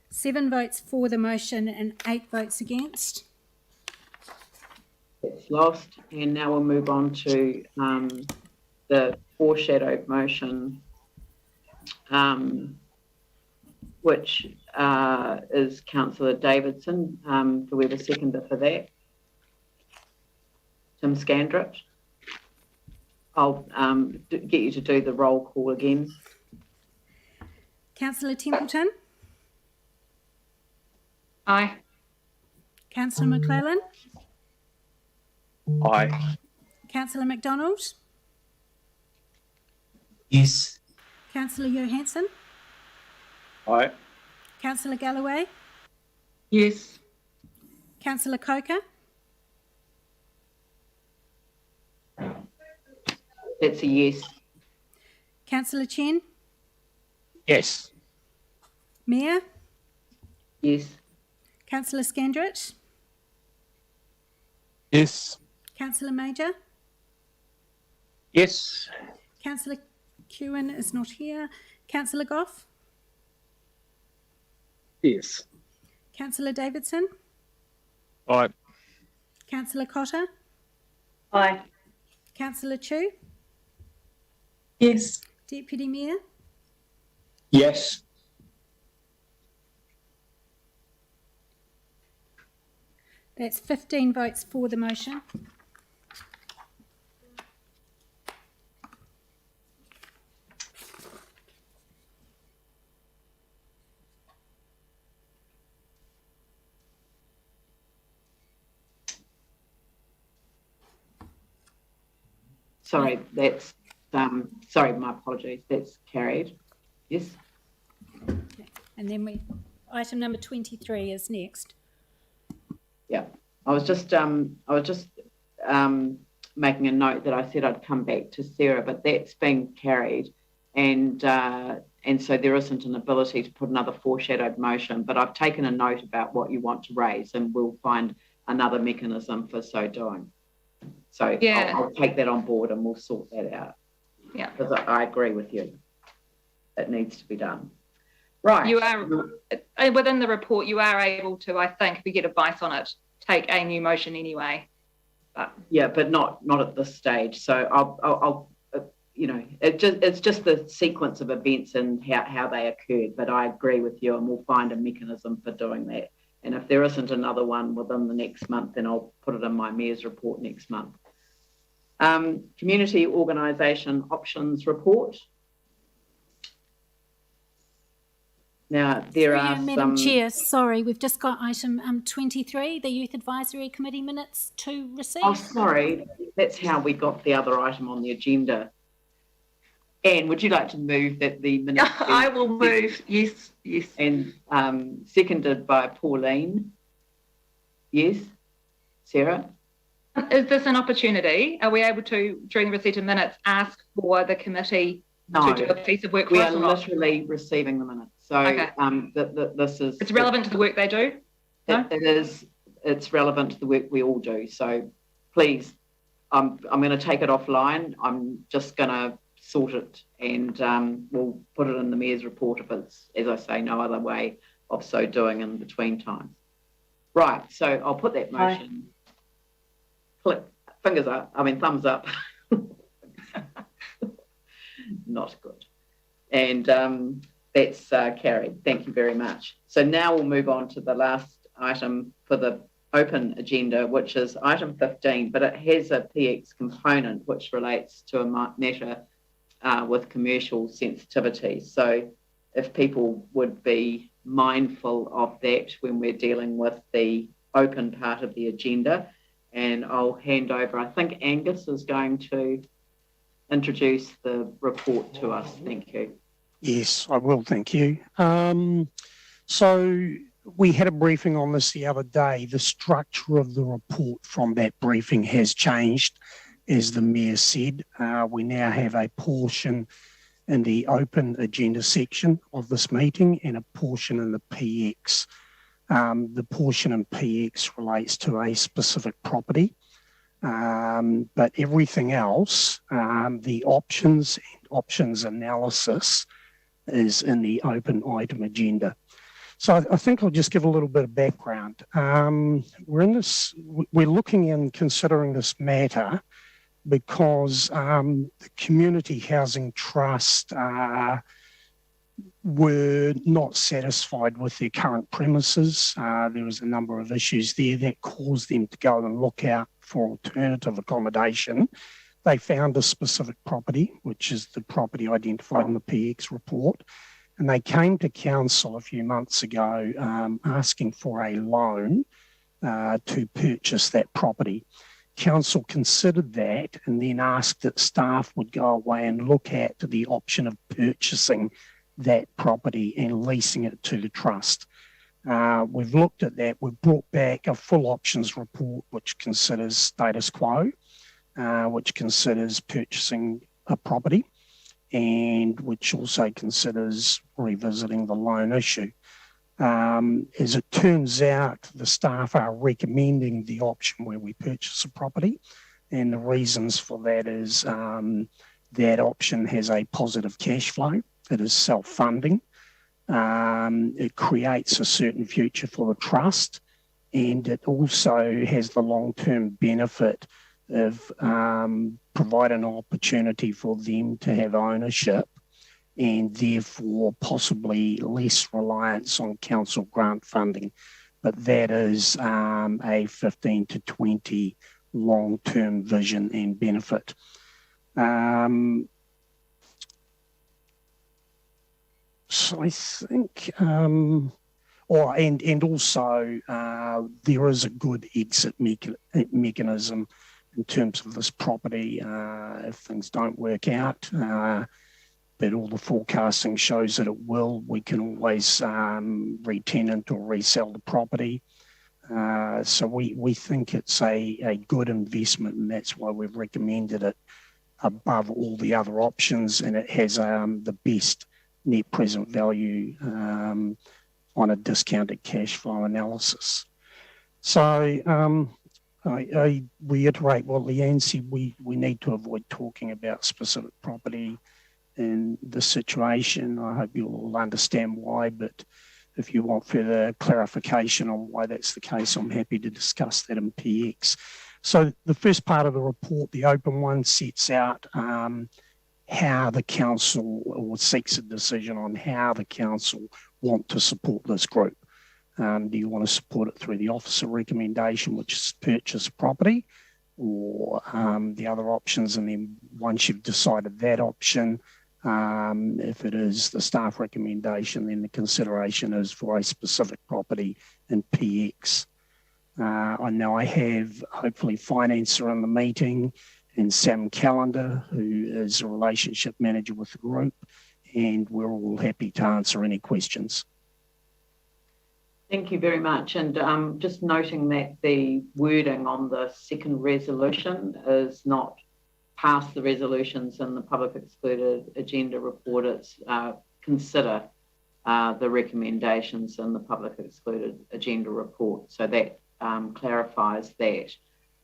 Seven votes for the motion and 8 votes against. It's lost, and now we'll move on to the foreshadowed motion, which is Councillor Davidson. Do we have a seconder for that? Tim Scandrett. I'll get you to do the roll call again. Councillor Templeton. Aye. Councillor McClellan. Aye. Councillor McDonald. Yes. Councillor Johansson. Aye. Councillor Galloway. Yes. Councillor Coker. That's a yes. Councillor Chen. Yes. Mayor. Yes. Councillor Scandrett. Yes. Councillor Major. Yes. Councillor Kewen is not here. Councillor Goff. Yes. Councillor Davidson. Aye. Councillor Cotter. Aye. Councillor Chu. Yes. Deputy Mayor. Yes. That's 15 votes for the motion. Sorry, that's sorry, my apologies. That's carried. Yes. Okay. And then item number 23 is next. Yeah, I was just making a note that I said I'd come back to Sarah, but that's been carried, and so there isn't an ability to put another foreshadowed motion. But I've taken a note about what you want to raise, and we'll find another mechanism for so doing. So yeah, I'll take that on board, and we'll sort that out. Yeah, because I agree with you. It needs to be done. Right. You are within the report. You are able to, I think, if we get advice on it, take a new motion anyway. But yeah, but not at this stage. So I'll you know, it's just the sequence of events and how they occurred. But I agree with you, and we'll find a mechanism for doing that. And if there isn't another one within the next month, then I'll put it in my mayor's report next month. Community organisation options report. Now, there are Madam Chair, sorry, we've just got item 23, the Youth Advisory Committee minutes to receive. Oh, sorry, that's how we got the other item on the agenda. Anne, would you like to move that the minutes? I will move, yes. And seconded by Pauline. Yes, Sarah? Is this an opportunity? Are we able to, during the receipt of minutes, ask for the committee to do a piece of work for us? We are literally receiving the minutes. So okay. This is... It's relevant to the work they do? No? It is. It's relevant to the work we all do. So please, I'm going to take it offline. I'm just going to sort it, and we'll put it in the mayor's report if it's, as I say, no other way of so doing in between times. Right, so I'll put that motion. Click, thumbs up. Not good. And that's carried. Thank you very much. So now we'll move on to the last item for the open agenda, which is item 15, but it has a PX component which relates to a matter with commercial sensitivity. So if people would be mindful of that when we're dealing with the open part of the agenda. And I'll hand over, I think Angus is going to introduce the report to us. Thank you. Yes, I will, thank you. So we had a briefing on this the other day. The structure of the report from that briefing has changed, as the Mayor said. We now have a portion in the open agenda section of this meeting and a portion in the PX. The portion in PX relates to a specific property, but everything else, the options and options analysis is in the open item agenda. So I think I'll just give a little bit of background. We're looking and considering this matter because the Community Housing Trust were not satisfied with their current premises. There was a number of issues there that caused them to go and look out for alternative accommodation. They found a specific property, which is the property identified in the PX report, and they came to council a few months ago asking for a loan to purchase that property. Council considered that and then asked that staff would go away and look at the option of purchasing that property and leasing it to the trust. We've looked at that. We've brought back a full options report which considers status quo, which considers purchasing a property, and which also considers revisiting the loan issue. As it turns out, the staff are recommending the option where we purchase a property, and the reasons for that is that option has a positive cash flow. It is self-funding. It creates a certain future for the trust, and it also has the long-term benefit of providing an opportunity for them to have ownership and therefore possibly less reliance on council grant funding. But that is a 15 to 20 long-term vision and benefit. So I think, and also there is a good exit mechanism in terms of this property if things don't work out. But all the forecasting shows that it will. We can always re-tenant or resell the property. So we think it's a good investment, and that's why we've recommended it above all the other options, and it has the best net present value on a discounted cash flow analysis. So I reiterate what Leanne said, we need to avoid talking about specific property in this situation. I hope you'll all understand why, but if you want further clarification on why that's the case, I'm happy to discuss that in PX. So the first part of the report, the open one, sets out how the council, or seeks a decision on how the council want to support this group. Do you want to support it through the officer recommendation, which is purchase property, or the other options? And then once you've decided that option, if it is the staff recommendation, then the consideration is for a specific property in PX. I know I have hopefully Financer in the meeting, and Sam Callender, who is a relationship manager with the group, and we're all happy to answer any questions. Thank you very much. And just noting that the wording on the second resolution is not past the resolutions in the public excluded agenda report. It's consider the recommendations in the public excluded agenda report. So that clarifies that.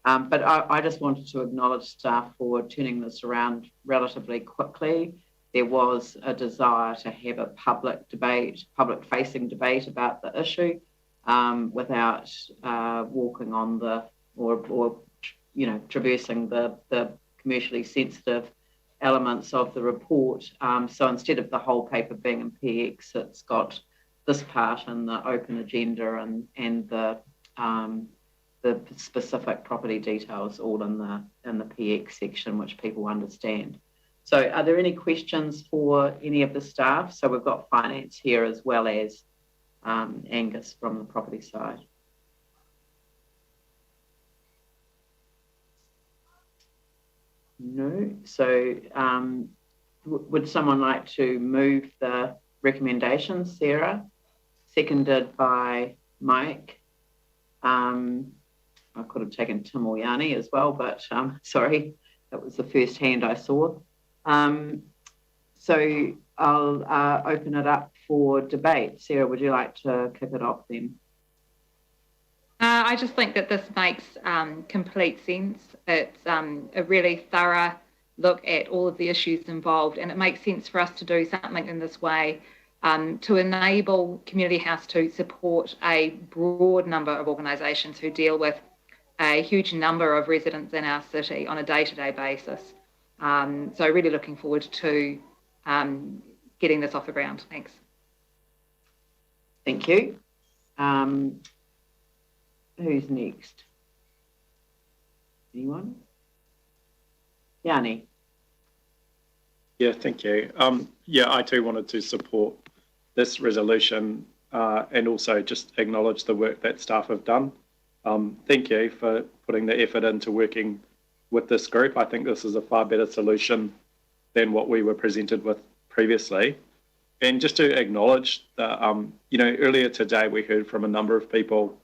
But I just wanted to acknowledge staff for turning this around relatively quickly. There was a desire to have a public debate, public-facing debate about the issue without walking on the, or traversing the commercially sensitive elements of the report. So instead of the whole paper being in PX, it's got this part in the open agenda and the specific property details all in the PX section, which people understand. So are there any questions for any of the staff? So we've got finance here as well as Angus from the property side. No. So would someone like to move the recommendations? Sarah, seconded by Mike. I could have taken Tim or Yanni as well, but sorry, that was the first hand I saw. So I'll open it up for debate. Sarah, would you like to kick it off then? I just think that this makes complete sense. It's a really thorough look at all of the issues involved, and it makes sense for us to do something in this way to enable Community House to support a broad number of organisations who deal with a huge number of residents in our city on a day-to-day basis. So really looking forward to getting this off the ground. Thanks. Thank you. Who's next? Anyone? Yanni. Yeah, thank you. Yeah, I too wanted to support this resolution and also just acknowledge the work that staff have done. Thank you for putting the effort into working with this group. I think this is a far better solution than what we were presented with previously. And just to acknowledge that, earlier today we heard from a number of people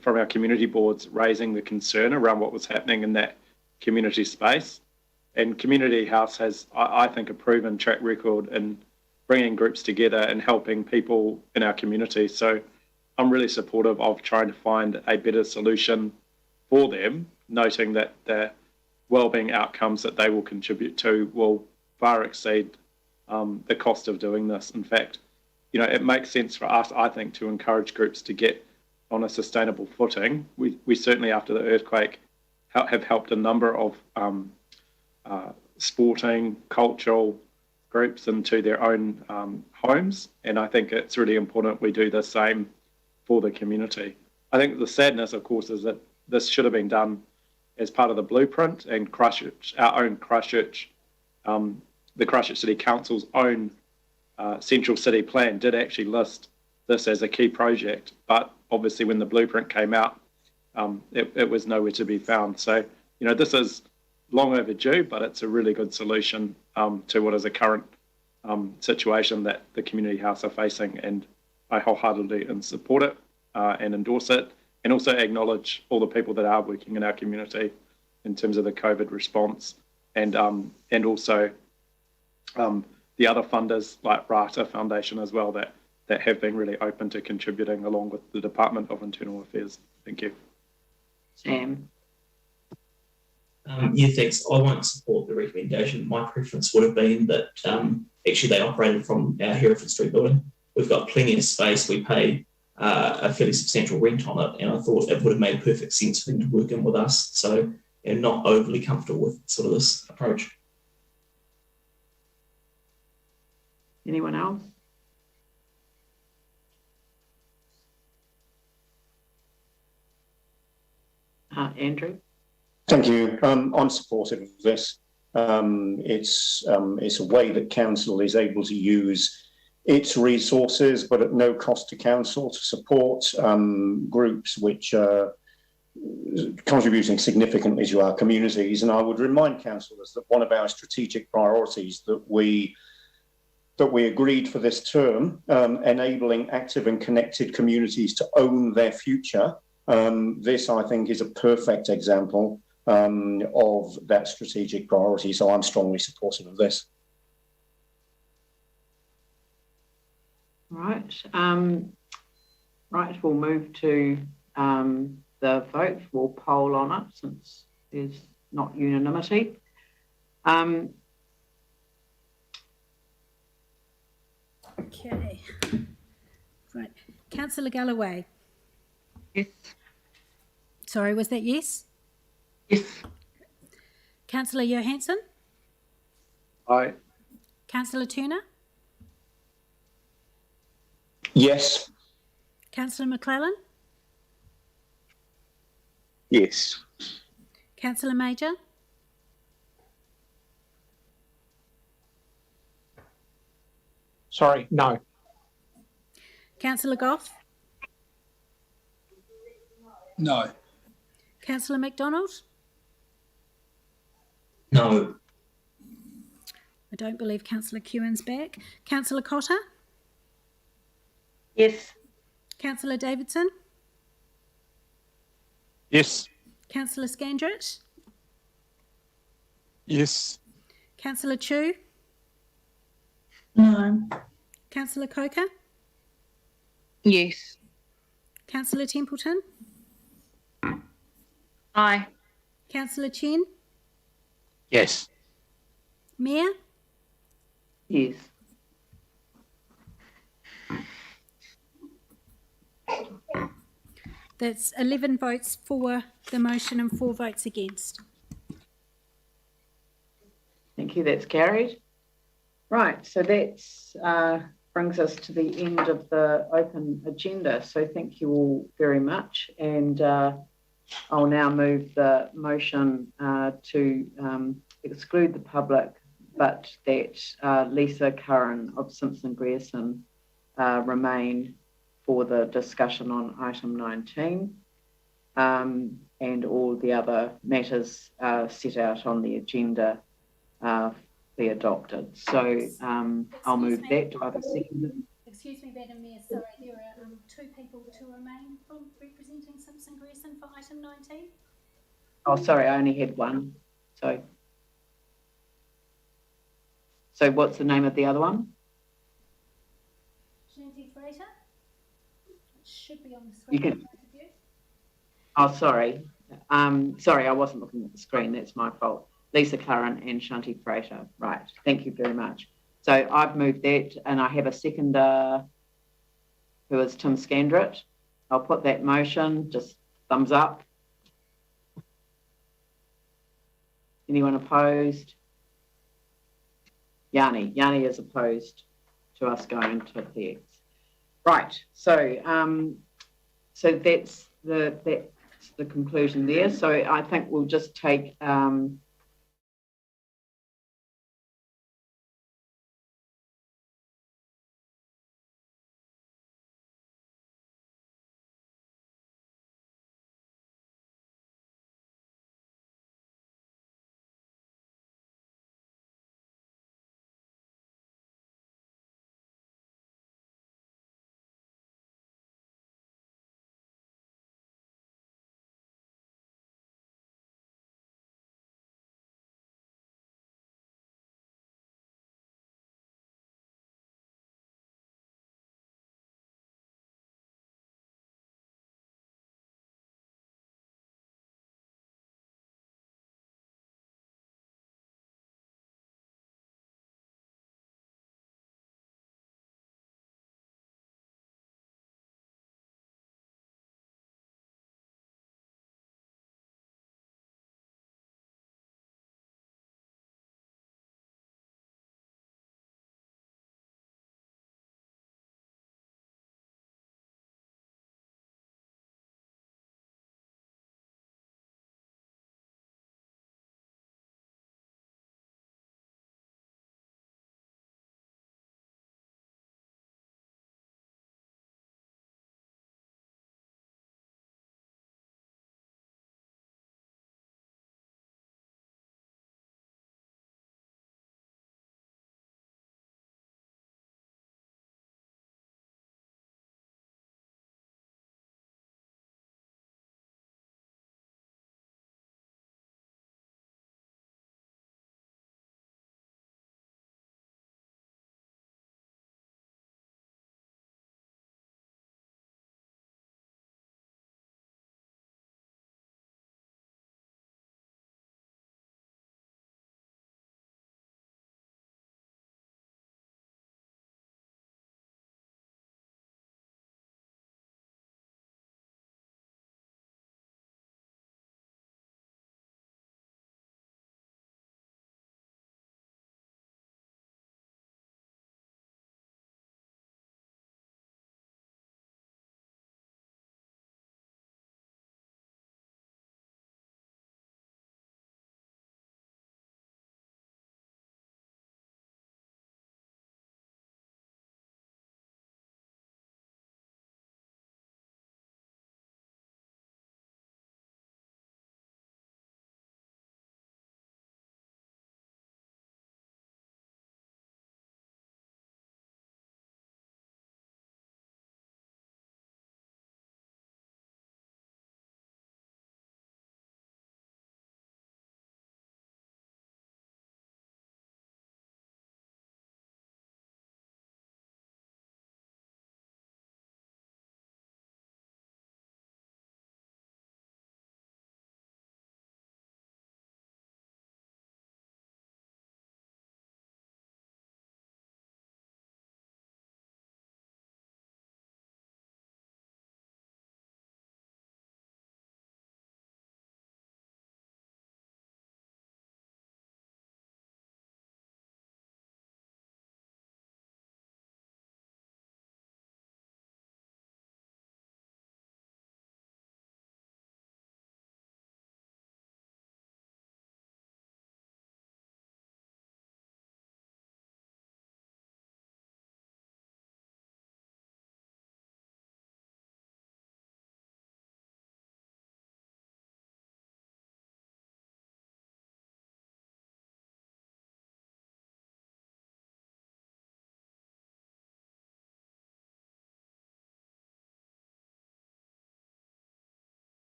from our community boards raising the concern around what was happening in that community space. And Community House has, I think, a proven track record in bringing groups together and helping people in our community. So I'm really supportive of trying to find a better solution for them, noting that the wellbeing outcomes that they will contribute to will far exceed the cost of doing this. In fact, it makes sense for us, I think, to encourage groups to get on a sustainable footing. We certainly, after the earthquake, have helped a number of sporting, cultural groups into their own homes. And I think it's really important we do the same for the community. I think the sadness, of course, is that this should have been done as part of the blueprint, and Christchurch, our own Christchurch, the Christchurch City Council's own central city plan did actually list this as a key project. But obviously when the blueprint came out, it was nowhere to be found. So, this is long overdue, but it's a really good solution to what is a current situation that the Community House are facing. And I wholeheartedly support it and endorse it. and also acknowledge all the people that are working in our community in terms of the COVID response, and also the other funders like Rata Foundation as well that have been really open to contributing along with the Department of Internal Affairs. Thank you. Sam. Yeah, thanks. I won't support the recommendation. My preference would have been that actually they operated from our Hereford Street building. We've got plenty of space. We pay a fairly substantial rent on it, and I thought it would have made perfect sense for them to work in with us. So I'm not overly comfortable with sort of this approach. Anyone else? Andrew? Thank you. I'm supportive of this. It's a way that council is able to use its resources, but at no cost to council, to support groups which are contributing significantly to our communities. And I would remind councillors that one of our strategic priorities that we agreed for this term, enabling active and connected communities to own their future. This, I think, is a perfect example of that strategic priority. So I'm strongly supportive of this. Right. Right, we'll move to the vote. We'll poll on it since there's not unanimity. Okay. Right. Councillor Galloway. Yes. Sorry, was that yes? Yes. Councillor Johansson? Aye. Councillor Turner? Yes. Councillor McClellan? Yes. Councillor Major? Sorry, no. Councillor Goff? No. Councillor McDonald? No. I don't believe Councillor Kewen's back. Councillor Cotter? Yes. Councillor Davidson? Yes. Councillor Scandrett? Yes. Councillor Chu? No. Councillor Coker? Yes. Councillor Templeton? Aye. Councillor Chen? Yes. Mayor? Yes. That's 11 votes for the motion and 4 votes against. Thank you, that's carried. Right, so that brings us to the end of the open agenda. So thank you all very much. And I'll now move the motion to exclude the public, but that Lisa Curran of Simpson Grierson remain for the discussion on item 19 and all the other matters set out on the agenda be adopted. So I'll move that. Do I have a second? Excuse me, Madam Mayor, sorry, there are 2 people to remain from representing Simpson Grierson for item 19. Oh, sorry, I only had one. So what's the name of the other one? Shanti Frater. It should be on the screen. You can. Oh, sorry. Sorry, I wasn't looking at the screen. That's my fault. Lisa Curran and Shanti Frater. Right. Thank you very much. So I've moved that, and I have a seconder who is Tim Scandrett. I'll put that motion. Just thumbs up. Anyone opposed? Yanni is opposed to us going to PX. Right. So so that's the conclusion there. So I think we'll just take